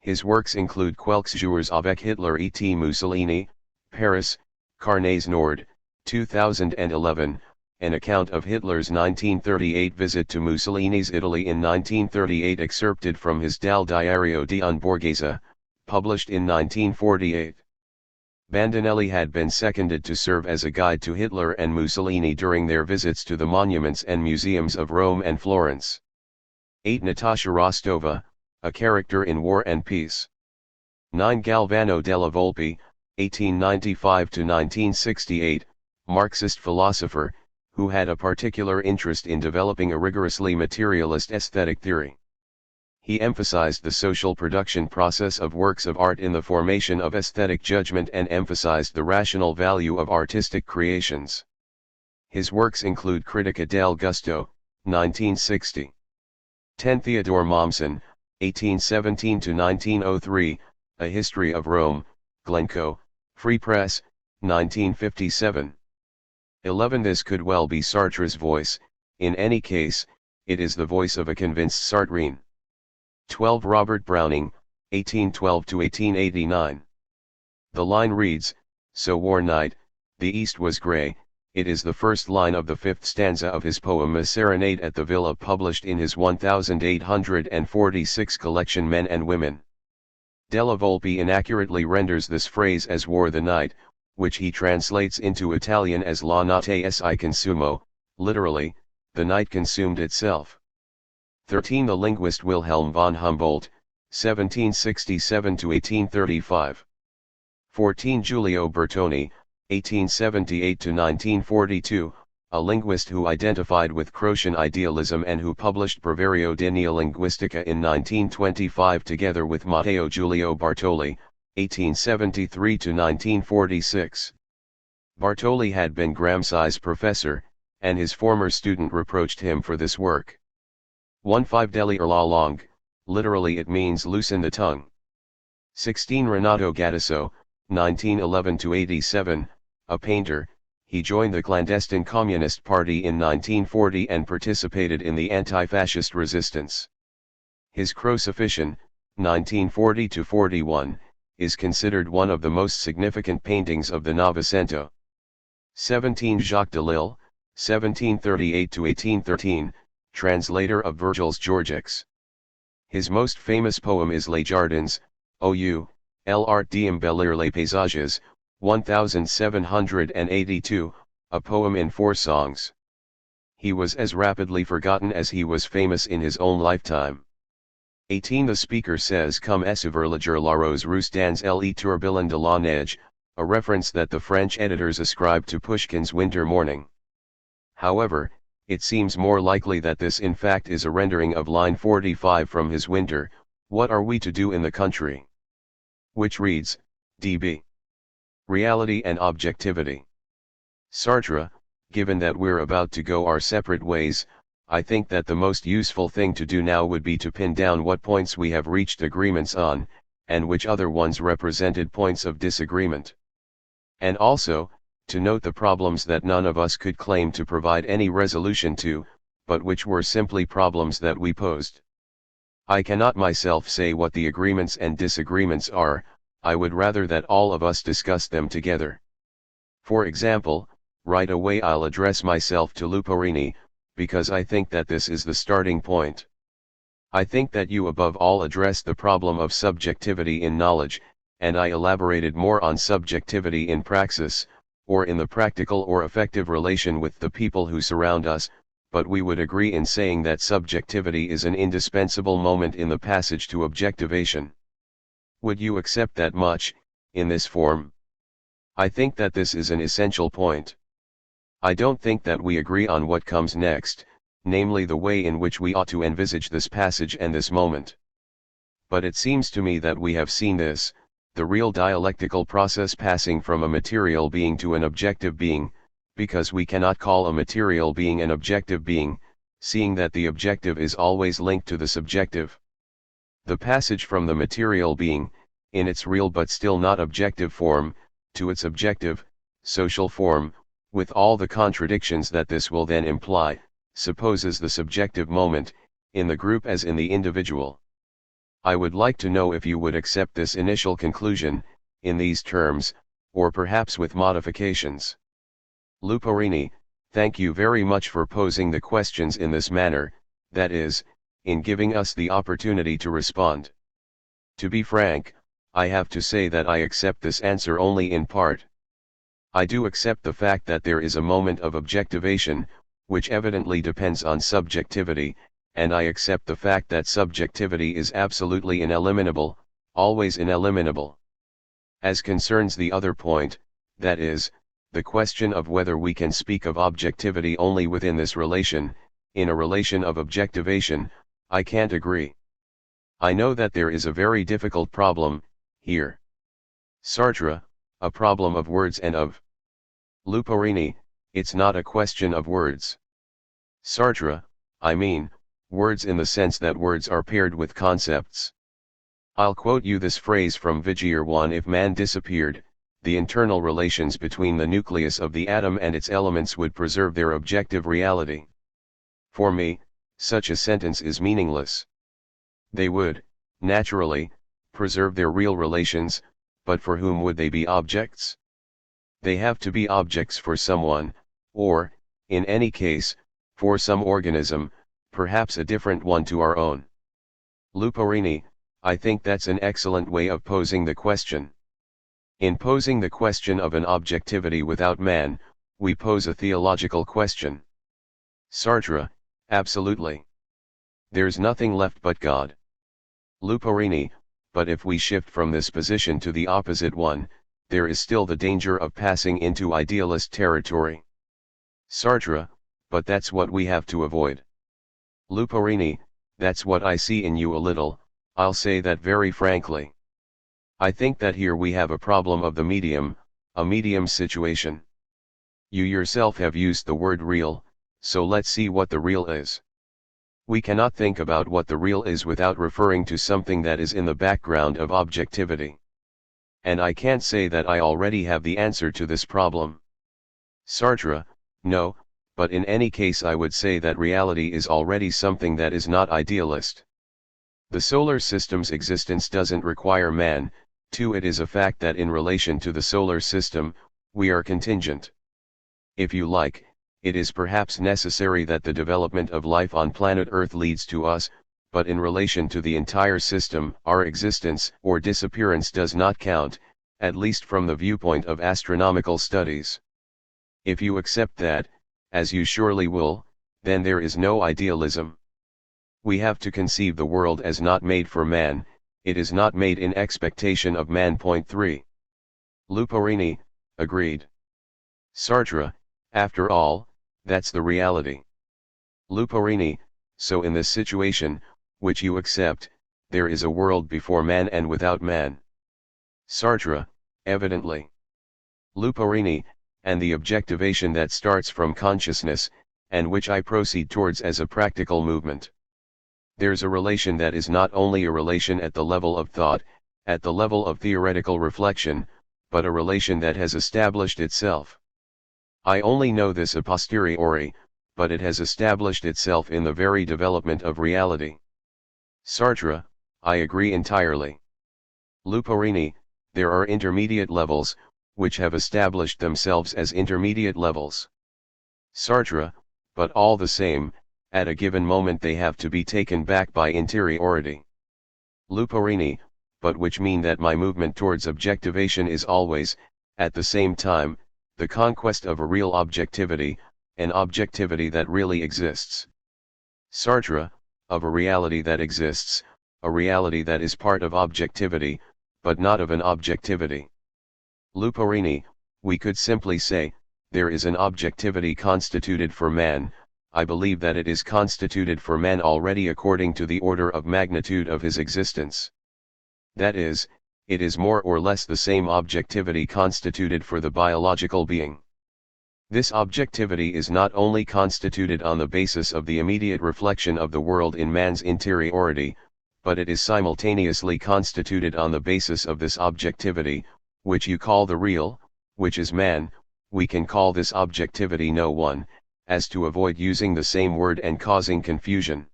His works include Quelques jours avec Hitler et Mussolini, Paris, Carnets Nord, 2011, an account of Hitler's 1938 visit to Mussolini's Italy in 1938 excerpted from his Dal Diario di un Borghese, published in 1948. Bandinelli had been seconded to serve as a guide to Hitler and Mussolini during their visits to the monuments and museums of Rome and Florence. 8 Natasha Rostova, a character in War and Peace. 9 Galvano della Volpe, 1895–1968, Marxist philosopher, who had a particular interest in developing a rigorously materialist aesthetic theory. He emphasized the social production process of works of art in the formation of aesthetic judgment and emphasized the rational value of artistic creations. His works include Critica del Gusto, 1960. 10. Theodore Mommsen, 1817–1903, A History of Rome, Glencoe, Free Press, 1957. 11. This could well be Sartre's voice, in any case, it is the voice of a convinced Sartrine. 12. Robert Browning, 1812–1889. The line reads, "So war night, the east was grey." It is the first line of the fifth stanza of his poem A Serenade at the Villa, published in his 1846 collection Men and Women. Della Volpe inaccurately renders this phrase as "war the night," which he translates into Italian as La notte si consumo, literally, the night consumed itself. 13. The linguist Wilhelm von Humboldt, 1767–1835. 14. Giulio Bertoni, 1878–1942, a linguist who identified with Croatian idealism and who published Breviario di Neolinguistica in 1925 together with Matteo Giulio Bartoli, 1873–1946. Bartoli had been Gramsci's professor, and his former student reproached him for this work. 15. Deli la langue, literally it means loosen the tongue. 16. Renato Gadiso, 1911–87, a painter, he joined the clandestine Communist Party in 1940 and participated in the anti-fascist resistance. His Crucifixion, 1940–41, is considered one of the most significant paintings of the Novecento. 17. Jacques Delille, 1738–1813, translator of Virgil's Georgics. His most famous poem is Les Jardins, ou, l'art d'embellir les paysages, 1782, a poem in 4 songs. He was as rapidly forgotten as he was famous in his own lifetime. 18. The speaker says Comme essuverlager la rose rousse dans le tourbillon de la neige, a reference that the French editors ascribed to Pushkin's Winter Morning. However, it seems more likely that this in fact is a rendering of line 45 from his Winter, What Are We to Do in the Country? Which reads, D.B. Reality and Objectivity. Sartre, given that we're about to go our separate ways, I think that the most useful thing to do now would be to pin down what points we have reached agreements on, and which other ones represented points of disagreement. And also, to note the problems that none of us could claim to provide any resolution to, but which were simply problems that we posed. I cannot myself say what the agreements and disagreements are, I would rather that all of us discuss them together. For example, right away I'll address myself to Luporini, because I think that this is the starting point. I think that you above all addressed the problem of subjectivity in knowledge, and I elaborated more on subjectivity in praxis, or in the practical or effective relation with the people who surround us, but we would agree in saying that subjectivity is an indispensable moment in the passage to objectivation. Would you accept that much, in this form? I think that this is an essential point. I don't think that we agree on what comes next, namely the way in which we ought to envisage this passage and this moment. But it seems to me that we have seen this, the real dialectical process passing from a material being to an objective being, because we cannot call a material being an objective being, seeing that the objective is always linked to the subjective. The passage from the material being, in its real but still not objective form, to its objective, social form, with all the contradictions that this will then imply, supposes the subjective moment, in the group as in the individual. I would like to know if you would accept this initial conclusion, in these terms, or perhaps with modifications. Luporini, thank you very much for posing the questions in this manner, that is, in giving us the opportunity to respond. To be frank, I have to say that I accept this answer only in part. I do accept the fact that there is a moment of objectivation, which evidently depends on subjectivity, and I accept the fact that subjectivity is absolutely ineliminable, always ineliminable. As concerns the other point, that is, the question of whether we can speak of objectivity only within this relation, in a relation of objectivation, I can't agree. I know that there is a very difficult problem here. Sartre, a problem of words and of Luporini, it's not a question of words. Sartre, I mean, words in the sense that words are paired with concepts. I'll quote you this phrase from Vigier 1: if man disappeared, the internal relations between the nucleus of the atom and its elements would preserve their objective reality. For me, such a sentence is meaningless. They would, naturally, preserve their real relations, but for whom would they be objects? They have to be objects for someone, or, in any case, for some organism, perhaps a different one to our own. Luporini, I think that's an excellent way of posing the question. In posing the question of an objectivity without man, we pose a theological question. Sartre, absolutely. There's nothing left but God. Luporini, but if we shift from this position to the opposite one, there is still the danger of passing into idealist territory. Sartre, but that's what we have to avoid. Luporini, that's what I see in you a little, I'll say that very frankly. I think that here we have a problem of the medium, a medium situation. You yourself have used the word real, so let's see what the real is. We cannot think about what the real is without referring to something that is in the background of objectivity. And I can't say that I already have the answer to this problem. Sartre, no, but in any case I would say that reality is already something that is not idealist. The solar system's existence doesn't require man, too. It is a fact that in relation to the solar system, we are contingent. If you like, it is perhaps necessary that the development of life on planet Earth leads to us, but in relation to the entire system, our existence or disappearance does not count, at least from the viewpoint of astronomical studies. If you accept that, as you surely will, then there is no idealism. We have to conceive the world as not made for man, it is not made in expectation of man. Point 3. Luporini, agreed. Sartre, after all, that's the reality. Luporini, so in this situation, which you accept, there is a world before man and without man. Sartre, evidently. Luporini, and the objectivation that starts from consciousness, and which I proceed towards as a practical movement. There's a relation that is not only a relation at the level of thought, at the level of theoretical reflection, but a relation that has established itself. I only know this a posteriori, but it has established itself in the very development of reality. Sartre, I agree entirely. Luporini, there are intermediate levels, which have established themselves as intermediate levels. Sartre, but all the same, at a given moment they have to be taken back by interiority. Luporini, but which mean that my movement towards objectivation is always, at the same time, the conquest of a real objectivity, an objectivity that really exists. Sartre, of a reality that exists, a reality that is part of objectivity, but not of an objectivity. Luporini, we could simply say, there is an objectivity constituted for man. I believe that it is constituted for man already according to the order of magnitude of his existence. That is, it is more or less the same objectivity constituted for the biological being. This objectivity is not only constituted on the basis of the immediate reflection of the world in man's interiority, but it is simultaneously constituted on the basis of this objectivity, which you call the real, which is man. We can call this objectivity no one, as to avoid using the same word and causing confusion.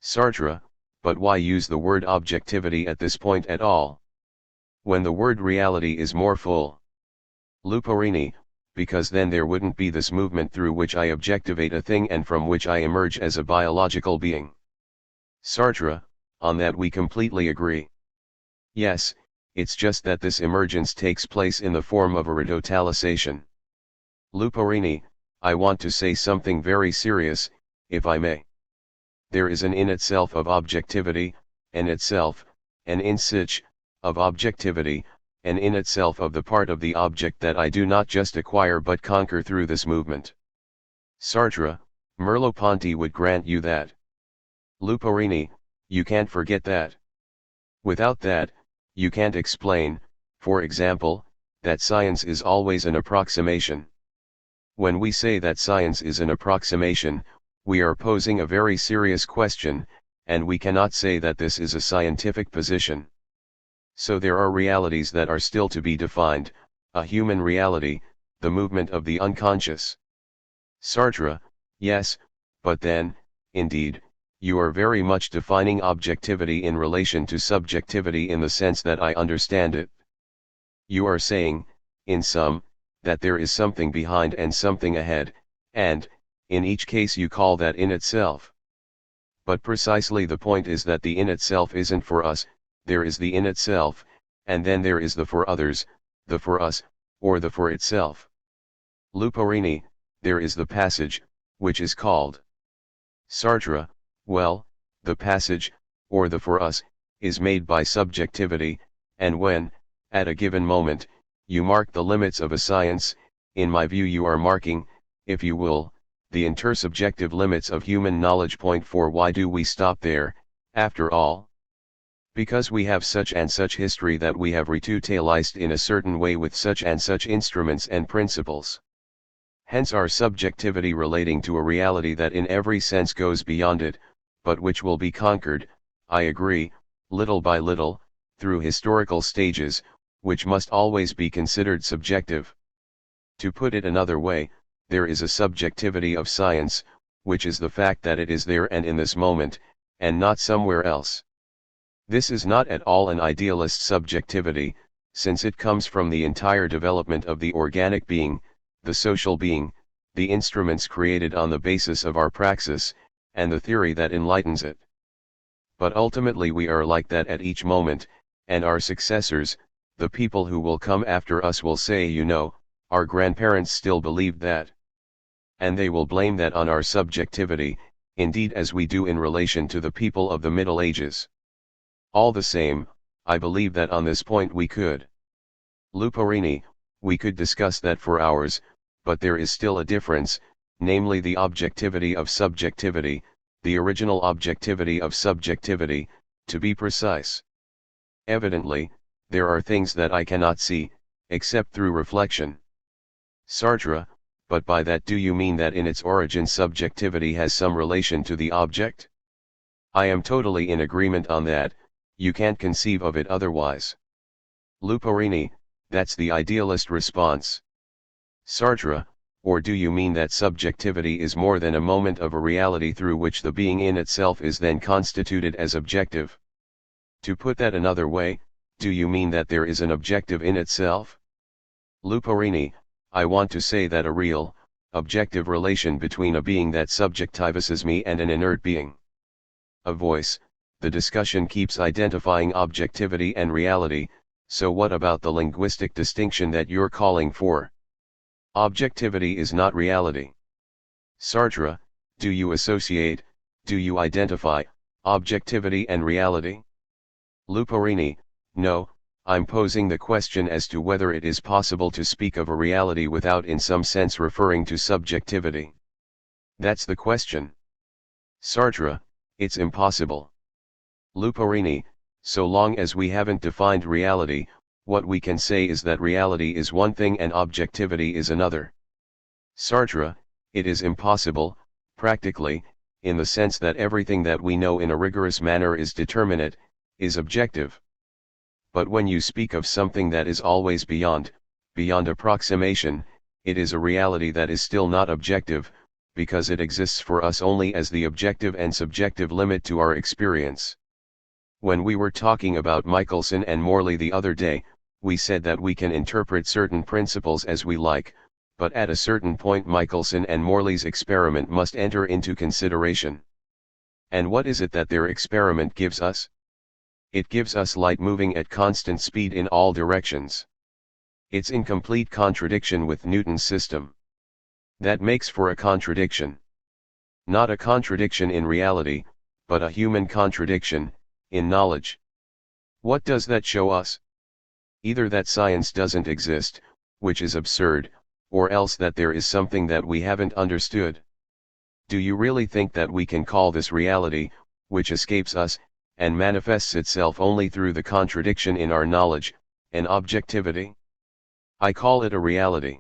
Sartre, but why use the word objectivity at this point at all, when the word reality is more full? Luporini, because then there wouldn't be this movement through which I objectivate a thing and from which I emerge as a biological being. Sartre, on that we completely agree. Yes, it's just that this emergence takes place in the form of a retotalization. Luporini, I want to say something very serious, if I may. There is an in itself of objectivity, an itself, an in sich, of objectivity, an in itself of the part of the object that I do not just acquire but conquer through this movement. Sartre, Merleau-Ponty would grant you that. Luporini, You can't forget that. Without that, you can't explain, for example, that science is always an approximation. When we say that science is an approximation, we are posing a very serious question, and we cannot say that this is a scientific position. So there are realities that are still to be defined, a human reality, the movement of the unconscious. Sartre, yes, but then, indeed, you are very much defining objectivity in relation to subjectivity in the sense that I understand it. You are saying, in sum, that there is something behind and something ahead, and, in each case you call that in itself. But precisely the point is that the in itself isn't for us, there is the in itself, and then there is the for others, the for us, or the for itself. Luporini, there is the passage, which is called. Sartre, well, the passage, or the for us, is made by subjectivity, and when, at a given moment, you mark the limits of a science, in my view you are marking, if you will, the intersubjective limits of human knowledge. For why do we stop there, after all? Because we have such and such history that we have ritualized in a certain way with such and such instruments and principles. Hence our subjectivity relating to a reality that in every sense goes beyond it, but which will be conquered, I agree, little by little, through historical stages, which must always be considered subjective. To put it another way, there is a subjectivity of science, which is the fact that it is there and in this moment, and not somewhere else. This is not at all an idealist subjectivity, since it comes from the entire development of the organic being, the social being, the instruments created on the basis of our praxis, and the theory that enlightens it. But ultimately we are like that at each moment, and our successors, the people who will come after us will say, you know, our grandparents still believed that. And they will blame that on our subjectivity, indeed as we do in relation to the people of the Middle Ages. All the same, I believe that on this point we could. Luporini, we could discuss that for hours, but there is still a difference, namely the objectivity of subjectivity, the original objectivity of subjectivity, to be precise. Evidently, there are things that I cannot see, except through reflection. Sartre, but by that do you mean that in its origin subjectivity has some relation to the object? I am totally in agreement on that, you can't conceive of it otherwise. Luporini, that's the idealist response. Sartre, or do you mean that subjectivity is more than a moment of a reality through which the being in itself is then constituted as objective? To put that another way, do you mean that there is an objective in itself? Luporini, I want to say that a real, objective relation between a being that subjectivizes me and an inert being. A voice, the discussion keeps identifying objectivity and reality, so what about the linguistic distinction that you're calling for? Objectivity is not reality. Sartre, do you associate, do you identify, objectivity and reality? Luporini, no, I'm posing the question as to whether it is possible to speak of a reality without in some sense referring to subjectivity. That's the question. Sartre, it's impossible. Luporini, so long as we haven't defined reality, what we can say is that reality is one thing and objectivity is another. Sartre, it is impossible, practically, in the sense that everything that we know in a rigorous manner is determinate, is objective. But when you speak of something that is always beyond approximation, it is a reality that is still not objective, because it exists for us only as the objective and subjective limit to our experience. When we were talking about Michelson and Morley the other day, we said that we can interpret certain principles as we like, but at a certain point Michelson and Morley's experiment must enter into consideration. And what is it that their experiment gives us? It gives us light moving at constant speed in all directions. It's in complete contradiction with Newton's system. That makes for a contradiction. Not a contradiction in reality, but a human contradiction, in knowledge. What does that show us? Either that science doesn't exist, which is absurd, or else that there is something that we haven't understood. Do you really think that we can call this reality, which escapes us, and manifests itself only through the contradiction in our knowledge, an objectivity? I call it a reality.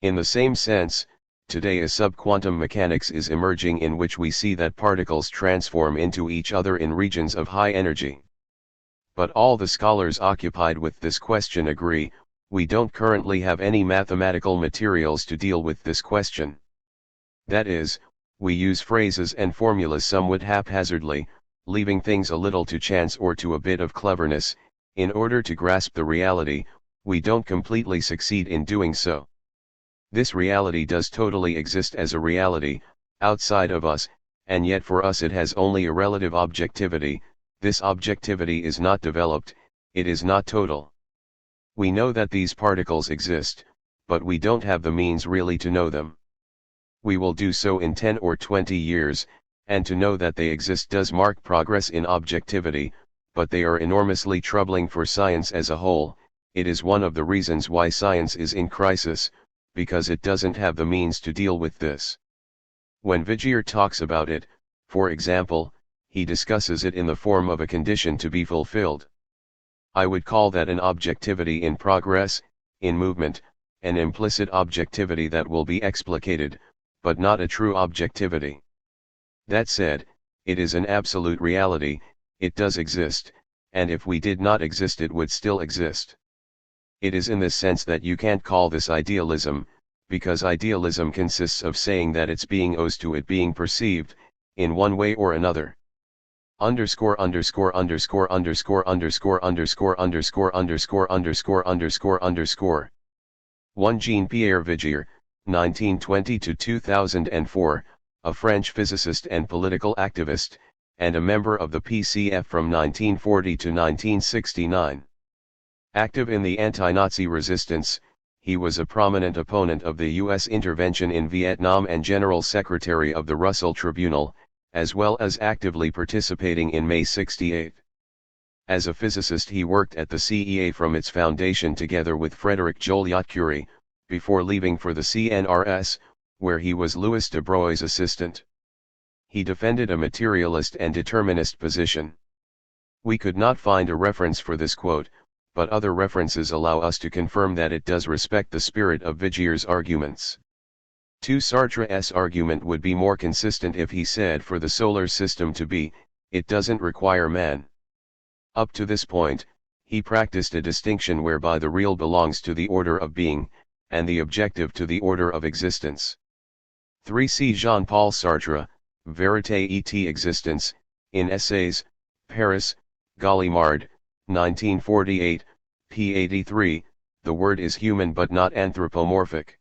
In the same sense, today a subquantum mechanics is emerging in which we see that particles transform into each other in regions of high energy. But all the scholars occupied with this question agree, we don't currently have any mathematical materials to deal with this question. That is, we use phrases and formulas somewhat haphazardly, leaving things a little to chance or to a bit of cleverness. In order to grasp the reality, we don't completely succeed in doing so. This reality does totally exist as a reality, outside of us, and yet for us it has only a relative objectivity. This objectivity is not developed, it is not total. We know that these particles exist, but we don't have the means really to know them. We will do so in 10 or 20 years, and to know that they exist does mark progress in objectivity, but they are enormously troubling for science as a whole. It is one of the reasons why science is in crisis, because it doesn't have the means to deal with this. When Vigier talks about it, for example, he discusses it in the form of a condition to be fulfilled. I would call that an objectivity in progress, in movement, an implicit objectivity that will be explicated, but not a true objectivity. That said, it is an absolute reality, it does exist, and if we did not exist it would still exist. It is in this sense that you can't call this idealism, because idealism consists of saying that its being owes to it being perceived, in one way or another. Underscore underscore underscore underscore underscore underscore underscore underscore underscore underscore underscore. 1 Jean-Pierre Vigier, 1920–2004, a French physicist and political activist, and a member of the PCF from 1940 to 1969. Active in the anti-Nazi resistance, he was a prominent opponent of the U.S. intervention in Vietnam and General Secretary of the Russell Tribunal, as well as actively participating in May 68. As a physicist he worked at the CEA from its foundation together with Frédéric Joliot-Curie, before leaving for the CNRS, where he was Louis de Broglie's assistant. He defended a materialist and determinist position. We could not find a reference for this quote, but other references allow us to confirm that it does respect the spirit of Vigier's arguments. Sartre's argument would be more consistent if he said for the solar system to be, it doesn't require man. Up to this point, he practiced a distinction whereby the real belongs to the order of being, and the objective to the order of existence. 3 See Jean-Paul Sartre, Vérité et Existence, in Essays, Paris, Gallimard, 1948, p. 83, the word is human but not anthropomorphic.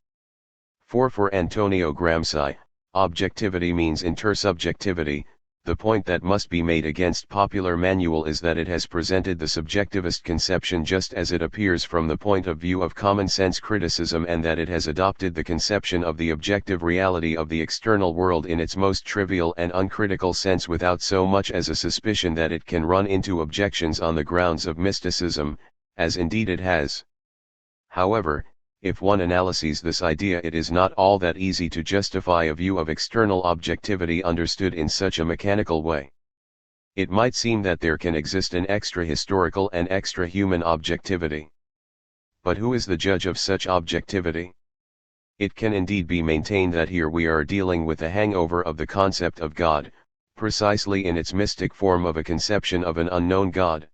4 For Antonio Gramsci, objectivity means intersubjectivity. The point that must be made against popular manual is that it has presented the subjectivist conception just as it appears from the point of view of common sense criticism, and that it has adopted the conception of the objective reality of the external world in its most trivial and uncritical sense without so much as a suspicion that it can run into objections on the grounds of mysticism, as indeed it has. However, if one analyses this idea, it is not all that easy to justify a view of external objectivity understood in such a mechanical way. It might seem that there can exist an extra-historical and extra-human objectivity. But who is the judge of such objectivity? It can indeed be maintained that here we are dealing with a hangover of the concept of God, precisely in its mystic form of a conception of an unknown God.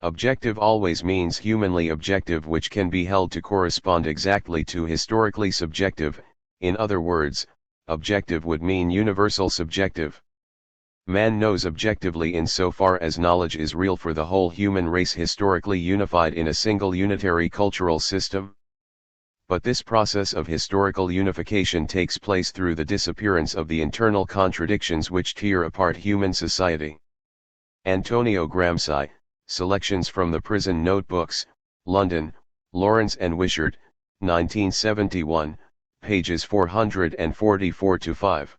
Objective always means humanly objective, which can be held to correspond exactly to historically subjective. In other words, objective would mean universal subjective. Man knows objectively insofar as knowledge is real for the whole human race historically unified in a single unitary cultural system. But this process of historical unification takes place through the disappearance of the internal contradictions which tear apart human society. Antonio Gramsci, Selections from the Prison Notebooks, London, Lawrence and Wishart, 1971, pages 444-5.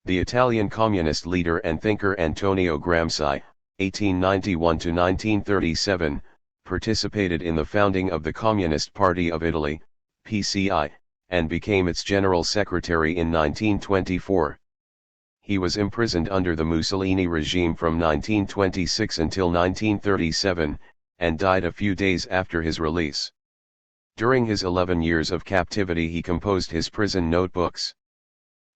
The Italian communist leader and thinker Antonio Gramsci, 1891–1937, participated in the founding of the Communist Party of Italy, PCI, and became its general secretary in 1924. he was imprisoned under the Mussolini regime from 1926 until 1937, and died a few days after his release. During his 11 years of captivity he composed his prison notebooks.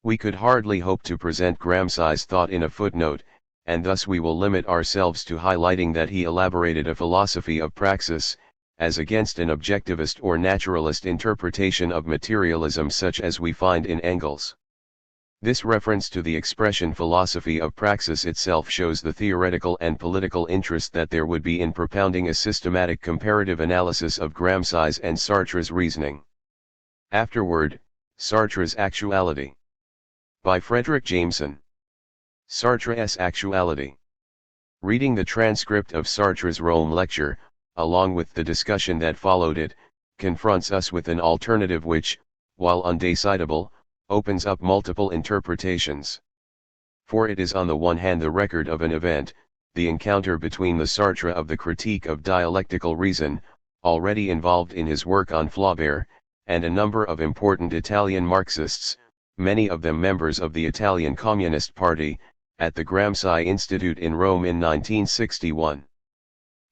We could hardly hope to present Gramsci's thought in a footnote, and thus we will limit ourselves to highlighting that he elaborated a philosophy of praxis, as against an objectivist or naturalist interpretation of materialism such as we find in Engels. This reference to the expression philosophy of praxis itself shows the theoretical and political interest that there would be in propounding a systematic comparative analysis of Gramsci's and Sartre's reasoning. Afterward, Sartre's Actuality. By Frederick Jameson. Sartre's Actuality. Reading the transcript of Sartre's Rome lecture, along with the discussion that followed it, confronts us with an alternative which, while undecidable, opens up multiple interpretations. For it is on the one hand the record of an event, the encounter between the Sartre of the Critique of Dialectical Reason, already involved in his work on Flaubert, and a number of important Italian Marxists, many of them members of the Italian Communist Party, at the Gramsci Institute in Rome in 1961.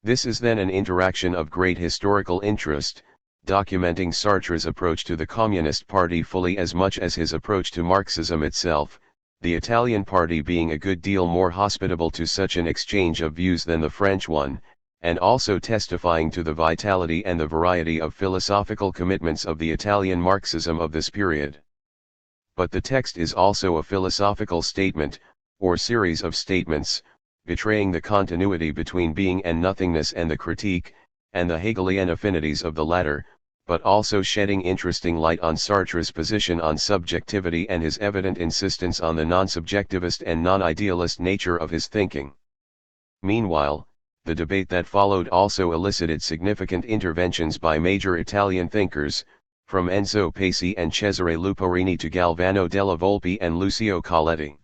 This is then an interaction of great historical interest, documenting Sartre's approach to the Communist Party fully as much as his approach to Marxism itself, the Italian party being a good deal more hospitable to such an exchange of views than the French one, and also testifying to the vitality and the variety of philosophical commitments of the Italian Marxism of this period. But the text is also a philosophical statement, or series of statements, betraying the continuity between being and nothingness and the critique, and the Hegelian affinities of the latter, but also shedding interesting light on Sartre's position on subjectivity and his evident insistence on the non-subjectivist and non-idealist nature of his thinking. Meanwhile, the debate that followed also elicited significant interventions by major Italian thinkers, from Enzo Paci and Cesare Luporini to Galvano della Volpe and Lucio Colletti.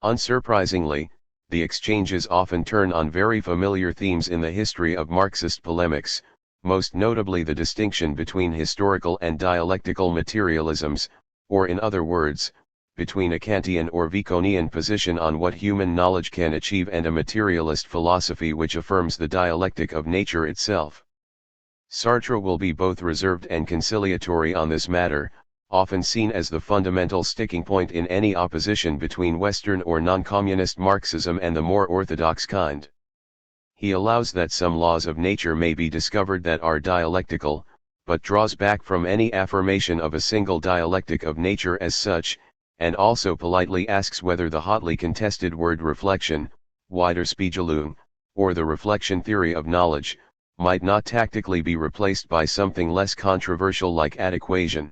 Unsurprisingly, the exchanges often turn on very familiar themes in the history of Marxist polemics, most notably the distinction between historical and dialectical materialisms, or in other words, between a Kantian or Baconian position on what human knowledge can achieve and a materialist philosophy which affirms the dialectic of nature itself. Sartre will be both reserved and conciliatory on this matter, often seen as the fundamental sticking point in any opposition between Western or non-communist Marxism and the more orthodox kind. He allows that some laws of nature may be discovered that are dialectical, but draws back from any affirmation of a single dialectic of nature as such, and also politely asks whether the hotly contested word reflection, Widerspiegelung, or the reflection theory of knowledge, might not tactically be replaced by something less controversial like adequation.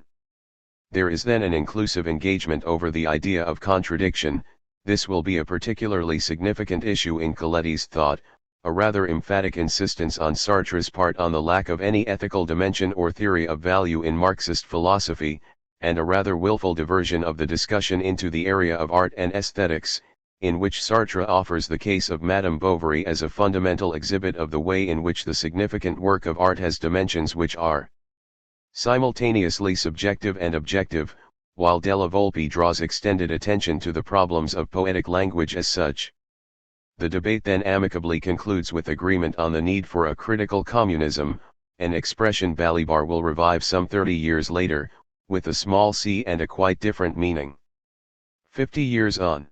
There is then an inclusive engagement over the idea of contradiction. This will be a particularly significant issue in Colletti's thought, a rather emphatic insistence on Sartre's part on the lack of any ethical dimension or theory of value in Marxist philosophy, and a rather willful diversion of the discussion into the area of art and aesthetics, in which Sartre offers the case of Madame Bovary as a fundamental exhibit of the way in which the significant work of art has dimensions which are simultaneously subjective and objective, while Della Volpe draws extended attention to the problems of poetic language as such. The debate then amicably concludes with agreement on the need for a critical communism, an expression Balibar will revive some 30 years later, with a small c and a quite different meaning. 50 years on.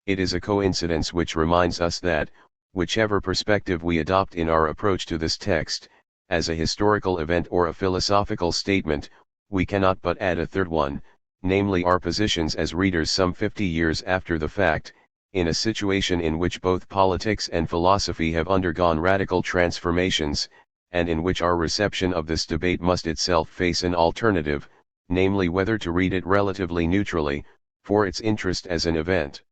It is a coincidence which reminds us that, whichever perspective we adopt in our approach to this text, as a historical event or a philosophical statement, we cannot but add a third one, namely our positions as readers some 50 years after the fact, in a situation in which both politics and philosophy have undergone radical transformations, and in which our reception of this debate must itself face an alternative, namely whether to read it relatively neutrally, for its interest as an event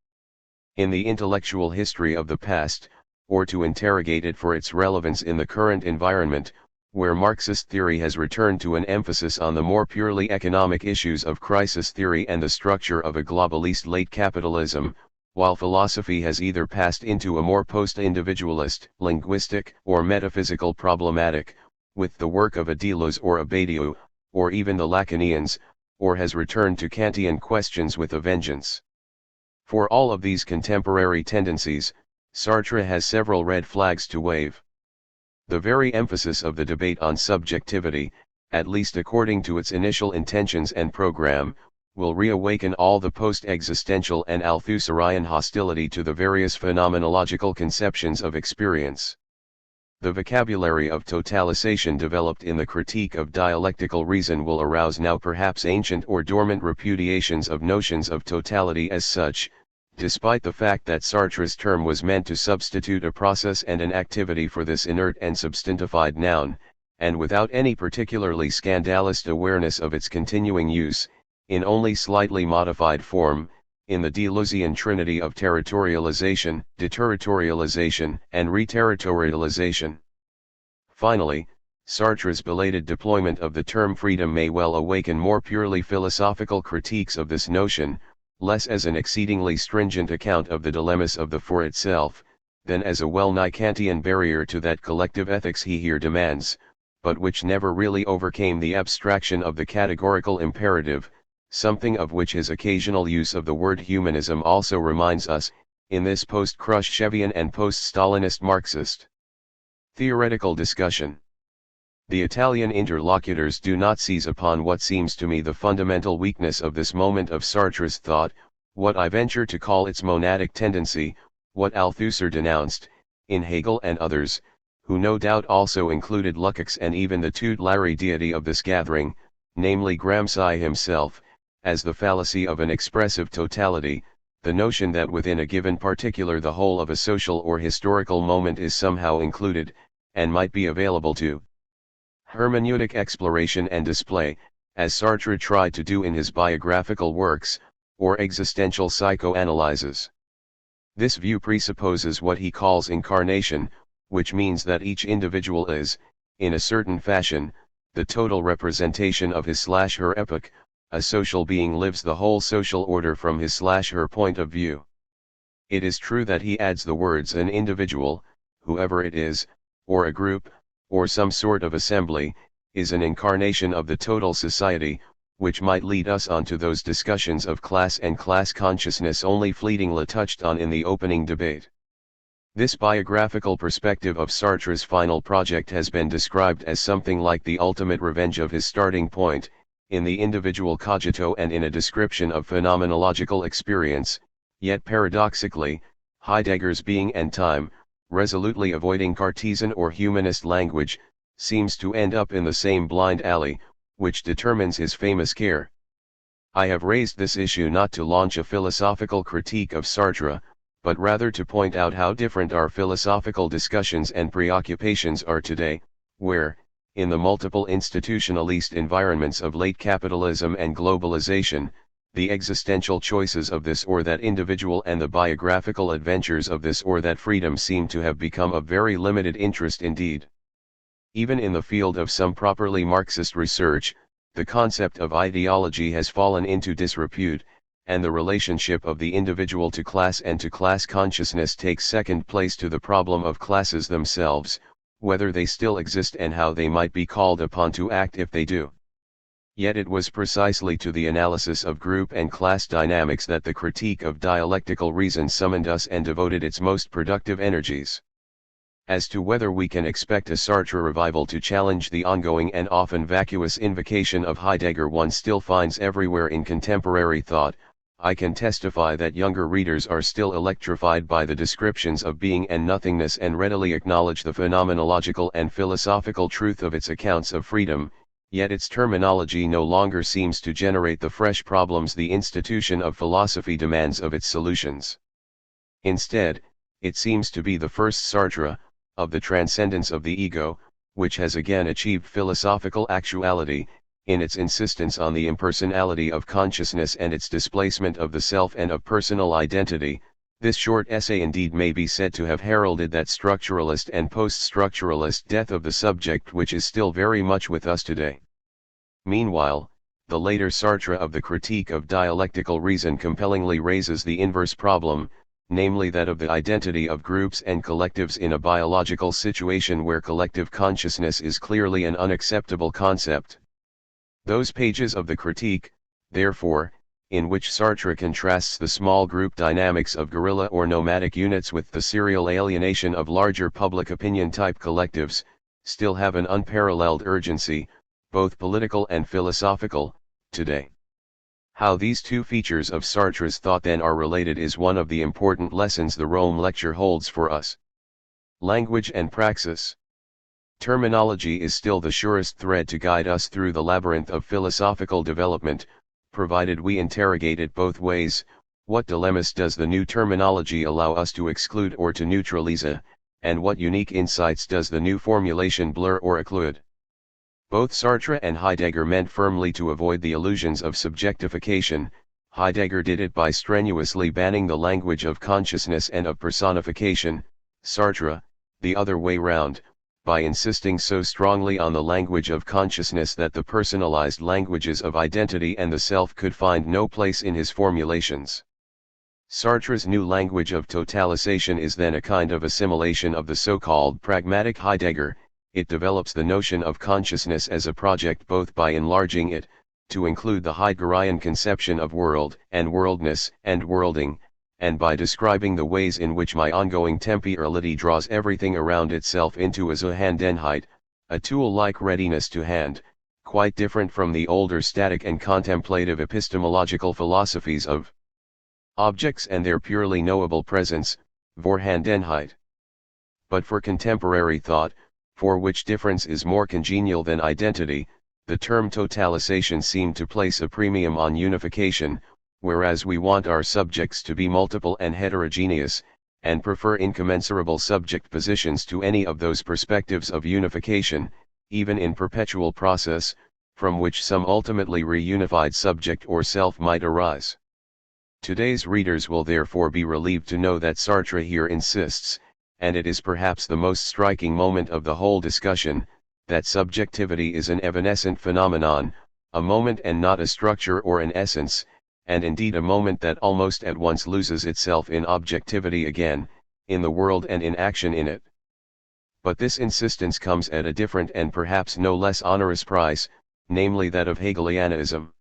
in the intellectual history of the past, or to interrogate it for its relevance in the current environment, where Marxist theory has returned to an emphasis on the more purely economic issues of crisis theory and the structure of a globalist late capitalism, while philosophy has either passed into a more post-individualist, linguistic, or metaphysical problematic, with the work of a Deleuze or a Badiou, or even the Lacanians, or has returned to Kantian questions with a vengeance. For all of these contemporary tendencies, Sartre has several red flags to wave. The very emphasis of the debate on subjectivity, at least according to its initial intentions and program, will reawaken all the post-existential and Althusserian hostility to the various phenomenological conceptions of experience. The vocabulary of totalization developed in the critique of dialectical reason will arouse now perhaps ancient or dormant repudiations of notions of totality as such, despite the fact that Sartre's term was meant to substitute a process and an activity for this inert and substantified noun, and without any particularly scandalous awareness of its continuing use, in only slightly modified form, in the Deleuzian trinity of territorialization, deterritorialization, and reterritorialization. Finally, Sartre's belated deployment of the term freedom may well awaken more purely philosophical critiques of this notion, less as an exceedingly stringent account of the dilemmas of the for itself, than as a well-nigh Kantian barrier to that collective ethics he here demands, but which never really overcame the abstraction of the categorical imperative, something of which his occasional use of the word humanism also reminds us, in this post-Khrushchevian and post-Stalinist Marxist theoretical discussion. The Italian interlocutors do not seize upon what seems to me the fundamental weakness of this moment of Sartre's thought, what I venture to call its monadic tendency, what Althusser denounced, in Hegel and others, who no doubt also included Lukács and even the tutelary deity of this gathering, namely Gramsci himself, as the fallacy of an expressive totality, the notion that within a given particular the whole of a social or historical moment is somehow included, and might be available to hermeneutic exploration and display, as Sartre tried to do in his biographical works, or existential psychoanalyses. This view presupposes what he calls incarnation, which means that each individual is, in a certain fashion, the total representation of his/her epoch. A social being lives the whole social order from his/her point of view. It is true that he adds the words an individual, whoever it is, or a group, or some sort of assembly, is an incarnation of the total society, which might lead us on to those discussions of class and class consciousness only fleetingly touched on in the opening debate. This biographical perspective of Sartre's final project has been described as something like the ultimate revenge of his starting point, in the individual cogito and in a description of phenomenological experience, yet paradoxically, Heidegger's being and time, resolutely avoiding Cartesian or humanist language, seems to end up in the same blind alley, which determines his famous care. I have raised this issue not to launch a philosophical critique of Sartre, but rather to point out how different our philosophical discussions and preoccupations are today, where, in the multiple institutionalist environments of late capitalism and globalization, the existential choices of this or that individual and the biographical adventures of this or that freedom seem to have become of very limited interest indeed. Even in the field of some properly Marxist research, the concept of ideology has fallen into disrepute, and the relationship of the individual to class and to class consciousness takes second place to the problem of classes themselves, whether they still exist and how they might be called upon to act if they do. Yet it was precisely to the analysis of group and class dynamics that the critique of dialectical reason summoned us and devoted its most productive energies. As to whether we can expect a Sartre revival to challenge the ongoing and often vacuous invocation of Heidegger one still finds everywhere in contemporary thought, I can testify that younger readers are still electrified by the descriptions of being and nothingness and readily acknowledge the phenomenological and philosophical truth of its accounts of freedom, yet its terminology no longer seems to generate the fresh problems the institution of philosophy demands of its solutions. Instead, it seems to be the first Sartre, of the transcendence of the ego, which has again achieved philosophical actuality, in its insistence on the impersonality of consciousness and its displacement of the self and of personal identity. This short essay indeed may be said to have heralded that structuralist and post-structuralist death of the subject which is still very much with us today. Meanwhile, the later Sartre of the critique of dialectical reason compellingly raises the inverse problem, namely that of the identity of groups and collectives in a biological situation where collective consciousness is clearly an unacceptable concept. Those pages of the critique, therefore, in which Sartre contrasts the small group dynamics of guerrilla or nomadic units with the serial alienation of larger public opinion type collectives, still have an unparalleled urgency, both political and philosophical, today. How these two features of Sartre's thought then are related is one of the important lessons the Rome lecture holds for us. Language and praxis. Terminology is still the surest thread to guide us through the labyrinth of philosophical development, provided we interrogate it both ways. What dilemmas does the new terminology allow us to exclude or to neutralize, and what unique insights does the new formulation blur or occlude? Both Sartre and Heidegger meant firmly to avoid the illusions of subjectification. Heidegger did it by strenuously banning the language of consciousness and of personification. Sartre, the other way round, by insisting so strongly on the language of consciousness that the personalized languages of identity and the self could find no place in his formulations. Sartre's new language of totalization is then a kind of assimilation of the so-called pragmatic Heidegger. It develops the notion of consciousness as a project both by enlarging it, to include the Heideggerian conception of world and worldness and worlding, and by describing the ways in which my ongoing temporality draws everything around itself into a Zuhandenheit, a tool-like readiness to hand, quite different from the older static and contemplative epistemological philosophies of objects and their purely knowable presence, Vorhandenheit. But for contemporary thought, for which difference is more congenial than identity, the term totalization seemed to place a premium on unification, whereas we want our subjects to be multiple and heterogeneous, and prefer incommensurable subject positions to any of those perspectives of unification, even in perpetual process, from which some ultimately reunified subject or self might arise. Today's readers will therefore be relieved to know that Sartre here insists, and it is perhaps the most striking moment of the whole discussion, that subjectivity is an evanescent phenomenon, a moment and not a structure or an essence, and indeed a moment that almost at once loses itself in objectivity again, in the world and in action in it. But this insistence comes at a different and perhaps no less onerous price, namely that of Hegelianism.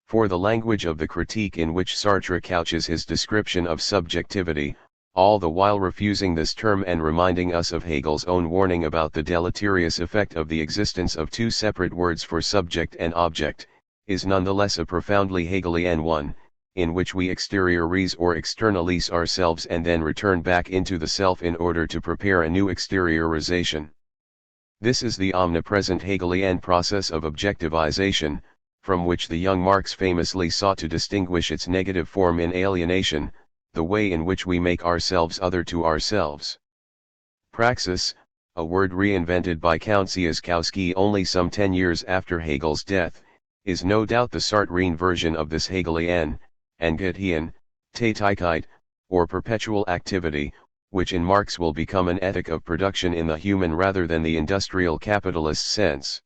For the language of the critique in which Sartre couches his description of subjectivity, all the while refusing this term and reminding us of Hegel's own warning about the deleterious effect of the existence of two separate words for subject and object, is nonetheless a profoundly Hegelian one, in which we exteriorize or externalize ourselves and then return back into the self in order to prepare a new exteriorization. This is the omnipresent Hegelian process of objectivization, from which the young Marx famously sought to distinguish its negative form in alienation, the way in which we make ourselves other to ourselves. Praxis, a word reinvented by Count Tsiolkovsky only some 10 years after Hegel's death, is no doubt the Sartrean version of this Hegelian, and Goethean, Tätigkeit, or perpetual activity, which in Marx will become an ethic of production in the human rather than the industrial capitalist sense.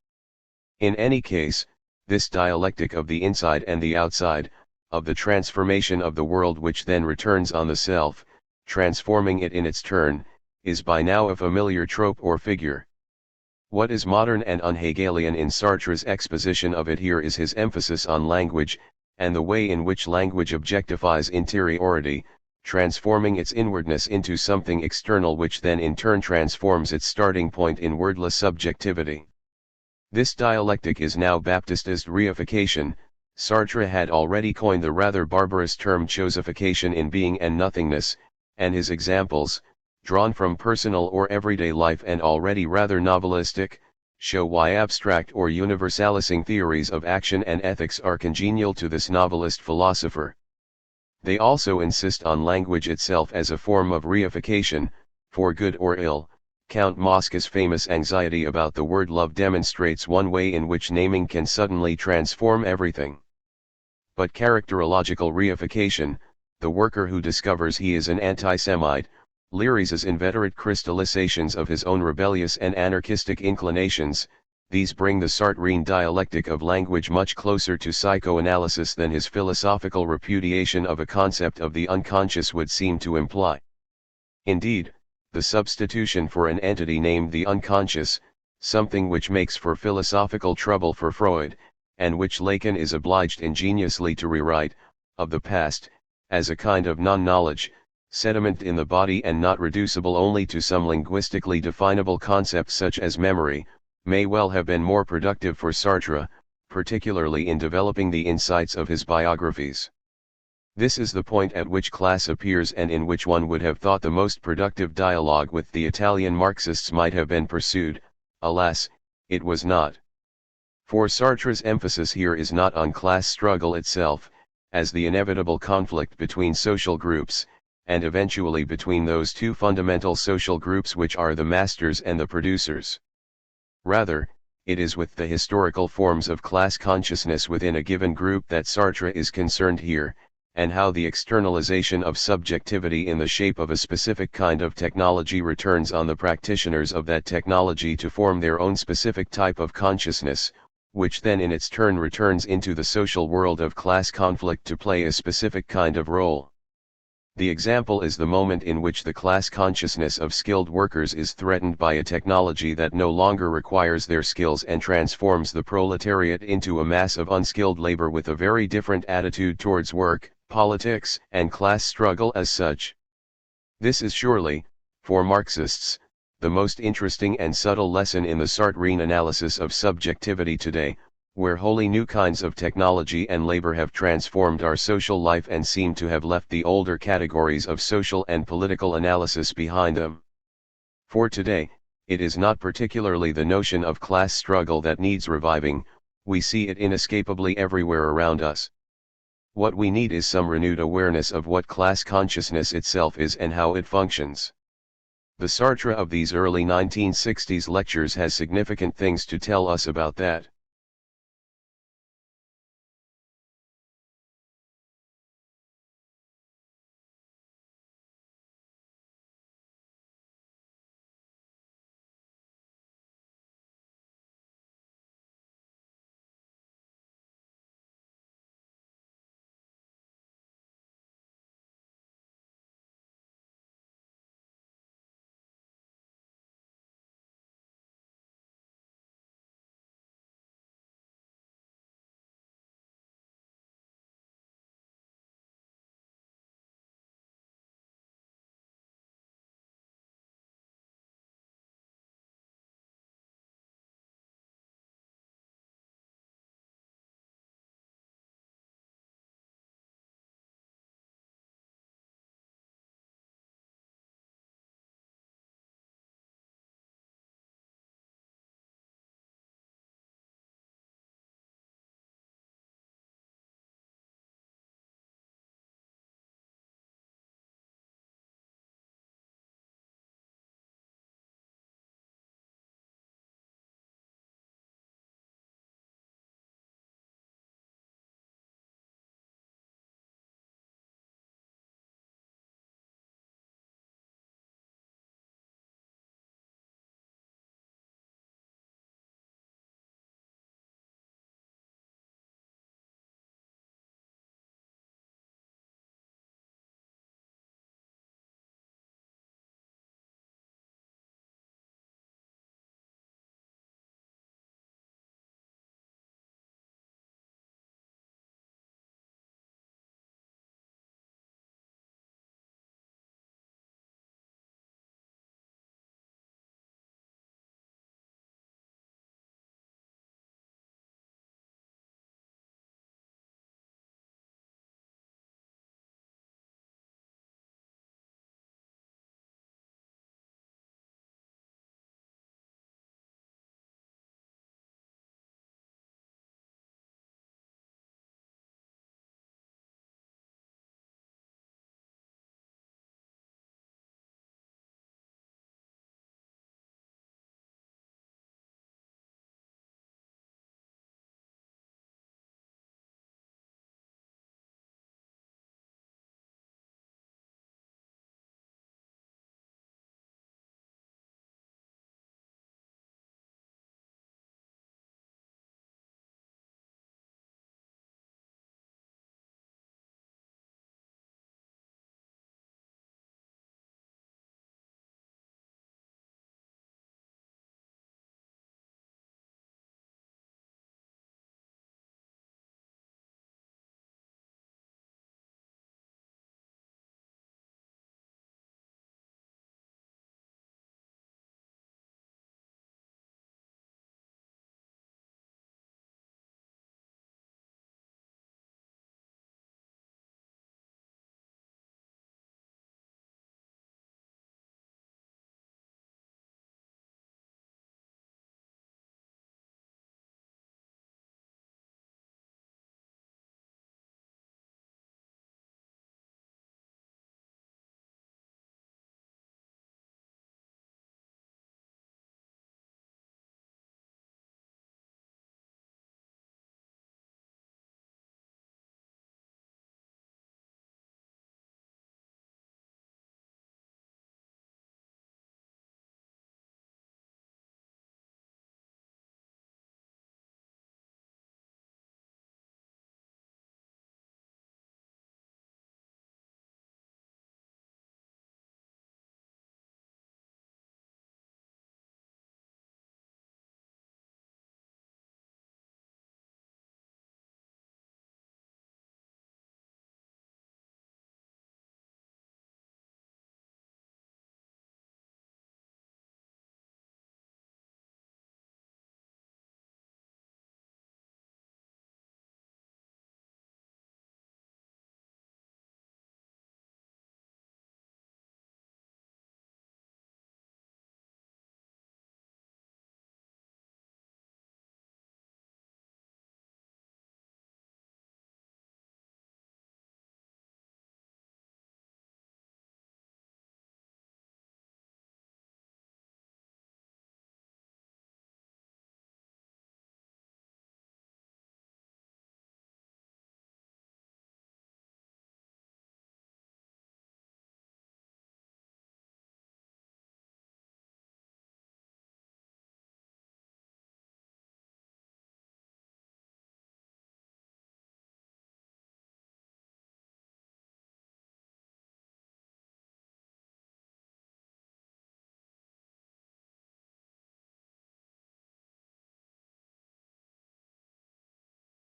In any case, this dialectic of the inside and the outside, of the transformation of the world which then returns on the self, transforming it in its turn, is by now a familiar trope or figure. What is modern and un-Hegelian in Sartre's exposition of it here is his emphasis on language, and the way in which language objectifies interiority, transforming its inwardness into something external which then in turn transforms its starting point in wordless subjectivity. This dialectic is now Baptistist reification. Sartre had already coined the rather barbarous term chosification in being and nothingness, and his examples, drawn from personal or everyday life and already rather novelistic, show why abstract or universalizing theories of action and ethics are congenial to this novelist philosopher. They also insist on language itself as a form of reification, for good or ill. Count Mosca's famous anxiety about the word love demonstrates one way in which naming can suddenly transform everything. But characterological reification, the worker who discovers he is an anti-Semite, Lyris's inveterate crystallizations of his own rebellious and anarchistic inclinations, these bring the Sartrean dialectic of language much closer to psychoanalysis than his philosophical repudiation of a concept of the unconscious would seem to imply. Indeed, the substitution for an entity named the unconscious, something which makes for philosophical trouble for Freud, and which Lacan is obliged ingeniously to rewrite, of the past, as a kind of non-knowledge, sediment in the body and not reducible only to some linguistically definable concept such as memory, may well have been more productive for Sartre, particularly in developing the insights of his biographies. This is the point at which class appears and in which one would have thought the most productive dialogue with the Italian Marxists might have been pursued. Alas, it was not. For Sartre's emphasis here is not on class struggle itself, as the inevitable conflict between social groups, and eventually between those two fundamental social groups which are the masters and the producers. Rather, it is with the historical forms of class consciousness within a given group that Sartre is concerned here, and how the externalization of subjectivity in the shape of a specific kind of technology returns on the practitioners of that technology to form their own specific type of consciousness, which then in its turn returns into the social world of class conflict to play a specific kind of role. The example is the moment in which the class consciousness of skilled workers is threatened by a technology that no longer requires their skills and transforms the proletariat into a mass of unskilled labor with a very different attitude towards work, politics, and class struggle as such. This is surely, for Marxists, the most interesting and subtle lesson in the Sartrean analysis of subjectivity today, where wholly new kinds of technology and labor have transformed our social life and seem to have left the older categories of social and political analysis behind them. For today, it is not particularly the notion of class struggle that needs reviving, we see it inescapably everywhere around us. What we need is some renewed awareness of what class consciousness itself is and how it functions. The Sartre of these early 1960s lectures has significant things to tell us about that.